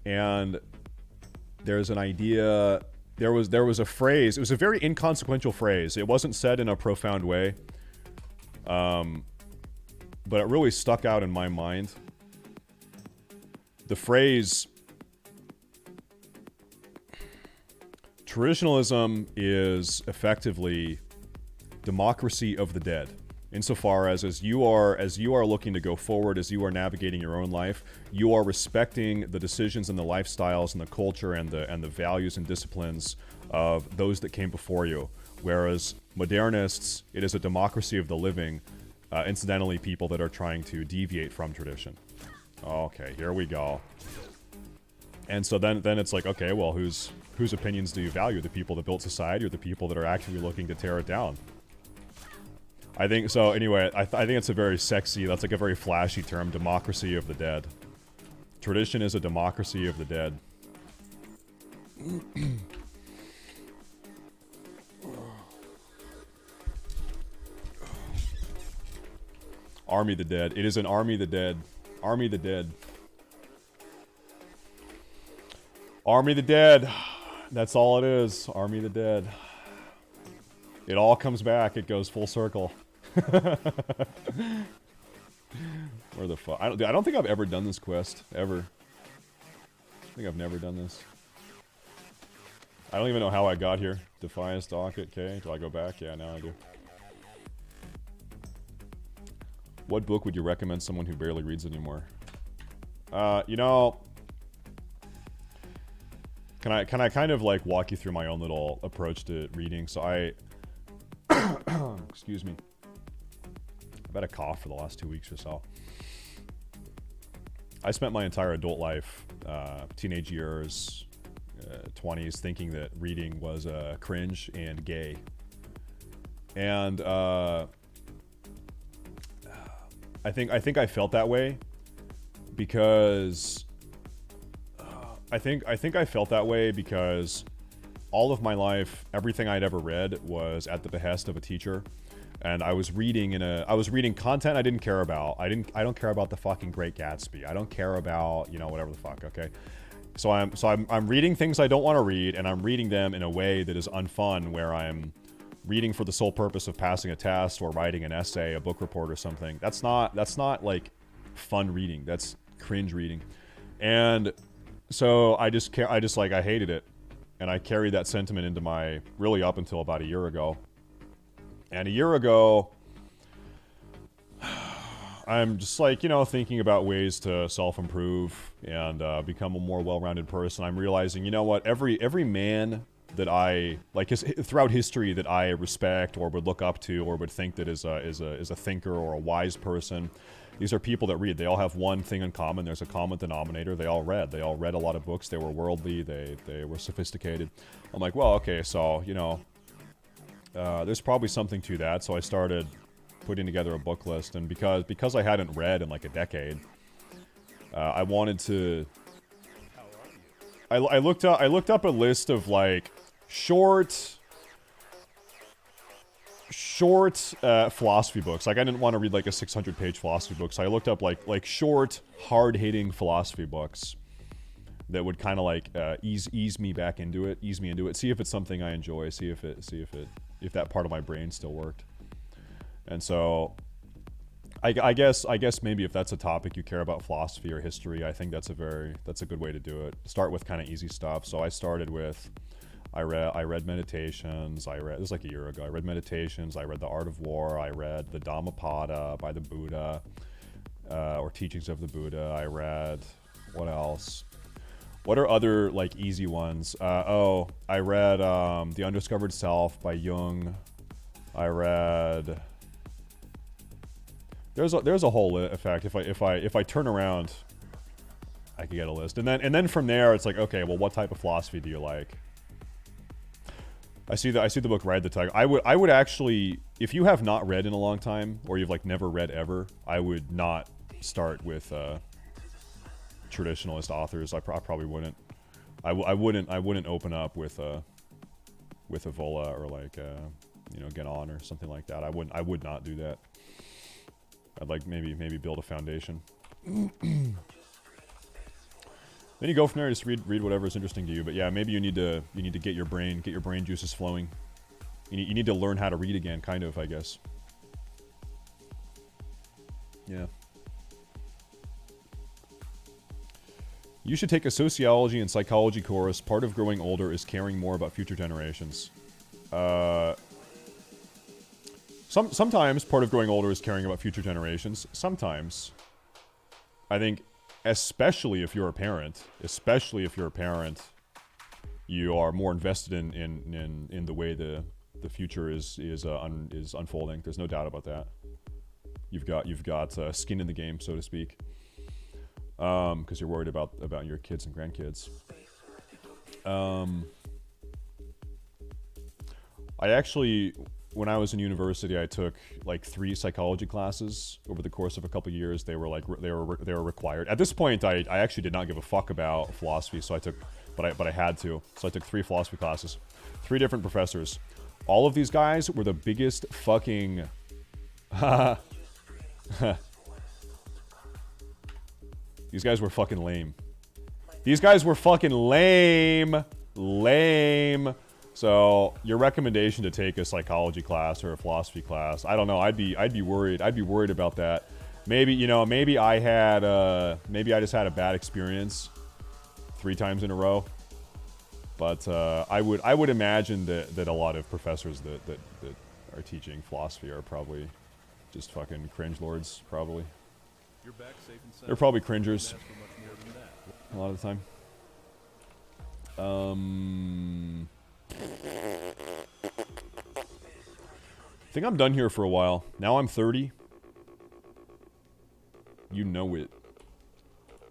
And there's an idea. There was a phrase. It was a very inconsequential phrase. It wasn't said in a profound way, but it really stuck out in my mind. The phrase, traditionalism is effectively democracy of the dead, insofar as you are looking to go forward, as you are navigating your own life, you are respecting the decisions and the lifestyles and the culture and the values and disciplines of those that came before you. Whereas modernists, it is a democracy of the living, incidentally, people that are trying to deviate from tradition. Okay, here we go. And so then it's like, okay, well, whose opinions do you value? The people that built society or the people that are actually looking to tear it down? I think so. Anyway, I think it's a very sexy, that's like a very flashy term, democracy of the dead. Tradition is a democracy of the dead. Army the dead. It is an army the dead. Army the dead. Army the dead. That's all it is. Army the dead. It all comes back. It goes full circle. Where the fuck? I don't think I've ever done this quest. Ever. I think I've never done this. I don't even know how I got here. Defiance docket. Okay. Do I go back? Yeah, now I do. What book would you recommend someone who barely reads anymore? You know, can I kind of like walk you through my own little approach to reading? So I, excuse me, I've had a cough for the last 2 weeks or so. I spent my entire adult life, teenage years, 20s, thinking that reading was cringe and gay. And I think I felt that way because I think I felt that way because all of my life, everything I'd ever read was at the behest of a teacher. And I was reading content I didn't care about. I don't care about the fucking Great Gatsby. I don't care about, you know, whatever the fuck, okay? So I'm reading things I don't want to read, and I'm reading them in a way that is unfun, where I'm reading for the sole purpose of passing a test or writing an essay, a book report or something. That's not like fun reading. That's cringe reading. And so I hated it. And I carried that sentiment into my, really up until about a year ago. And a year ago, I'm just like, you know, thinking about ways to self-improve and become a more well-rounded person. I'm realizing, you know what, every man that I, like, throughout history that I respect or would look up to or would think that is a thinker or a wise person, these are people that read. They all have one thing in common. There's a common denominator. They all read. They all read a lot of books. They were worldly. They were sophisticated. I'm like, well, okay, so, you know, there's probably something to that. So I started putting together a book list, and because I hadn't read in like a decade, I wanted to. I looked up a list of like short philosophy books. Like, I didn't want to read like a 600-page philosophy book, so I looked up like short, hard-hitting philosophy books that would kind of like ease me back into it, see if it's something I enjoy, see if that part of my brain still worked. And so I guess maybe if that's a topic you care about, philosophy or history, I think that's a good way to do it. Start with kind of easy stuff. So I started with I read Meditations. This was like a year ago. I read Meditations. I read The Art of War. I read the Dhammapada by the Buddha, or Teachings of the Buddha. I read, what else? What are other like easy ones? I read The Undiscovered Self by Jung. I read. There's a whole effect. If I turn around, I could get a list, and then from there it's like, okay, well, what type of philosophy do you like? I see the book Ride the Tiger. I would actually, if you have not read in a long time, or you've like never read ever, I would not start with traditionalist authors. I probably wouldn't. I wouldn't open up with a Vola or like you know, Get On or something like that. I would not do that. I'd like maybe build a foundation. Then you go from there. Just read whatever's interesting to you. But yeah, maybe you need to get your brain juices flowing. You need to learn how to read again, kind of, I guess. Yeah. You should take a sociology and psychology course. Part of growing older is caring more about future generations. Sometimes part of growing older is caring about future generations. Sometimes, I think, especially if you're a parent, you are more invested in the way the future is unfolding. There's no doubt about that. You've got skin in the game, so to speak, because you're worried about your kids and grandkids. I actually, when I was in university, I took like 3 psychology classes over the course of a couple years. They were required. At this point, I actually did not give a fuck about philosophy, so I took, but I had to. So I took 3 philosophy classes, 3 different professors. All of these guys were the biggest fucking. These guys were fucking lame. Lame. So your recommendation to take a psychology class or a philosophy class, I don't know. I'd be worried. I'd be worried about that. Maybe, you know, maybe I just had a bad experience 3 times in a row. But I would imagine that a lot of professors that are teaching philosophy are probably just fucking cringe lords, probably. You're back safe and sound. They're probably cringers a lot of the time. I think I'm done here for a while. Now I'm 30. You know it.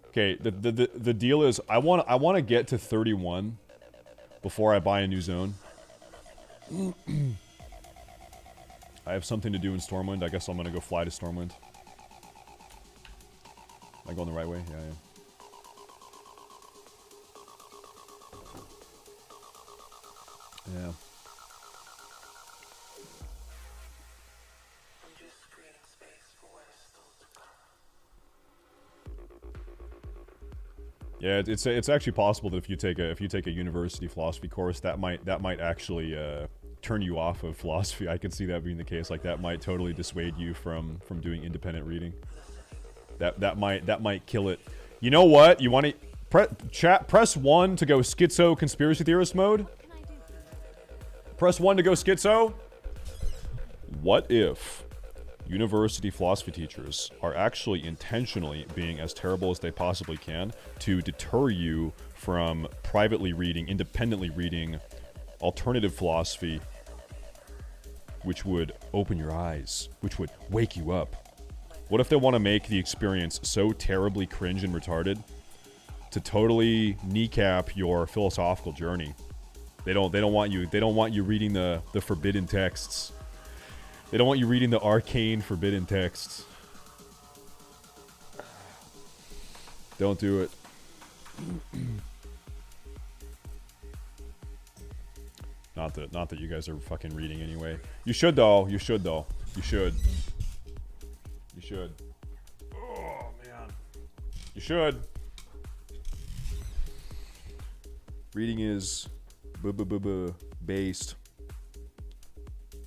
Okay, the deal is I want to get to 31 before I buy a new zone. I have something to do in Stormwind. I guess I'm gonna go fly to Stormwind. Am I going the right way? Yeah, yeah. Yeah, it's actually possible that if you take a university philosophy course, that might actually turn you off of philosophy. I could see that being the case. Like that might totally dissuade you from doing independent reading. That might kill it. You know what? You want to press 1 to go schizo conspiracy theorist mode. Press 1 to go schizo. What if university philosophy teachers are actually intentionally being as terrible as they possibly can to deter you from privately reading, independently reading alternative philosophy, which would open your eyes, which would wake you up? What if they want to make the experience so terribly cringe and retarded to totally kneecap your philosophical journey? They don't want you reading the forbidden texts. They don't want you reading the arcane forbidden texts. Don't do it. Not that you guys are fucking reading anyway. You should though. You should though. You should. You should. Oh man. You should. Reading is based.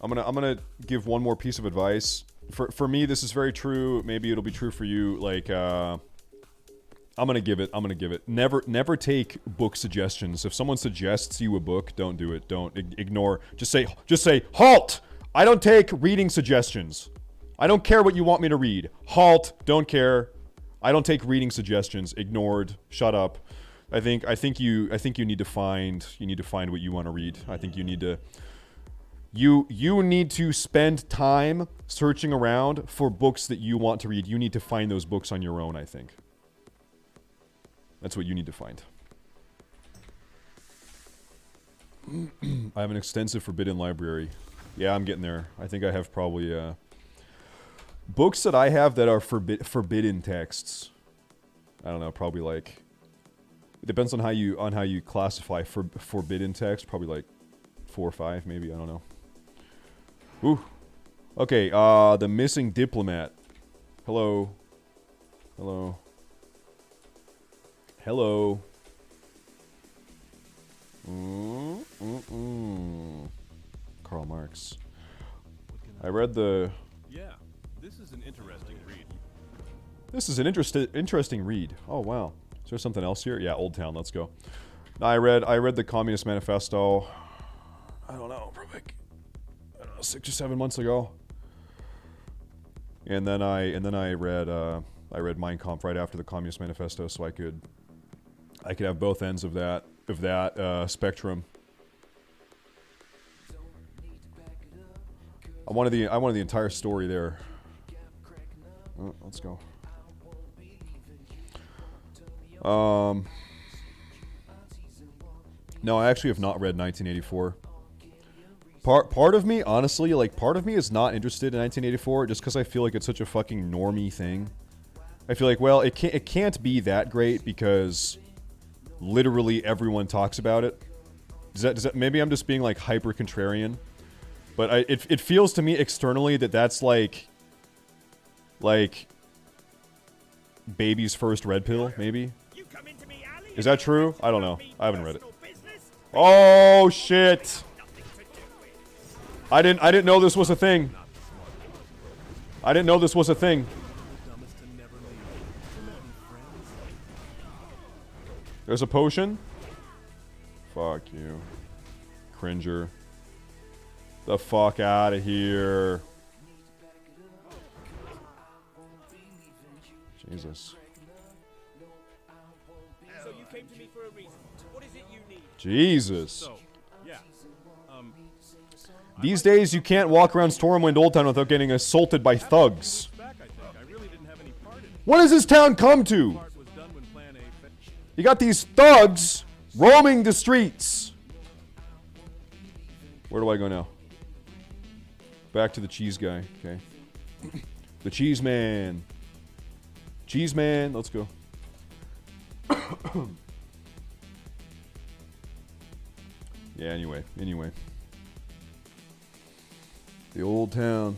I'm gonna give one more piece of advice. For me, this is very true. Maybe it'll be true for you. Like, I'm gonna give it. Never take book suggestions. If someone suggests you a book, don't do it. Don't ignore. Just say halt. I don't take reading suggestions. I don't care what you want me to read. Halt. Don't care. I don't take reading suggestions. Ignored. Shut up. I think you need to find what you want to read. I think you need to. You need to spend time searching around for books that you want to read. You need to find those books on your own, I think. That's what you need to find. I have an extensive forbidden library. Yeah, I'm getting there. I think I have probably books that I have that are forbidden texts. I don't know, probably like, it depends on how you classify forbidden text, probably like 4 or 5 maybe, I don't know. Ooh. Okay, The Missing Diplomat. Hello. Hello. Hello. Karl Marx. I read the... Yeah, this is an interesting read. This is an interesting read. Oh, wow. Is there something else here? Yeah, Old Town, let's go. I read the Communist Manifesto, I don't know, probably like, 6 or 7 months ago. And then I read Mein Kampf right after the Communist Manifesto, so I could have both ends of that spectrum. I wanted the entire story there. Oh, let's go. No, I actually have not read 1984. Part of me, honestly, like, part of me is not interested in 1984 just because I feel like it's such a fucking normie thing. I feel like, well, it can't be that great because literally everyone talks about it. Does that maybe I'm just being like hyper contrarian, but it feels to me externally that that's like baby's first red pill, maybe. Is that true? I don't know. I haven't read it. Oh shit. I didn't know this was a thing. I didn't know this was a thing. There's a potion? Fuck you. Cringer. The fuck out of here. Jesus. So you came to me for a reason. What is it you need? Jesus. So, yeah. These days, you can't walk around Stormwind Old Town without getting assaulted by thugs. What does this town come to? You got these thugs roaming the streets. Where do I go now? Back to the cheese guy. Okay. The cheese man. Cheese man. Let's go. Yeah, anyway. The old town.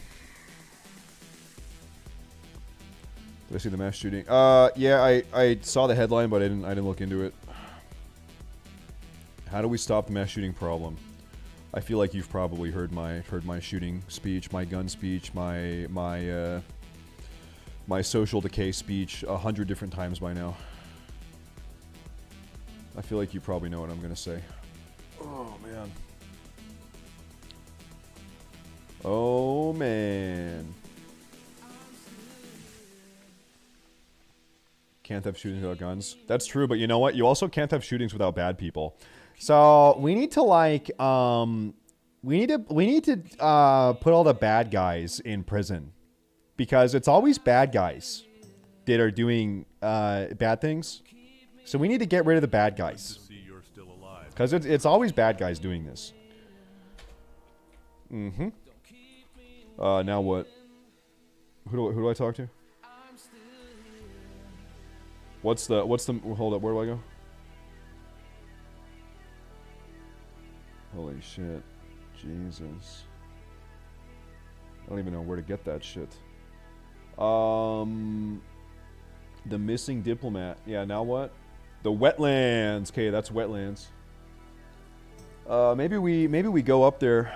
Did I see the mass shooting? Yeah, I saw the headline, but I didn't look into it. How do we stop the mass shooting problem? I feel like you've probably heard my shooting speech, my gun speech, my social decay speech 100 different times by now. I feel like you probably know what I'm gonna say. Oh man. Oh man. Can't have shootings without guns. That's true, but you know what? You also can't have shootings without bad people. So we need to like we need to put all the bad guys in prison, because it's always bad guys that are doing bad things. So we need to get rid of the bad guys, because it's always bad guys doing this. Mm-hmm. Now what? Who do I talk to? What's the hold up, where do I go? Holy shit. Jesus. I don't even know where to get that shit. The missing diplomat. Yeah, now what? The wetlands. Okay, that's wetlands. Maybe we go up there.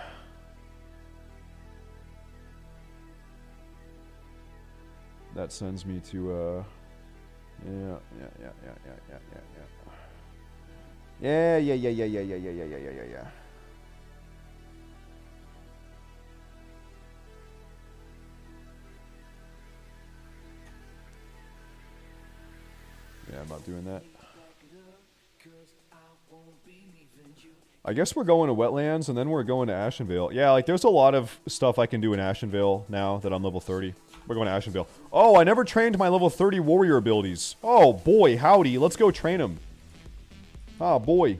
That sends me to yeah. Yeah, I'm not doing that. I guess we're going to wetlands and then we're going to Ashenvale. Yeah, like there's a lot of stuff I can do in Ashenvale now that I'm level 30. We're going to Ashenvale. Oh, I never trained my level 30 warrior abilities. Oh boy, howdy. Let's go train them. Oh boy.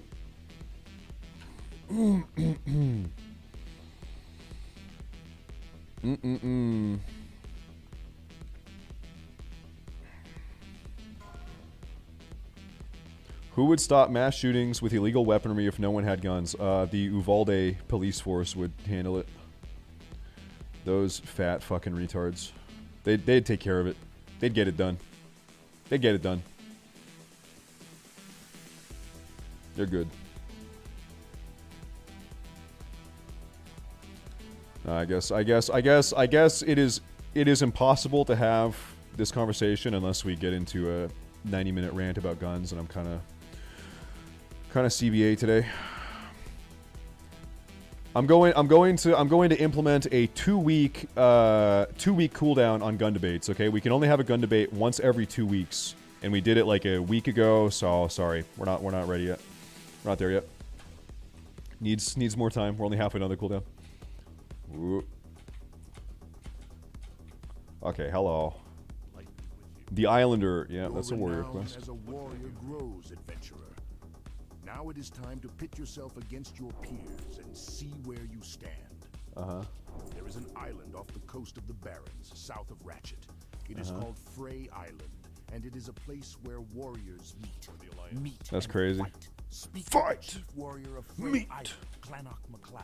Who would stop mass shootings with illegal weaponry if no one had guns? The Uvalde police force would handle it. Those fat fucking retards. They'd take care of it. They'd get it done. They'd get it done. They're good. I guess it is impossible to have this conversation unless we get into a 90-minute rant about guns, and I'm kind of CBA today. I'm going to implement a 2-week cooldown on gun debates. Okay, we can only have a gun debate once every 2 weeks, and we did it like a week ago. So sorry, we're not ready yet. We're not there yet. Needs more time. We're only halfway done the cooldown. Ooh. Okay, hello. The Islander. Yeah, that's a warrior quest. As a warrior grows, adventurer. Now it is time to pit yourself against your peers and see where you stand. There is an island off the coast of the Barrens, south of Ratchet. It is called Frey Island, and it is a place where warriors meet. That's crazy. Fight! Chief warrior of Frey Island, Clannock MacLeod.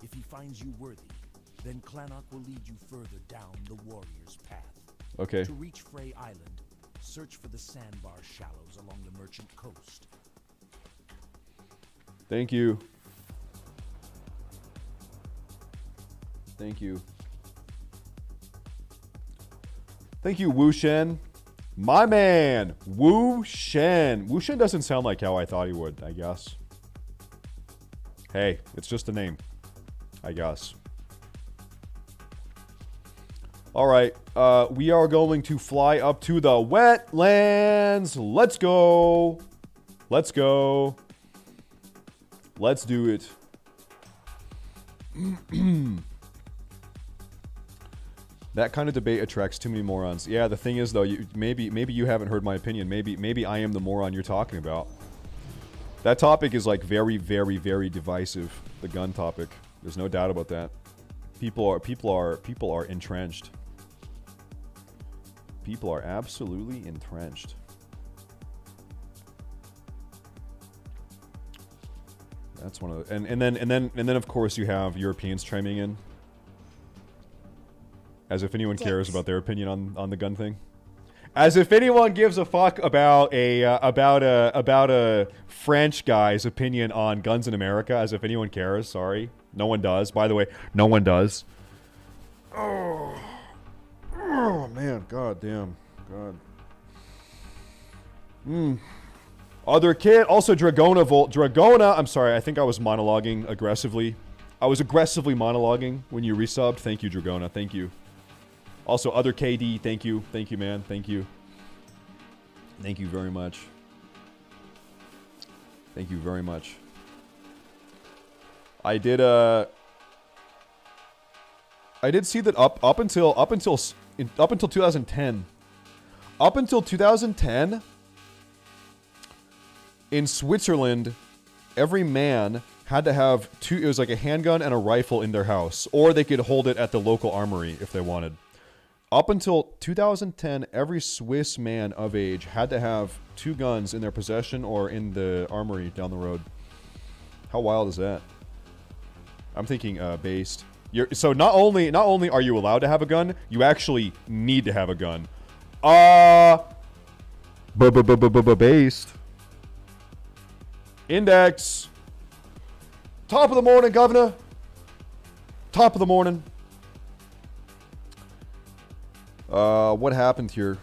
If he finds you worthy, then Clannock will lead you further down the warrior's path. Okay. To reach Frey Island, search for the sandbar shallows along the merchant coast. Thank you. Thank you. Thank you, Wu Shen. My man, Wu Shen. Wu Shen doesn't sound like how I thought he would, I guess. Hey, it's just a name, I guess. Alright, we are going to fly up to the wetlands. Let's go. Let's go. Let's do it. That kind of debate attracts too many morons. Yeah, the thing is though, maybe you haven't heard my opinion. Maybe I am the moron you're talking about. That topic is like very, very, very divisive. The gun topic. There's no doubt about that. People are entrenched. People are absolutely entrenched. That's one of the, and then of course you have Europeans chiming in. As if anyone cares about their opinion on the gun thing. As if anyone gives a fuck about a French guy's opinion on guns in America. As if anyone cares. Sorry, no one does. By the way, no one does. Oh man, god damn, god. Other kid, also Dragona. I'm sorry, I think I was monologuing aggressively. I was aggressively monologuing when you resubbed. Thank you, Dragona. Thank you. Also, other KD. Thank you. Thank you, man. Thank you. Thank you very much. Thank you very much. I did see that up until 2010. Up until 2010, in Switzerland, every man had to have two, it was like a handgun and a rifle in their house, or they could hold it at the local armory if they wanted. Up until 2010, every Swiss man of age had to have two guns in their possession or in the armory down the road. How wild is that? I'm thinking based. So not only are you allowed to have a gun, you actually need to have a gun. Based. Index. Top of the morning, Governor. Top of the morning. What happened here?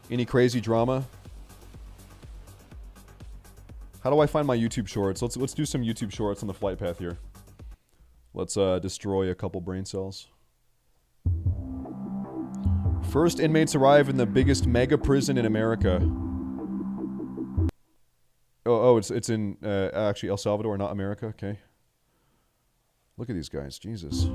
Any crazy drama? How do I find my YouTube shorts? Let's do some YouTube shorts on the flight path here. Let's destroy a couple brain cells. First inmates arrive in the biggest mega prison in America. Oh, it's in actually El Salvador, not America. Okay. Look at these guys, Jesus.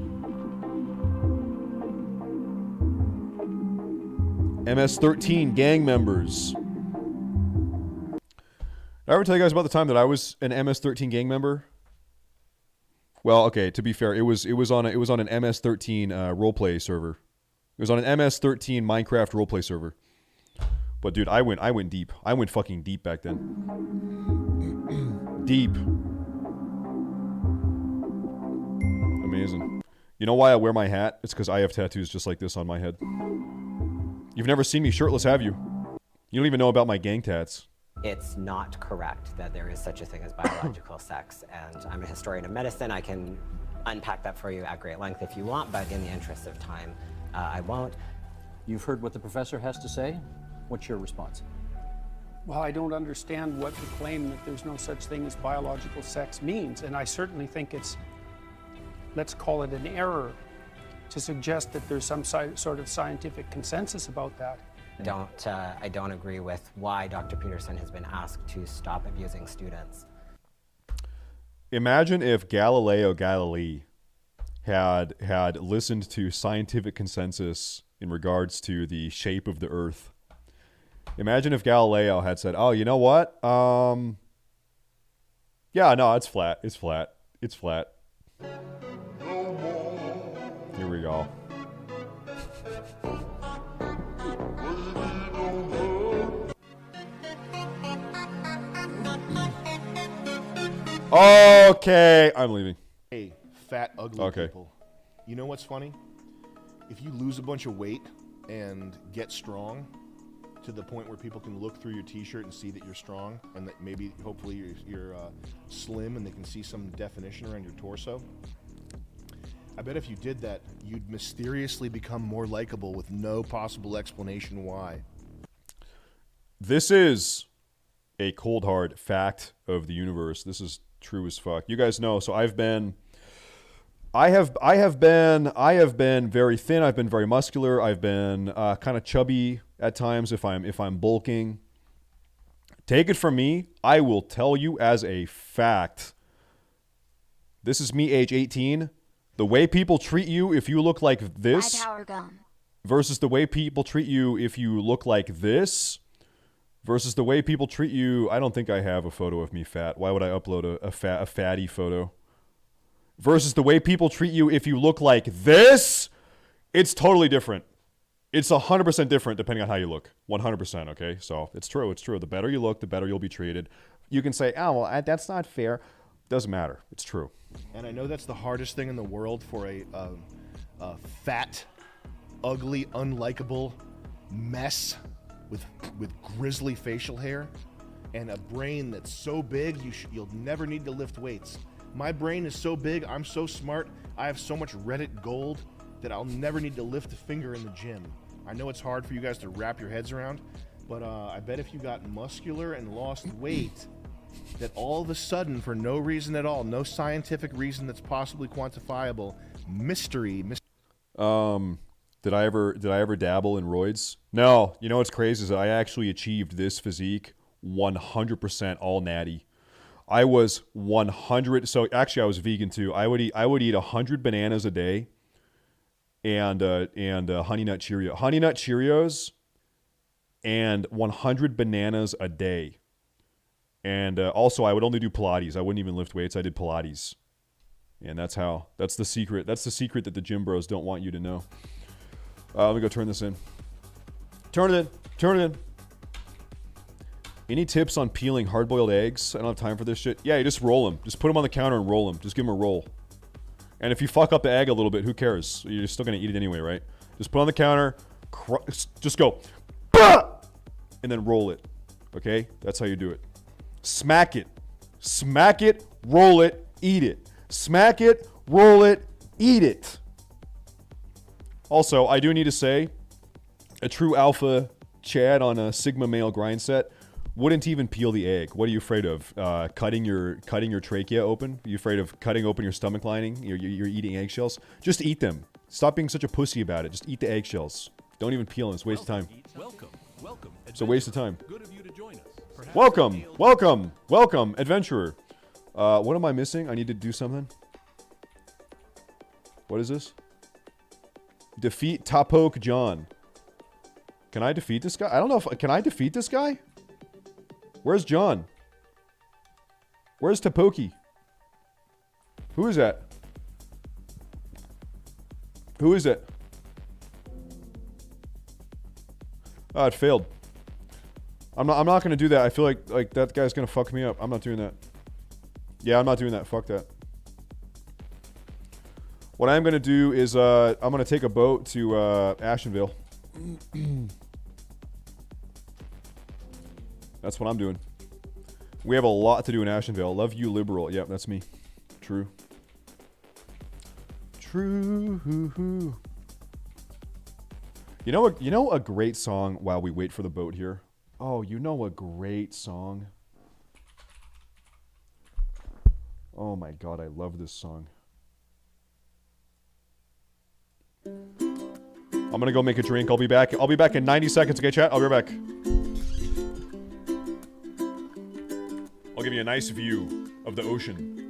MS-13 gang members. Did I ever tell you guys about the time that I was an MS-13 gang member? Well, okay, to be fair, it was on an MS-13 roleplay server. It was on an MS-13 Minecraft roleplay server. But dude, I went deep. I went fucking deep back then. Deep. Amazing. You know why I wear my hat? It's because I have tattoos just like this on my head. You've never seen me shirtless, have you? You don't even know about my gang tats. It's not correct that there is such a thing as biological sex, and I'm a historian of medicine. I can unpack that for you at great length if you want, but in the interest of time, I won't. You've heard what the professor has to say. What's your response? Well, I don't understand what the claim that there's no such thing as biological sex means, and I certainly think it's, let's call it an error, to suggest that there's some sort of scientific consensus about that. I don't agree with why Dr. Peterson has been asked to stop abusing students. Imagine if Galileo Galilei had listened to scientific consensus in regards to the shape of the Earth. Imagine if Galileo had said, "Oh, you know what? Yeah, no, it's flat. It's flat. It's flat." Here we go. Okay, I'm leaving. Hey, fat, ugly people. You know what's funny? If you lose a bunch of weight and get strong to the point where people can look through your t-shirt and see that you're strong, and that maybe, hopefully, you're slim and they can see some definition around your torso, I bet if you did that, you'd mysteriously become more likable with no possible explanation why. This is a cold hard fact of the universe. This is true as fuck. You guys know, so I have been very thin, I've been very muscular, I've been kind of chubby at times if I'm bulking. Take it from me, I will tell you as a fact. This is me, age 18. The way people treat you if you look like this versus the way people treat you if you look like this versus the way people treat you. I don't think I have a photo of me fat. Why would I upload a fatty photo? Versus the way people treat you if you look like this, it's totally different. It's 100% different depending on how you look. 100%, okay? So it's true, it's true. The better you look, the better you'll be treated. You can say, oh, well, that's not fair. Doesn't matter. It's true. And I know that's the hardest thing in the world for a fat, ugly, unlikable mess with grisly facial hair and a brain that's so big you'll never need to lift weights. My brain is so big, I'm so smart, I have so much Reddit gold that I'll never need to lift a finger in the gym. I know it's hard for you guys to wrap your heads around, but I bet if you got muscular and lost weight, that all of a sudden, for no reason at all, no scientific reason that's possibly quantifiable, mystery. Did I ever dabble in roids? No. You know what's crazy is that I actually achieved this physique 100% all natty. I was 100. So actually, I was vegan too. I would eat 100 bananas a day, and Honey Nut Cheerios, and 100 bananas a day. And also, I would only do Pilates. I wouldn't even lift weights. I did Pilates, and that's the secret. That's the secret that the gym bros don't want you to know. Let me go turn this in. Turn it in. Any tips on peeling hard-boiled eggs? I don't have time for this shit. Yeah, you just roll them. Just put them on the counter and roll them. Just give them a roll. And if you fuck up the egg a little bit, who cares? You're still going to eat it anyway, right? Just put it on the counter. Just go. Bah! And then roll it. Okay? That's how you do it. Smack it. Smack it. Roll it. Eat it. Smack it. Roll it. Eat it. Also, I do need to say, a true alpha Chad on a Sigma male grind set wouldn't even peel the egg. What are you afraid of? Cutting your trachea open? Are you afraid of cutting open your stomach lining? You're eating eggshells? Just eat them. Stop being such a pussy about it. Just eat the eggshells. Don't even peel them. It's a waste of time. Welcome. It's a waste of time. Good of you to join us. Welcome, adventurer. What am I missing? I need to do something. What is this? Defeat Tapoke John. Can I defeat this guy? I don't know if... Can I defeat this guy? Where's John? Where's Tapoke? Who is that? Who is it? Oh, it failed. I'm not gonna do that. I feel like that guy's gonna fuck me up. I'm not doing that. Yeah, I'm not doing that. Fuck that. What I'm gonna do is I'm gonna take a boat to Ashenville. That's what I'm doing. We have a lot to do in Ashenville. Love you, liberal. Yep, that's me. True. True. You know a great song while we wait for the boat here? Oh, you know a great song? Oh my god, I love this song. I'm gonna go make a drink. I'll be back. I'll be back in 90 seconds, okay, chat? I'll be right back. I'll give you a nice view of the ocean.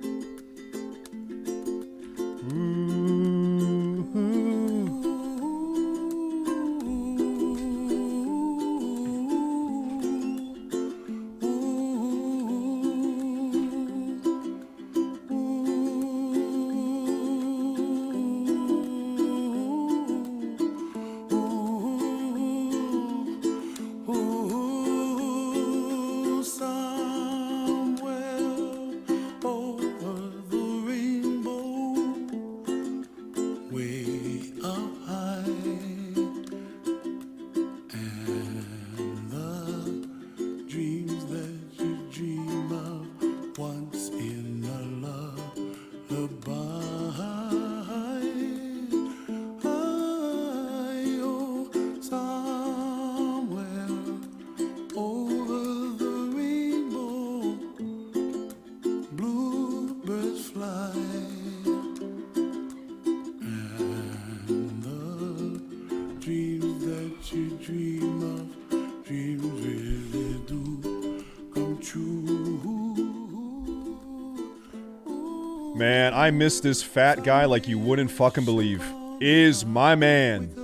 Man, I miss this fat guy like you wouldn't fucking believe. Is my man.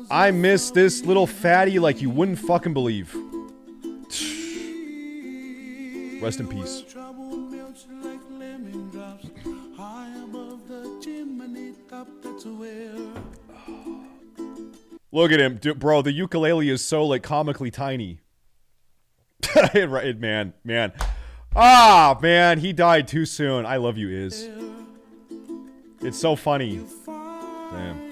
I miss this little fatty like you wouldn't fucking believe. Rest in peace. Look at him. Dude, bro, the ukulele is so, like, comically tiny. Right, man. Ah, man, he died too soon. I love you, Iz. It's so funny. Damn.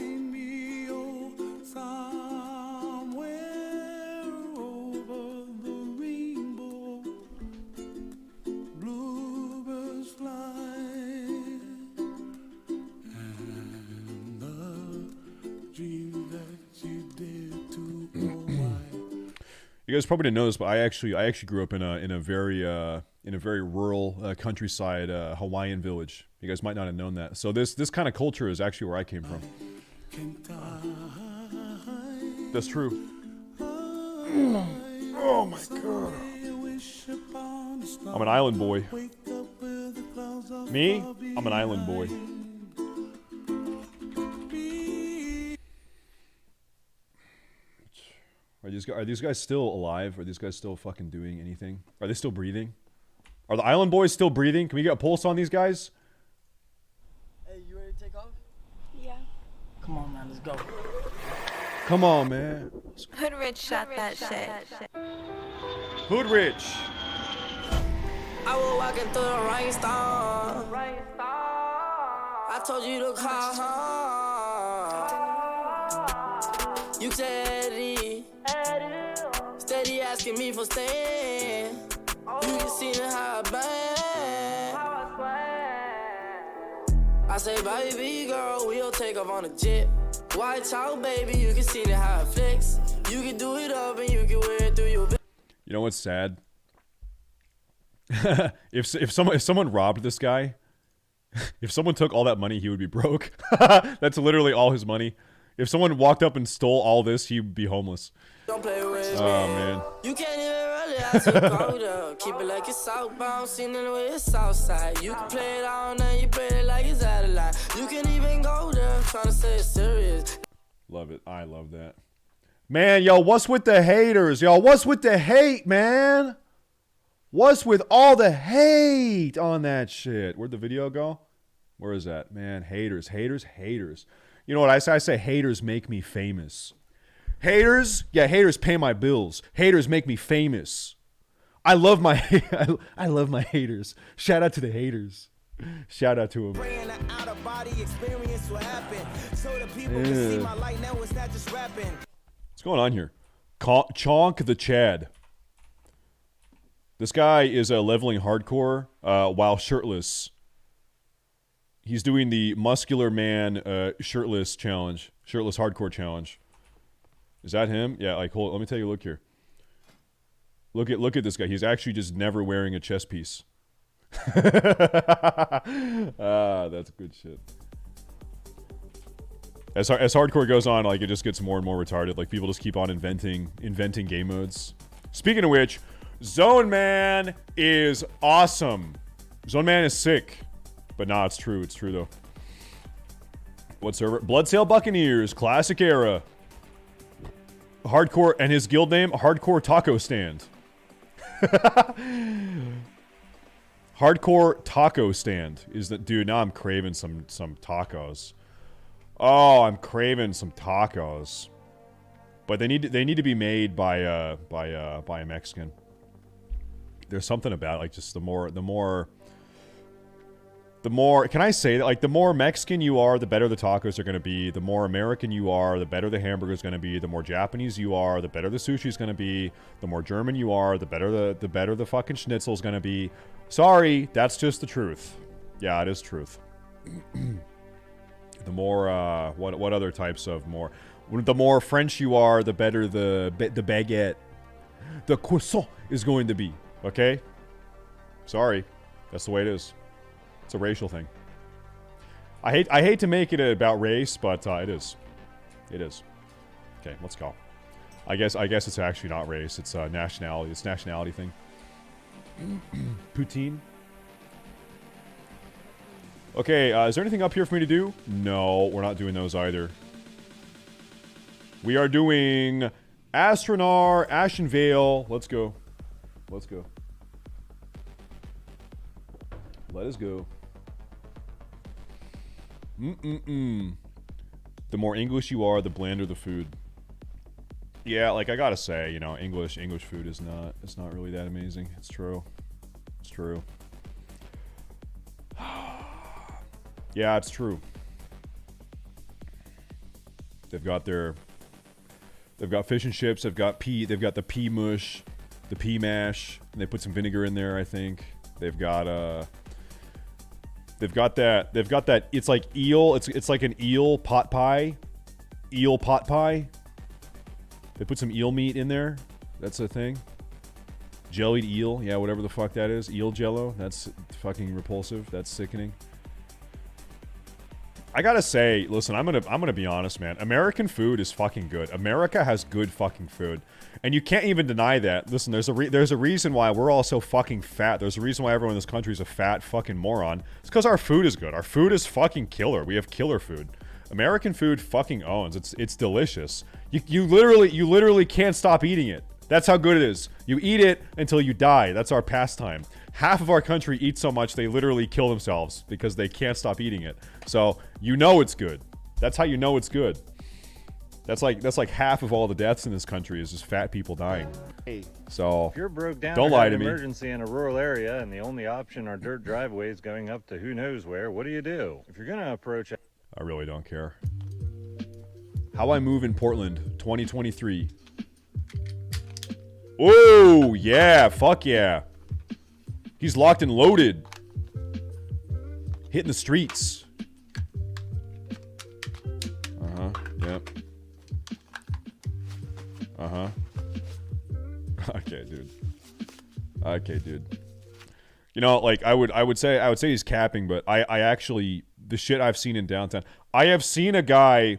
You guys probably didn't know this, but I actually grew up in a very rural countryside Hawaiian village. You guys might not have known that. So this kind of culture is actually where I came from. That's true. Oh my god. I'm an island boy. Me? I'm an island boy. Are these guys still alive? Are these guys still fucking doing anything? Are they still breathing? Are the island boys still breathing? Can we get a pulse on these guys? Hey, you ready to take off? Yeah. Come on, man, let's go. Come on, man. Hood Rich shot that shit. Hood Rich. I was walking through the rainstorm. I told you to call home. You steady, steady asking me for staying. You can see how I bang. I say, baby girl, we'll take off on a jet. White out, baby, you can see how it flex. You can do it up and you can wear it through your. You know what's sad? if someone robbed this guy, if someone took all that money, he would be broke. That's literally all his money. If someone walked up and stole all this, he'd be homeless. Don't play with me. Oh man. You can't even really out to go keep it like it's southbound, seen it with it's southside. You can play it all and you play it like it's out of line. You can even go there, trying to say it's serious. Love it. I love that. Man, yo, what's with the haters? Yo, what's with the hate, man? What's with all the hate on that shit? Where'd the video go? Where is that? Man, haters, haters, haters. You know what I say? I say haters make me famous. Haters? Yeah, haters pay my bills. Haters make me famous. I love my I love my haters. Shout out to the haters. Shout out to them. What's going on here? Chonk the Chad. This guy is leveling hardcore while shirtless. He's doing the muscular man shirtless challenge. Shirtless hardcore challenge. Is that him? Yeah, like hold. Let me take a look here. Look at this guy. He's actually just never wearing a chest piece. That's good shit. As hardcore goes on, like it just gets more and more retarded. Like people just keep on inventing game modes. Speaking of which, ZONEMAN is awesome. ZONEMAN is sick. But nah, it's true. It's true though. What server? Bloodsail Buccaneers, classic era. Hardcore, and his guild name, Hardcore Taco Stand. Hardcore Taco Stand is that dude? Now I'm craving some tacos. Oh, I'm craving some tacos. But they need to be made by a Mexican. There's something about like just the more can I say that, like, the more Mexican you are, the better the tacos are going to be. The more American you are, the better the hamburger is going to be. The more Japanese you are, the better the sushi is going to be. The more German you are, the better the fucking schnitzel is going to be. Sorry, that's just the truth. Yeah, it is truth. The more what other types of more? The more French you are, the better the baguette, the croissant is going to be. Okay? Sorry, that's the way it is. It's a racial thing. I hate to make it about race, but it is. It is. Okay, let's go. I guess it's actually not race. It's nationality. It's a nationality thing. Poutine. Okay, is there anything up here for me to do? No, we're not doing those either. We are doing Astronar, Ashen Veil. Let's go. Let's go. Let us go. The more English you are, the blander the food. Yeah, like I gotta say, you know, English food is not really that amazing. It's true. It's true. Yeah, it's true. They've got fish and chips, they've got the pea mush, the pea mash, and they put some vinegar in there, I think. They've got that, it's like eel, it's like an eel pot pie. Eel pot pie. They put some eel meat in there. That's a thing. Jellied eel. Yeah, whatever the fuck that is. Eel jello. That's fucking repulsive. That's sickening. I gotta say, listen, I'm gonna be honest, man. American food is fucking good. America has good fucking food, and you can't even deny that. Listen, there's a reason why we're all so fucking fat. There's a reason why everyone in this country is a fat fucking moron. It's because our food is good. Our food is fucking killer. We have killer food. American food fucking owns. It's delicious. You literally can't stop eating it. That's how good it is. You eat it until you die. That's our pastime. Half of our country eats so much they literally kill themselves because they can't stop eating it. So you know it's good. That's how you know it's good. That's like half of all the deaths in this country is just fat people dying. Hey, so if you're broke down, don't or lie have to an me. emergency in a rural area, and the only option are dirt driveways going up to who knows where, what do you do? If you're gonna approach, I really don't care. How I Move in Portland, 2023. Oh yeah, fuck yeah. He's locked and loaded. Hitting the streets. Uh-huh. Yep. Uh-huh. Okay, dude. Okay, dude. You know, like I would say he's capping, but I actually, the shit I've seen in downtown. I have seen a guy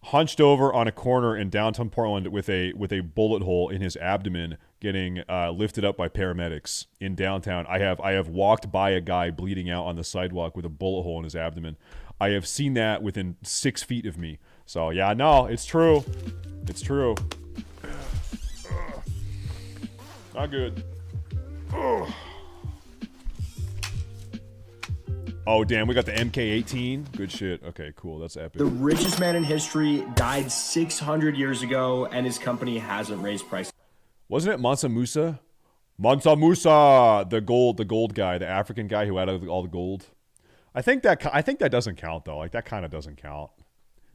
hunched over on a corner in downtown Portland with a bullet hole in his abdomen getting lifted up by paramedics in downtown. I have walked by a guy bleeding out on the sidewalk with a bullet hole in his abdomen. I have seen that within 6 feet of me. So yeah, no, it's true. It's true. Not good. Oh, damn, we got the MK18. Good shit. Okay, cool. That's epic. The richest man in history died 600 years ago, and his company hasn't raised prices. Wasn't it Mansa Musa? Mansa Musa, the gold guy, the African guy who had all the gold. I think that doesn't count though. Like that kind of doesn't count.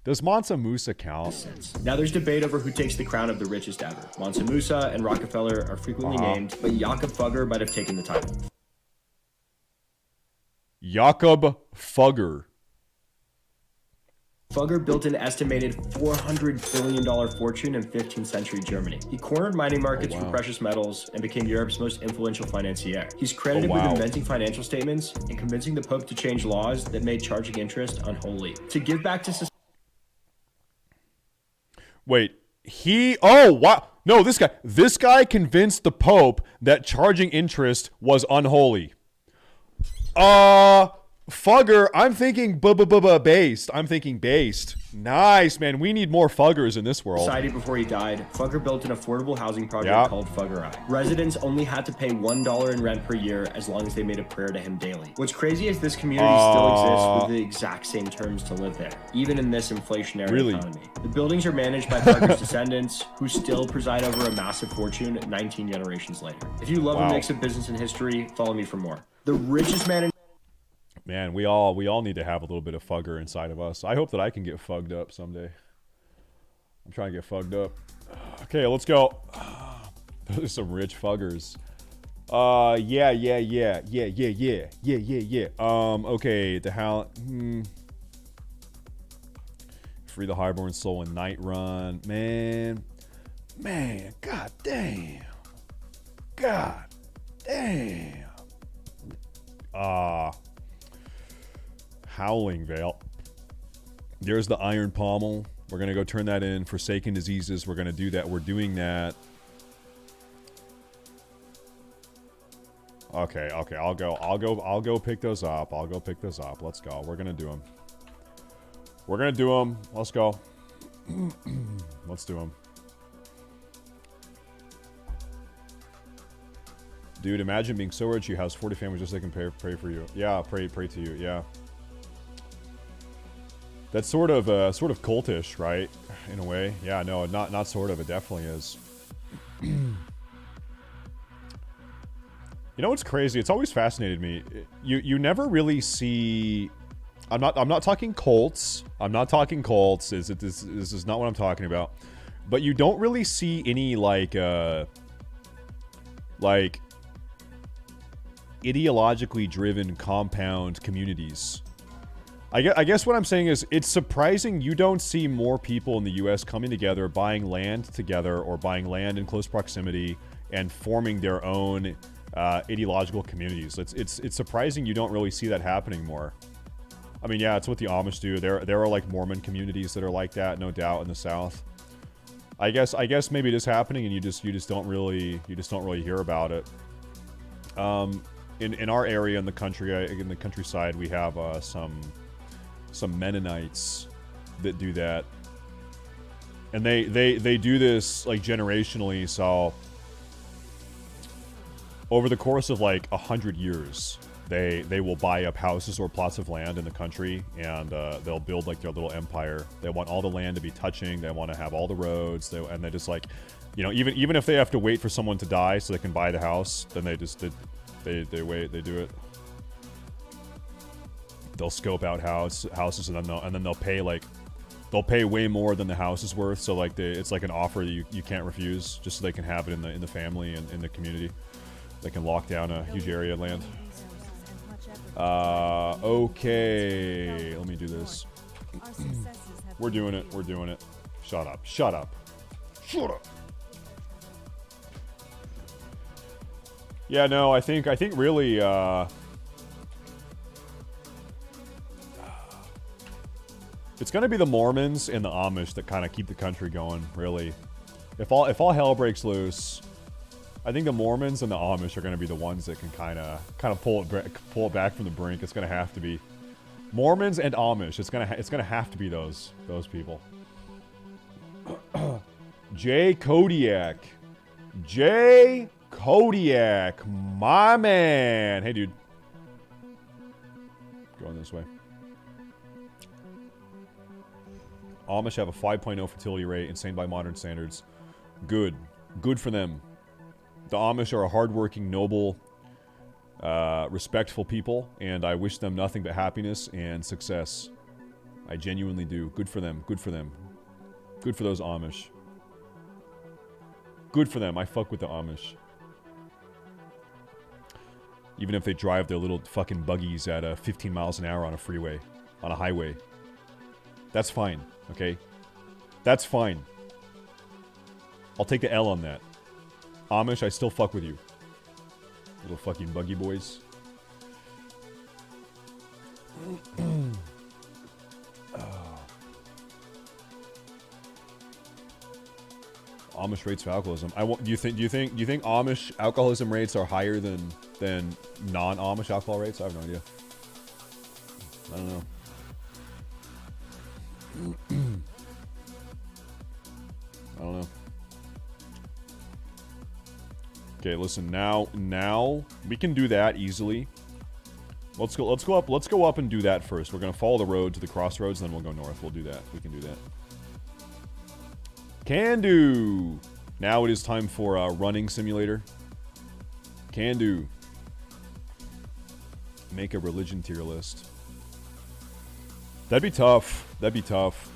Does Mansa Musa count? Now there's debate over who takes the crown of the richest ever. Mansa Musa and Rockefeller are frequently named, but Jakob Fugger might have taken the title. Jakob Fugger. Fugger built an estimated $400 billion fortune in 15th century Germany. He cornered mining markets for precious metals and became Europe's most influential financier. He's credited with inventing financial statements and convincing the Pope to change laws that made charging interest unholy. To give back to society. Wait, oh, wow. No, this guy convinced the Pope that charging interest was unholy. Fugger, I'm thinking based. I'm thinking based. Nice, man. We need more Fuggers in this world. Society before he died, Fugger built an affordable housing project called Fugger Eye. Residents only had to pay $1 in rent per year as long as they made a prayer to him daily. What's crazy is this community still exists with the exact same terms to live there, even in this inflationary economy. The buildings are managed by Fugger's descendants, who still preside over a massive fortune 19 generations later. If you love a mix of business and history, follow me for more. The richest man in... Man, we all need to have a little bit of Fugger inside of us. I hope that I can get fugged up someday. I'm trying to get fugged up. Okay, let's go. Those are some rich Fuggers. Yeah. Okay, the how Free the Highborn Soul in Night Run. Man, god damn. Howling Vale. There's the Iron Pommel. We're gonna go turn that in. Forsaken Diseases. We're gonna do that. We're doing that. Okay. I'll go pick those up. Let's go. We're gonna do them. Let's go. Let's do them. Dude, imagine being so rich you house 40 families just so they can pray for you. Yeah, pray to you. Yeah. That's sort of cultish, right? In a way. Yeah, no, not sort of. It definitely is. You know what's crazy? It's always fascinated me. You never really see. I'm not talking cults. This is not what I'm talking about. But you don't really see any like ideologically driven compound communities. I guess what I'm saying is it's surprising you don't see more people in the U.S. coming together, buying land together, or buying land in close proximity and forming their own ideological communities. It's surprising you don't really see that happening more. I mean, yeah, it's what the Amish do. There are like Mormon communities that are like that, no doubt, in the South. I guess maybe it is happening, and you just don't really hear about it. In our area in the countryside, we have some Mennonites that do that, and they do this like generationally. So over the course of like 100 years, they will buy up houses or plots of land in the country, and they'll build like their little empire. They want all the land to be touching. They want to have all the roads. And they just like, you know, even if they have to wait for someone to die so they can buy the house, then they just they wait. They do it. They'll scope out houses, and then they'll pay way more than the house is worth. So like it's like an offer that you can't refuse, just so they can have it in the family and in the community. They can lock down a huge area of land. Okay, let me do this. We're doing it. Shut up. Yeah, no, I think really it's gonna be the Mormons and the Amish that kind of keep the country going, really. If all hell breaks loose, I think the Mormons and the Amish are going to be the ones that can kind of pull it back from the brink. It's going to have to be Mormons and Amish. It's going to have to be those people. Jay Kodiak, my man. Hey, dude. Going this way. Amish have a 5.0 fertility rate, insane by modern standards. Good for them. The Amish are a hardworking, noble, respectful people, and I wish them nothing but happiness and success. I genuinely do. Good for them. Good for those Amish. Good for them. I fuck with the Amish. Even if they drive their little fucking buggies at 15 miles an hour on a freeway, on a highway. That's fine, okay? That's fine. I'll take the L on that. Amish, I still fuck with you. Little fucking buggy boys. Amish rates for alcoholism. Do you think Amish alcoholism rates are higher than non-Amish alcohol rates? I have no idea. I don't know. I don't know. Okay, listen. Now we can do that easily. Let's go up and do that first. We're gonna follow the road to the crossroads, then we'll go north. We'll do that. We can do that. Can do. Now it is time for a running simulator. Can do. Make a religion tier list. That'd be tough. That'd be tough.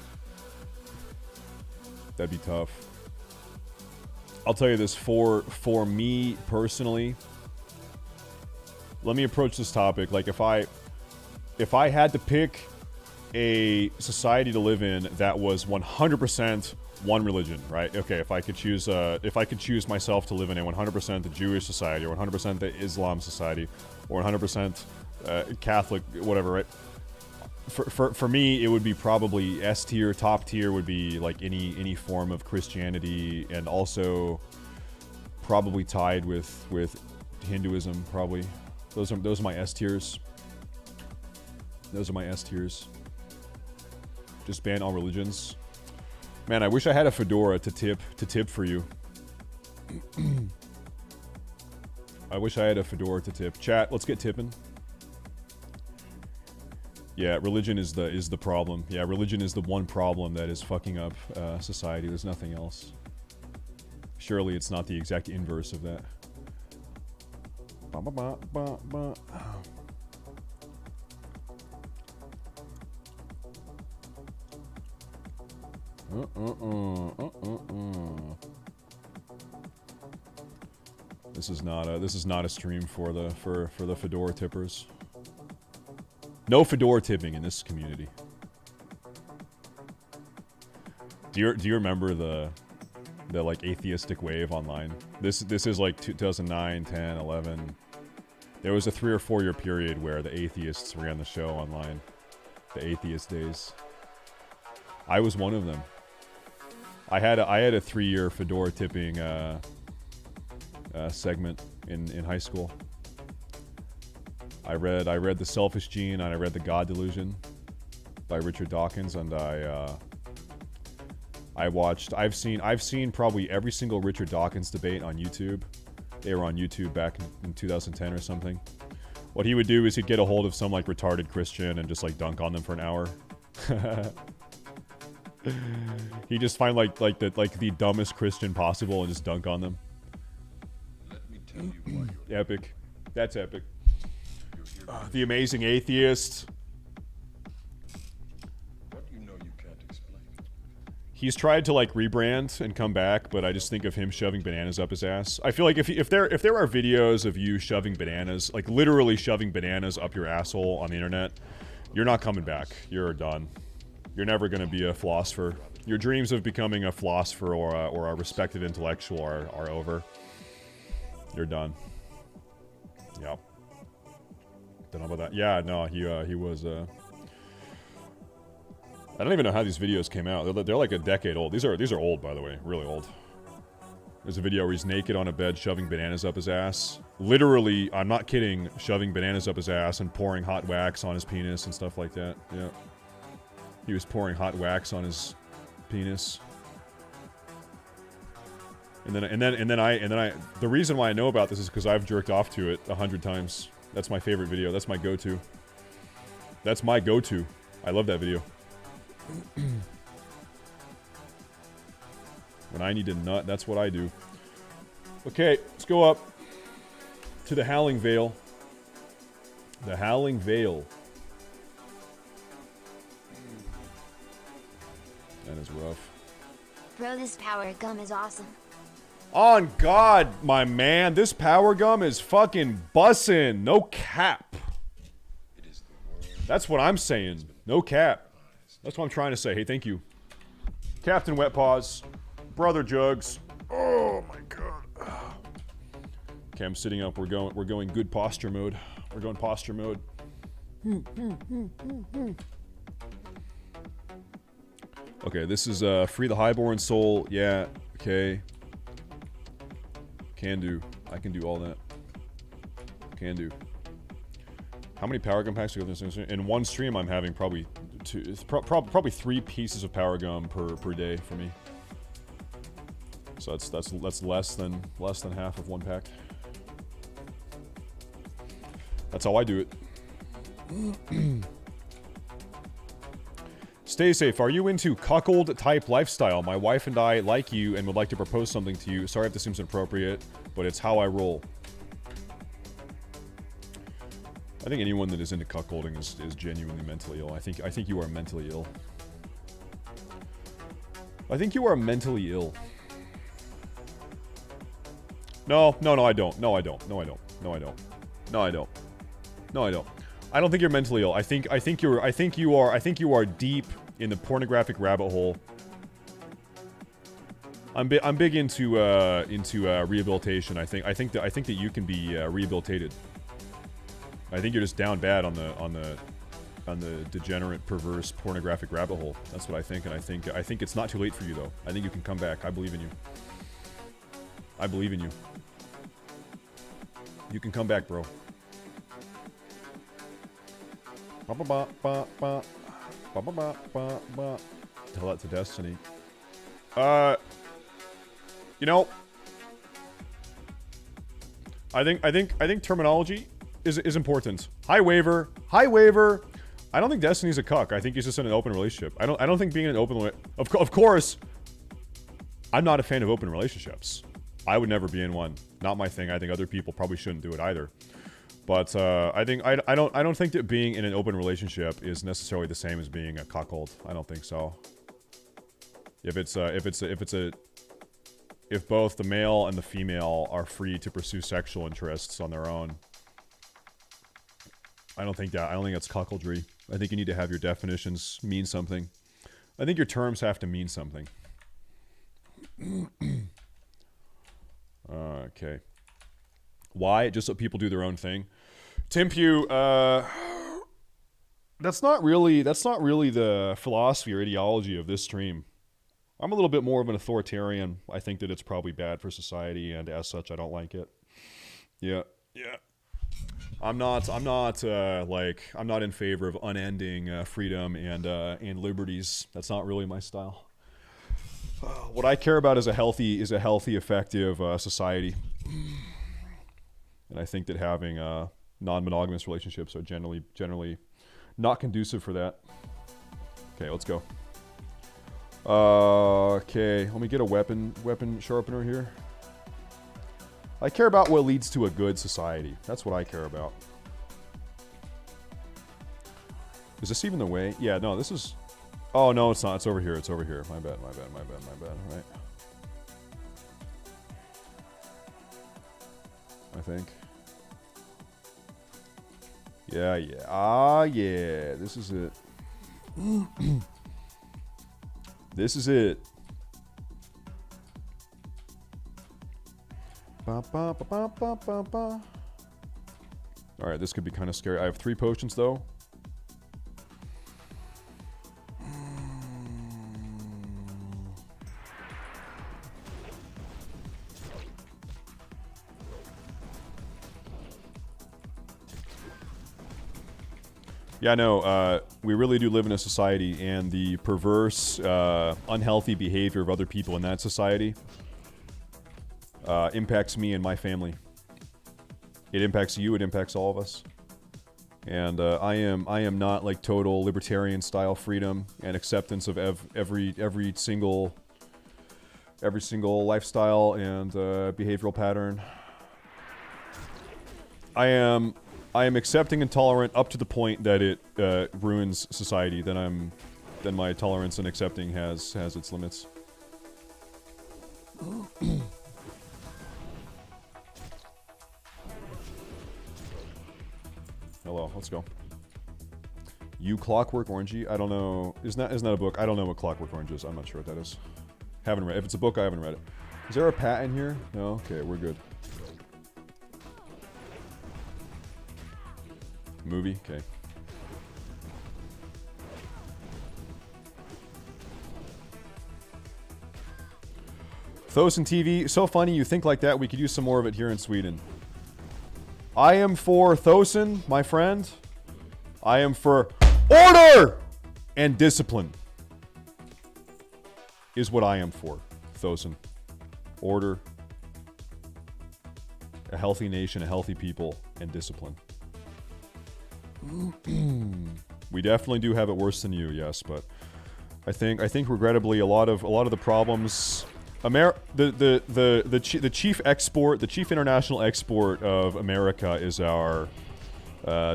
I'll tell you this, for me personally, let me approach this topic. Like if I had to pick a society to live in that was 100% one religion, right? Okay, if I could choose myself to live in a 100% the Jewish society, or 100% the Islam society, or 100% Catholic, whatever, right? For me, it would be probably S tier. Top tier would be like any form of Christianity, and also probably tied with Hinduism. Probably those are my S tiers. Those are my S tiers. Just ban all religions. Man, I wish I had a fedora to tip for you. I wish I had a fedora to tip. Chat, let's get tipping. Yeah, religion is the problem. Yeah, religion is the one problem that is fucking up society. There's nothing else. Surely it's not the exact inverse of that. This is not a stream for the fedora tippers. No fedora tipping in this community. Do you remember the like atheistic wave online? This is like 2009, 10, 11. There was a 3 or 4 year period where the atheists ran the show online. The atheist days. I was one of them. I had a 3-year fedora tipping segment in high school. I read The Selfish Gene and I read The God Delusion by Richard Dawkins, and I've seen probably every single Richard Dawkins debate on YouTube. They were on YouTube back in 2010 or something. What he would do is he'd get a hold of some like retarded Christian and just like dunk on them for an hour. He'd just find like the dumbest Christian possible and just dunk on them. Let me tell you why you're Epic. That's epic. The Amazing Atheist. What you know you can't explain. He's tried to like rebrand and come back, but I just think of him shoving bananas up his ass. I feel like if there are videos of you shoving bananas, like literally shoving bananas up your asshole on the internet, you're not coming back. You're done. You're never going to be a philosopher. Your dreams of becoming a philosopher or a respected intellectual are over. You're done. Yep. Don't know about that. Yeah, no, he was. I don't even know how these videos came out. They're like a decade old. These are old, by the way, really old. There's a video where he's naked on a bed shoving bananas up his ass. Literally, I'm not kidding, shoving bananas up his ass and pouring hot wax on his penis and stuff like that. Yeah. He was pouring hot wax on his penis. And then I the reason why I know about this is because I've jerked off to it 100 times. That's my favorite video. That's my go-to. That's my go-to. I love that video. When I need to nut, that's what I do. Okay, let's go up to the Howling Vale. The Howling Vale. That is rough. Bro, this power gum is awesome. On God, my man, this power gum is fucking bussin'. No cap. That's what I'm saying. No cap. That's what I'm trying to say. Hey, thank you. Captain Wet Paws. Brother Jugs. Oh my God. Okay, I'm sitting up. We're going good posture mode. We're going posture mode. Okay, this is Free the Highborn Soul. Yeah, okay. Can do. I can do all that. Can do. How many power gum packs do you have in one stream? I'm having probably probably 3 pieces of power gum per day for me. So that's less than half of one pack. That's how I do it. Stay safe. Are you into cuckold type lifestyle? My wife and I like you and would like to propose something to you. Sorry if this seems inappropriate, but it's how I roll. I think anyone that is into cuckolding is genuinely mentally ill. I think you are mentally ill. I think you are mentally ill. No, I don't. No, I don't. No, I don't. No, I don't. No, I don't. No, I don't. I don't think you're mentally ill. I think you are deep in the pornographic rabbit hole. I'm big into rehabilitation. I think that you can be rehabilitated. I think you're just down bad on the degenerate, perverse, pornographic rabbit hole. That's what I think, and I think it's not too late for you though. I think you can come back. I believe in you. I believe in you. You can come back, bro. Tell that to Destiny. You know, I think terminology is important. Hi waiver. I don't think Destiny's a cuck. I think he's just in an open relationship. I don't think being in an open of course, I'm not a fan of open relationships. I would never be in one. Not my thing. I think other people probably shouldn't do it either. But I don't think that being in an open relationship is necessarily the same as being a cuckold. I don't think so. If both the male and the female are free to pursue sexual interests on their own, I don't think that's cuckoldry. I think you need to have your definitions mean something. I think your terms have to mean something. Okay. Why? Just so people do their own thing. Tim Pugh, that's not really the philosophy or ideology of this stream. I'm a little bit more of an authoritarian. I think that it's probably bad for society, and as such, I don't like it. Yeah. I'm not in favor of unending freedom and liberties. That's not really my style. What I care about is a healthy, effective society, and I think that having non-monogamous relationships are generally not conducive for that. Okay, let's go. Okay, let me get a weapon sharpener here. I care about what leads to a good society. That's what I care about. Is this even the way? Yeah, no, this is... Oh, no, it's not. It's over here. It's over here. My bad. Right. I think. Yeah. Ah, yeah. This is it. This is it. Alright, this could be kind of scary. I have 3 potions, though. Yeah, no, we really do live in a society, and the perverse, unhealthy behavior of other people in that society impacts me and my family. It impacts you, it impacts all of us. And I am not like total libertarian style freedom and acceptance of every single lifestyle and behavioral pattern. I am accepting and tolerant up to the point that it ruins society. Then my tolerance and accepting has its limits. Hello, let's go. You Clockwork Orangey? I don't know. Isn't that a book? I don't know what Clockwork Orange is. I'm not sure what that is. Haven't read it. If it's a book, I haven't read it. Is there a pat in here? No? Okay, we're good. Movie? Okay. Thosin TV, so funny you think like that. We could use some more of it here in Sweden. I am for Thosin, my friend. I am for order and discipline. Is what I am for, Thosin. Order, a healthy nation, a healthy people, and discipline. We definitely do have it worse than you, yes, but I think regrettably a lot of the problems, the chief international export of America is our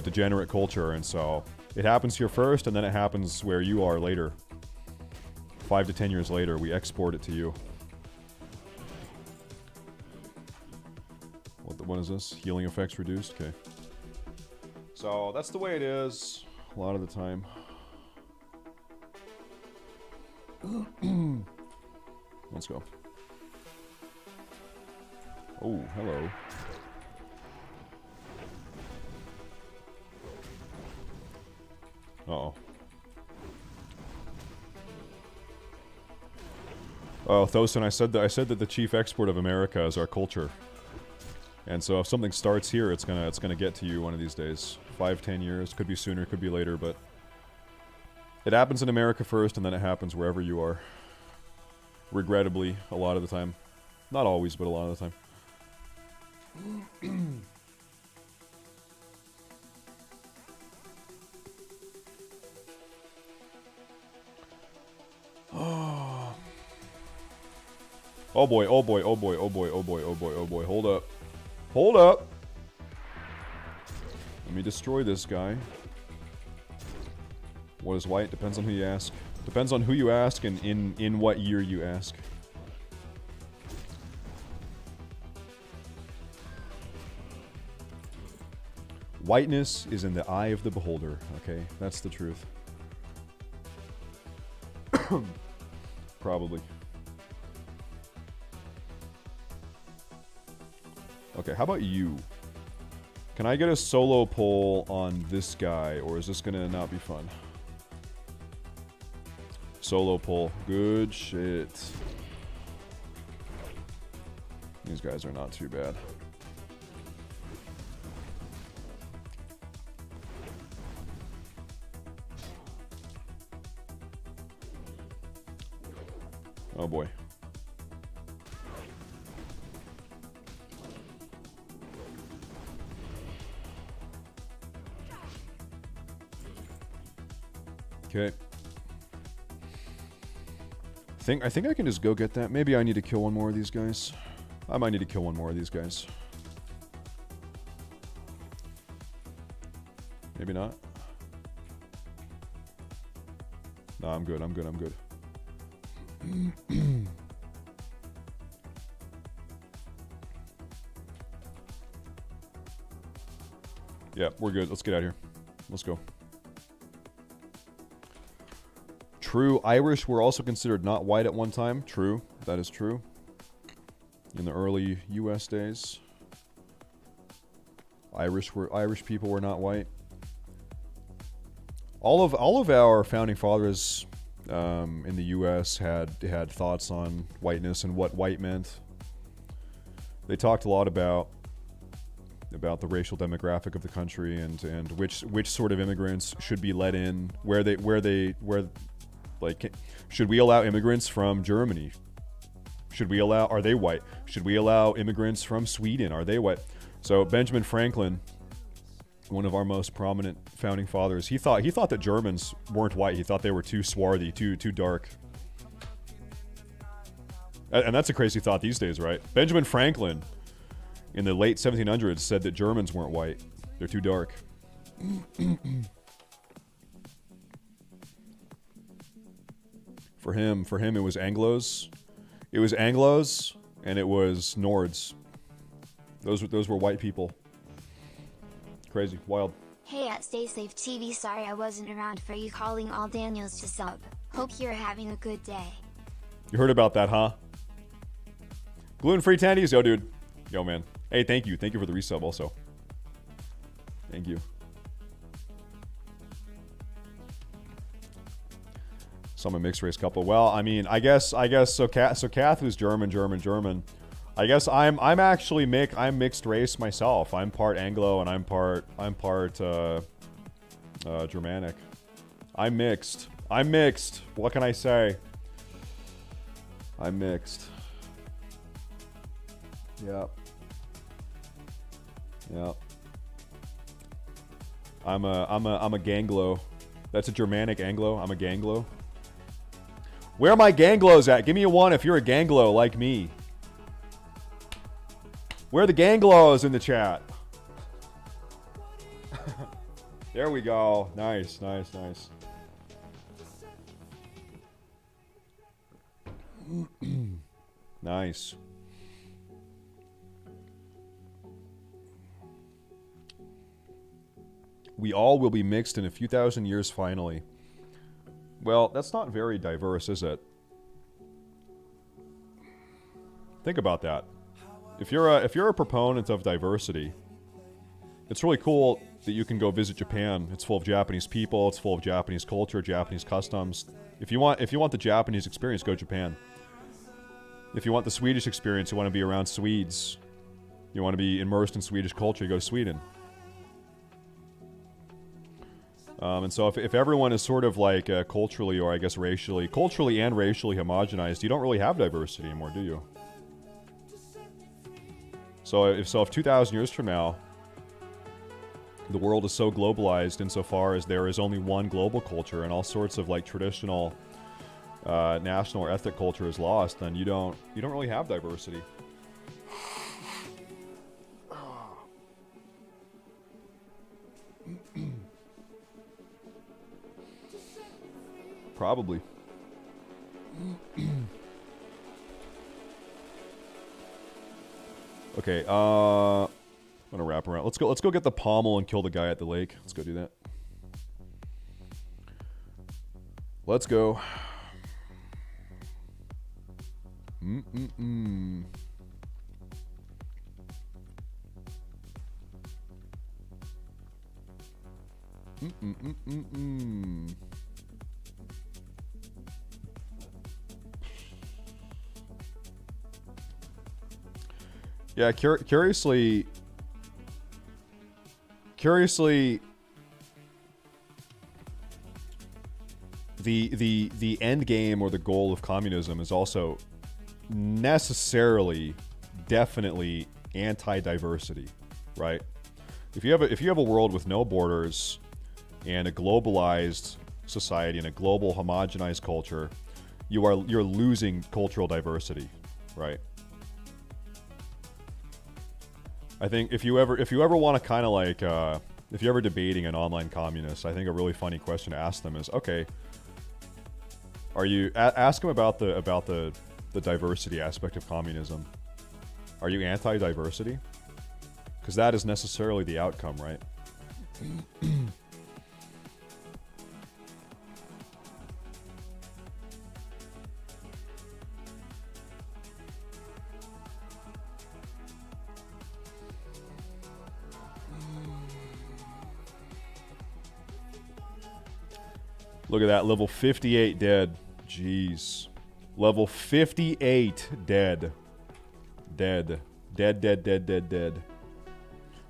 degenerate culture, and so it happens here first, and then it happens where you are later. 5 to 10 years later, we export it to you. What is this? Healing effects reduced? Okay. So, that's the way it is a lot of the time. Let's go. Oh, hello. Uh-oh. Oh, Thosin, I said that the chief export of America is our culture. And so if something starts here, it's gonna get to you one of these days. 5, 10 years, could be sooner, could be later, but it happens in America first, and then it happens wherever you are. Regrettably, a lot of the time. Not always, but a lot of the time. Oh boy, oh boy, oh boy, oh boy, oh boy, oh boy, oh boy, hold up. Hold up! Let me destroy this guy. What is white? Depends on who you ask. Depends on who you ask and in what year you ask. Whiteness is in the eye of the beholder, okay? That's the truth. Probably. Okay, how about you? Can I get a solo poll on this guy, or is this gonna not be fun? Solo poll. Good shit. These guys are not too bad. Oh boy. Okay. I think I can just go get that. Maybe I need to kill one more of these guys. I might need to kill one more of these guys. Maybe not. No, I'm good. I'm good. I'm good. Yeah, we're good. Let's get out of here. Let's go. True. Irish were also considered not white at one time. True. That is true. In the early U.S. days, Irish people were not white. All of our founding fathers in the U.S. had thoughts on whiteness and what white meant. They talked a lot about the racial demographic of the country and which sort of immigrants should be let in, where like, should we allow immigrants from Germany? Are they white? Should we allow immigrants from Sweden? Are they white? So Benjamin Franklin, one of our most prominent founding fathers, he thought that Germans weren't white. He thought they were too swarthy, too dark. And that's a crazy thought these days, right? Benjamin Franklin in the late 1700s said that Germans weren't white. They're too dark. For him it was Anglos. It was Anglos and it was Nords. Those were white people. Crazy, wild. Hey at StaysafeTV, sorry I wasn't around for you calling all Daniels to sub. Hope you're having a good day. You heard about that, huh? Gluten-free tendies? Yo, dude. Yo, man. Hey, thank you. Thank you for the resub also. Thank you. So I'm a mixed race couple. Well, I mean, I guess so Kath was German. I guess I'm actually mixed race myself. I'm part Anglo and I'm part Germanic. I'm mixed. What can I say? I'm mixed. Yep. I'm a Ganglo. That's a Germanic Anglo. I'm a Ganglo. Where are my Ganglos at? Give me a 1 if you're a Ganglo like me. Where are the Ganglos in the chat? There we go. Nice. Nice. We all will be mixed in a few thousand years finally. Well, that's not very diverse, is it? Think about that. If you're a proponent of diversity, it's really cool that you can go visit Japan. It's full of Japanese people, it's full of Japanese culture, Japanese customs. If you want the Japanese experience, go to Japan. If you want the Swedish experience, you want to be around Swedes, you want to be immersed in Swedish culture, you go to Sweden. And so if everyone is sort of like culturally, or I guess culturally and racially homogenized, you don't really have diversity anymore, do you? So if 2,000 years from now, the world is so globalized insofar as there is only one global culture and all sorts of like traditional national or ethnic culture is lost, then you don't really have diversity. Probably. Okay, I'm gonna wrap around. Let's go get the pommel and kill the guy at the lake. Let's go do that. Let's go. Yeah, curiously, the end game or the goal of communism is also necessarily, definitely anti-diversity, right? If you have a world with no borders and a globalized society and a global homogenized culture, you're losing cultural diversity, right? I think if you ever want to kind of like if you're ever debating an online communist, I think a really funny question to ask them is, okay, are you ask them about the diversity aspect of communism? Are you anti-diversity? Because that is necessarily the outcome, right? Look at that, level 58 dead. Jeez. Level 58 dead. Dead. Dead.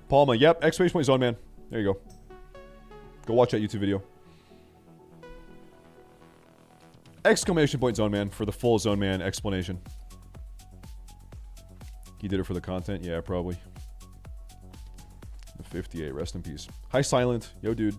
Palma, yep, exclamation point zone man. There you go. Go watch that YouTube video. Exclamation point zone man for the full zone man explanation. He did it for the content? Yeah, probably. The 58, rest in peace. Hi, Silent. Yo, dude.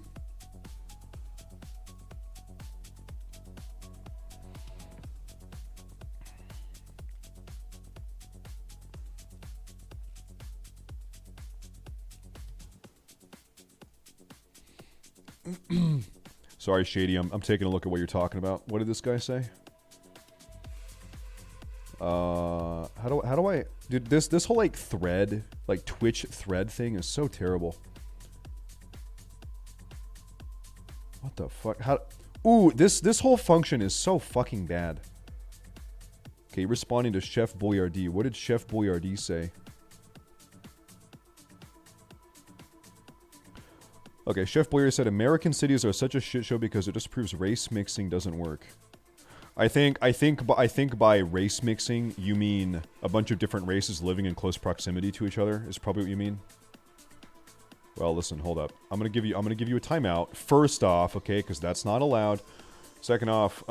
Sorry, Shady. I'm taking a look at what you're talking about. What did this guy say? How do I dude, this whole like thread, like Twitch thread thing is so terrible. What the fuck? Ooh, this whole function is so fucking bad. Okay, responding to Chef Boyardee. What did Chef Boyardee say? Okay, Chef Boyer said American cities are such a shit show because it just proves race mixing doesn't work. I think by race mixing you mean a bunch of different races living in close proximity to each other is probably what you mean. Well, listen, hold up. I'm gonna give you a timeout. First off, okay, because that's not allowed. Second off,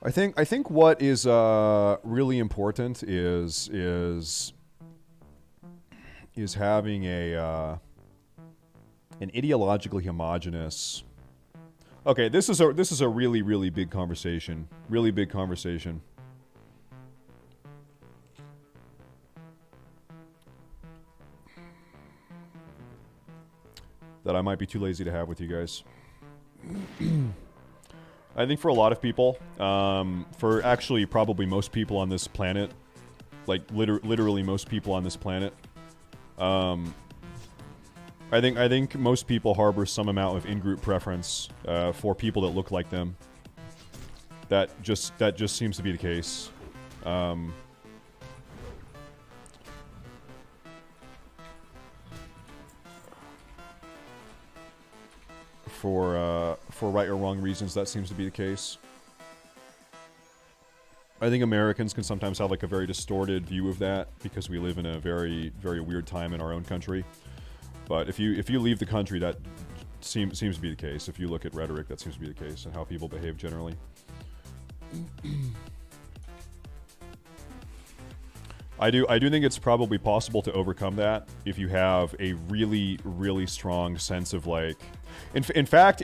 I think what is really important is having an ideologically homogenous. Okay, this is a really big conversation. Really big conversation. That I might be too lazy to have with you guys. I think for a lot of people, for actually probably most people on this planet, like literally most people on this planet, I think most people harbor some amount of in-group preference for people that look like them. That just seems to be the case. For right or wrong reasons, that seems to be the case. I think Americans can sometimes have like a very distorted view of that because we live in a very weird time in our own country. But if you leave the country, that seems to be the case. If you look at rhetoric, that seems to be the case, and how people behave generally. I do think it's probably possible to overcome that if you have a really strong sense of like. In fact,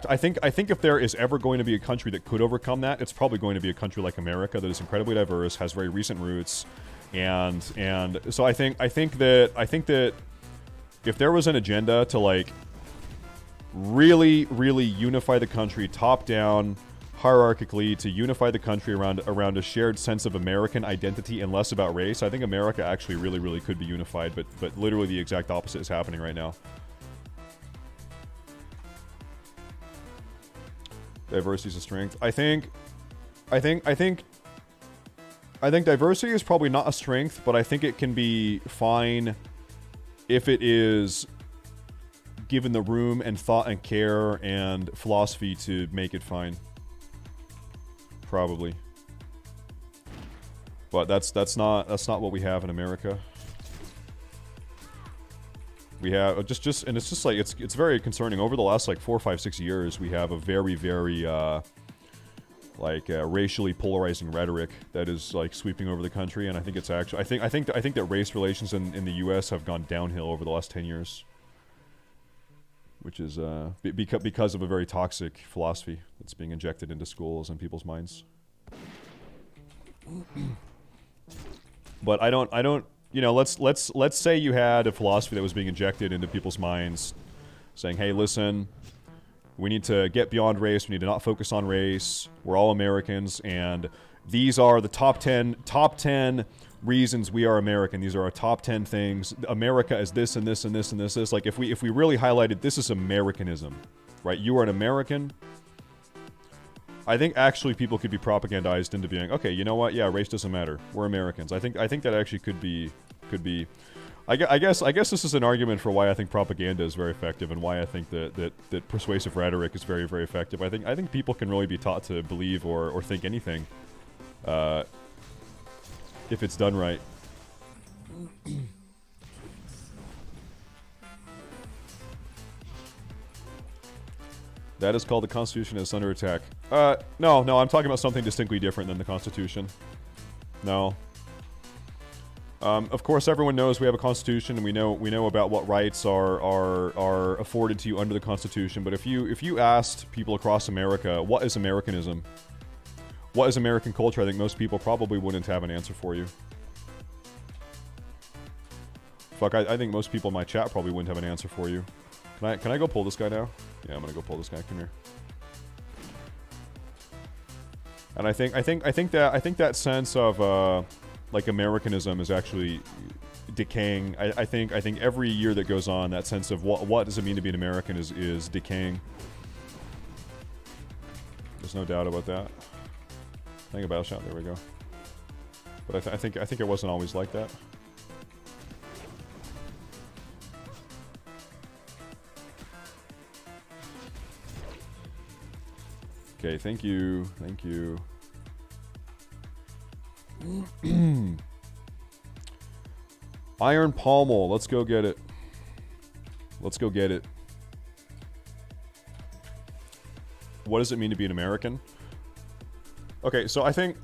I think if there is ever going to be a country that could overcome that, it's probably going to be a country like America that is incredibly diverse, has very recent roots, and so I think that if there was an agenda to like really unify the country, top down, hierarchically to unify the country around a shared sense of American identity and less about race. I think America actually really could be unified, but literally the exact opposite is happening right now. Diversity is a strength. I think diversity is probably not a strength, but I think it can be fine if it is given the room and thought and care and philosophy to make it fine. Probably. But that's not what we have in America. We have and it's just like it's very concerning. Over the last like 4, 5, 6 years, we have a very racially polarizing rhetoric that is like sweeping over the country, and I think it's actually I think that race relations in the U.S. have gone downhill over the last 10 years, which is because of a very toxic philosophy that's being injected into schools and people's minds. But I don't. You know, let's say you had a philosophy that was being injected into people's minds, saying, "Hey, listen, we need to get beyond race. We need to not focus on race. We're all Americans, and these are the top 10 reasons we are American. These are our top 10 things. America is this and this and this and this. Like if we really highlighted this is Americanism, right? You are an American." I think actually people could be propagandized into being, okay, you know what? Yeah, race doesn't matter. We're Americans. I think that actually could be. I guess this is an argument for why I think propaganda is very effective and why I think that persuasive rhetoric is very effective. I think people can really be taught to believe or think anything, if it's done right. That is called the Constitution is under attack. No, I'm talking about something distinctly different than the Constitution. No. Of course, everyone knows we have a Constitution, and we know about what rights are afforded to you under the Constitution. But if you asked people across America, what is Americanism? What is American culture? I think most people probably wouldn't have an answer for you. Fuck, I think most people in my chat probably wouldn't have an answer for you. Can I go pull this guy now? Yeah, I'm gonna go pull this guy. Come here. And I think that sense of like Americanism is actually decaying. I think every year that goes on, that sense of what does it mean to be an American is decaying. There's no doubt about that. I think a battle shot. There we go. But I think it wasn't always like that. Okay, thank you. Thank you. Iron Pommel, let's go get it. Let's go get it. What does it mean to be an American? Okay, so I think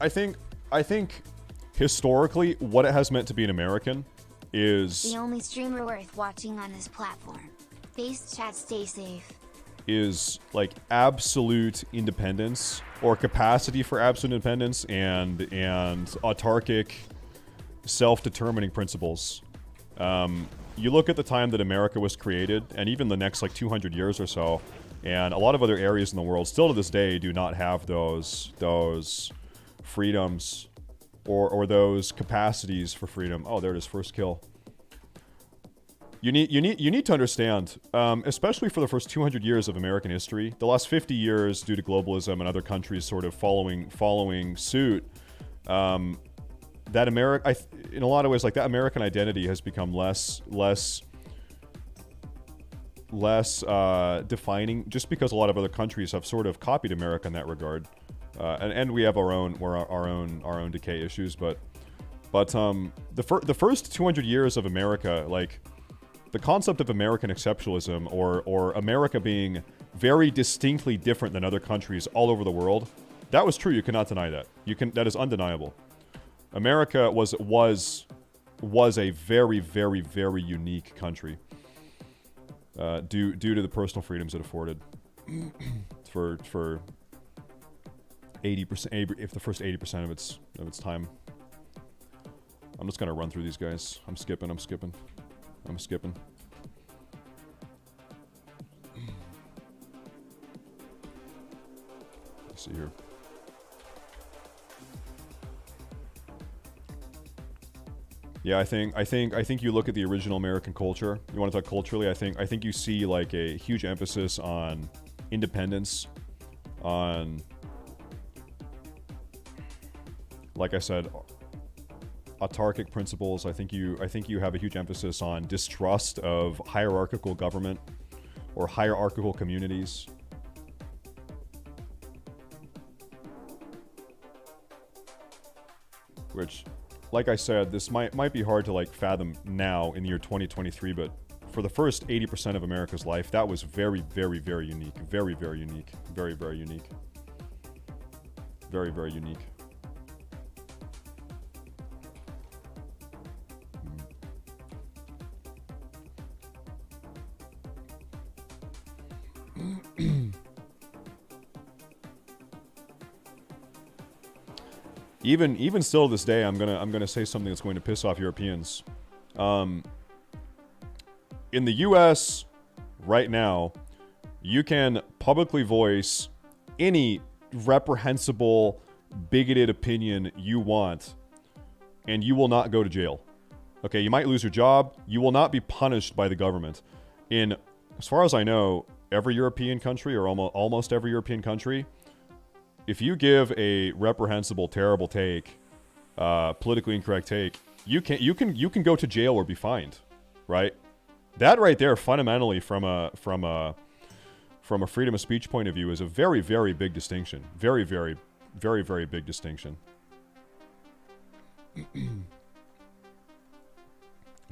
historically what it has meant to be an American is the only streamer worth watching on this platform. Base chat, stay safe. Is like absolute independence or capacity for absolute independence and autarkic self-determining principles. You look at the time that America was created and even the next like 200 years or so, and a lot of other areas in the world still to this day do not have those freedoms or those capacities for freedom. Oh, there it is, first kill. You need to understand, especially for the first 200 years of American history, the last 50 years due to globalism and other countries sort of following suit, that in a lot of ways, like that American identity has become less defining, just because a lot of other countries have sort of copied America in that regard, and we have our own decay issues, but the first 200 years of America, like. The concept of American exceptionalism or America being very distinctly different than other countries all over the world, that was true. You cannot deny that. That is undeniable. America was a very unique country due to the personal freedoms it afforded for 80%, if the first 80% of its time. I'm just gonna run through these guys. I'm skipping. Let's see here. Yeah, I think you look at the original American culture. You want to talk culturally? I think you see like a huge emphasis on independence, on, like I said, autarkic principles. I think you have a huge emphasis on distrust of hierarchical government or hierarchical communities. Which, like I said, this might be hard to like fathom now in the year 2023, but for the first 80% of America's life, that was very, very, very unique. Very, very unique. Very, very unique. Very, very unique. Even still to this day, I'm gonna say something that's going to piss off Europeans. In the U.S. right now, you can publicly voice any reprehensible, bigoted opinion you want, and you will not go to jail. Okay, you might lose your job. You will not be punished by the government. As far as I know, every European country, or almost every European country, if you give a reprehensible, terrible take, politically incorrect take, you can go to jail or be fined, right? That right there, fundamentally, from a freedom of speech point of view, is a very, very big distinction. Very, very, very, very big distinction.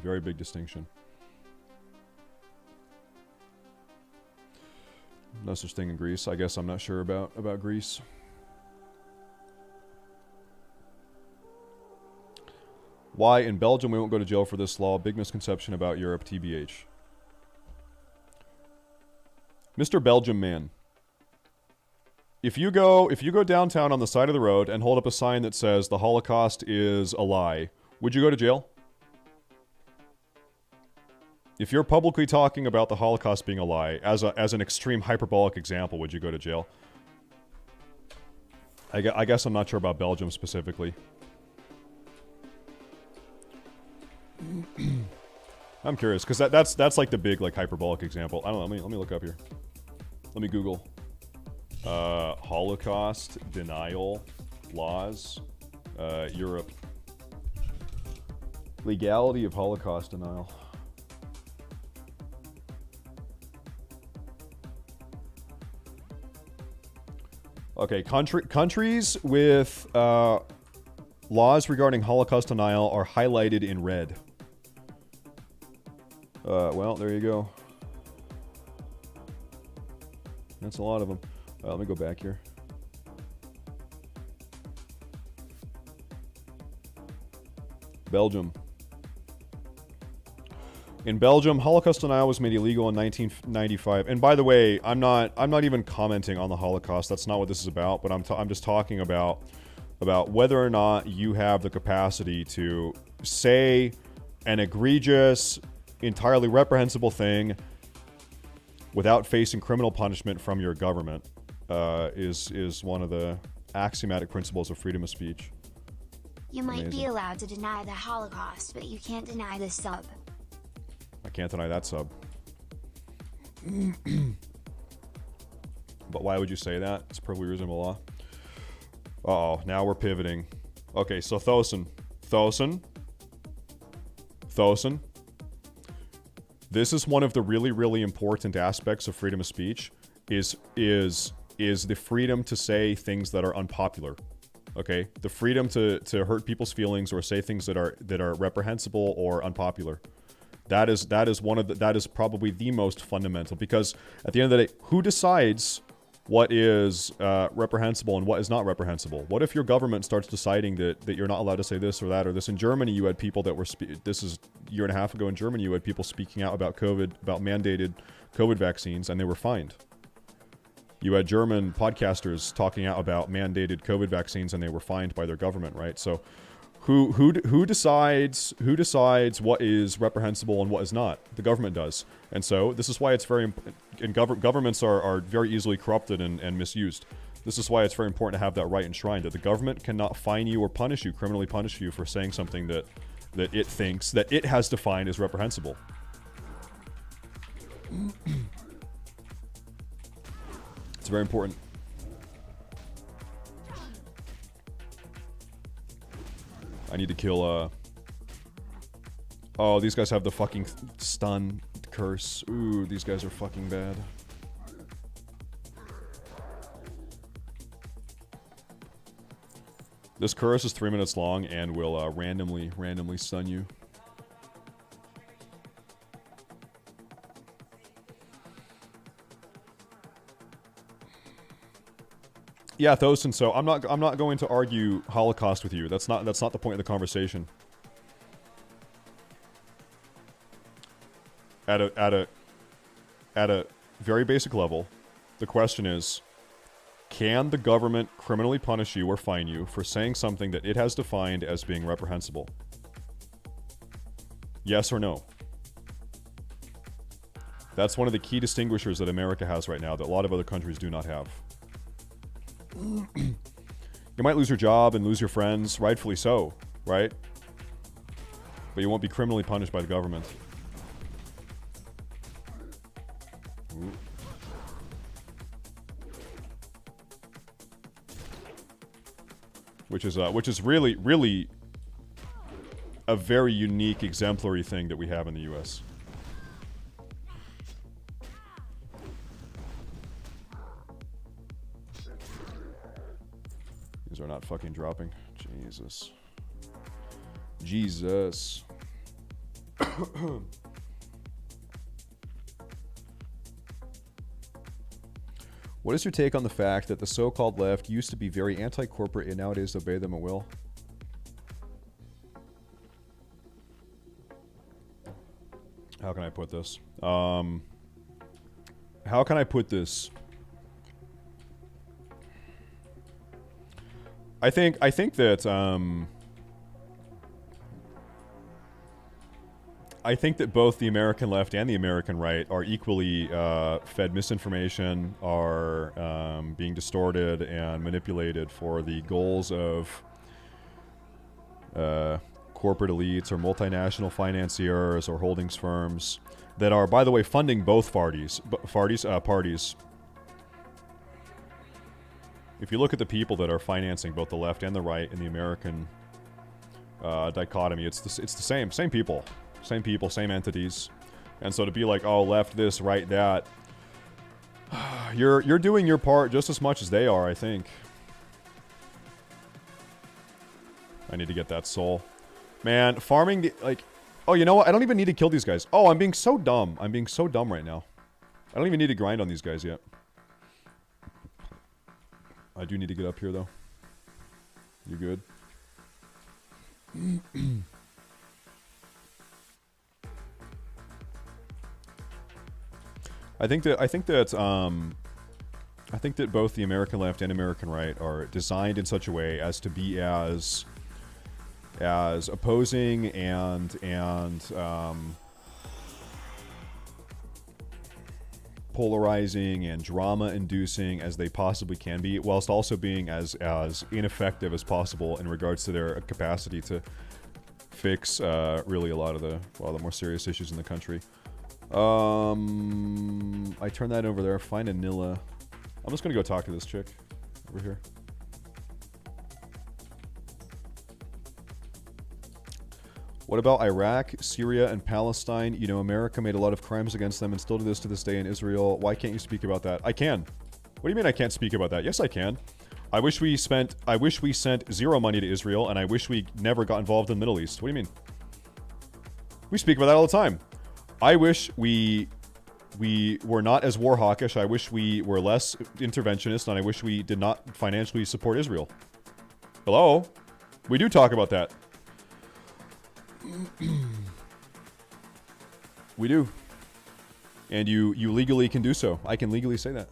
Very big distinction. No such thing in Greece. I guess I'm not sure about Greece. Why in Belgium we won't go to jail for this law? Big misconception about Europe, TBH. Mr. Belgium man, if you go downtown on the side of the road and hold up a sign that says the Holocaust is a lie, would you go to jail? If you're publicly talking about the Holocaust being a lie, as an extreme hyperbolic example, would you go to jail? I guess I'm not sure about Belgium specifically. I'm curious, because that's like the big like hyperbolic example. I don't know. Let me look up here. Let me Google. Holocaust denial laws, Europe. Legality of Holocaust denial. Okay, countries with laws regarding Holocaust denial are highlighted in red. Well, there you go. That's a lot of them. Let me go back here. Belgium. In Belgium, Holocaust denial was made illegal in 1995. And by the way, I'm not even commenting on the Holocaust. That's not what this is about. But I'm just talking about whether or not you have the capacity to say an egregious, entirely reprehensible thing without facing criminal punishment from your government. Is one of the axiomatic principles of freedom of speech. You might be allowed to deny the Holocaust, but you can't deny the sub. I can't deny that sub. But why would you say that? It's a perfectly reasonable law. Uh-oh, now we're pivoting. Okay, so Thosin. This is one of the really, really important aspects of freedom of speech, is the freedom to say things that are unpopular. Okay? The freedom to hurt people's feelings or say things that are reprehensible or unpopular. That is probably the most fundamental, because at the end of the day, who decides what is reprehensible and what is not reprehensible? What if your government starts deciding that you're not allowed to say this or that or this? In Germany, you had people that were this is a year and a half ago in Germany, you had people speaking out about COVID, about mandated COVID vaccines, and they were fined. You had German podcasters talking out about mandated COVID vaccines, and they were fined by their government, right? So who decides what is reprehensible and what is not? The government does. And so this is why it's very important, and governments are very easily corrupted and misused. This is why it's very important to have that right enshrined, that the government cannot fine you or criminally punish you for saying something that that it thinks, that it has defined as reprehensible. It's very important. I need to kill, oh, these guys have the fucking stun curse. Ooh, these guys are fucking bad. This curse is 3 minutes long and will randomly stun you. Yeah, Thosin, so I'm not going to argue Holocaust with you. That's not the point of the conversation. At a very basic level, the question is, can the government criminally punish you or fine you for saying something that it has defined as being reprehensible? Yes or no? That's one of the key distinguishers that America has right now that a lot of other countries do not have. You might lose your job and lose your friends, rightfully so, right? But you won't be criminally punished by the government. Ooh. Which is really a very unique, exemplary thing that we have in the U.S. These are not fucking dropping. Jesus. Jesus. What is your take on the fact that the so-called left used to be very anti-corporate and nowadays obey them at will? How can I put this? How can I put this? I think that I think that both the American left and the American right are equally fed misinformation, are being distorted and manipulated for the goals of corporate elites or multinational financiers or holdings firms that are, by the way, funding both parties. If you look at the people that are financing both the left and the right in the American dichotomy, it's the same people. Same people, same entities. And so to be like, oh, left this, right that, you're doing your part just as much as they are, I think. I need to get that soul. Man, farming, like, oh, you know what? I don't even need to kill these guys. Oh, I'm being so dumb. I'm being so dumb right now. I don't even need to grind on these guys yet. I do need to get up here, though. You good? I think that both the American left and American right are designed in such a way as to be as opposing and polarizing and drama-inducing as they possibly can be, whilst also being as ineffective as possible in regards to their capacity to fix really a lot of the more serious issues in the country. I turn that over there. Find a Nilla. I'm just gonna go talk to this chick over here. What about Iraq, Syria, and Palestine? You know, America made a lot of crimes against them and still do this to this day in Israel. Why can't you speak about that? I can. What do you mean I can't speak about that? Yes, I can. I wish we sent zero money to Israel, and I wish we never got involved in the Middle East. What do you mean? We speak about that all the time. I wish we were not as war hawkish. I wish we were less interventionist, and I wish we did not financially support Israel. Hello? We do talk about that. We do. And you legally can do so. I can legally say that.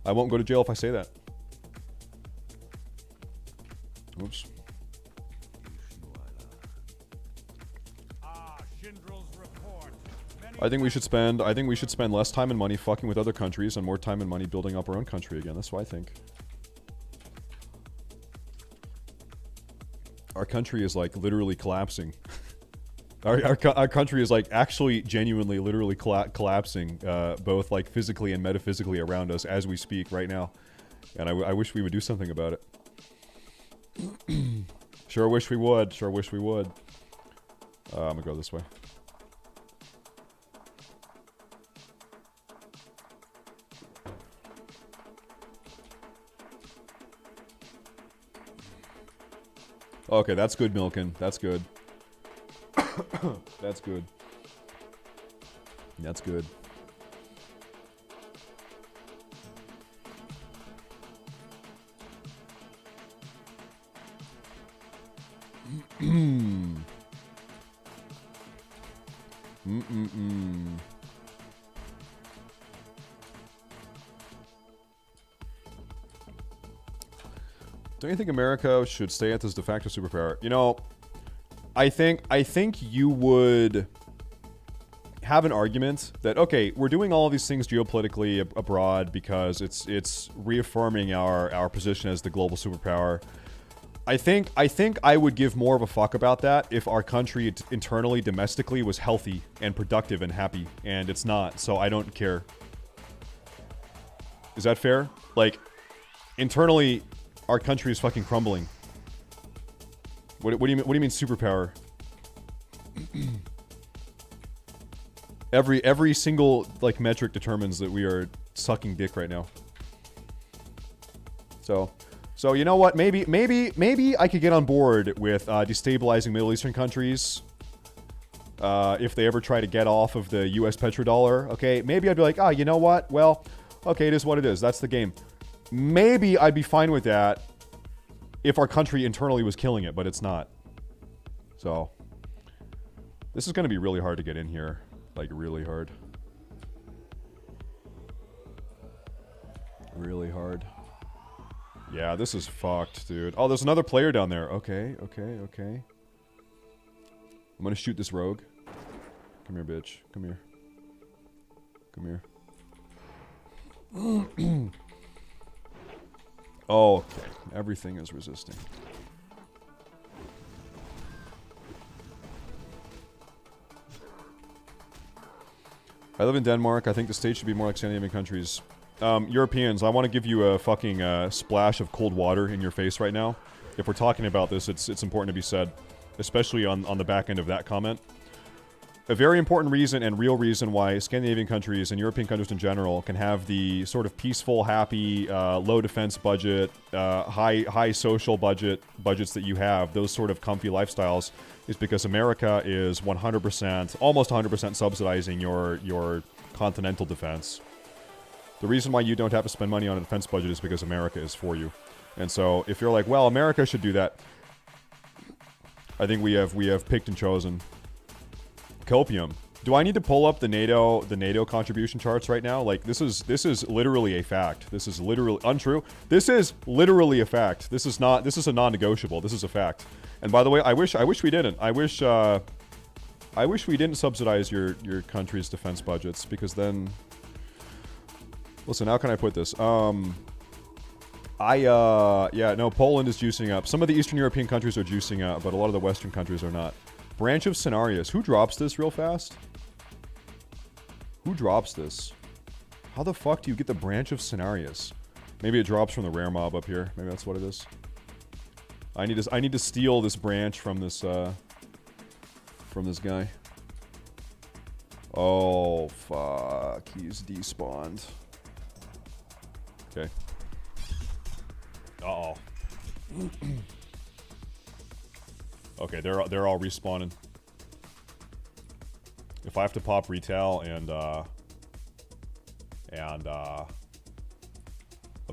I won't go to jail if I say that. Oops. I think we should spend less time and money fucking with other countries and more time and money building up our own country again. That's what I think. Our country is like literally collapsing. Our country is like actually genuinely literally collapsing, both like physically and metaphysically around us as we speak right now, and I wish we would do something about it. Sure wish we would. Sure wish we would. I'm gonna go this way. Okay, that's good, Milken. That's good. That's good. That's good. Don't you think America should stay at this de facto superpower? You know, I think you would have an argument that, okay, we're doing all of these things geopolitically abroad because it's reaffirming our position as the global superpower. I think I would give more of a fuck about that if our country internally, domestically, was healthy and productive and happy, and it's not, so I don't care. Is that fair? Like, internally, our country is fucking crumbling. What do you mean superpower? Every single like metric determines that we are sucking dick right now. So you know what? Maybe I could get on board with destabilizing Middle Eastern countries if they ever try to get off of the U.S. petrodollar. Okay, maybe I'd be like, oh, you know what? Well, okay, it is what it is. That's the game. Maybe I'd be fine with that if our country internally was killing it, but it's not. So, this is going to be really hard to get in here. Like, really hard. Really hard. Yeah, this is fucked, dude. Oh, there's another player down there. Okay. I'm going to shoot this rogue. Come here, bitch. Come here. Oh, okay. Everything is resisting. I live in Denmark. I think the state should be more like Scandinavian countries. Europeans, I want to give you a fucking splash of cold water in your face right now. If we're talking about this, it's important to be said. Especially on the back end of that comment. A very important reason and real reason why Scandinavian countries and European countries in general can have the sort of peaceful, happy, low defense budget, high social budgets that you have, those sort of comfy lifestyles, is because America is 100%, almost 100% subsidizing your continental defense. The reason why you don't have to spend money on a defense budget is because America is for you. And so if you're like, well, America should do that, I think we have picked and chosen. Copium. Do I need to pull up the NATO contribution charts right now? Like, this is literally a fact. This is literally untrue. This is literally a fact. This is a non-negotiable. This is a fact. And by the way, I wish we didn't. I wish we didn't subsidize your country's defense budgets, because then, listen, how can I put this? Yeah, no, Poland is juicing up. Some of the Eastern European countries are juicing up, but a lot of the Western countries are not. Branch of Cenarius. Who drops this real fast? Who drops this? How the fuck do you get the Branch of Cenarius? Maybe it drops from the rare mob up here. Maybe that's what it is. I need to steal this branch from this guy. Oh fuck, he's despawned. Okay. Uh-oh. Okay, they're all respawning. If I have to pop retail and a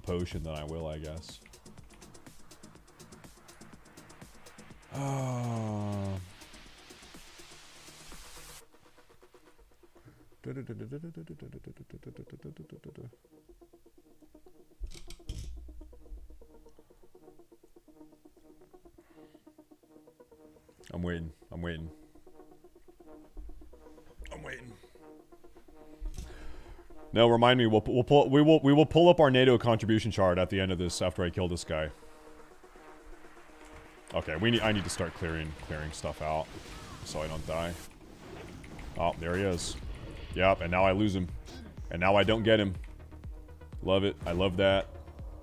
potion, then I will, I guess. I'm waiting. No, remind me. We will pull up our NATO contribution chart at the end of this after I kill this guy. Okay, I need to start clearing stuff out. so I don't die. Oh, there he is. Yep, and now I lose him. And now I don't get him. Love it. I love that.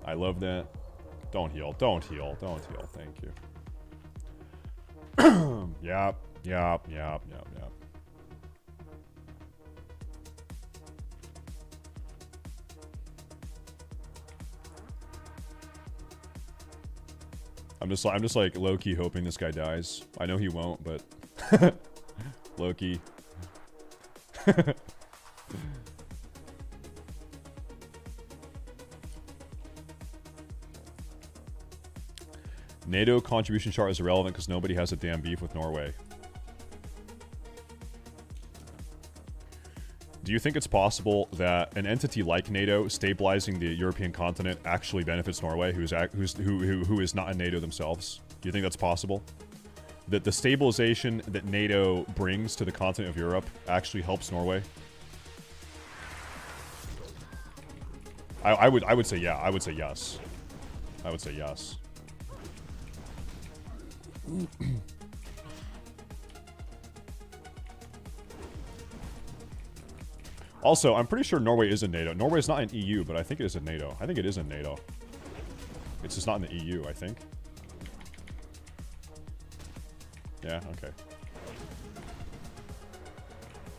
I love that. Don't heal. Don't heal. Don't heal. Thank you. Yep. Yep. Yep. Yep. Yep. I'm just like low-key hoping this guy dies. I know he won't, but low-key. NATO contribution chart is irrelevant because nobody has a damn beef with Norway. Do you think it's possible that an entity like NATO stabilizing the European continent actually benefits Norway, who is not in NATO themselves? Do you think that's possible? That the stabilization that NATO brings to the continent of Europe actually helps Norway? I would say yeah. I would say yes. I would say yes. Also, I'm pretty sure Norway is in NATO. Norway is not in EU, but I think it is in NATO. I think it is in NATO. It's just not in the EU, I think. Yeah, okay.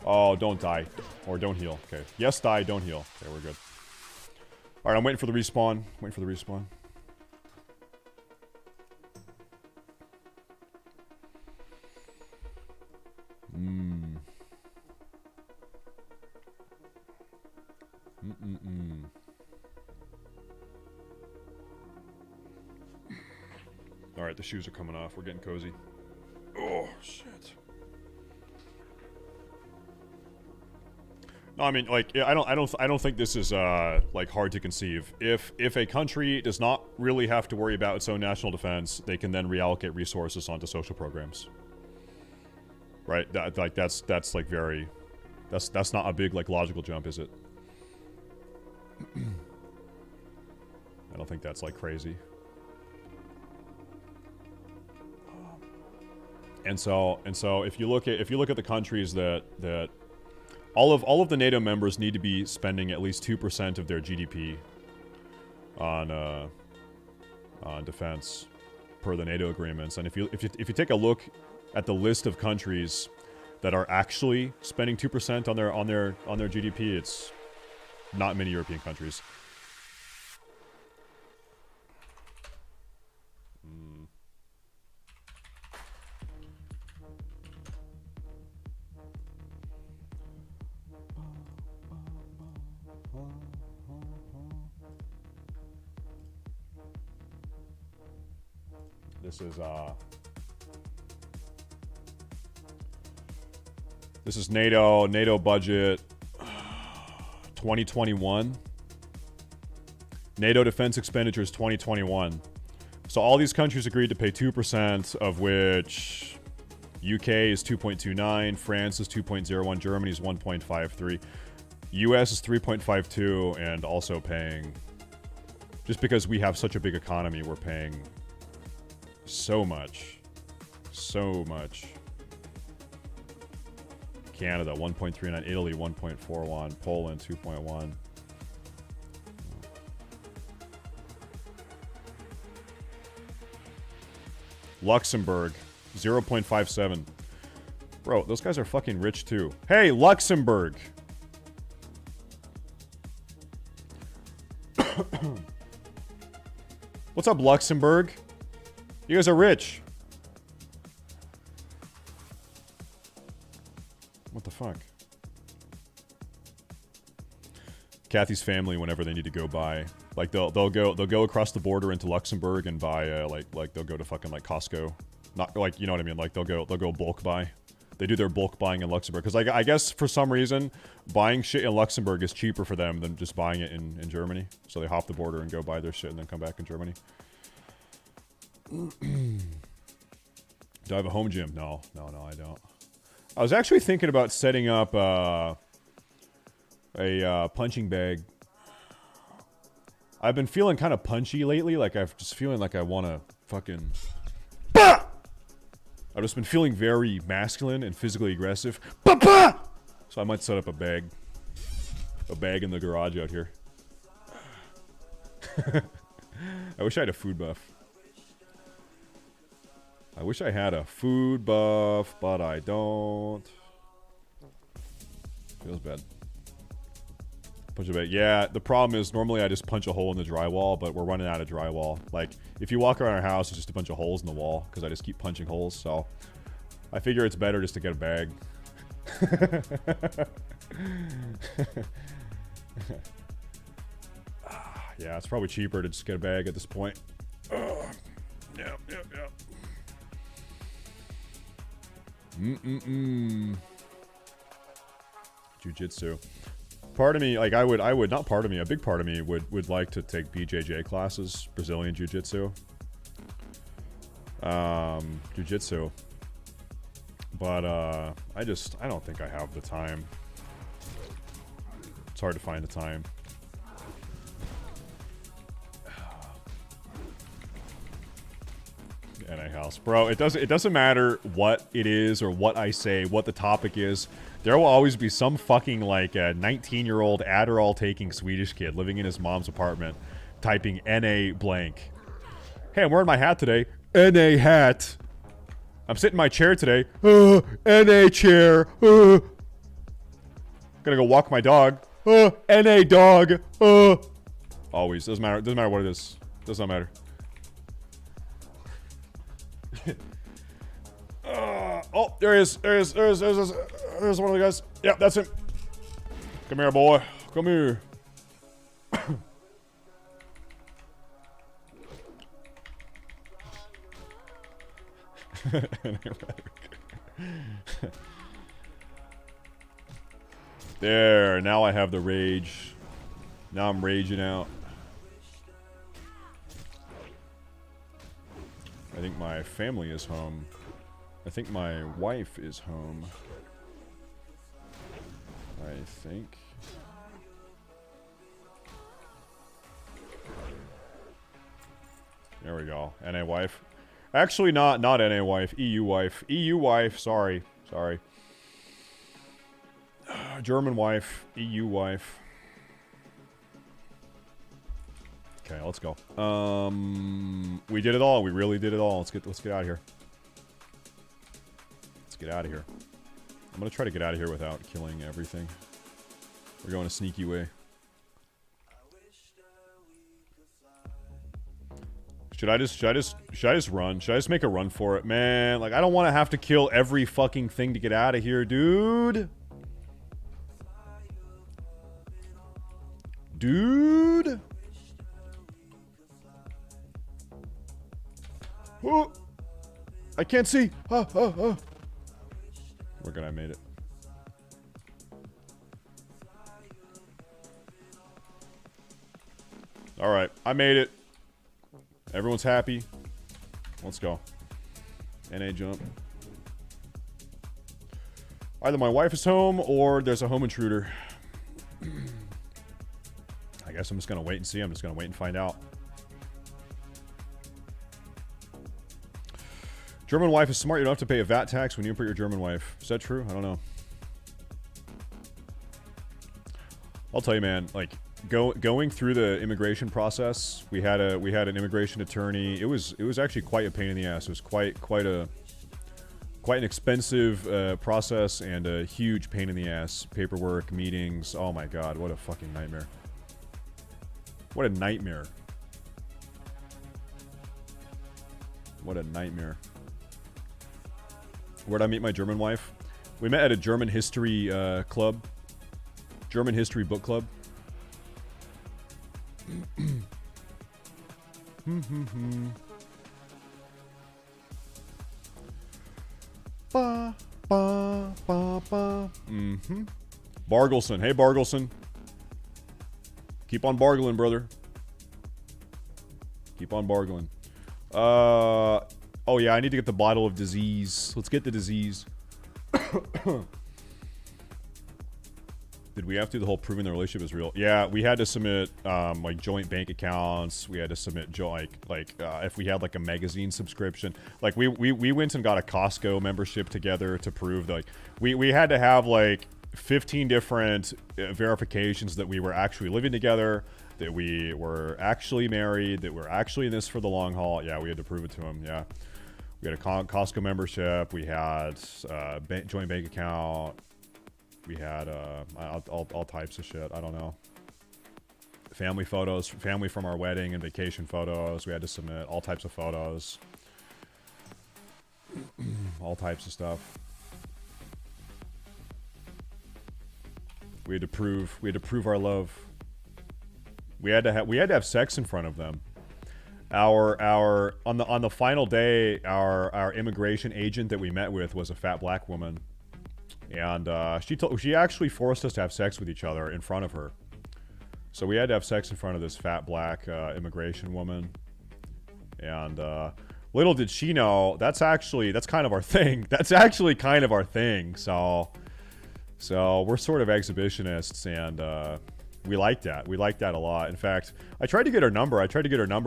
Oh, don't die. Or don't heal. Okay. Yes, die, don't heal. Okay, we're good. Alright, I'm waiting for the respawn. Waiting for the respawn. Alright, the shoes are coming off. We're getting cozy. Oh, shit. No, I mean, like, I don't think this is, like, hard to conceive. If a country does not really have to worry about its own national defense, they can then reallocate resources onto social programs. Right? That's like very... That's not a big, like, logical jump, is it? I don't think that's, like, crazy. And so if you look at the countries that all of the NATO members need to be spending at least 2% of their GDP on defense per the NATO agreements, and if you take a look at the list of countries that are actually spending 2% on their GDP, it's not many European countries. This is NATO budget 2021. NATO defense expenditures 2021. So all these countries agreed to pay 2%, of which UK is 2.29, France is 2.01, Germany is 1.53, US is 3.52, and also paying, just because we have such a big economy, we're paying so much. Canada 1.39, Italy 1.41, Poland 2.1. Luxembourg 0.57. Bro, those guys are fucking rich too. Hey, Luxembourg. What's up, Luxembourg? You guys are rich. What the fuck? Kathy's family, whenever they need to go buy, like they'll go across the border into Luxembourg and buy like they'll go to fucking like Costco, not like, you know what I mean, like they'll go bulk buy. They do their bulk buying in Luxembourg because, like, I guess for some reason buying shit in Luxembourg is cheaper for them than just buying it in Germany. So they hop the border and go buy their shit and then come back in Germany. Do I have a home gym? No, I don't. I was actually thinking about setting up a punching bag. I've been feeling kind of punchy lately. Like, I'm just feeling like I want to fucking... I I've just been feeling very masculine and physically aggressive. Papa! So I might set up a bag in the garage out here. I wish I had a food buff. I wish I had a food buff, but I don't. Feels bad. Punch a bag. Yeah, the problem is normally I just punch a hole in the drywall, but we're running out of drywall. Like, if you walk around our house, it's just a bunch of holes in the wall, because I just keep punching holes, so I figure it's better just to get a bag. Yeah, it's probably cheaper to just get a bag at this point. Yeah. Jiu-jitsu. Part of me, like, I would, not part of me, a big part of me would like to take BJJ classes, Brazilian Jiu-Jitsu. Jiu-Jitsu. But, I don't think I have the time. It's hard to find the time. NA house. Bro, it doesn't matter what it is or what I say, what the topic is. There will always be some fucking, like, a 19-year-old Adderall-taking Swedish kid living in his mom's apartment typing NA blank. Hey, I'm wearing my hat today. NA hat. I'm sitting in my chair today. NA chair. Gonna go walk my dog. NA dog. Always. Doesn't matter what it is. Does not matter. Oh, there he is. There's one of the guys. Yeah, that's him. Come here, boy. Come here. There, now I have the rage. Now I'm raging out. I think my family is home. I think my wife is home. I think. There we go. NA wife. Actually, not NA wife. EU wife. EU wife. Sorry. German wife. EU wife. Okay, let's go. We did it all. We really did it all. Let's get out of here. Let's get out of here. I'm gonna try to get out of here without killing everything. We're going a sneaky way. Should I just run? Should I just make a run for it? Man, like, I don't want to have to kill every fucking thing to get out of here, dude. Dude. Oh, I can't see. We're gonna have made it. All right, I made it. Everyone's happy. Let's go. NA jump. Either my wife is home or there's a home intruder. I guess I'm just gonna wait and see. I'm just gonna wait and find out. German wife is smart. You don't have to pay a VAT tax when you import your German wife. Is that true? I don't know. I'll tell you, man. Like, going through the immigration process, we had an immigration attorney. It was actually quite a pain in the ass. It was quite an expensive process and a huge pain in the ass. Paperwork, meetings. Oh my god, what a fucking nightmare. What a nightmare. What a nightmare. Where'd I meet my German wife? We met at a German history club. German history book club. Ba, ba, ba, ba. Bargelson. Hey, Bargelson. Keep on bargling, brother. Keep on bargling. Oh yeah, I need to get the bottle of disease. Let's get the disease. Did we have to do the whole proving the relationship is real? Yeah, we had to submit like joint bank accounts. We had to submit if we had like a magazine subscription. Like we went and got a Costco membership together to prove that, like we had to have like 15 different verifications that we were actually living together, that we were actually married, that we're actually in this for the long haul. Yeah, we had to prove it to him. Yeah, we had a Costco membership. We had joint bank account. We had all types of shit. I don't know. Family photos, family from our wedding and vacation photos. We had to submit all types of photos. All types of stuff. We had to prove our love. We had to have sex in front of them. On the final day, our immigration agent that we met with was a fat black woman. And she actually forced us to have sex with each other in front of her. So we had to have sex in front of this fat black immigration woman. And little did she know, that's kind of our thing. That's actually kind of our thing. So we're sort of exhibitionists, and we like that. We like that a lot. In fact, I tried to get her number.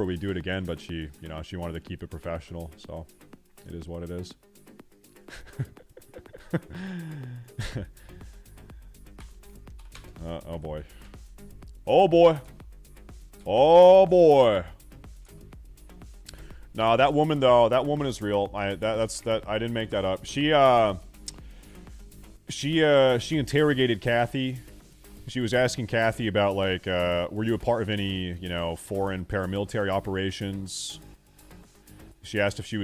We'd do it again, but she wanted to keep it professional. So it is what it is. Oh boy. Oh boy. Oh boy. No, that woman though, that woman is real. I didn't make that up. She interrogated Kathy. She was asking Kathy about, like, were you a part of any, foreign paramilitary operations? She asked if she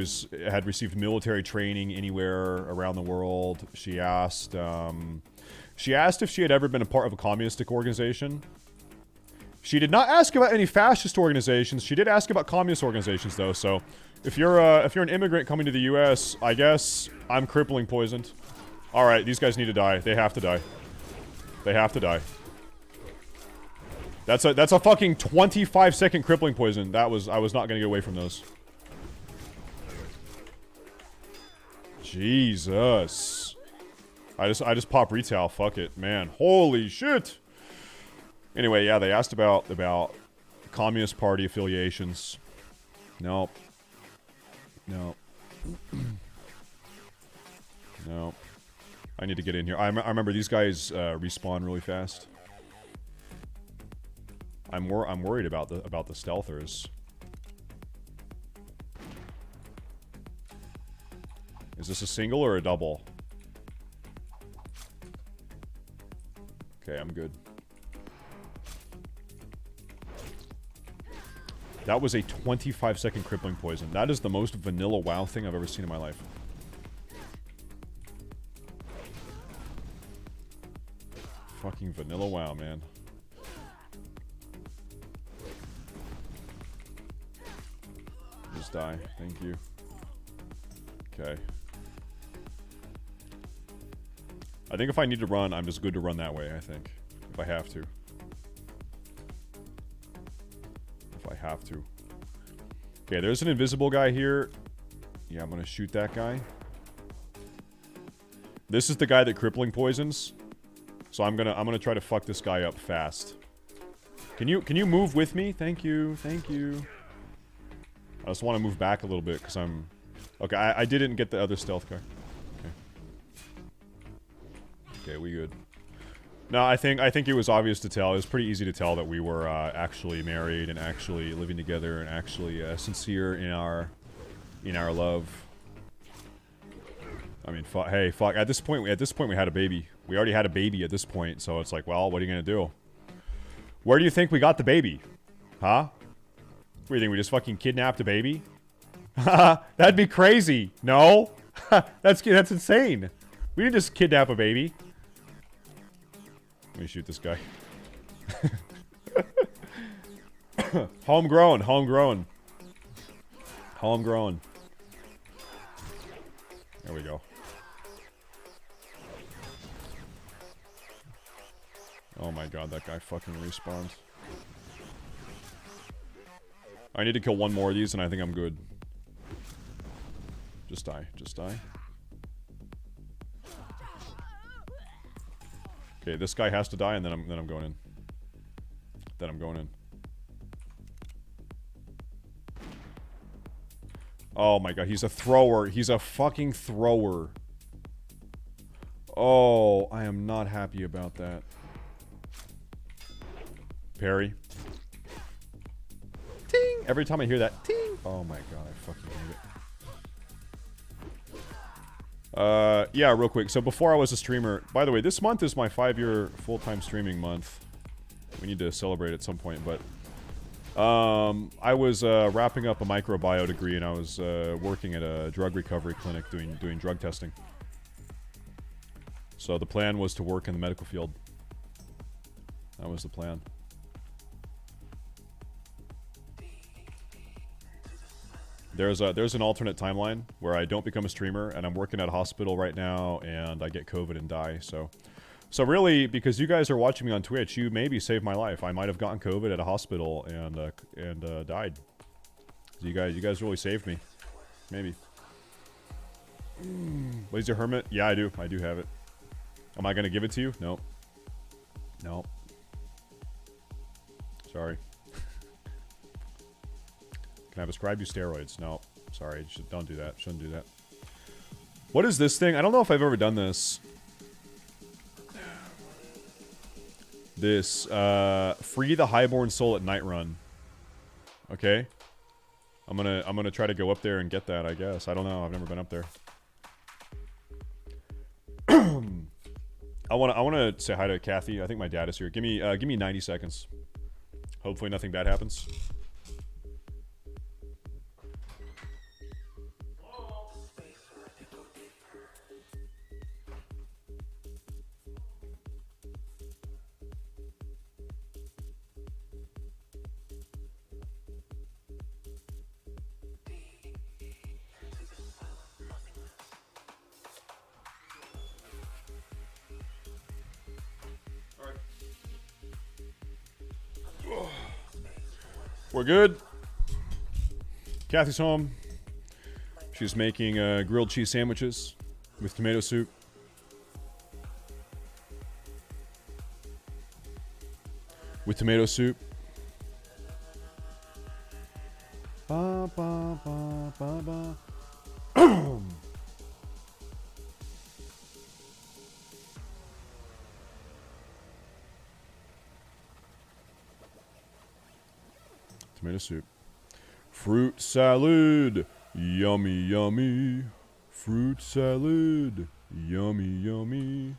had received military training anywhere around the world. She asked if she had ever been a part of a communistic organization. She did not ask about any fascist organizations. She did ask about communist organizations, though. So, if you're an immigrant coming to the U.S., I guess I'm crippling poisoned. All right, these guys need to die. They have to die. They have to die. That's a fucking 25-second crippling poison. I was not gonna get away from those. Jesus. I just pop retail. Fuck it, man. Holy shit. Anyway, yeah, they asked about Communist Party affiliations. Nope. Nope. Nope. I need to get in here. I remember these guys respawn really fast. I'm worried about the stealthers. Is this a single or a double? Okay, I'm good. That was a 25-second crippling poison. That is the most vanilla WoW thing I've ever seen in my life. Fucking vanilla WoW, man. Just die. Thank you. Okay. I think if I need to run, I'm just good to run that way, I think. If I have to. If I have to. Okay, there's an invisible guy here. Yeah, I'm gonna shoot that guy. This is the guy that crippling poisons. So I'm gonna try to fuck this guy up fast. Can you move with me? Thank you. Thank you. I just want to move back a little bit because I'm... Okay, I didn't get the other stealth guy. Okay. Okay, we good. No, I think it was obvious to tell. It was pretty easy to tell that we were actually married and actually living together and actually sincere in our love. I mean, hey, fuck. At this point, we had a baby. We already had a baby at this point, so it's like, well, what are you gonna do? Where do you think we got the baby? Huh? What do you think? We just fucking kidnapped a baby? That'd be crazy. No? That's insane. We didn't just kidnap a baby. Let me shoot this guy. Homegrown, homegrown. Homegrown. There we go. Oh my god, that guy fucking respawned. I need to kill one more of these and I think I'm good. Just die. Just die. Okay, this guy has to die, and then I'm going in. Then I'm going in. Oh my god, he's a thrower. He's a fucking thrower. Oh, I am not happy about that. Parry. Ting! Every time I hear that, ting! Oh my god, I fucking hate it. Yeah, real quick. So before I was a streamer, by the way, this month is my 5-year full-time streaming month. We need to celebrate at some point, but I was wrapping up a microbiome degree, and I was working at a drug recovery clinic doing drug testing. So the plan was to work in the medical field. That was the plan. There's an alternate timeline where I don't become a streamer, and I'm working at a hospital right now, and I get COVID and die. So really, because you guys are watching me on Twitch, you maybe saved my life. I might have gotten COVID at a hospital and died. So you guys really saved me. Maybe. Laser Hermit? Yeah, I do. I do have it. Am I gonna give it to you? No. No. Sorry. Can I prescribe you steroids? No. Sorry. Don't do that. Shouldn't do that. What is this thing? I don't know if I've ever done this. This, free the highborn soul at night run. Okay. I'm gonna try to go up there and get that, I guess. I don't know. I've never been up there. I wanna say hi to Kathy. I think my dad is here. Give me 90 seconds. Hopefully nothing bad happens. We're good. Kathy's home. She's making grilled cheese sandwiches with tomato soup. With tomato soup. Ba, ba, ba, ba, ba. Tomato soup. Fruit salad. Yummy, yummy. Fruit salad. Yummy, yummy.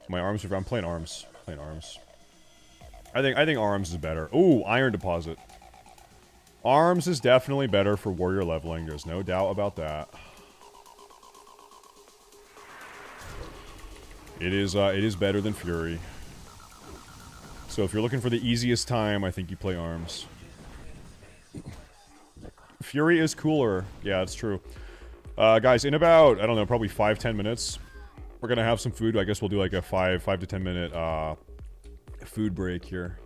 My arms are... I'm playing arms. Playing arms. I think arms is better. Ooh, iron deposit. Arms is definitely better for warrior leveling. There's no doubt about that. It is better than Fury. So if you're looking for the easiest time, I think you play arms. Fury is cooler. Yeah, that's true. Guys, in about, I don't know, probably 5-10 minutes, we're gonna have some food. I guess we'll do like a 5 to 10 minute food break here.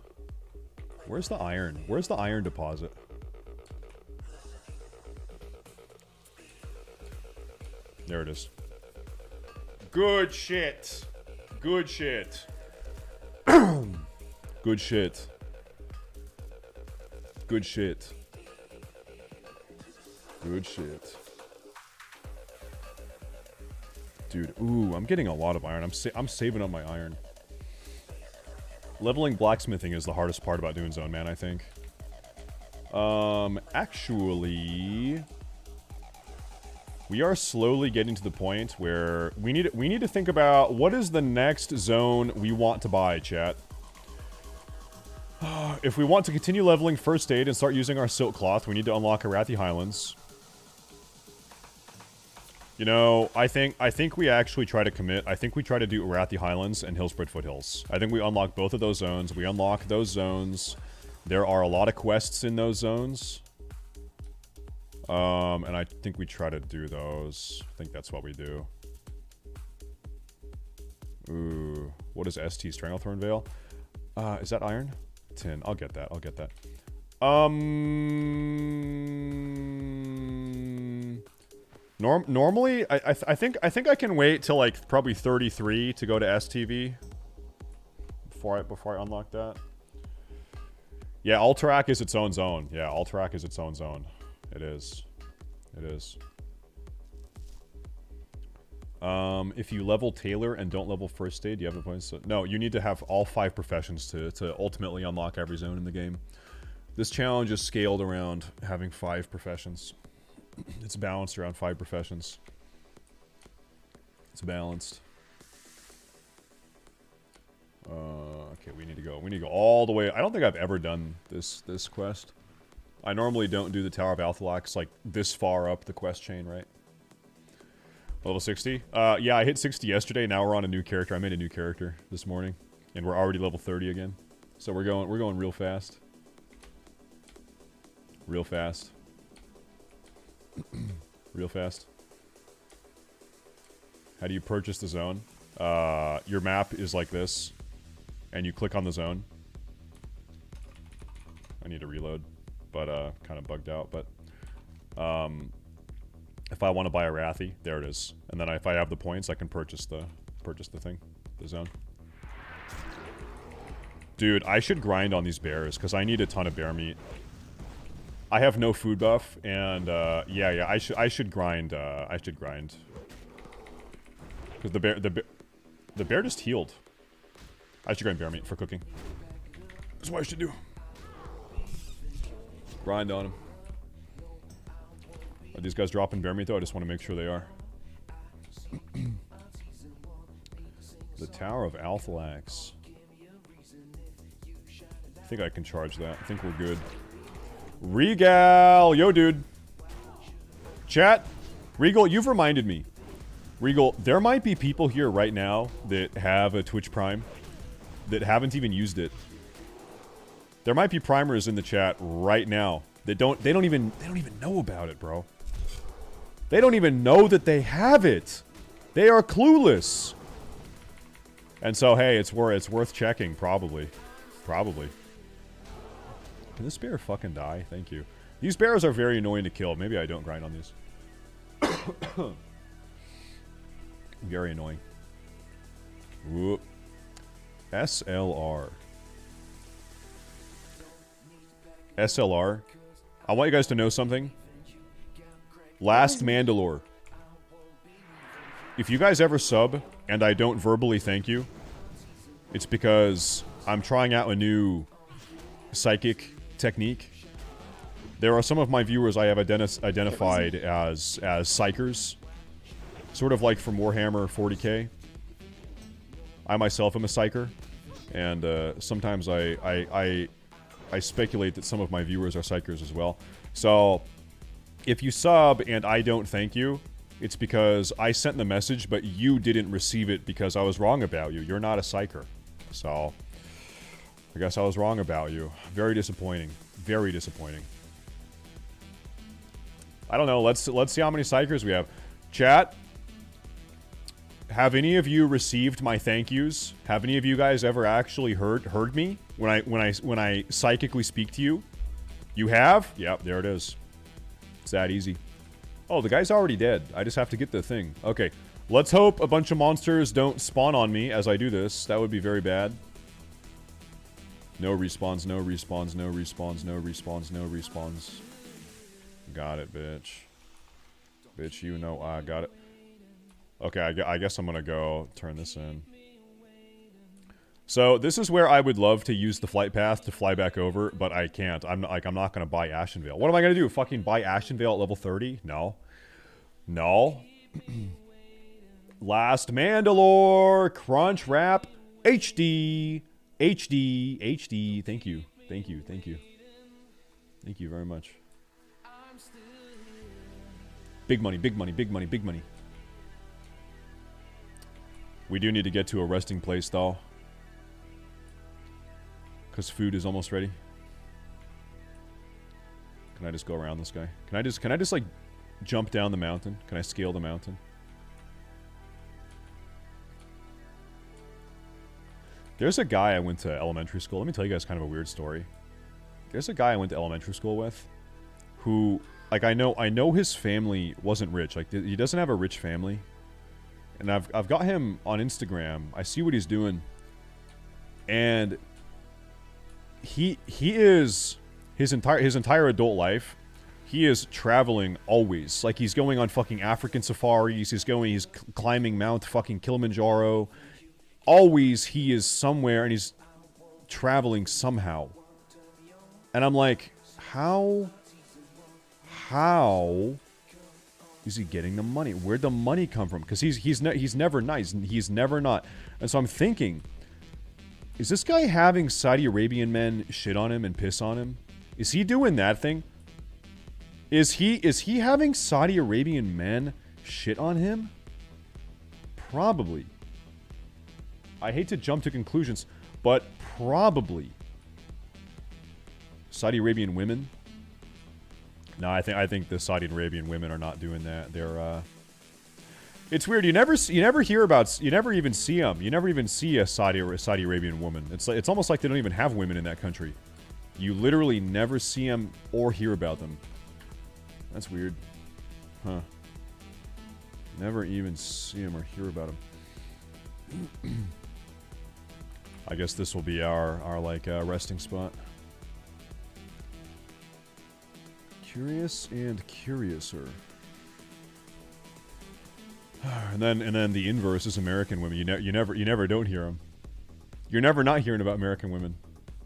Where's the iron? Where's the iron deposit? There it is. Good shit. Good shit. Good shit. Good shit. Good shit. Dude, ooh, I'm getting a lot of iron. I'm saving up my iron. Leveling blacksmithing is the hardest part about doing Zone Man, I think. Actually, we are slowly getting to the point where we need to think about what is the next zone we want to buy, chat. If we want to continue leveling First Aid and start using our Silk Cloth, we need to unlock Arathi Highlands. You know, I think we actually try to commit. I think we try to do Arathi Highlands and Hillspread Foothills. I think we unlock both of those zones. We unlock those zones. There are a lot of quests in those zones. And I think we try to do those. I think that's what we do. Ooh, what is ST Stranglethorn Veil? Is that iron? Tin. I'll get that. I'll get that. Normally, I think I can wait till like probably 33 to go to STV before I unlock that. Yeah, Alterac is its own zone. Yeah, Alterac is its own zone. It is. It is. If you level Taylor and don't level First Aid, do you have the points? No, you need to have all 5 professions to ultimately unlock every zone in the game. This challenge is scaled around having 5 professions. It's balanced around 5 professions. It's balanced. Okay, we need to go. We need to go all the way. I don't think I've ever done this quest. I normally don't do the Tower of Althlax like this far up the quest chain, right? Level 60? Yeah, I hit 60 yesterday. Now we're on a new character. I made a new character this morning, and we're already level 30 again. So we're going real fast. Real fast. Real fast. How do you purchase the zone? Your map is like this, and you click on the zone. I need to reload, but kind of bugged out. But if I want to buy a Wrathy, there it is. And then if I have the points, I can purchase the thing, the zone. Dude, I should grind on these bears because I need a ton of bear meat. I have no food buff, and yeah, I should grind. I should grind because the bear just healed. I should grind bear meat for cooking. That's what I should do. Grind on him. Are these guys dropping bear meat though? I just want to make sure they are. The Tower of Althlax. I think I can charge that. I think we're good. Regal! Yo, dude. Chat. Regal, you've reminded me. Regal, there might be people here right now that have a Twitch Prime that haven't even used it. There might be primers in the chat right now that they don't even know about it, bro. They don't even know that they have it. They are clueless. And so, hey, it's worth checking, probably. Probably. Can this bear fucking die? Thank you. These bears are very annoying to kill. Maybe I don't grind on these. Very annoying. Whoop. SLR. SLR. I want you guys to know something. Last Mandalore. If you guys ever sub and I don't verbally thank you, it's because I'm trying out a new psychic technique. There are some of my viewers I have identified as psychers. Sort of like from Warhammer 40k. I myself am a psyker. And sometimes I speculate that some of my viewers are psychers as well. So, if you sub and I don't thank you, it's because I sent the message, but you didn't receive it because I was wrong about you. You're not a psyker. So, I guess I was wrong about you. Very disappointing. Very disappointing. I don't know. Let's see how many psychers we have. Chat, have any of you received my thank yous? Have any of you guys ever actually heard me when I psychically speak to you? You have? Yep, there it is. It's that easy. Oh, the guy's already dead. I just have to get the thing. Okay. Let's hope a bunch of monsters don't spawn on me as I do this. That would be very bad. No respawns, no respawns, no respawns, no respawns, no respawns. Got it, bitch. Bitch, you know I got it. Okay, I guess I'm gonna go turn this in. So, this is where I would love to use the flight path to fly back over, but I can't. I'm not gonna buy Ashenvale. What am I gonna do? Fucking buy Ashenvale at level 30? No. No. Last Mandalore! Crunch Wrap! HD! HD! HD! Thank you. Thank you. Thank you. Thank you very much. Big money, big money, big money, big money. We do need to get to a resting place, though. Because food is almost ready. Can I just go around this guy? Can I just like jump down the mountain? Can I scale the mountain? There's a guy I went to elementary school. Let me tell you guys kind of a weird story. There's a guy I went to elementary school with who, like, I know his family wasn't rich. Like, he doesn't have a rich family. And I've got him on Instagram. I see what he's doing. And he is his entire adult life, he is traveling always. Like, he's going on fucking African safaris, he's climbing Mount fucking Kilimanjaro. Always he is somewhere and he's traveling somehow. And I'm like, how is he getting the money? Where'd the money come from? Because he's never nice. He's never not. And so I'm thinking, is this guy having Saudi Arabian men shit on him and piss on him? Is he doing that thing? Is he having Saudi Arabian men shit on him? Probably. I hate to jump to conclusions, but probably. Saudi Arabian women? No, I think the Saudi Arabian women are not doing that. They're it's weird. You never hear about. You never even see them. You never even see a Saudi Arabian woman. It's almost like they don't even have women in that country. You literally never see them or hear about them. That's weird, huh? Never even see them or hear about them. I guess this will be our like resting spot. Curious and curiouser. And then the inverse is American women. You never don't hear them. You're never not hearing about American women.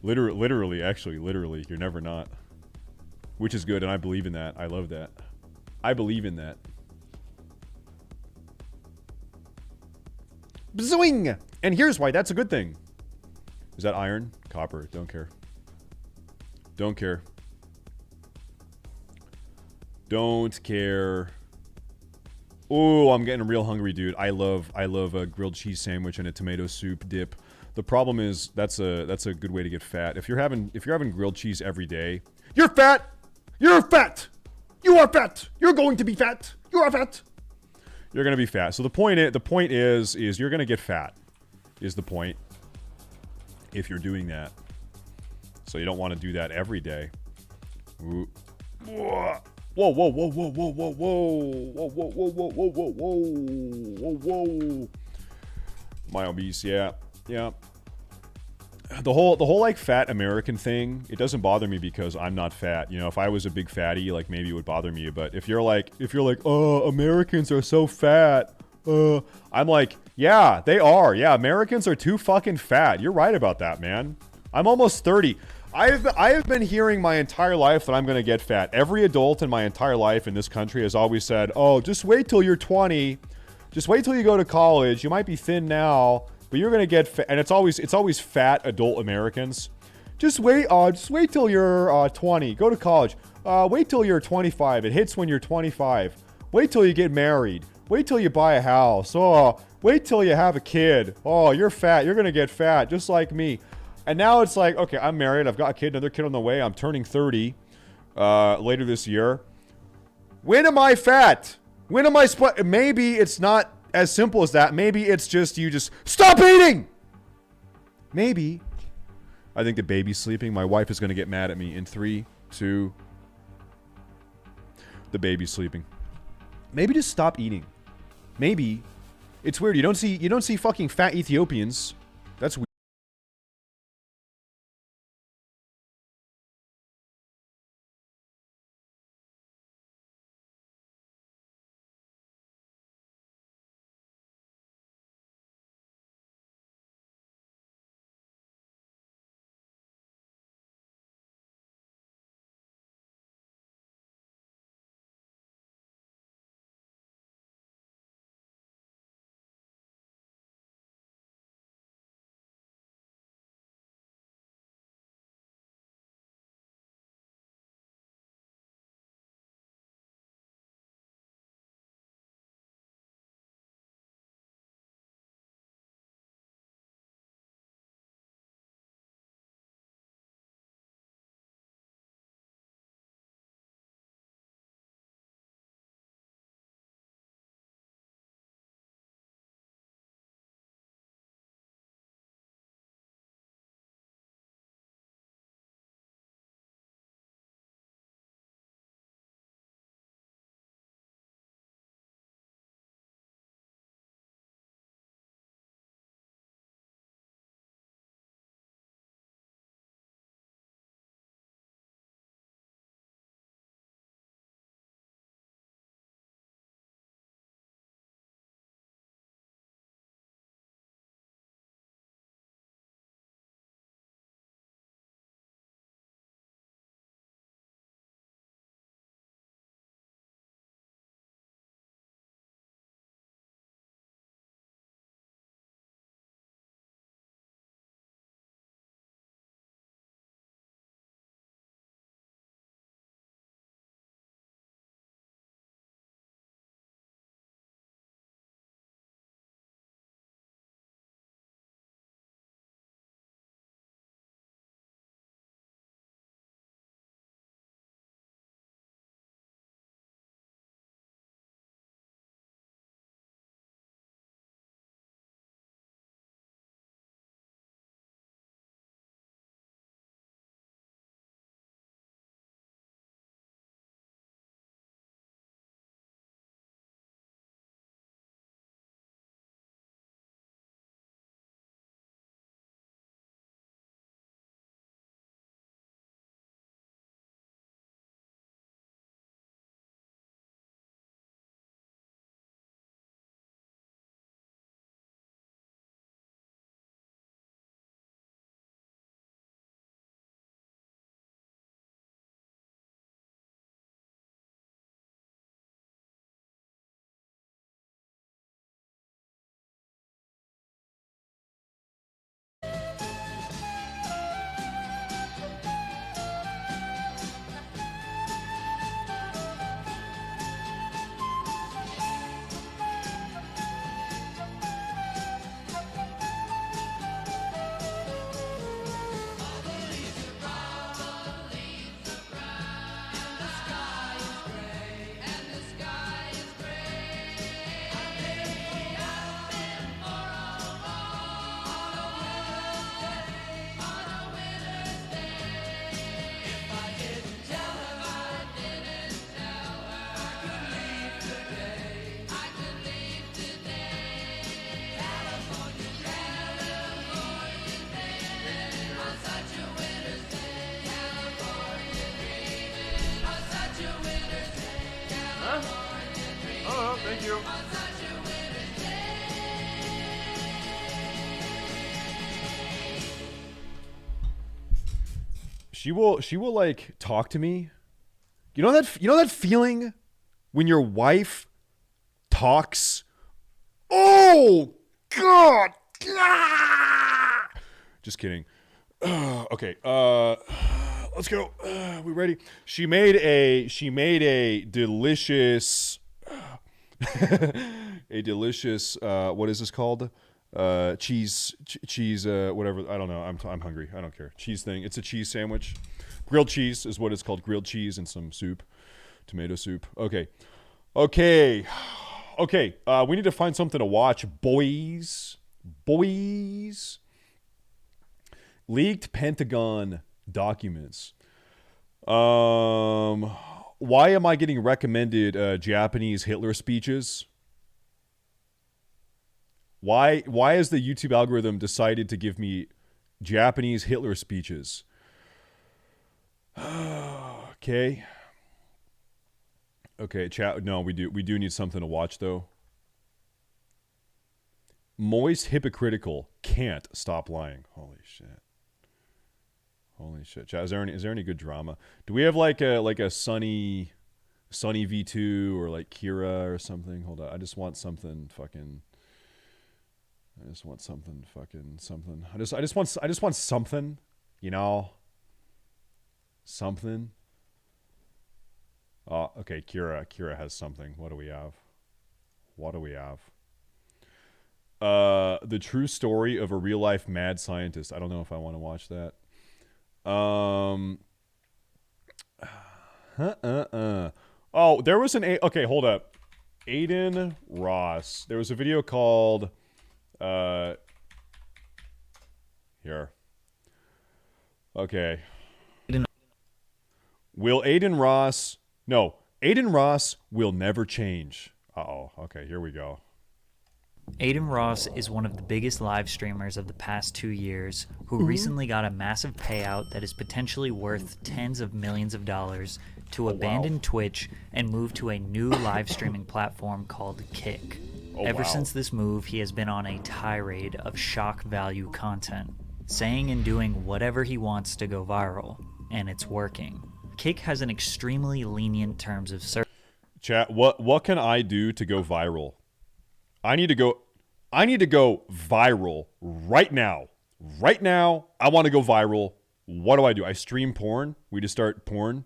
Literally, you're never not. Which is good, and I believe in that. I love that. I believe in that. Bzoing! And here's why that's a good thing. Is that iron? Copper. Don't care. Don't care. Don't care. Oh, I'm getting real hungry, dude. I love a grilled cheese sandwich and a tomato soup dip. The problem is that's a good way to get fat. If you're having grilled cheese every day, you're fat. You're fat. You are fat. You're going to be fat. You are fat. You're gonna be fat. So the point is you're gonna get fat. Is the point. If you're doing that, so you don't want to do that every day. Ooh. Whoa, whoa, whoa, whoa, whoa, whoa, whoa, whoa, whoa, whoa, whoa, whoa, whoa, whoa, whoa, whoa. My obese, yeah. The whole like fat American thing, it doesn't bother me because I'm not fat. You know, if I was a big fatty, like maybe it would bother me. But if you're like, oh, Americans are so fat. I'm like, yeah, they are. Yeah, Americans are too fucking fat. You're right about that, man. I'm almost 30. I have been hearing my entire life that I'm going to get fat. Every adult in my entire life in this country has always said, oh, just wait till you're 20. Just wait till you go to college. You might be thin now, but you're going to get fat. And it's always fat adult Americans. Just wait till you're 20. Go to college. Wait till you're 25. It hits when you're 25. Wait till you get married. Wait till you buy a house. Oh, wait till you have a kid. Oh, you're fat. You're going to get fat just like me. And now it's like, okay, I'm married. I've got a kid, another kid on the way. I'm turning 30 later this year. When am I fat? When am I Maybe it's not as simple as that. Maybe it's just you just stop eating. Maybe. I think the baby's sleeping. My wife is going to get mad at me in 3, 2. The baby's sleeping. Maybe just stop eating. Maybe. It's weird. You don't see fucking fat Ethiopians. That's weird. you. She will like talk to me. You know that feeling when your wife talks. Oh God! Just kidding. Okay. Let's go. We ready? She made a delicious what is this called? Cheese whatever. I don't know. I'm hungry. I don't care. Cheese thing. It's a cheese sandwich. Grilled cheese is what it's called. Grilled cheese and some soup. Tomato soup. Okay. We need to find something to watch, boys. Leaked Pentagon documents. Why am I getting recommended Japanese Hitler speeches? Why has the YouTube algorithm decided to give me Japanese Hitler speeches? Okay, chat. No, we do need something to watch though. Moist hypocritical can't stop lying. Holy shit, chat. Is there any good drama? Do we have like a Sunny V2 or like Kira or something? Hold on, I just want something fucking. I just want something. I just want something, you know. Something. Oh, okay. Kira has something. What do we have? The true story of a real life mad scientist. I don't know if I want to watch that. Oh, there was okay, hold up. Aiden Ross. There was a video called here. Okay. Will Aiden Ross... No. Aiden Ross will never change. Uh-oh. Okay, here we go. Aiden Ross is one of the biggest live streamers of the past 2 years who recently got a massive payout that is potentially worth tens of millions of dollars to abandon Twitch and move to a new live streaming platform called Kick. Ever since this move, he has been on a tirade of shock value content, saying and doing whatever he wants to go viral, and it's working. Kick has an extremely lenient terms of service. Chat, what can I do to go viral? I need to go viral right now. Right now, I want to go viral. What do? I stream porn. We just start porn.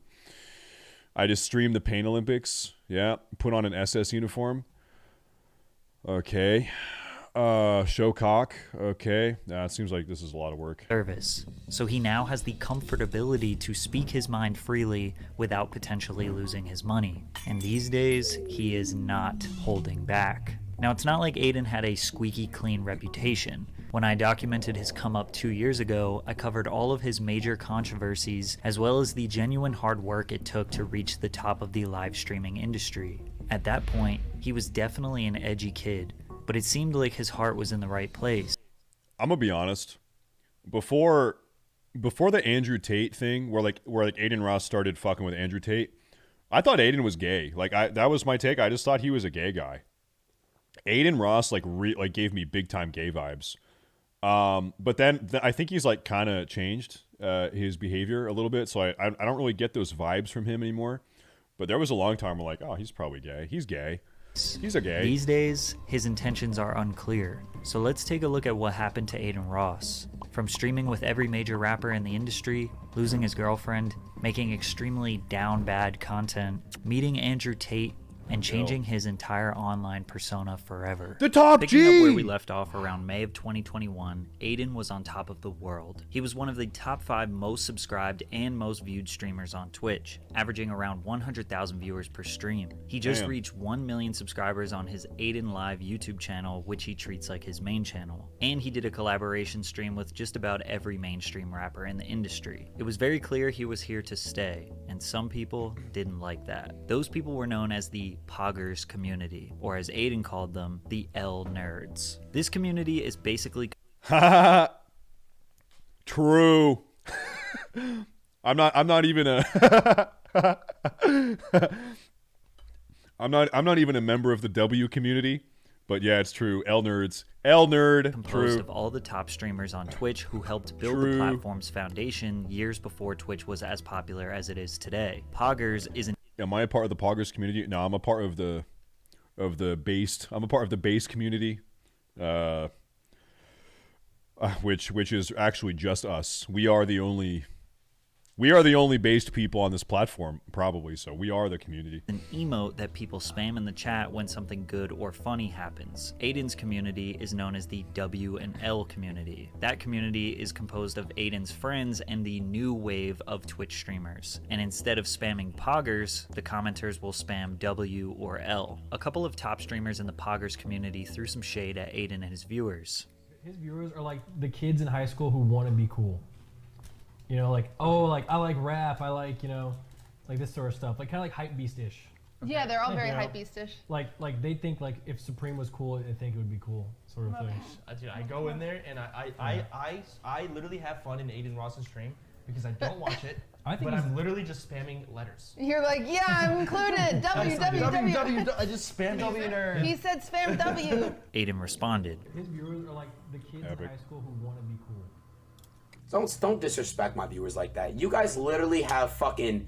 I just stream the Pain Olympics. Yeah, put on an SS uniform. Okay. Show cock. Okay. It seems like this is a lot of work. Service. So he now has the comfortability to speak his mind freely without potentially losing his money. And these days, he is not holding back. Now, it's not like Aiden had a squeaky clean reputation. When I documented his come up 2 years ago, I covered all of his major controversies as well as the genuine hard work it took to reach the top of the live streaming industry. At that point, he was definitely an edgy kid, but it seemed like his heart was in the right place. I'm gonna be honest. Before the Andrew Tate thing, where Aiden Ross started fucking with Andrew Tate, I thought Aiden was gay. That was my take. I just thought he was a gay guy. Aiden Ross gave me big time gay vibes. But then I think he's kind of changed his behavior a little bit, so I don't really get those vibes from him anymore. But there was a long time where oh, he's probably gay. He's gay. He's a gay. These days, his intentions are unclear. So let's take a look at what happened to Aiden Ross. From streaming with every major rapper in the industry, losing his girlfriend, making extremely down bad content, meeting Andrew Tate, and changing his entire online persona forever. The top Picking G! up where we left off around May of 2021, Aiden was on top of the world. He was one of the top 5 most subscribed and most viewed streamers on Twitch, averaging around 100,000 viewers per stream. He just reached 1 million subscribers on his Aiden Live YouTube channel, which he treats like his main channel. And he did a collaboration stream with just about every mainstream rapper in the industry. It was very clear he was here to stay, and some people didn't like that. Those people were known as the Poggers community, or as Aiden called them, the L Nerds. This community is basically true. I'm not even a I'm not even a member of the W community, but yeah, it's true. L nerd, composed true. of all the top streamers on Twitch who helped build the platform's foundation years before Twitch was as popular as it is today. Poggers isn't. Am I a part of the Poggers community? No, I'm a part of the based. I'm a part of the base community, which is actually just us. We are the only based people on this platform, probably. So we are the community. An emote that people spam in the chat when something good or funny happens. Aiden's community is known as the W and L community. That community is composed of Aiden's friends and the new wave of Twitch streamers. And instead of spamming Poggers, the commenters will spam W or L. A couple of top streamers in the Poggers community threw some shade at Aiden and his viewers. His viewers are like the kids in high school who want to be cool. You know, like, oh, like, I like rap, I like, you know, like this sort of stuff. Like, kind of like hype beast-ish. Yeah, they're all very you know, hype beast-ish. Like they think, like, if Supreme was cool, they think it would be cool, sort of thing. Dude, I go in there and I literally have fun in Aiden Ross's stream because I don't watch it, but I'm literally just spamming letters. You're like, yeah, I'm included. W. I just spam W nerd. He said spam W. Aiden responded. His viewers are like the kids in high school who want to be cool. Don't disrespect my viewers like that. You guys literally have fucking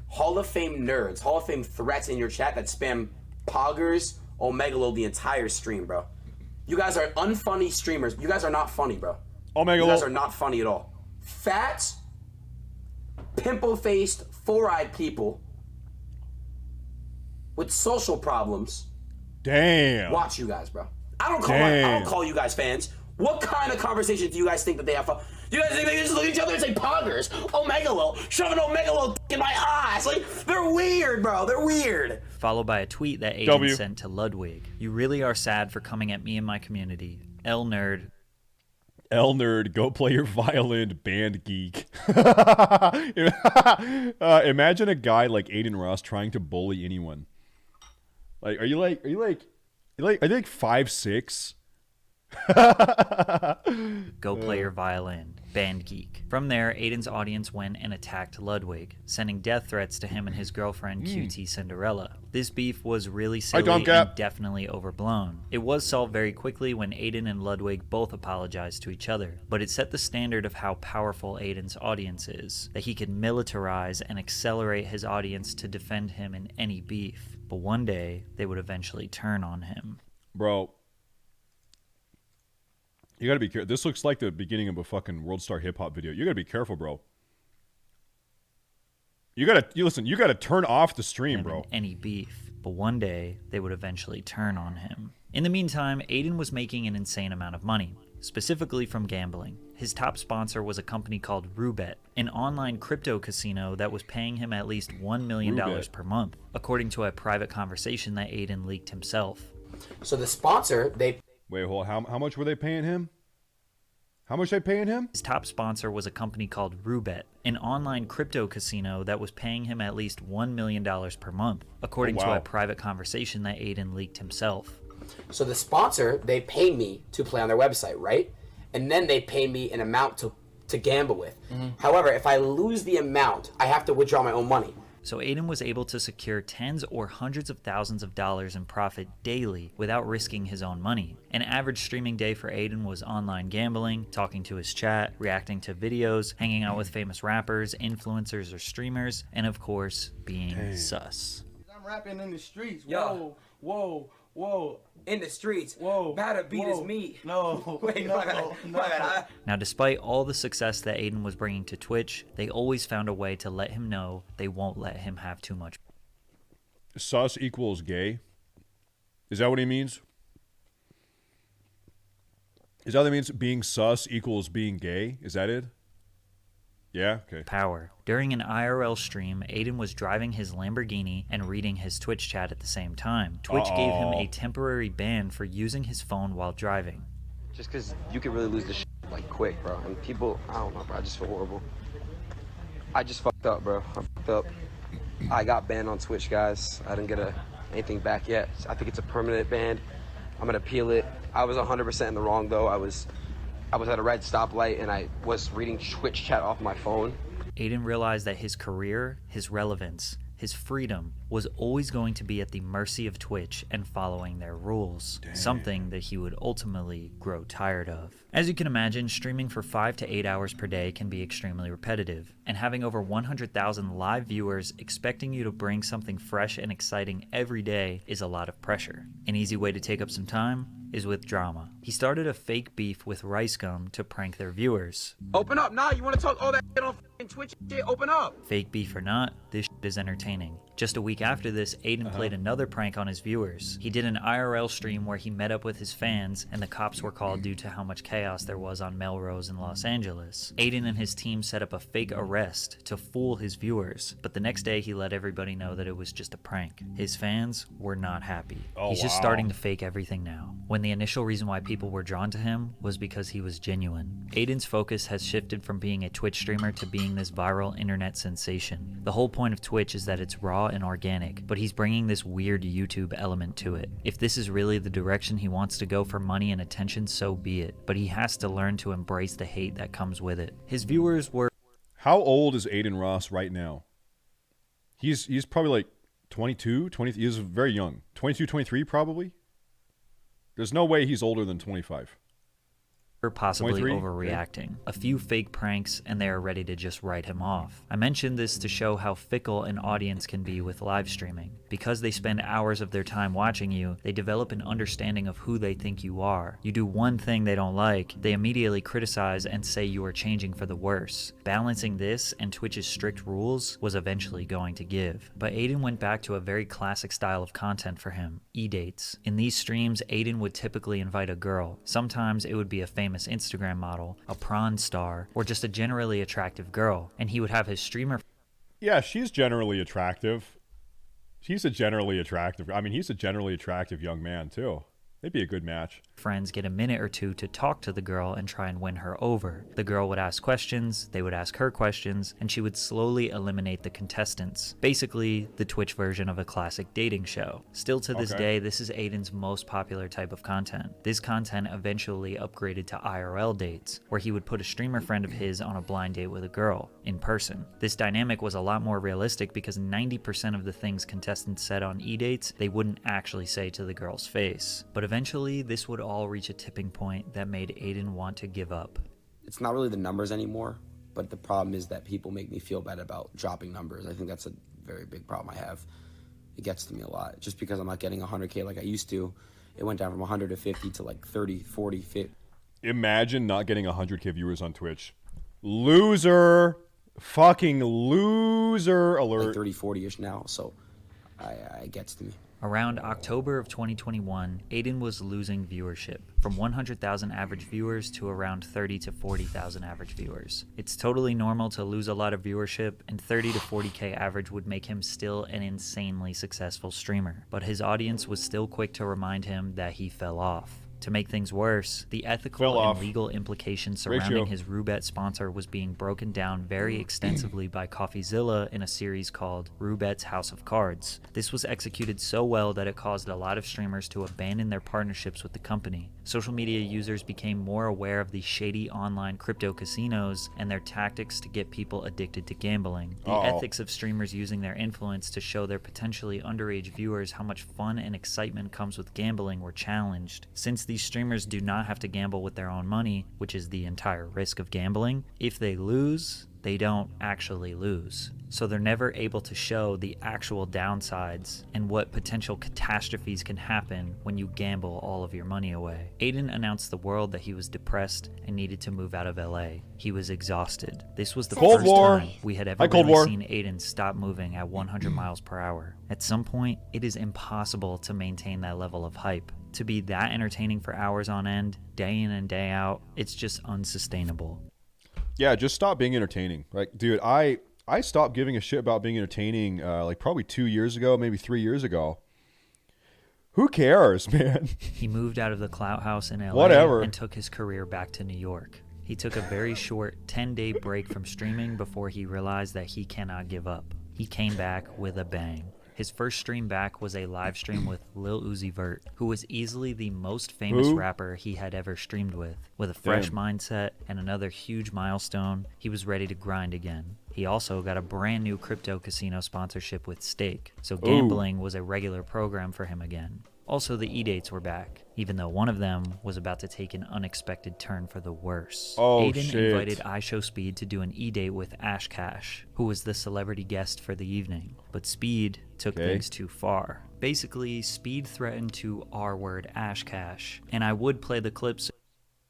Hall of Fame nerds, Hall of Fame threats in your chat that spam Poggers, Omegalo the entire stream, bro. You guys are unfunny streamers. You guys are not funny, bro. Omegalo. You guys are not funny at all. Fat, pimple-faced, four-eyed people with social problems. Damn. Watch you guys, bro. I don't call you guys fans. What kind of conversation do you guys think that they have? You guys think they just look at each other and say Poggers, Omegalo, shove an Omegalo in my ass? Like, they're weird, bro. They're weird. Followed by a tweet that Aiden sent to Ludwig. You really are sad for coming at me and my community. L nerd. L nerd, go play your violin, band geek. Imagine a guy like Aiden Ross trying to bully anyone. Like, are you like 5'6"? Go play your violin, band geek. From there, Aiden's audience went and attacked Ludwig, sending death threats to him and his girlfriend QT Cinderella. This beef was really silly and definitely overblown. It was solved very quickly when Aiden and Ludwig both apologized to each other, but it set the standard of how powerful Aiden's audience is, that he could militarize and accelerate his audience to defend him in any beef. But one day, they would eventually turn on him. Bro. You gotta be careful. This looks like the beginning of a fucking World Star Hip Hop video. You gotta be careful, bro. You gotta turn off the stream, bro. Any beef, but one day they would eventually turn on him. In the meantime, Aiden was making an insane amount of money, specifically from gambling. His top sponsor was a company called Roobet, an online crypto casino that was paying him at least $1 million per month, according to a private conversation that Aiden leaked himself. So the sponsor, Wait, hold on. How much were they paying him? How much are they paying him? His top sponsor was a company called Roobet, an online crypto casino that was paying him at least $1 million per month, according to a private conversation that Aiden leaked himself. So the sponsor, they pay me to play on their website, right? And then they pay me an amount to gamble with. However, if I lose the amount, I have to withdraw my own money. So Aiden was able to secure tens or hundreds of thousands of dollars in profit daily without risking his own money. An average streaming day for Aiden was online gambling, talking to his chat, reacting to videos, hanging out with famous rappers, influencers, or streamers, and of course, being sus. I'm rapping in the streets. Whoa, whoa, whoa. In the streets. Whoa. Batter beat his meat. No. Wait, no. Now, despite all the success that Aiden was bringing to Twitch, they always found a way to let him know they won't let him have too much. Sus equals gay? Is that what he means? Is that what it means? Being sus equals being gay? Is that it? Yeah? Okay. Power. During an IRL stream, Aiden was driving his Lamborghini and reading his Twitch chat at the same time. Twitch gave him a temporary ban for using his phone while driving. Just because you could really lose this shit, like, quick, bro. And people, I don't know, bro. I just feel horrible. I just fucked up, bro. I fucked up. I got banned on Twitch, guys. I didn't get anything back yet. I think it's a permanent ban. I'm gonna appeal it. I was 100% in the wrong, though. I was at a red stoplight and I was reading Twitch chat off my phone. Aiden realized that his career, his relevance, his freedom was always going to be at the mercy of Twitch and following their rules, something that he would ultimately grow tired of. As you can imagine, streaming for 5 to 8 hours per day can be extremely repetitive, and having over 100,000 live viewers expecting you to bring something fresh and exciting every day is a lot of pressure. An easy way to take up some time is with drama. He started a fake beef with Rice Gum to prank their viewers. Open up now. You want to talk all that shit on Twitch shit? Open up. Fake beef or not, this shit is entertaining. Just a week after this, Aiden played another prank on his viewers. He did an IRL stream where he met up with his fans, and the cops were called due to how much chaos there was on Melrose in Los Angeles. Aiden and his team set up a fake arrest to fool his viewers, but the next day he let everybody know that it was just a prank. His fans were not happy. He's just starting to fake everything now, when the initial reason why people were drawn to him was because he was genuine. Aiden's focus has shifted from being a Twitch streamer to being this viral internet sensation. The whole point of Twitch is that it's raw and organic, but he's bringing this weird YouTube element to it. If this is really the direction he wants to go for money and attention, so be it, but he has to learn to embrace the hate that comes with it. His viewers were... How old is Aiden Ross right now? He's probably like 22, 20. He's very young. 22, 23 probably? There's no way he's older than 25. Possibly 23? overreacting. A few fake pranks and they are ready to just write him off. I mentioned this to show how fickle an audience can be with live streaming. Because they spend hours of their time watching you, they develop an understanding of who they think you are. You do one thing they don't like, they immediately criticize and say you are changing for the worse. Balancing this and Twitch's strict rules was eventually going to give. But Aiden went back to a very classic style of content for him, e-dates. In these streams, Aiden would typically invite a girl. Sometimes it would be a famous Instagram model, a prawn star, or just a generally attractive girl, and he would have his streamer... Yeah, she's generally attractive. He's a generally attractive young man too. They'd be a good match. Friends get a minute or two to talk to the girl and try and win her over. The girl would ask questions, they would ask her questions, and she would slowly eliminate the contestants. Basically, the Twitch version of a classic dating show. Still to this day, this is Aiden's most popular type of content. This content eventually upgraded to IRL dates, where he would put a streamer friend of his on a blind date with a girl, in person. This dynamic was a lot more realistic because 90% of the things contestants said on e-dates, they wouldn't actually say to the girl's face. But eventually, this would all reach a tipping point that made Aiden want to give up. It's not really the numbers anymore, but the problem is that people make me feel bad about dropping numbers. I think that's a very big problem I have. It gets to me a lot. Just because I'm not getting 100K like I used to, it went down from 100 to 50 to like 30, 40, 50. Imagine not getting 100K viewers on Twitch. Loser. Fucking loser alert. Like 30, 40-ish now, so it gets to me. Around October of 2021, Aiden was losing viewership, from 100,000 average viewers to around 30 to 40,000 average viewers. It's totally normal to lose a lot of viewership, and 30 to 40K average would make him still an insanely successful streamer. But his audience was still quick to remind him that he fell off. To make things worse, the ethical and legal implications surrounding his Roobet sponsor was being broken down very extensively by CoffeeZilla in a series called Roobet's House of Cards. This was executed so well that it caused a lot of streamers to abandon their partnerships with the company. Social media users became more aware of the shady online crypto casinos and their tactics to get people addicted to gambling. The ethics of streamers using their influence to show their potentially underage viewers how much fun and excitement comes with gambling were challenged. Since these streamers do not have to gamble with their own money, which is the entire risk of gambling, if they lose, they don't actually lose. So they're never able to show the actual downsides and what potential catastrophes can happen when you gamble all of your money away. Aiden announced the world that he was depressed and needed to move out of LA. He was exhausted. This was the first time we had ever really seen Aiden stop moving at 100 miles per hour. At some point, it is impossible to maintain that level of hype. To be that entertaining for hours on end, day in and day out, it's just unsustainable. Yeah, just stop being entertaining. Like, dude, I stopped giving a shit about being entertaining like probably 2 years ago, maybe 3 years ago. Who cares, man? He moved out of the Clout House in LA and took his career back to New York. He took a very short 10-day break from streaming before he realized that he cannot give up. He came back with a bang. His first stream back was a live stream with Lil Uzi Vert, who was easily the most famous rapper he had ever streamed with. With a fresh mindset and another huge milestone, he was ready to grind again. He also got a brand new crypto casino sponsorship with Stake, so gambling was a regular program for him again. Also, the E-dates were back, even though one of them was about to take an unexpected turn for the worse. Aiden invited iShowSpeed to do an E-date with Ash Cash, who was the celebrity guest for the evening. But Speed took things too far. Basically, Speed threatened to R-word Ash Cash, and I would play the clips.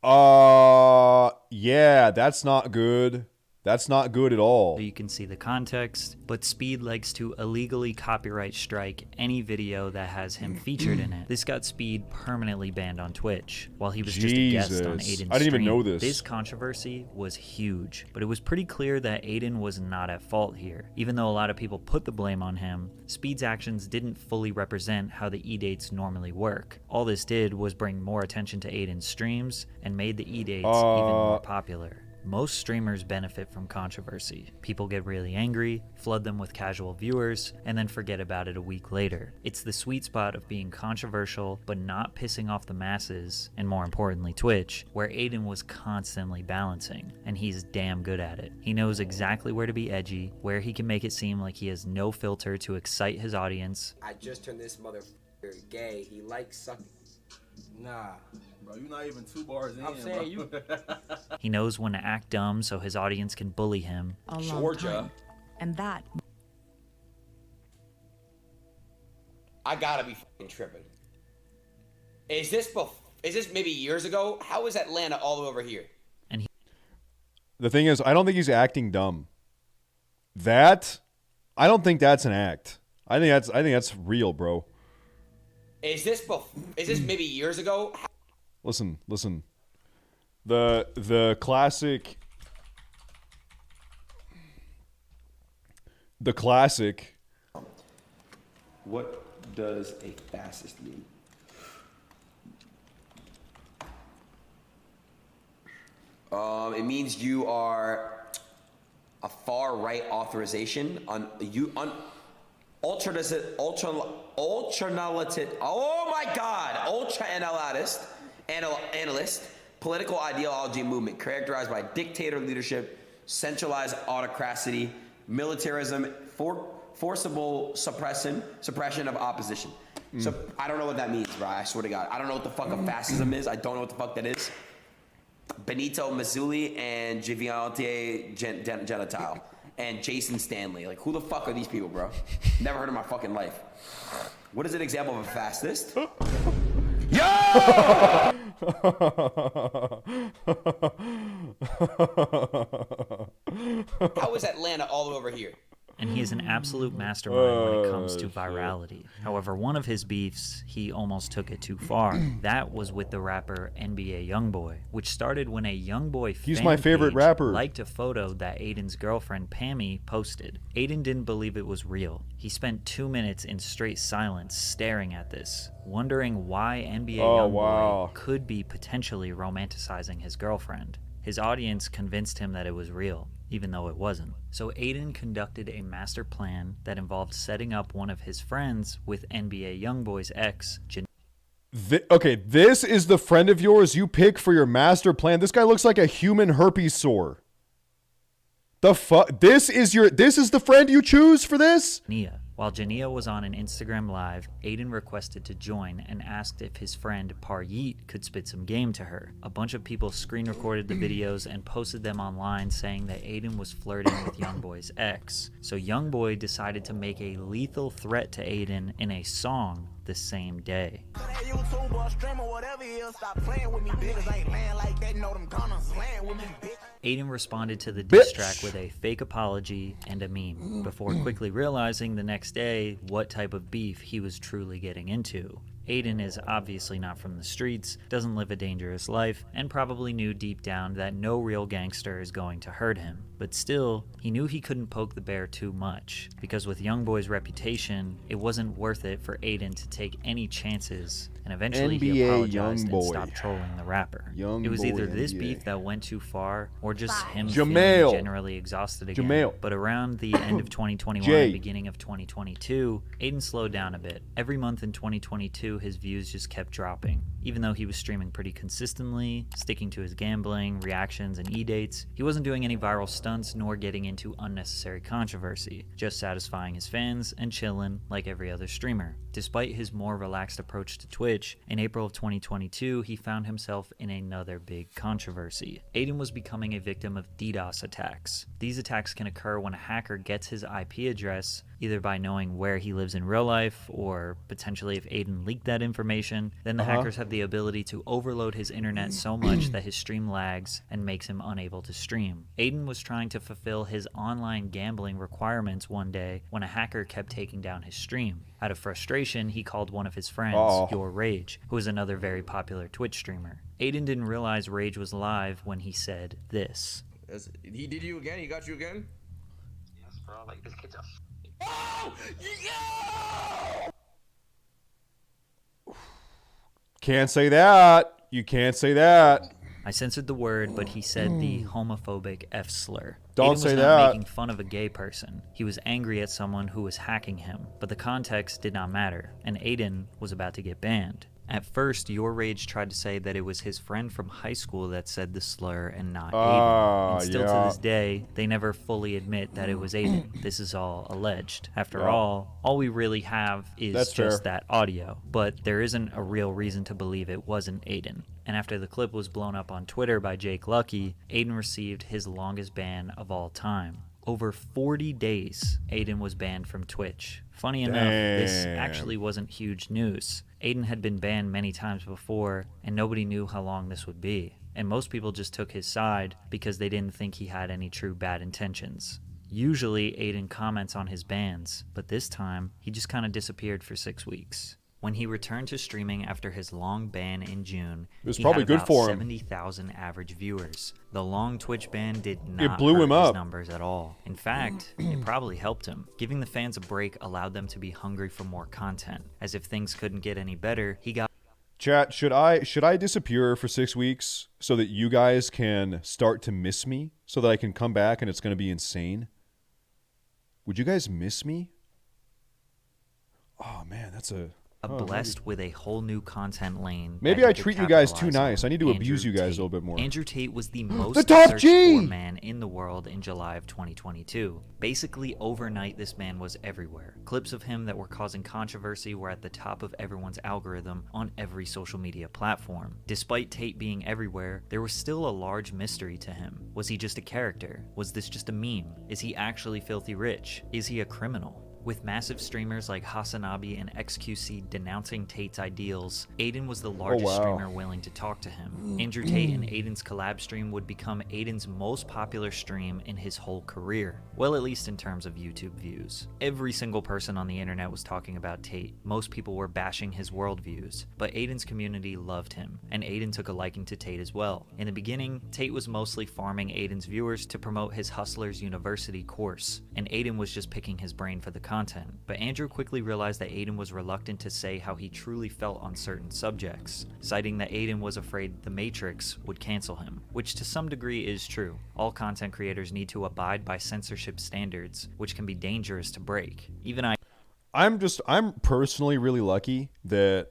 Yeah, that's not good. That's not good at all. So you can see the context, but Speed likes to illegally copyright strike any video that has him featured in it. This got Speed permanently banned on Twitch, while he was just a guest on Aiden's stream. I didn't even know this. This controversy was huge, but it was pretty clear that Aiden was not at fault here. Even though a lot of people put the blame on him, Speed's actions didn't fully represent how the E-dates normally work. All this did was bring more attention to Aiden's streams and made the E-dates even more popular. Most streamers benefit from controversy. People get really angry, flood them with casual viewers, and then forget about it a week later. It's the sweet spot of being controversial, but not pissing off the masses, and more importantly Twitch, where Aiden was constantly balancing, and he's damn good at it. He knows exactly where to be edgy, where he can make it seem like he has no filter to excite his audience. I just turned this motherfucker gay. He likes sucking. Nah, bro, you're not even 2 bars in. I'm saying you. He knows when to act dumb so his audience can bully him. Georgia. And that. I gotta be fucking tripping. Is this maybe years ago? How is Atlanta all over here? And the thing is, I don't think he's acting dumb. I don't think that's an act. I think that's real, bro. Is this maybe years ago? Listen. The classic. What does a fascist mean? It means you are a far right authorization on ultra-analyst, analyst, political ideology movement characterized by dictator leadership, centralized autocracy, militarism, forcible suppression of opposition. So I don't know what that means, bro. I swear to God. I don't know what the fuck a fascism is. I don't know what the fuck that is. Benito Mussolini and Giviante Gentile and Jason Stanley. Like, who the fuck are these people, bro? Never heard of my fucking life. What is an example of a fascist? Yo! How is Atlanta all over here? And he is an absolute mastermind when it comes to virality. However, one of his beefs, he almost took it too far. That was with the rapper NBA Youngboy, which started when a Youngboy He's my favorite rapper. liked a photo that Aiden's girlfriend Pammy posted. Aiden didn't believe it was real. He spent 2 minutes in straight silence staring at this, wondering why NBA Youngboy could be potentially romanticizing his girlfriend. His audience convinced him that it was real, even though it wasn't. So Aiden conducted a master plan that involved setting up one of his friends with NBA Youngboy's ex, Okay, this is the friend of yours you pick for your master plan. This guy looks like a human herpes sore. The fuck? This is the friend you choose for this? Nia. While Jania was on an Instagram live, Aiden requested to join and asked if his friend Par Yeet could spit some game to her. A bunch of people screen recorded the videos and posted them online saying that Aiden was flirting with Youngboy's ex. So Youngboy decided to make a lethal threat to Aiden in a song the same day. Aiden responded to the diss track with a fake apology and a meme, before quickly realizing the next day what type of beef he was truly getting into. Aiden is obviously not from the streets, doesn't live a dangerous life, and probably knew deep down that no real gangster is going to hurt him. But still, he knew he couldn't poke the bear too much, because with Youngboy's reputation, it wasn't worth it for Aiden to take any chances and eventually he NBA apologized and Youngboy. stopped trolling the rapper. Young It was boy either this NBA. beef that went too far or just him Jamail. feeling generally exhausted again. Jamail. But around the end of 2021 Jay. and beginning of 2022, Aiden slowed down a bit. Every month in 2022, his views just kept dropping. Even though he was streaming pretty consistently, sticking to his gambling, reactions, and e-dates, he wasn't doing any viral stunts nor getting into unnecessary controversy, just satisfying his fans and chilling like every other streamer. Despite his more relaxed approach to Twitch, in April of 2022, he found himself in another big controversy. Aiden was becoming a victim of DDoS attacks. These attacks can occur when a hacker gets his IP address, either by knowing where he lives in real life, or potentially if Aiden leaked that information, then the hackers have the ability to overload his internet so much that his stream lags and makes him unable to stream. Aiden was trying to fulfill his online gambling requirements one day when a hacker kept taking down his stream. Out of frustration, he called one of his friends, Your Rage, who is another very popular Twitch streamer. Aiden didn't realize Rage was live when he said this. He did you again? He got you again? Yes, bro. Like, this kid's a Can't say that. You can't say that. I censored the word, but he said the homophobic F slur. Don't Aiden say was that. not making fun of a gay person. He was angry at someone who was hacking him, but the context did not matter, and Aiden was about to get banned. At first, Your Rage tried to say that it was his friend from high school that said the slur and not Aiden. And still to this day, they never fully admit that it was Aiden. This is all alleged. After all we really have is That's just fair. that audio. But there isn't a real reason to believe it wasn't Aiden. And after the clip was blown up on Twitter by Jake Lucky, Aiden received his longest ban of all time. Over 40 days, Aiden was banned from Twitch. Funny enough, this Damn. actually wasn't huge news. Aiden had been banned many times before, and nobody knew how long this would be. And most people just took his side because they didn't think he had any true bad intentions. Usually, Aiden comments on his bans, but this time, he just kind of disappeared for 6 weeks. When he returned to streaming after his long ban in June, It was he probably had good about for him. 70,000 average viewers. The long Twitch ban did not blew hurt him his up. numbers at all. In fact, it probably helped him. Giving the fans a break allowed them to be hungry for more content. As if things couldn't get any better, he got Chat, should I disappear for 6 weeks so that you guys can start to miss me, so that I can come back and it's going to be insane? Would you guys miss me? Oh man, that's a blessed with a whole new content lane. Maybe that I he could treat you guys too capitalize nice. on. I need to Andrew abuse you guys Tate. a little bit more. Andrew Tate was the most The top searched G! for man in the world in July of 2022. Basically, overnight, this man was everywhere. Clips of him that were causing controversy were at the top of everyone's algorithm on every social media platform. Despite Tate being everywhere, there was still a large mystery to him. Was he just a character? Was this just a meme? Is he actually filthy rich? Is he a criminal? With massive streamers like Hasanabi and XQC denouncing Tate's ideals, Aiden was the largest streamer willing to talk to him. Andrew Tate and Aiden's collab stream would become Aiden's most popular stream in his whole career. Well, at least in terms of YouTube views. Every single person on the internet was talking about Tate. Most people were bashing his worldviews, but Aiden's community loved him, and Aiden took a liking to Tate as well. In the beginning, Tate was mostly farming Aiden's viewers to promote his Hustlers University course, and Aiden was just picking his brain for the content. But Andrew quickly realized that Aiden was reluctant to say how he truly felt on certain subjects, citing that Aiden was afraid The Matrix would cancel him, which to some degree is true. All content creators need to abide by censorship standards, which can be dangerous to break. I'm personally really lucky that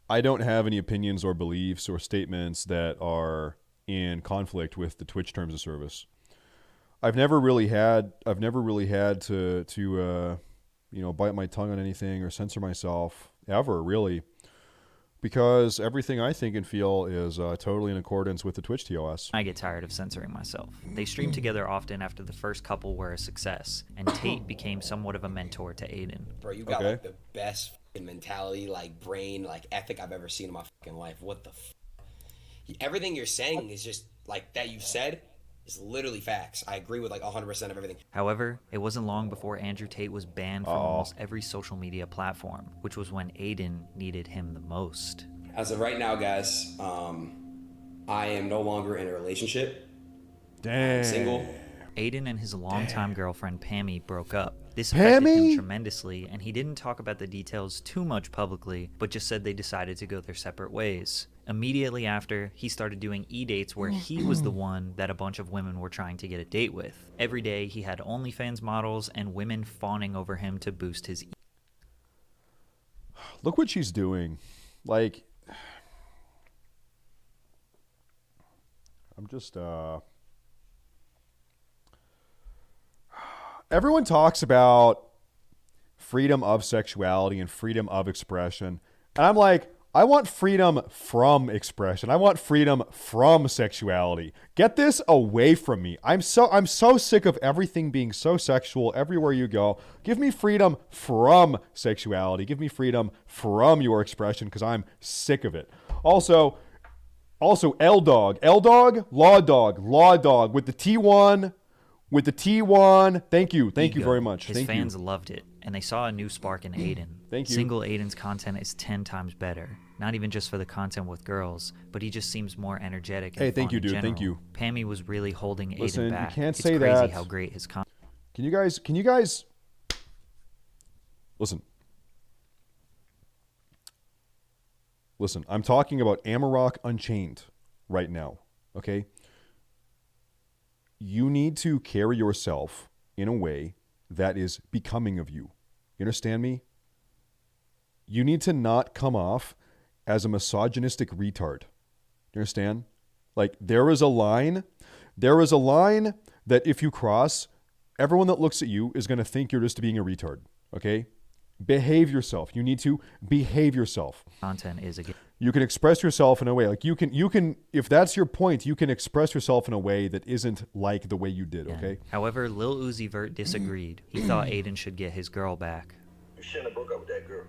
I don't have any opinions or beliefs or statements that are in conflict with the Twitch terms of service. I've never really had to bite my tongue on anything or censor myself ever, really, because everything I think and feel is totally in accordance with the Twitch TOS. I get tired of censoring myself. They streamed together often after the first couple were a success, and Tate became somewhat of a mentor to Aiden. Bro, you got like the best fucking mentality, like brain, like ethic I've ever seen in my fucking life. What the everything you're saying is just like that you said is literally facts. I agree with like 100% of everything. However, it wasn't long before Andrew Tate was banned from almost every social media platform, which was when Aiden needed him the most. As of right now, guys, I am no longer in a relationship. Damn. I'm single. Aiden and his longtime girlfriend Pammy broke up. This affected him tremendously, and he didn't talk about the details too much publicly, but just said they decided to go their separate ways. Immediately after, he started doing e-dates where he was the one that a bunch of women were trying to get a date with. Every day, he had OnlyFans models and women fawning over him to boost his Look what she's doing. Like, I'm just, everyone talks about freedom of sexuality and freedom of expression. And I'm like, I want freedom from expression. I want freedom from sexuality. Get this away from me. I'm so sick of everything being so sexual everywhere you go. Give me freedom from sexuality. Give me freedom from your expression, because I'm sick of it. Also, L-Dog, Law Dog with the T1. With the T1. Thank you very much. His fans loved it, and they saw a new spark in Aiden. Thank you. Single Aiden's content is 10 times better. Not even just for the content with girls, but he just seems more energetic and Hey, thank fun you, in dude. general. Thank you. Pammy was really holding Listen, Aiden back. you can't It's say crazy that. how great his content. Can you guys listen, I'm talking about Amarok Unchained right now, okay? You need to carry yourself in a way that is becoming of you. You understand me? You need to not come off as a misogynistic retard. You understand? Like, there is a line that if you cross, everyone that looks at you is going to think you're just being a retard, okay? Behave yourself. You need to behave yourself. Content is again. You can express yourself in a way, like you can, if that's your point, you can express yourself in a way that isn't like the way you did, okay? However, Lil Uzi Vert disagreed. He thought Aiden should get his girl back. You shouldn't have broke up with that girl.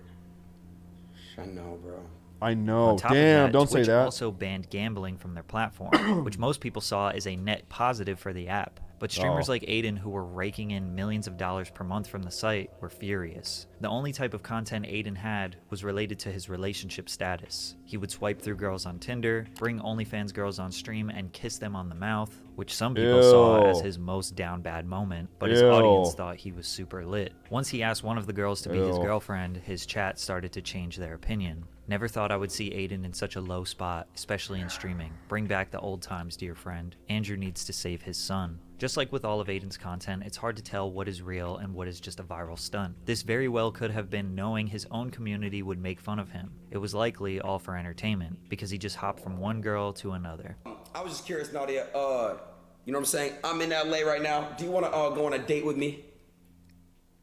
I know, bro. I know. On top of Damn, that, don't say Twitch that. also banned gambling from their platform, which most people saw as a net positive for the app. But streamers like Aiden, who were raking in millions of dollars per month from the site, were furious. The only type of content Aiden had was related to his relationship status. He would swipe through girls on Tinder, bring OnlyFans girls on stream, and kiss them on the mouth, which some people saw as his most down bad moment, but his audience thought he was super lit. Once he asked one of the girls to be his girlfriend, his chat started to change their opinion. Never thought I would see Aiden in such a low spot, especially in streaming. Bring back the old times, dear friend. Andrew needs to save his son. Just like with all of Aiden's content, it's hard to tell what is real and what is just a viral stunt. This very well could have been knowing his own community would make fun of him. It was likely all for entertainment, because he just hopped from one girl to another. I was just curious, Nadia. You know what I'm saying? I'm in LA right now. Do you want to go on a date with me?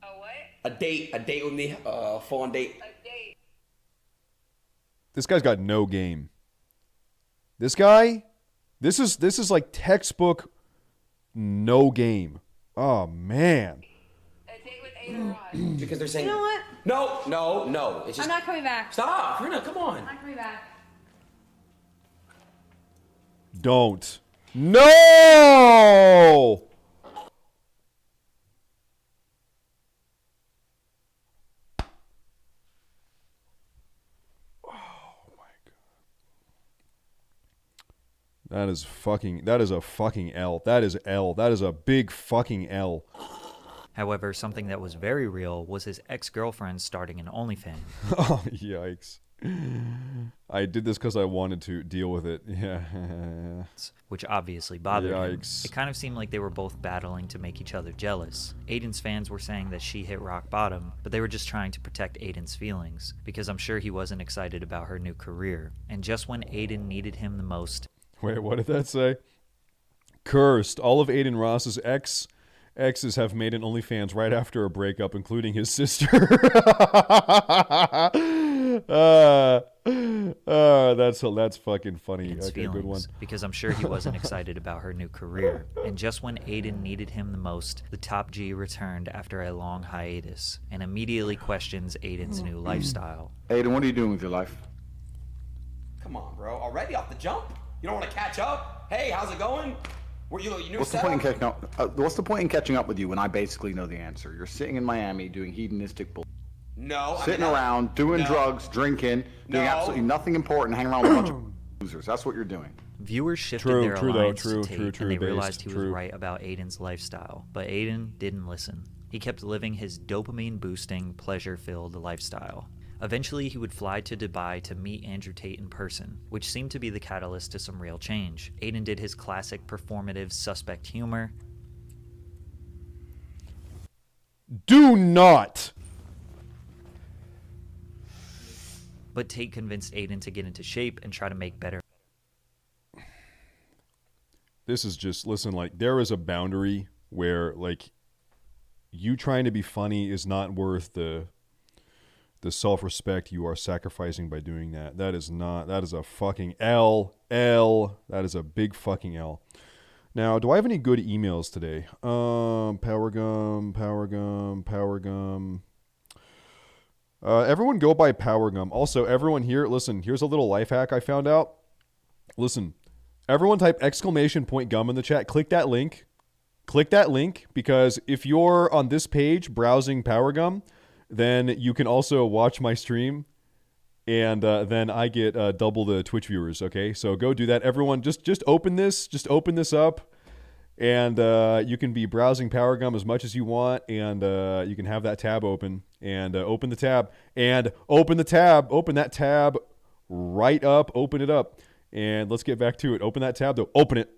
A what? A date with me. A full-on date. A date. This guy's got no game. This guy, this is like textbook no game. Oh man. A date with Aiden Ross. Because they're saying. You know what? No. It's just. I'm not coming back. Stop, Rina. Come on. I'm not coming back. Don't. No! That is a fucking L. That is L. That is a big fucking L. However, something that was very real was his ex-girlfriend starting an OnlyFans. Oh, yikes. I did this because I wanted to deal with it. Yeah. Which obviously bothered him. Yikes. It kind of seemed like they were both battling to make each other jealous. Aiden's fans were saying that she hit rock bottom, but they were just trying to protect Aiden's feelings, because I'm sure he wasn't excited about her new career. And just when Aiden needed him the most... Wait, what did that say? Cursed. All of Aiden Ross's exes have made an OnlyFans right after a breakup, including his sister. That's fucking funny. Aiden's Okay, good one. Because I'm sure he wasn't excited about her new career. And just when Aiden needed him the most, the top G returned after a long hiatus and immediately questions Aiden's new lifestyle. Aiden, what are you doing with your life? Come on, bro. Already off the jump? You don't want to catch up? Hey, how's it going? What's the point in catching up? What's the point in catching up with you when I basically know the answer? You're sitting in Miami doing hedonistic bull. No. Sitting around, doing drugs, drinking, doing absolutely nothing important, hanging around with a bunch of losers. That's what you're doing. Viewers shifted their alliance to Tate, and they realized he was right about Aiden's lifestyle. But Aiden didn't listen. He kept living his dopamine-boosting, pleasure-filled lifestyle. Eventually, he would fly to Dubai to meet Andrew Tate in person, which seemed to be the catalyst to some real change. Aiden did his classic performative suspect humor. Do not! But Tate convinced Aiden to get into shape and try to make better. This is just, listen, like, there is a boundary where, like, you trying to be funny is not worth the self-respect you are sacrificing by doing that. That is a fucking L. That is a big fucking L. Now, do I have any good emails today? Power Gum. Everyone go buy Power Gum. Also, everyone here, listen, here's a little life hack I found out. Listen, everyone type !gum in the chat. Click that link. Because if you're on this page browsing Power Gum, then you can also watch my stream, and then I get double the Twitch viewers, okay? So go do that. Everyone, just open this. Just open this up, and you can be browsing Power Gum as much as you want, and you can have that tab open, and open the tab, and open that tab right up, open it up, and let's get back to it. Open that tab, though. Open it.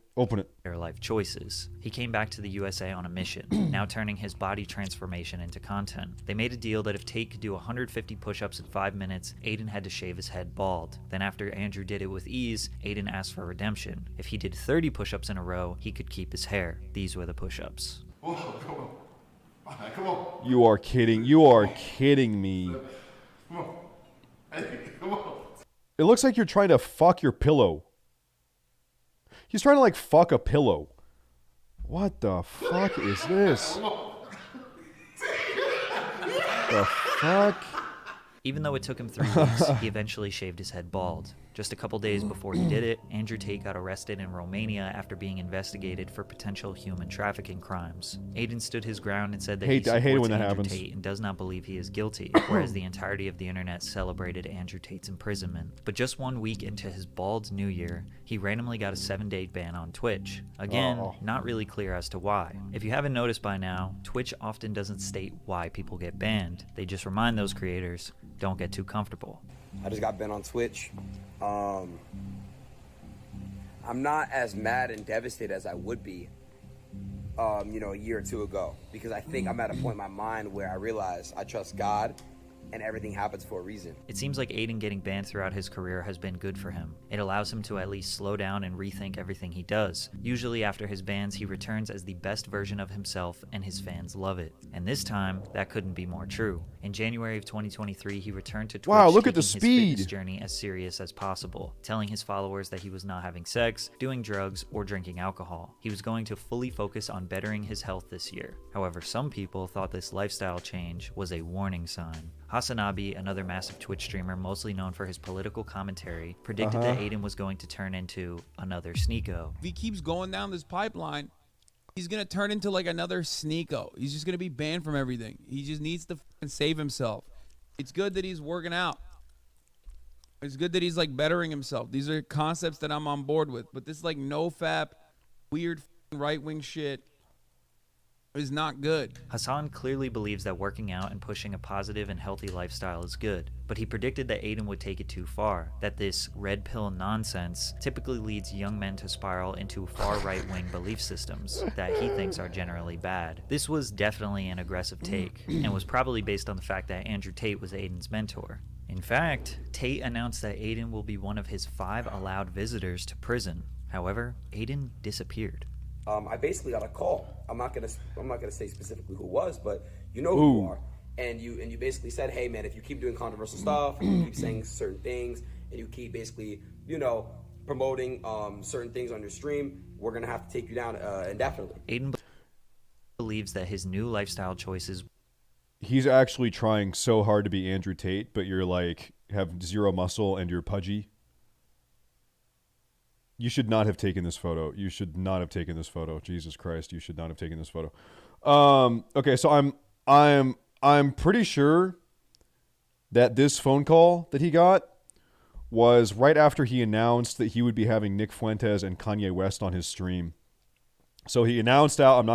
Their life choices. He came back to the USA on a mission, now turning his body transformation into content. They made a deal that if Tate could do 150 push-ups in 5 minutes, Aiden had to shave his head bald. Then after Andrew did it with ease, Aiden asked for redemption. If he did 30 push-ups in a row, he could keep his hair. These were the push-ups. Come on. You are kidding me. Come on. Hey, come on. It looks like you're trying to fuck your pillow. He's trying to, like, fuck a pillow. What the fuck is this? The fuck? Even though it took him 3 weeks, he eventually shaved his head bald. Just a couple days before he did it, Andrew Tate got arrested in Romania after being investigated for potential human trafficking crimes. Aiden stood his ground and said that he supports Andrew Tate and does not believe he is guilty, whereas the entirety of the internet celebrated Andrew Tate's imprisonment. But just 1 week into his bald new year, he randomly got a 7-day ban on Twitch. Again, not really clear as to why. If you haven't noticed by now, Twitch often doesn't state why people get banned. They just remind those creators, don't get too comfortable. I just got banned on Twitch. I'm not as mad and devastated as I would be, a year or two ago, because I think I'm at a point in my mind where I realize I trust God and everything happens for a reason. It seems like Aiden getting banned throughout his career has been good for him. It allows him to at least slow down and rethink everything he does. Usually after his bans, he returns as the best version of himself, and his fans love it. And this time, that couldn't be more true. In January of 2023, he returned to Twitch, wow, look at the taking his speed. fitness journey as serious as possible, telling his followers that he was not having sex, doing drugs, or drinking alcohol. He was going to fully focus on bettering his health this year. However, some people thought this lifestyle change was a warning sign. Hasanabi, another massive Twitch streamer mostly known for his political commentary, predicted that Aiden was going to turn into another Sneeko. If he keeps going down this pipeline, he's going to turn into like another Sneeko. He's just going to be banned from everything. He just needs to save himself. It's good that he's working out. It's good that he's like bettering himself. These are concepts that I'm on board with. But this like no-fap, weird right-wing shit is not good. Hassan clearly believes that working out and pushing a positive and healthy lifestyle is good, but he predicted that Aiden would take it too far, that this red pill nonsense typically leads young men to spiral into far right-wing belief systems that he thinks are generally bad. This was definitely an aggressive take, and was probably based on the fact that Andrew Tate was Aiden's mentor. In fact, Tate announced that Aiden will be one of his 5 allowed visitors to prison. However, Aiden disappeared. I basically got a call. I'm not gonna say specifically who it was, but you know who you are. And you basically said, hey man, if you keep doing controversial stuff, and you keep saying certain things, and you keep basically, promoting certain things on your stream, we're gonna have to take you down indefinitely. Aiden believes that his new lifestyle choices. He's actually trying so hard to be Andrew Tate, but you're like have zero muscle and you're pudgy. You should not have taken this photo. You should not have taken this photo. Jesus Christ, you should not have taken this photo. Okay, so I'm pretty sure that this phone call that he got was right after he announced that he would be having Nick Fuentes and Kanye West on his stream. So he announced out,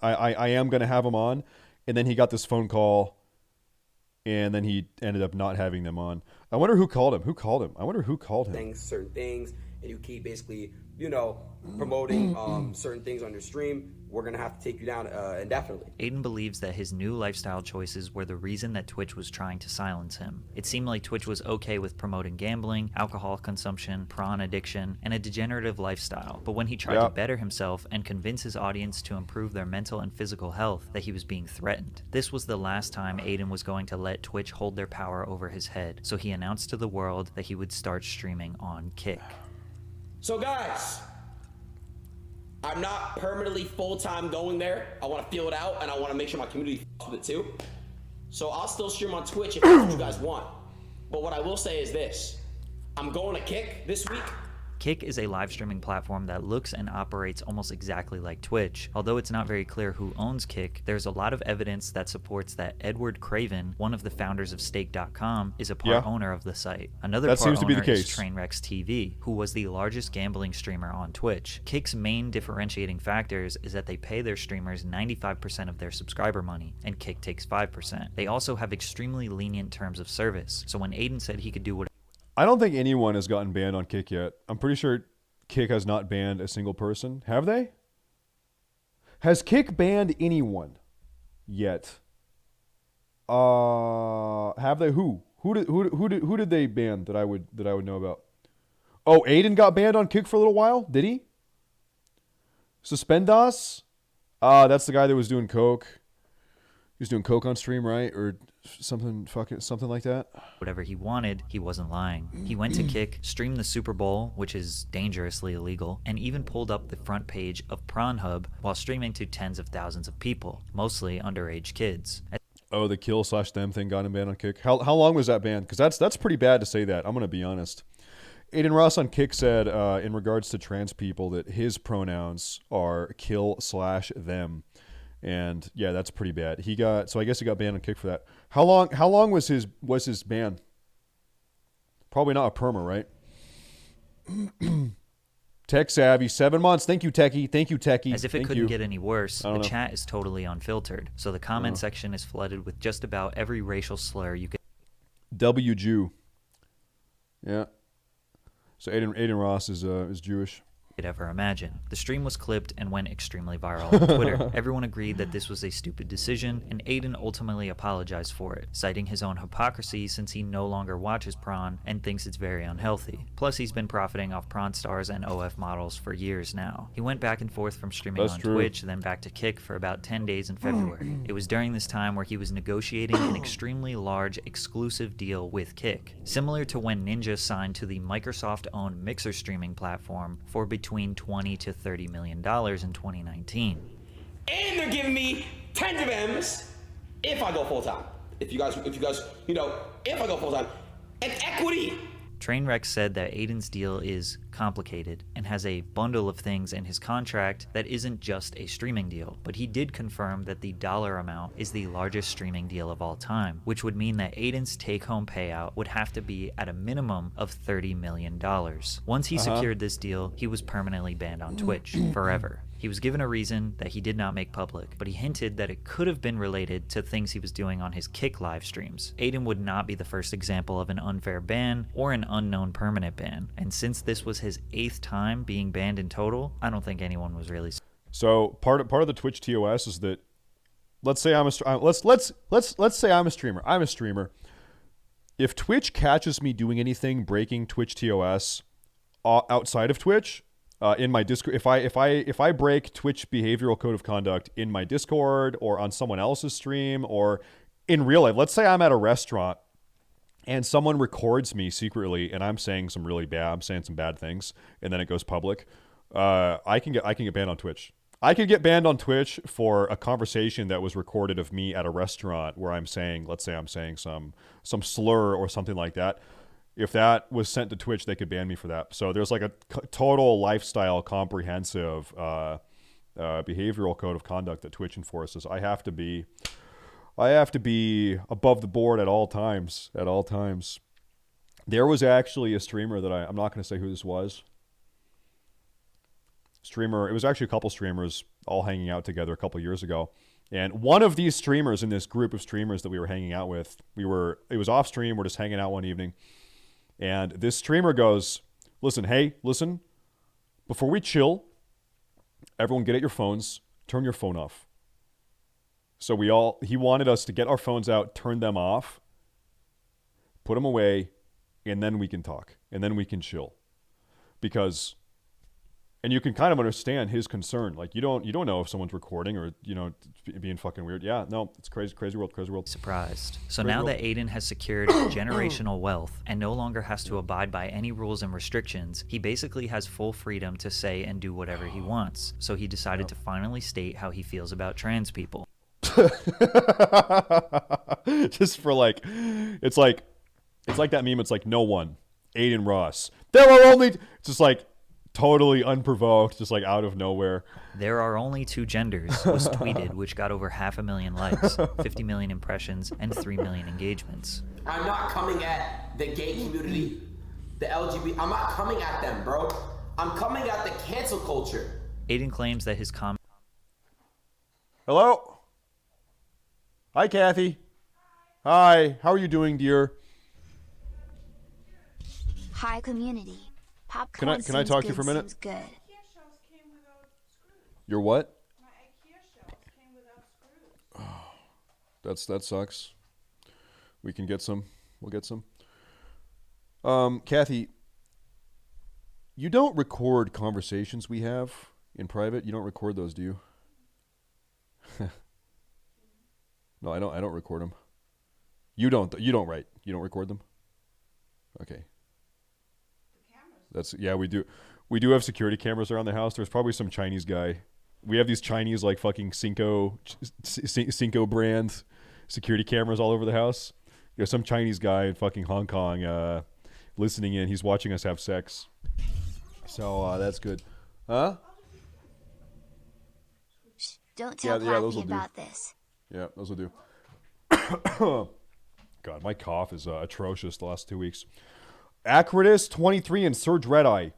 I am gonna have him on, and then he got this phone call, and then he ended up not having them on. I wonder who called him. Who called him? I wonder who called him. Certain things, and you keep basically, you know, promoting certain things on your stream, we're gonna have to take you down indefinitely. Aiden believes that his new lifestyle choices were the reason that Twitch was trying to silence him. It seemed like Twitch was okay with promoting gambling, alcohol consumption, prawn addiction, and a degenerative lifestyle. But when he tried to better himself and convince his audience to improve their mental and physical health, that he was being threatened. This was the last time Aiden was going to let Twitch hold their power over his head, so he announced to the world that he would start streaming on Kick. So guys, I'm not permanently full-time going there. I want to feel it out, and I want to make sure my community f***s with it too. So I'll still stream on Twitch if that's what you guys want. But what I will say is this. I'm going to Kick this week. Kick is a live streaming platform that looks and operates almost exactly like Twitch. Although it's not very clear who owns Kick, there's a lot of evidence that supports that Edward Craven, one of the founders of Stake.com, is a part owner of the site. Another part seems to be the owner is case. Trainwrecks TV, who was the largest gambling streamer on Twitch. Kick's main differentiating factors is that they pay their streamers 95% of their subscriber money, and Kick takes 5%. They also have extremely lenient terms of service, so when Aiden said he could do what I don't think anyone has gotten banned on Kick yet. I'm pretty sure Kick has not banned a single person. Have they? Has Kick banned anyone yet? Have they? Who did they ban that I would know about? Oh, Aiden got banned on Kick for a little while. Did he? Suspendas? That's the guy that was doing coke. He was doing coke on stream, right? Or something like that. Whatever he wanted, he wasn't lying. He went to Kick, streamed the Super Bowl, which is dangerously illegal, and even pulled up the front page of Pornhub while streaming to tens of thousands of people, mostly underage kids. Oh, the kill/them thing got him banned on Kick. How long was that banned? Because that's pretty bad to say that. I'm gonna be honest. Aiden Ross on Kick said in regards to trans people that his pronouns are kill/them. And yeah, that's pretty bad. So I guess he got banned on Kick for that. How long was his ban? Probably not a perma, right? Tech savvy, 7 months. Thank you, Techie. Thank you, Techie. As if it couldn't get any worse, the know. chat is totally unfiltered, so the comment section is flooded with just about every racial slur you could. W Jew. Yeah. So Aiden Ross is Jewish. Could ever imagine. The stream was clipped and went extremely viral on Twitter. Everyone agreed that this was a stupid decision, and Aiden ultimately apologized for it, citing his own hypocrisy since he no longer watches prawn and thinks it's very unhealthy. Plus, he's been profiting off prawn stars and OF models for years now. He went back and forth from streaming on Twitch, then back to Kick for about 10 days in February. It was during this time where he was negotiating an extremely large exclusive deal with Kick, similar to when Ninja signed to the Microsoft-owned Mixer streaming platform for between $20 to $30 million in 2019. And they're giving me tens of M's if I go full time. If you guys, you know, if I go full time, and equity. Trainwreck said that Aiden's deal is complicated and has a bundle of things in his contract that isn't just a streaming deal, but he did confirm that the dollar amount is the largest streaming deal of all time, which would mean that Aiden's take-home payout would have to be at a minimum of $30 million. Once he secured this deal, he was permanently banned on Twitch forever. He was given a reason that he did not make public, but he hinted that it could have been related to things he was doing on his Kick live streams. Aiden would not be the first example of an unfair ban or an unknown permanent ban, and since this was his 8th time being banned in total, I don't think anyone was really. So part of the Twitch TOS is that, let's say let's say I'm a streamer. I'm a streamer. If Twitch catches me doing anything breaking Twitch TOS outside of Twitch. In my Discord, if I break Twitch behavioral code of conduct in my Discord or on someone else's stream or in real life, let's say I'm at a restaurant and someone records me secretly and I'm saying some bad things, and then it goes public, I can get banned on Twitch. I could get banned on Twitch for a conversation that was recorded of me at a restaurant where let's say I'm saying some slur or something like that. If that was sent to Twitch, they could ban me for that. So there's like a total lifestyle comprehensive behavioral code of conduct that Twitch enforces. I have to be above the board at all times. There was actually a streamer that I'm not going to say who this was. It was actually a couple streamers all hanging out together a couple years ago. And one of these streamers in this group of streamers that we were hanging out with, it was off stream. We're just hanging out one evening. And this streamer goes, listen, before we chill, everyone get at your phones, turn your phone off. So he wanted us to get our phones out, turn them off, put them away, and then we can talk. And then we can chill. Because, and you can kind of understand his concern. Like, you don't know if someone's recording or, being fucking weird. Yeah, no, it's crazy world. Surprised. So Crazy now world. that Aiden has secured generational wealth and no longer has to abide by any rules and restrictions, he basically has full freedom to say and do whatever he wants. So he decided to finally state how he feels about trans people. Just for like, it's like that meme. It's like no one, Aiden Ross. There are only, it's just like totally unprovoked, just like out of nowhere. There are only two genders was tweeted, which got over 500,000 likes, 50 million impressions, and 3 million engagements. I'm not coming at the gay community, the LGBT. I'm not coming at them, bro. I'm coming at the cancel culture. Aiden claims that his comment. Hello? Hi, Kathy. Hi, how are you doing, dear? Hi, community. Can I talk to you for a minute? Good. Your what? That sucks. We can get some. We'll get some. Kathy, you don't record conversations we have in private. You don't record those, do you? No, I don't record them. You don't write. You don't record them? Okay. Yeah, we do. We do have security cameras around the house. There's probably some Chinese guy. We have these Chinese like fucking Cinco brand security cameras all over the house. There's some Chinese guy in fucking Hong Kong listening in. He's watching us have sex. So that's good. Huh? Don't tell Pappy about this. Yeah, those will do. God, my cough is atrocious the last 2 weeks. Acritus 23 and Surge Redeye.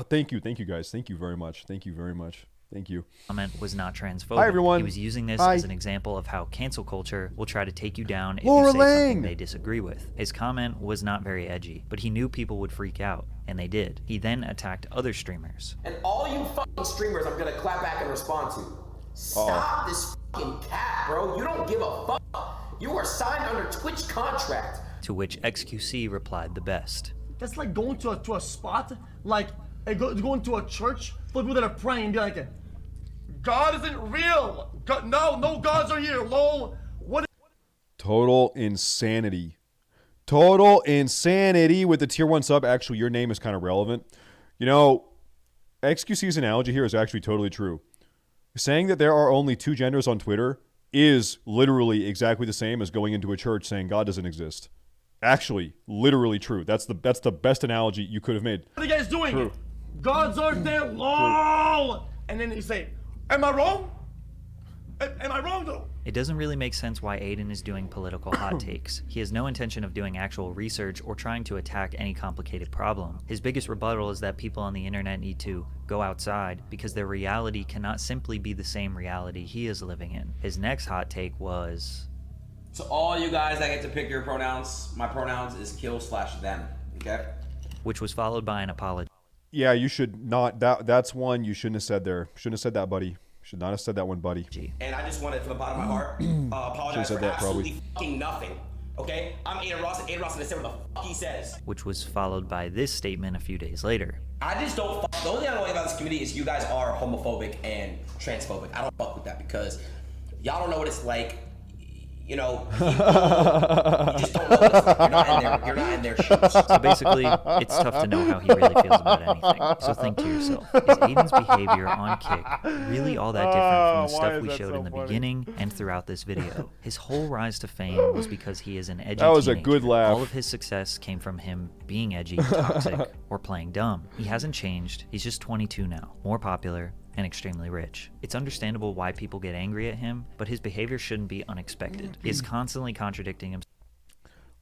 Thank you guys. Thank you very much. Thank you. Comment was not transphobic. Hi, everyone. He was using this Hi. as an example of how cancel culture will try to take you down if Laura you say Lang. something they disagree with. His comment was not very edgy, but he knew people would freak out, and they did. He then attacked other streamers. And all you fucking streamers I'm gonna clap back and respond to. Stop this fucking cat, bro. You don't give a fuck. You are signed under Twitch contract. To which XQC replied the best. That's like going to a spot, like going to a church full of people that are praying and be like, God isn't real. God, no gods are here. Lol. What? Total insanity. Total insanity with the tier 1 sub. Actually, your name is kind of relevant. You know, XQC's analogy here is actually totally true. Saying that there are only two genders on Twitter is literally exactly the same as going into a church saying God doesn't exist. Actually, literally true. That's the best analogy you could have made. What are you guys doing? True. Gods aren't there. Lol. And then you say, am I wrong? Am I wrong though? It doesn't really make sense why Aiden is doing political hot takes. He has no intention of doing actual research or trying to attack any complicated problem. His biggest rebuttal is that people on the internet need to go outside because their reality cannot simply be the same reality he is living in. His next hot take was... So all you guys that get to pick your pronouns, my pronouns is kill/them, okay? Which was followed by an apology. Yeah, you should not. That's one you shouldn't have said there. Shouldn't have said that, buddy. Should not have said that one, buddy. And I just wanted from the bottom of my heart apologize for absolutely fucking nothing. Okay? I'm Aiden Ross, and Aiden Ross is saying what the fuck he says. Which was followed by this statement a few days later. I just don't fuck. The only thing I don't like about this community is you guys are homophobic and transphobic. I don't fuck with that because y'all don't know what it's like. You know, you just don't know what it's like. You're not in their shoes. So basically, it's tough to know how he really feels about anything. So think to yourself, is Aiden's behavior on Kick really all that different from the stuff we showed in the beginning and throughout this video? His whole rise to fame was because he is an edgy That was teenager. a good laugh. All of his success came from him being edgy, toxic, or playing dumb. He hasn't changed. He's just 22 now, more popular, and extremely rich. It's understandable why people get angry at him, but his behavior shouldn't be unexpected. He is constantly contradicting himself.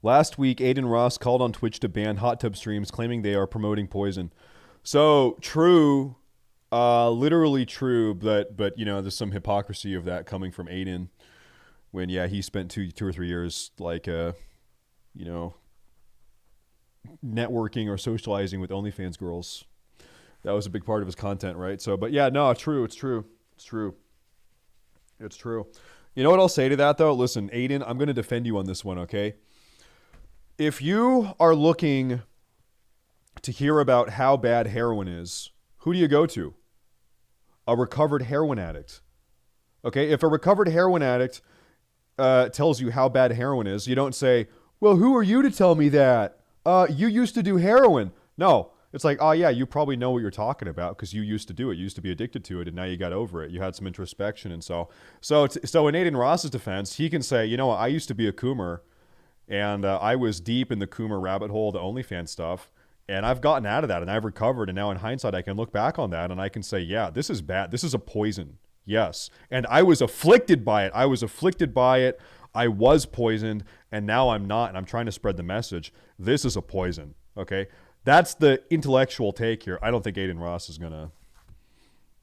Last week, Aiden Ross called on Twitch to ban hot tub streams, claiming they are promoting poison. So, true, Literally true, but you know, there's some hypocrisy of that coming from Aiden. When he spent two or 3 years like you know, networking or socializing with OnlyFans girls. That was a big part of his content, right? So, but yeah, no, true. It's true. It's true. It's true. You know what I'll say to that though? Listen, Aiden, I'm going to defend you on this one, okay? If you are looking to hear about how bad heroin is, who do you go to? A recovered heroin addict. Okay, if a recovered heroin addict tells you how bad heroin is, you don't say, well, who are you to tell me that? You used to do heroin. No, it's like, oh yeah, you probably know what you're talking about because you used to do it. You used to be addicted to it, and now you got over it. You had some introspection, and so in Aiden Ross's defense, he can say, you know what, I used to be a Coomer, and I was deep in the Coomer rabbit hole, the OnlyFans stuff, and I've gotten out of that, and I've recovered, and now in hindsight, I can look back on that, and I can say, yeah, this is bad. This is a poison. Yes. And I was afflicted by it. I was poisoned, and now I'm not, and I'm trying to spread the message. This is a poison. Okay? That's the intellectual take here. I don't think Aiden Ross is going to...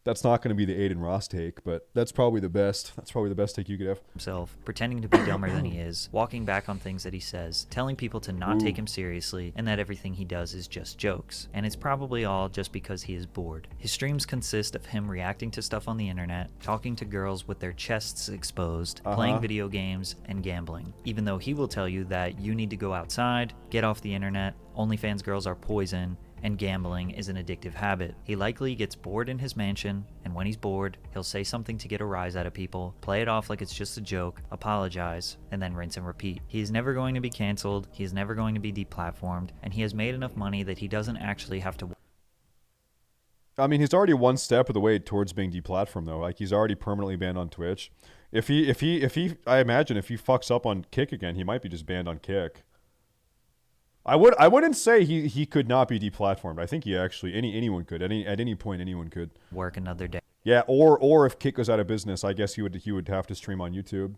That's not going to be the Aiden Ross take, but that's probably the best. That's probably the best take you could have. Himself, pretending to be dumber than he is, walking back on things that he says, telling people to not take him seriously, and that everything he does is just jokes. And it's probably all just because he is bored. His streams consist of him reacting to stuff on the internet, talking to girls with their chests exposed, playing video games, and gambling. Even though he will tell you that you need to go outside, get off the internet, OnlyFans girls are poison, and gambling is an addictive habit. He likely gets bored in his mansion, and when he's bored, he'll say something to get a rise out of people, play it off like it's just a joke, apologize, and then rinse and repeat. He is never going to be canceled, he is never going to be deplatformed, and he has made enough money that he doesn't actually have to... I mean, he's already one step of the way towards being deplatformed, though. Like, he's already permanently banned on Twitch. I imagine if he fucks up on Kick again, he might be just banned on Kick. I wouldn't say he could not be deplatformed. I think he actually anyone could at any point anyone could work another day. Yeah, or if Kick goes out of business, I guess he would have to stream on YouTube.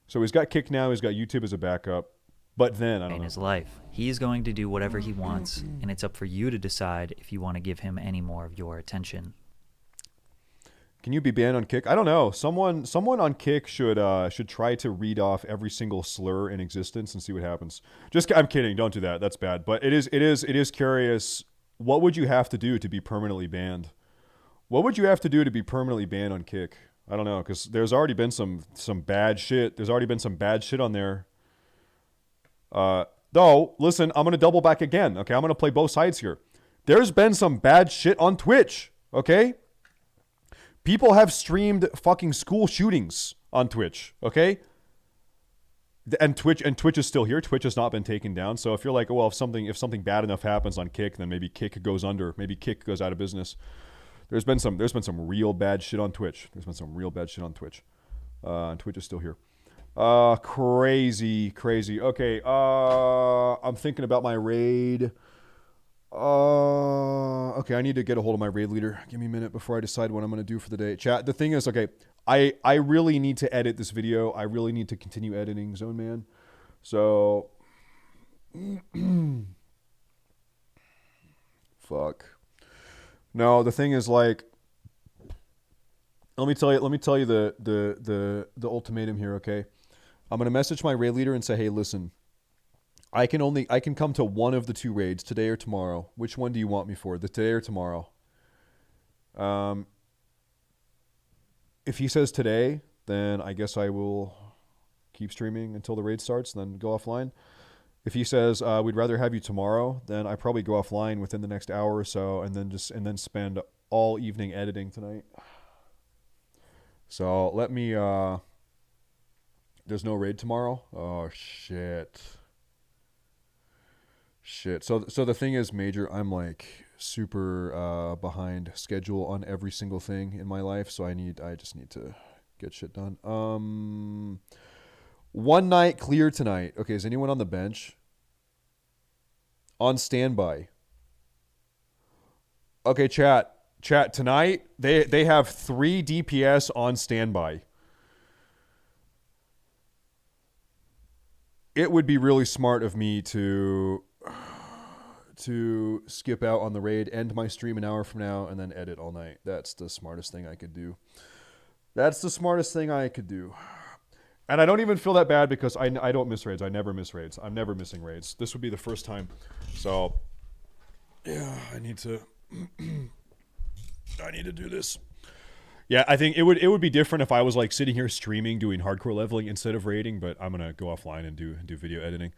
So he's got Kick now, he's got YouTube as a backup. But then I don't know. In his life, he is going to do whatever he wants, and it's up for you to decide if you want to give him any more of your attention. Can you be banned on Kick? I don't know. Someone on Kick should try to read off every single slur in existence and see what happens. I'm kidding. Don't do that. That's bad. But it is curious. What would you have to do to be permanently banned? What would you have to do to be permanently banned on Kick? I don't know, because there's already been some bad shit. There's already been some bad shit on there. Though, listen, I'm gonna double back again. Okay, I'm gonna play both sides here. There's been some bad shit on Twitch. Okay. People have streamed fucking school shootings on Twitch, okay? And Twitch is still here. Twitch has not been taken down. So if you're like, oh, well, if something bad enough happens on Kick, then maybe Kick goes under. Maybe Kick goes out of business. There's been some real bad shit on Twitch. And Twitch is still here. Crazy. Okay, I'm thinking about my raid. Okay, I need to get a hold of my raid leader. Give me a minute before I decide what I'm going to do for the day. Chat, the thing is, okay, I really need to edit this video. I really need to continue editing ZONEMAN. So, fuck. No, the thing is, like, let me tell you the ultimatum here, okay? I'm going to message my raid leader and say, hey, listen, I can come to one of the two raids, today or tomorrow. Which one do you want me for? The today or tomorrow? If he says today, then I guess I will keep streaming until the raid starts, then go offline. If he says we'd rather have you tomorrow, then I probably go offline within the next hour or so, and then spend all evening editing tonight. So let me. There's no raid tomorrow. Oh shit. So the thing is, Major, I'm like super behind schedule on every single thing in my life, so I just need to get shit done. One night clear tonight. Okay, is anyone on the bench? On standby. Okay, chat tonight they have 3 DPS on standby. It would be really smart of me to to skip out on the raid, end my stream an hour from now, and then edit all night. That's the smartest thing I could do. That's the smartest thing I could do. And I don't even feel that bad because I don't miss raids. I never miss raids. I'm never missing raids. This would be the first time. So, yeah, I need to do this. Yeah, I think it would be different if I was like sitting here streaming, doing hardcore leveling instead of raiding, but I'm gonna go offline and do video editing.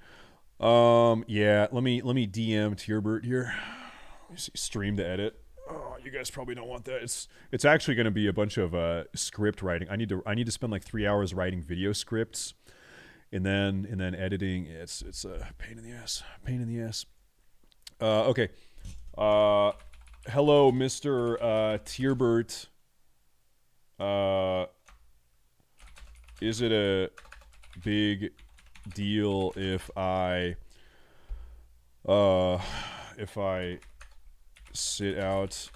Yeah, let me DM Tierbert here. Let me see, stream to edit. Oh, you guys probably don't want that. It's actually gonna be a bunch of script writing. I need to spend like 3 hours writing video scripts, and then editing. It's a pain in the ass. Pain in the ass. Okay. Hello, Mr. Tierbert. Is it a big deal if I sit out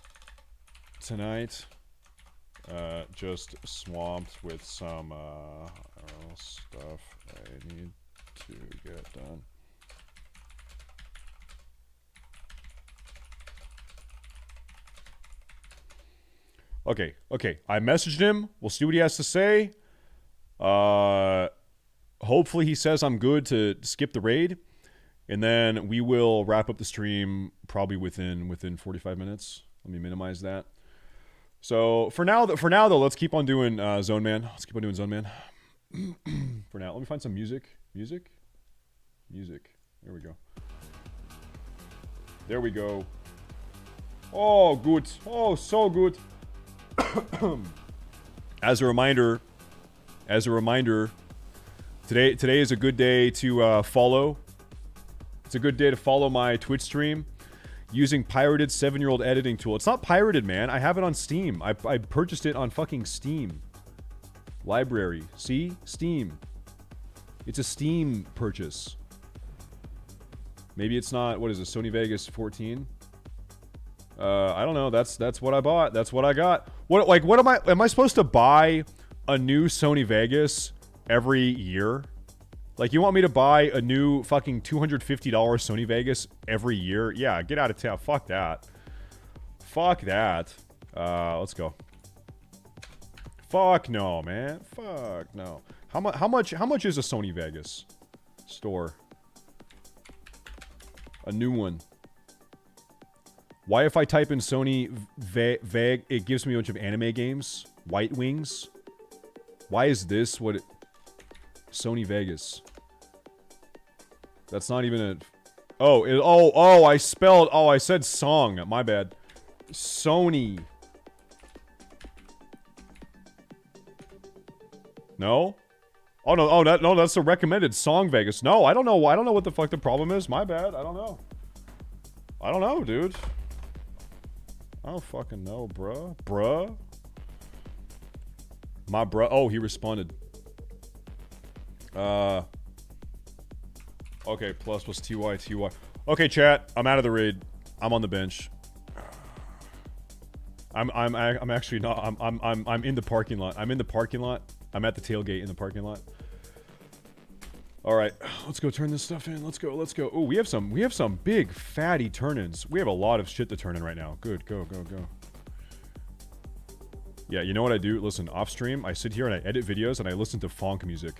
tonight? Just swamped with some stuff I need to get done. Okay. I messaged him. We'll see what he has to say. Hopefully he says I'm good to skip the raid. And then we will wrap up the stream probably within 45 minutes. Let me minimize that. So for now though, let's keep on doing ZONEMAN. Let's keep on doing ZONEMAN. For now, let me find some music. Music. There we go. There we go. Oh, good. Oh, so good. As a reminder, today is a good day to follow. It's a good day to follow my Twitch stream using pirated 7-year-old editing tool. It's not pirated, man. I have it on Steam. I purchased it on fucking Steam. Library. See? Steam. It's a Steam purchase. Maybe it's not, what is it, Sony Vegas 14? I don't know. That's what I bought. That's what I got. What am I supposed to buy a new Sony Vegas every year? Like, you want me to buy a new fucking $250 Sony Vegas every year? Yeah, get out of town. Fuck that. Fuck that. Let's go. Fuck no, man. Fuck no. How much is a Sony Vegas store? A new one. Why if I type in Sony Veg, it gives me a bunch of anime games? White Wings? Why is this what it... Sony Vegas. That's not even a... Oh, I said song. My bad. Sony. No? Oh, no, that's the recommended song Vegas. No, I don't know what the fuck the problem is. My bad. I don't know, dude. I don't fucking know, bruh. My bruh. Oh, he responded. Okay, plus was TY. Okay, chat. I'm out of the raid. I'm on the bench. I'm actually not. I'm in the parking lot. I'm in the parking lot. I'm at the tailgate in the parking lot. All right, let's go turn this stuff in. Let's go. Oh, we have some big fatty turn-ins. We have a lot of shit to turn in right now. Good, go. Yeah, you know what I do? Listen, off stream, I sit here and I edit videos and I listen to funk music.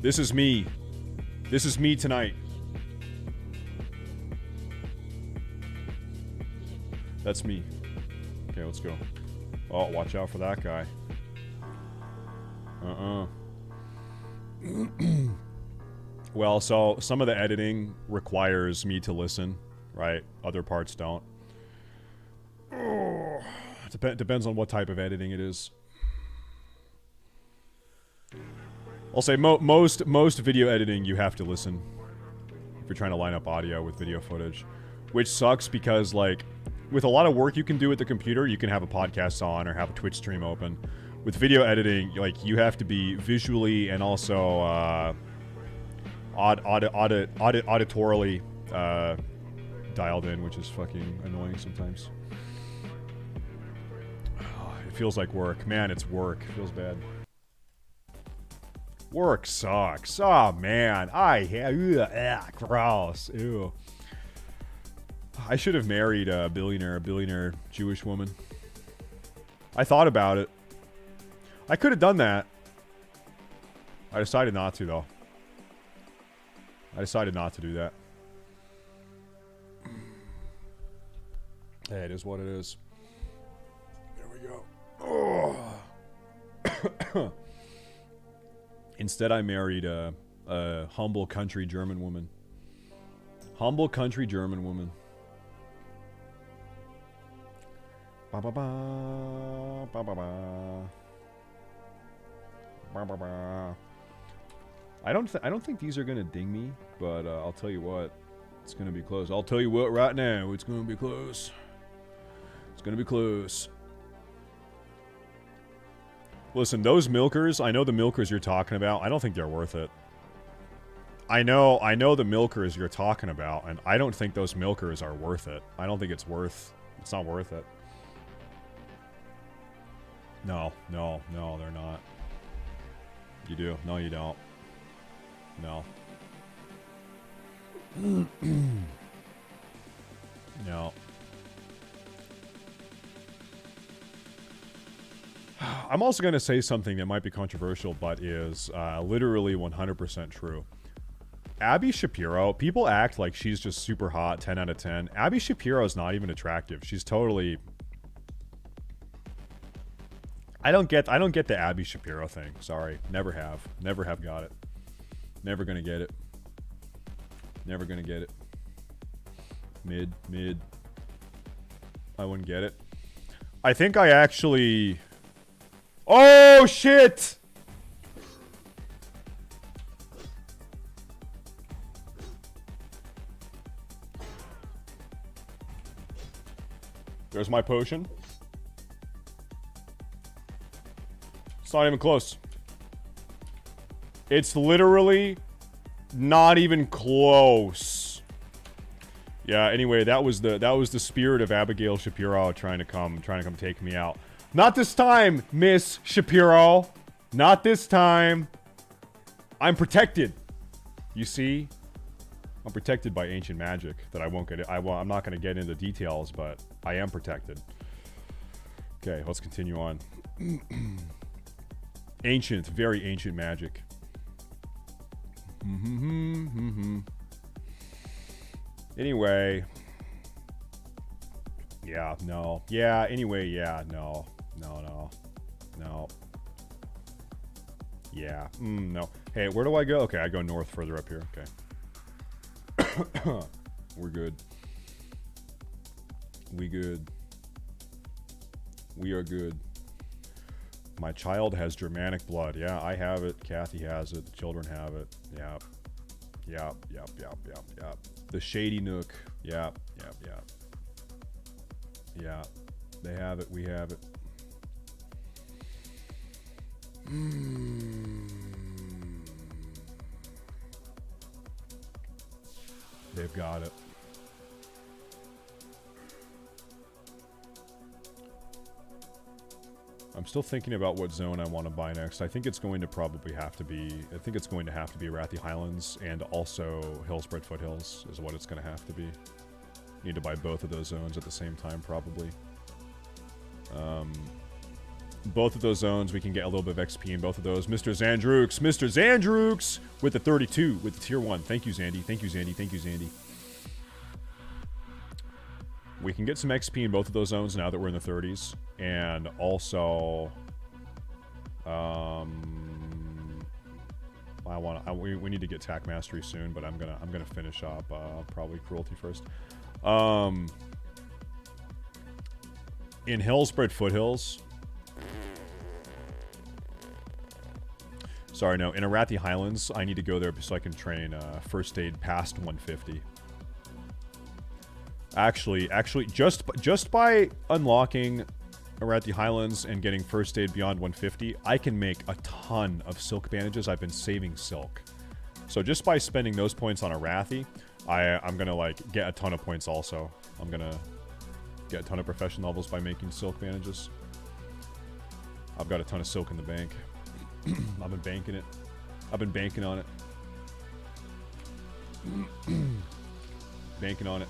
This is me. This is me tonight. That's me. Okay, let's go. Oh, watch out for that guy. Well, so some of the editing requires me to listen, right? Other parts don't. Depends on what type of editing it is. I'll say most video editing you have to listen if you're trying to line up audio with video footage, which sucks because, like, with a lot of work you can do with the computer, you can have a podcast on or have a Twitch stream open. With video editing, like, you have to be visually and also auditorily dialed in, which is fucking annoying sometimes. It feels like work. Man, it's work. It feels bad. Work sucks. Oh man, gross. Ew. I should have married a billionaire Jewish woman. I thought about it. I could have done that. I decided not to, though. I decided not to do that. Hey, it is what it is. There we go. Oh. Instead, I married a humble country German woman. Humble country German woman. Ba ba ba ba ba ba. Ba ba ba. I don't think these are gonna ding me, but I'll tell you what, it's gonna be close. I'll tell you what right now, it's gonna be close. It's gonna be close. Listen, those milkers, I know the milkers you're talking about, I don't think they're worth it. I know the milkers you're talking about, and I don't think those milkers are worth it. I don't think it's not worth it. No, they're not. You do. No, you don't. No. No. I'm also going to say something that might be controversial, but is literally 100% true. Abby Shapiro, people act like she's just super hot, 10 out of 10. Abby Shapiro is not even attractive. She's totally... I don't get the Abby Shapiro thing. Sorry. Never have got it. Never gonna get it. Never gonna get it. Mid. I wouldn't get it. I think I actually... Oh, shit! There's my potion. It's not even close. It's literally not even close. Yeah, anyway, that was the spirit of Abigail Shapiro trying to come take me out. Not this time, Miss Shapiro. Not this time. I'm protected. You see? I'm protected by ancient magic that I won't get. I'm not going to get into details, but I am protected. Okay, let's continue on. Ancient, very ancient magic. Anyway. Yeah, no. Yeah, anyway, yeah, no. No. Yeah, no. Hey, where do I go? Okay, I go north further up here. Okay. We're good. We good. We are good. My child has Germanic blood. Yeah, I have it. Kathy has it. The children have it. Yep. The Shady Nook. Yep. Yeah. They have it. We have it. They've got it. I'm still thinking about what zone I want to buy next. I think it's going to probably have to be... I think it's going to have to be Arathi Highlands and also Hillspread Foothills is what it's going to have to be. Need to buy both of those zones at the same time, probably. Both of those zones, we can get a little bit of XP in both of those. Mr. Zandrooks with the 32, with the tier 1. Thank you, Zandy. We can get some XP in both of those zones now that we're in the 30s. And also... we need to get Tack Mastery soon, but I'm gonna finish up probably Cruelty first. In Hillspread Foothills... Sorry, no. In Arathi Highlands, I need to go there so I can train First Aid past 150. Actually, just by unlocking Arathi Highlands and getting First Aid beyond 150, I can make a ton of silk bandages. I've been saving silk. So just by spending those points on Arathi, I'm gonna like get a ton of points also. I'm gonna get a ton of profession levels by making silk bandages. I've got a ton of silk in the bank. I've been banking it. I've been banking on it. Banking on it.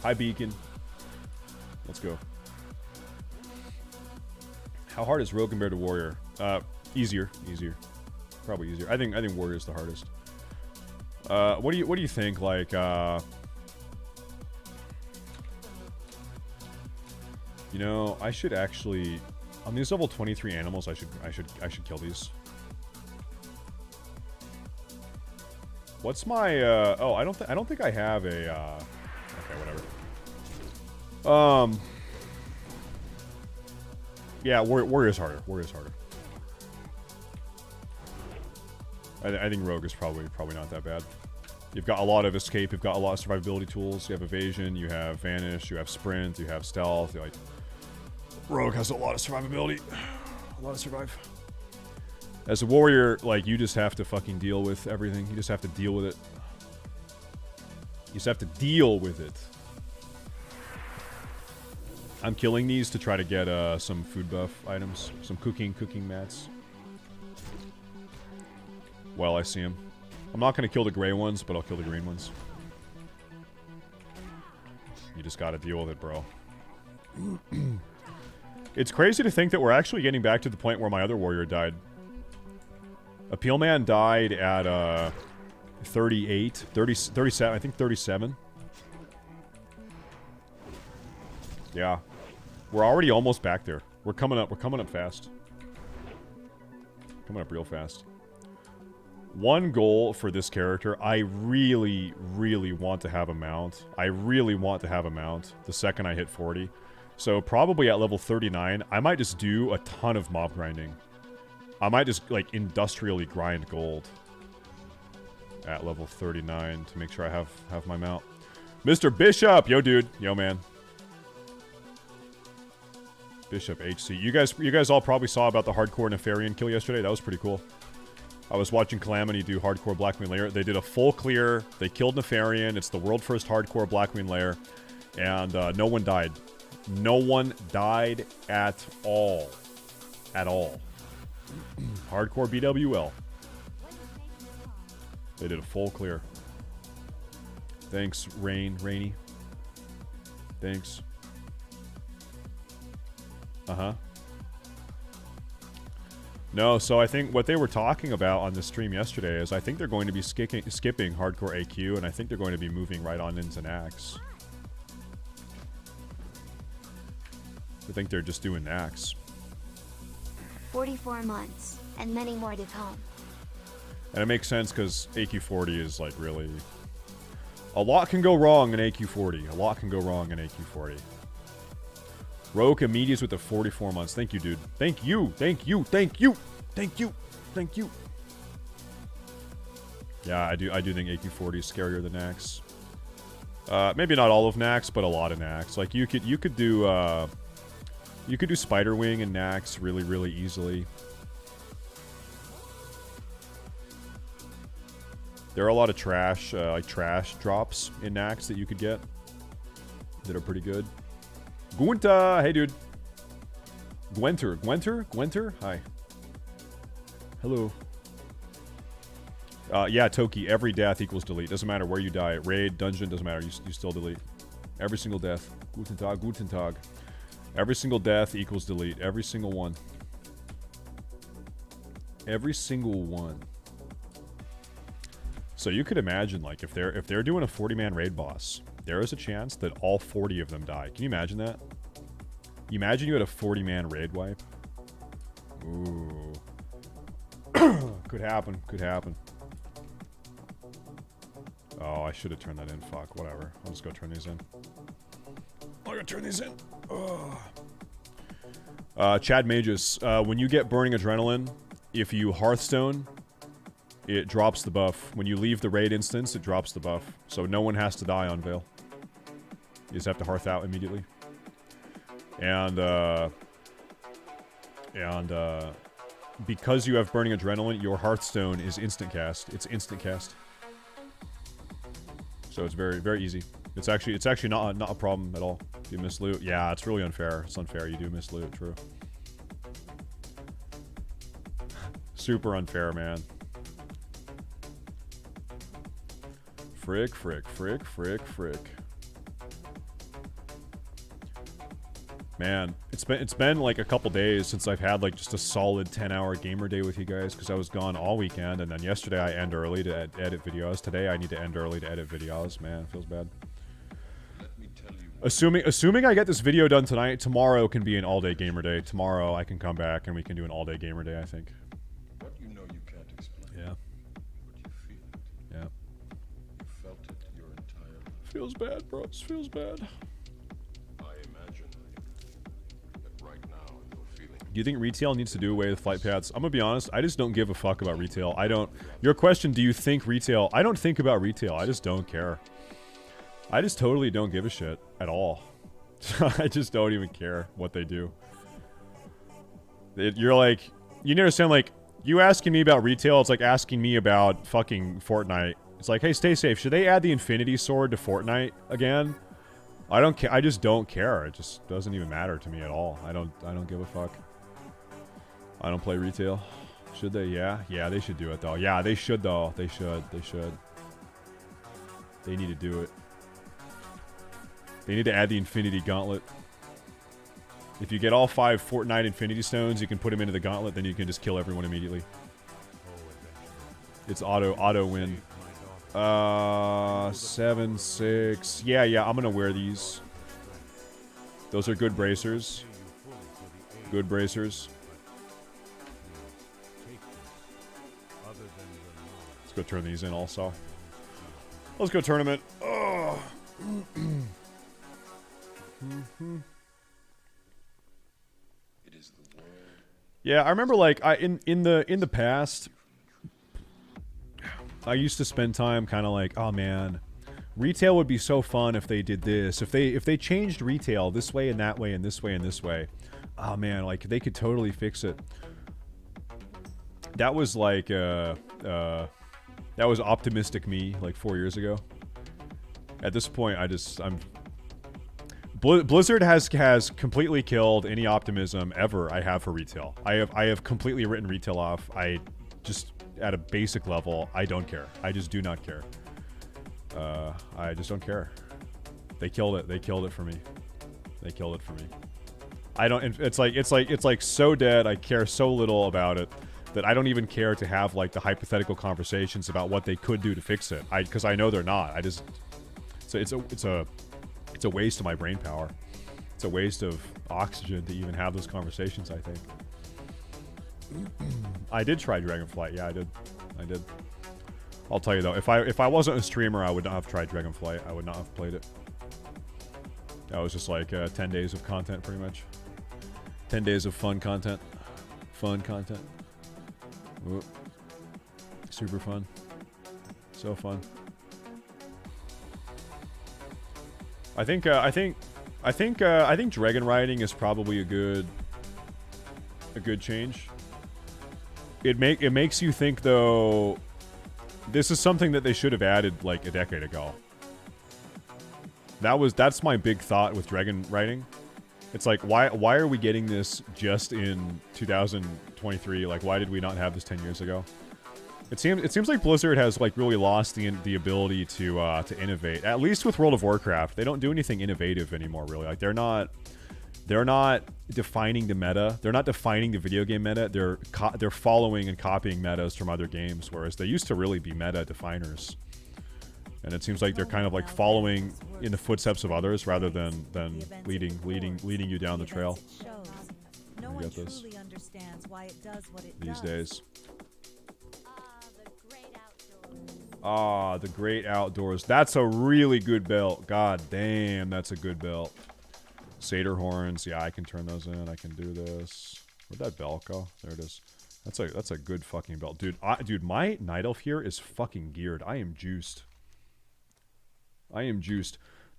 High beacon. Let's go. How hard is Rogue compared to Warrior? Easier. Probably easier. I think Warrior's the hardest. What do you think? Like, you know, I should actually, on these level 23 animals, I should kill these. What's my? Oh, I don't think I have a. Okay, whatever. Yeah, Warrior's harder. Warrior's harder. I think Rogue is probably not that bad. You've got a lot of escape. You've got a lot of survivability tools. You have evasion. You have vanish. You have sprint. You have stealth. Like, Rogue has a lot of survivability. A lot of survive. As a warrior, like, you just have to fucking deal with everything. You just have to deal with it. You just have to deal with it. I'm killing these to try to get some food buff items. Some cooking mats. While I see them. I'm not going to kill the gray ones, but I'll kill the green ones. You just got to deal with it, bro. It's crazy to think that we're actually getting back to the point where my other warrior died. Appeal Man died at 38, 37, I think 37. Yeah. We're already almost back there. We're coming up fast. Coming up real fast. One goal for this character, I really, really want to have a mount. I really want to have a mount the second I hit 40. So probably at level 39, I might just do a ton of mob grinding. I might just, like, industrially grind gold at level 39 to make sure I have my mount. Mr. Bishop! Yo, dude. Yo, man. Bishop HC. You guys all probably saw about the hardcore Nefarian kill yesterday. That was pretty cool. I was watching Calamity do hardcore Blackwing Lair. They did a full clear. They killed Nefarian. It's the world first hardcore Blackwing Lair. And no one died. No one died at all. At all. Hardcore BWL. They did a full clear. Thanks, Rainy. Thanks. Uh-huh. No, so I think what they were talking about on the stream yesterday is I think they're going to be skipping hardcore AQ, and I think they're going to be moving right on into Nax. I think they're just doing Nax. 44 months, and many more to come. And it makes sense because AQ40 is like really... A lot can go wrong in AQ40. A lot can go wrong in AQ40. Rogue immediates with the 44 months. Thank you, dude. Thank you. Thank you. Thank you. Thank you. Thank you. Yeah, I do think AQ40 is scarier than Nax. Maybe not all of Nax, but a lot of Nax. Like you could do Spider Wing and Nax really, really easily. There are a lot of trash, like trash drops in Nax that you could get that are pretty good. Gwenta! Hey, dude. Gwenter? Hi. Hello. Yeah, Toki, every death equals delete. Doesn't matter where you die. Raid, dungeon, doesn't matter. You still delete. Every single death. Guten Tag. Every single death equals delete. Every single one. Every single one. So you could imagine, like, if they're doing a 40-man raid boss, there is a chance that all 40 of them die. Can you imagine that? Imagine you had a 40-man raid wipe. Ooh. Could happen. Could happen. Oh, I should have turned that in. Fuck, whatever. I'll just go turn these in. I'm gonna turn these in. Chad Mages, when you get Burning Adrenaline, if you Hearthstone, it drops the buff. When you leave the raid instance, it drops the buff. So no one has to die on Veil. You just have to Hearth out immediately. And because you have Burning Adrenaline, your Hearthstone is instant cast. It's instant cast. So it's very, very easy. It's actually not a problem at all. You miss loot. Yeah, it's really unfair. It's unfair. You do miss loot. True. Super unfair, man. Frick, frick, frick, frick, frick. Man, it's been like a couple days since I've had like just a solid 10-hour gamer day with you guys because I was gone all weekend, and then yesterday I end early to edit videos. Today I need to end early to edit videos. Man, it feels bad. Assuming I get this video done tonight, tomorrow can be an all-day gamer day. Tomorrow I can come back and we can do an all-day gamer day, I think. What you know you can't explain. Yeah. But you feel it. Yeah. You felt it your entire life. Feels bad, bro. It feels bad. I imagine that right now you're feeling. Do you think retail needs to do away with flight paths? I'm gonna be honest, I just don't give a fuck about retail. I don't... Your question, do you think retail... I don't think about retail. I just don't care. I just totally don't give a shit at all. I just don't even care what they do. You're like... You understand, like, you asking me about retail, it's like asking me about fucking Fortnite. It's like, hey, stay safe. Should they add the Infinity Sword to Fortnite again? I don't care. I just don't care. It just doesn't even matter to me at all. I don't give a fuck. I don't play retail. Should they? Yeah. Yeah, they should do it, though. Yeah, they should, though. They should. They should. They need to do it. They need to add the Infinity Gauntlet. If you get all 5 Fortnite Infinity Stones, you can put them into the Gauntlet, then you can just kill everyone immediately. It's auto win. 7, 6. Yeah, I'm gonna wear these. Those are good bracers. Good bracers. Let's go turn these in also. Let's go tournament. Oh. Yeah, I remember like in the past I used to spend time kind of like, oh man, retail would be so fun if they did this. If they changed retail this way and that way and this way and this way. Oh man, like they could totally fix it. That was like that was optimistic me like 4 years ago. At this point, Blizzard has completely killed any optimism ever I have for retail. I have completely written retail off. I just, at a basic level, I don't care. I just do not care. I just don't care. They killed it. They killed it for me. They killed it for me. I don't. It's like so dead. I care so little about it that I don't even care to have like the hypothetical conversations about what they could do to fix it. Because I know they're not. I just. So it's a waste of my brain power. It's a waste of oxygen to even have those conversations, I think. I did try Dragonflight. Yeah, I did. I'll tell you though, if I wasn't a streamer, I would not have tried Dragonflight. I would not have played it. That was just like 10 days of content, pretty much. 10 days of fun content. Fun content. Ooh. Super fun. So fun. I think dragon riding is probably a good change. It makes you think though. This is something that they should have added like a decade ago. That's my big thought with dragon riding. It's like why are we getting this just in 2023? Like why did we not have this 10 years ago? It seems like Blizzard has like really lost the ability to innovate. At least with World of Warcraft, they don't do anything innovative anymore. Really, like they're not defining the meta. They're not defining the video game meta. They're following and copying metas from other games, whereas they used to really be meta definers. And it seems like they're kind of like following in the footsteps of others rather than leading you down the trail. You get this these days. Ah, the Great Outdoors. That's a really good belt. God damn, that's a good belt. Satyr horns. Yeah, I can turn those in. I can do this. Where'd that belt go? There it is. That's a good fucking belt. Dude, my Night Elf here is fucking geared. I am juiced.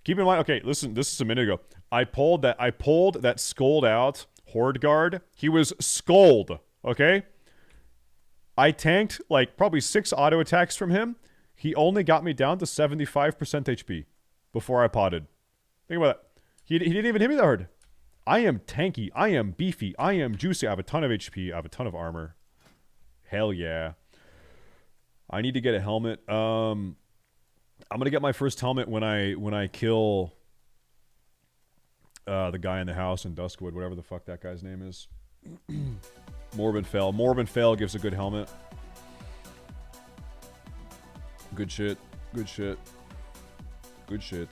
Keep in mind, okay, listen, this is a minute ago. I pulled that skulled out Horde guard. He was skulled, okay? I tanked like probably 6 auto attacks from him. He only got me down to 75% HP before I potted. Think about that. He didn't even hit me that hard. I am tanky. I am beefy. I am juicy. I have a ton of HP. I have a ton of armor. Hell yeah. I need to get a helmet. I'm gonna get my first helmet when I kill the guy in the house in Duskwood, whatever the fuck that guy's name is. Morbid Fell. Morbid Fell gives a good helmet. Good shit. Good shit. Good shit.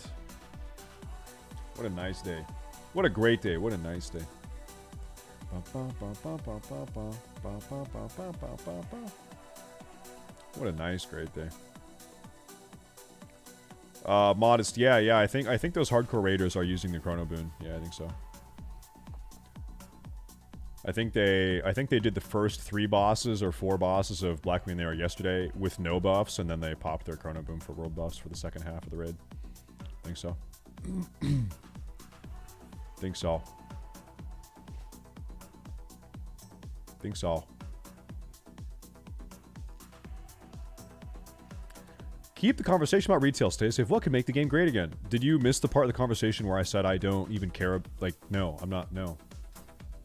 What a nice day. What a great day. What a nice day. What a nice, great day. Modest, yeah. I think those hardcore raiders are using the Chrono Boon. Yeah, I think so. I think they did the first 3 bosses or 4 bosses of Black Queen there yesterday with no buffs, and then they popped their Chrono Boom for world buffs for the second half of the raid. I think so. Think so. Think so. Keep the conversation about retail, StaysafeTV. What can make the game great again? Did you miss the part of the conversation where I said I don't even care? Like, no, I'm not. No.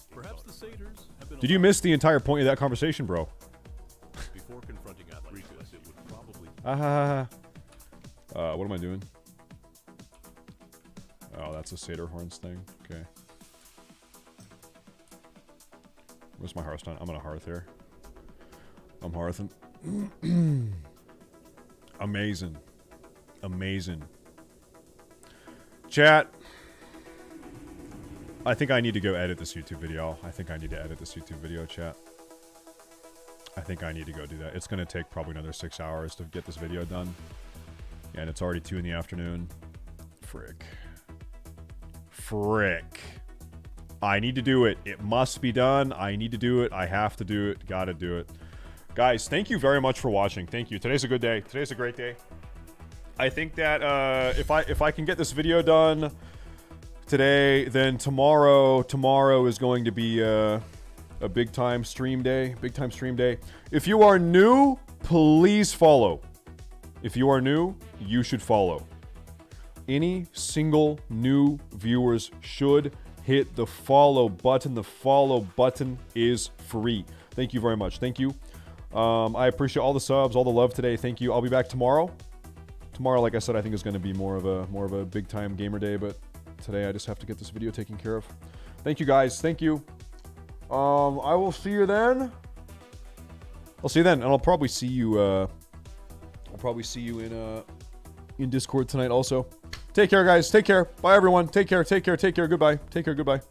Perhaps the satyrs have been. Did you miss the entire point of that conversation, bro? Before confronting Athricus, it would probably. What am I doing? Oh, that's a Satyr Horns thing. Okay. Where's my Hearthstone? I'm gonna hearth here. I'm hearthing. Amazing. Amazing. Chat. I think I need to go edit this YouTube video. I think I need to edit this YouTube video, chat. I think I need to go do that. It's gonna take probably another 6 hours to get this video done. And it's already 2 in the afternoon. Frick. Frick. I need to do it. It must be done. I need to do it. I have to do it. Gotta do it. Guys, thank you very much for watching. Thank you. Today's a good day. Today's a great day. I think that if I can get this video done today, then tomorrow is going to be a big time stream day. Big time stream day. If you are new, please follow. If you are new, you should follow. Any single new viewers should hit the follow button. The follow button is free. Thank you very much. Thank you. I appreciate all the subs, all the love today. Thank you. I'll be back tomorrow. Tomorrow, like I said, I think is going to be more of a big time gamer day, but today I just have to get this video taken care of. Thank you guys. Thank you. I will see you then. I'll see you then, and I'll probably see you in Discord tonight also. Take care, guys. Take care. Bye, everyone. Take care. Take care. Take care. Goodbye. Take care. Goodbye.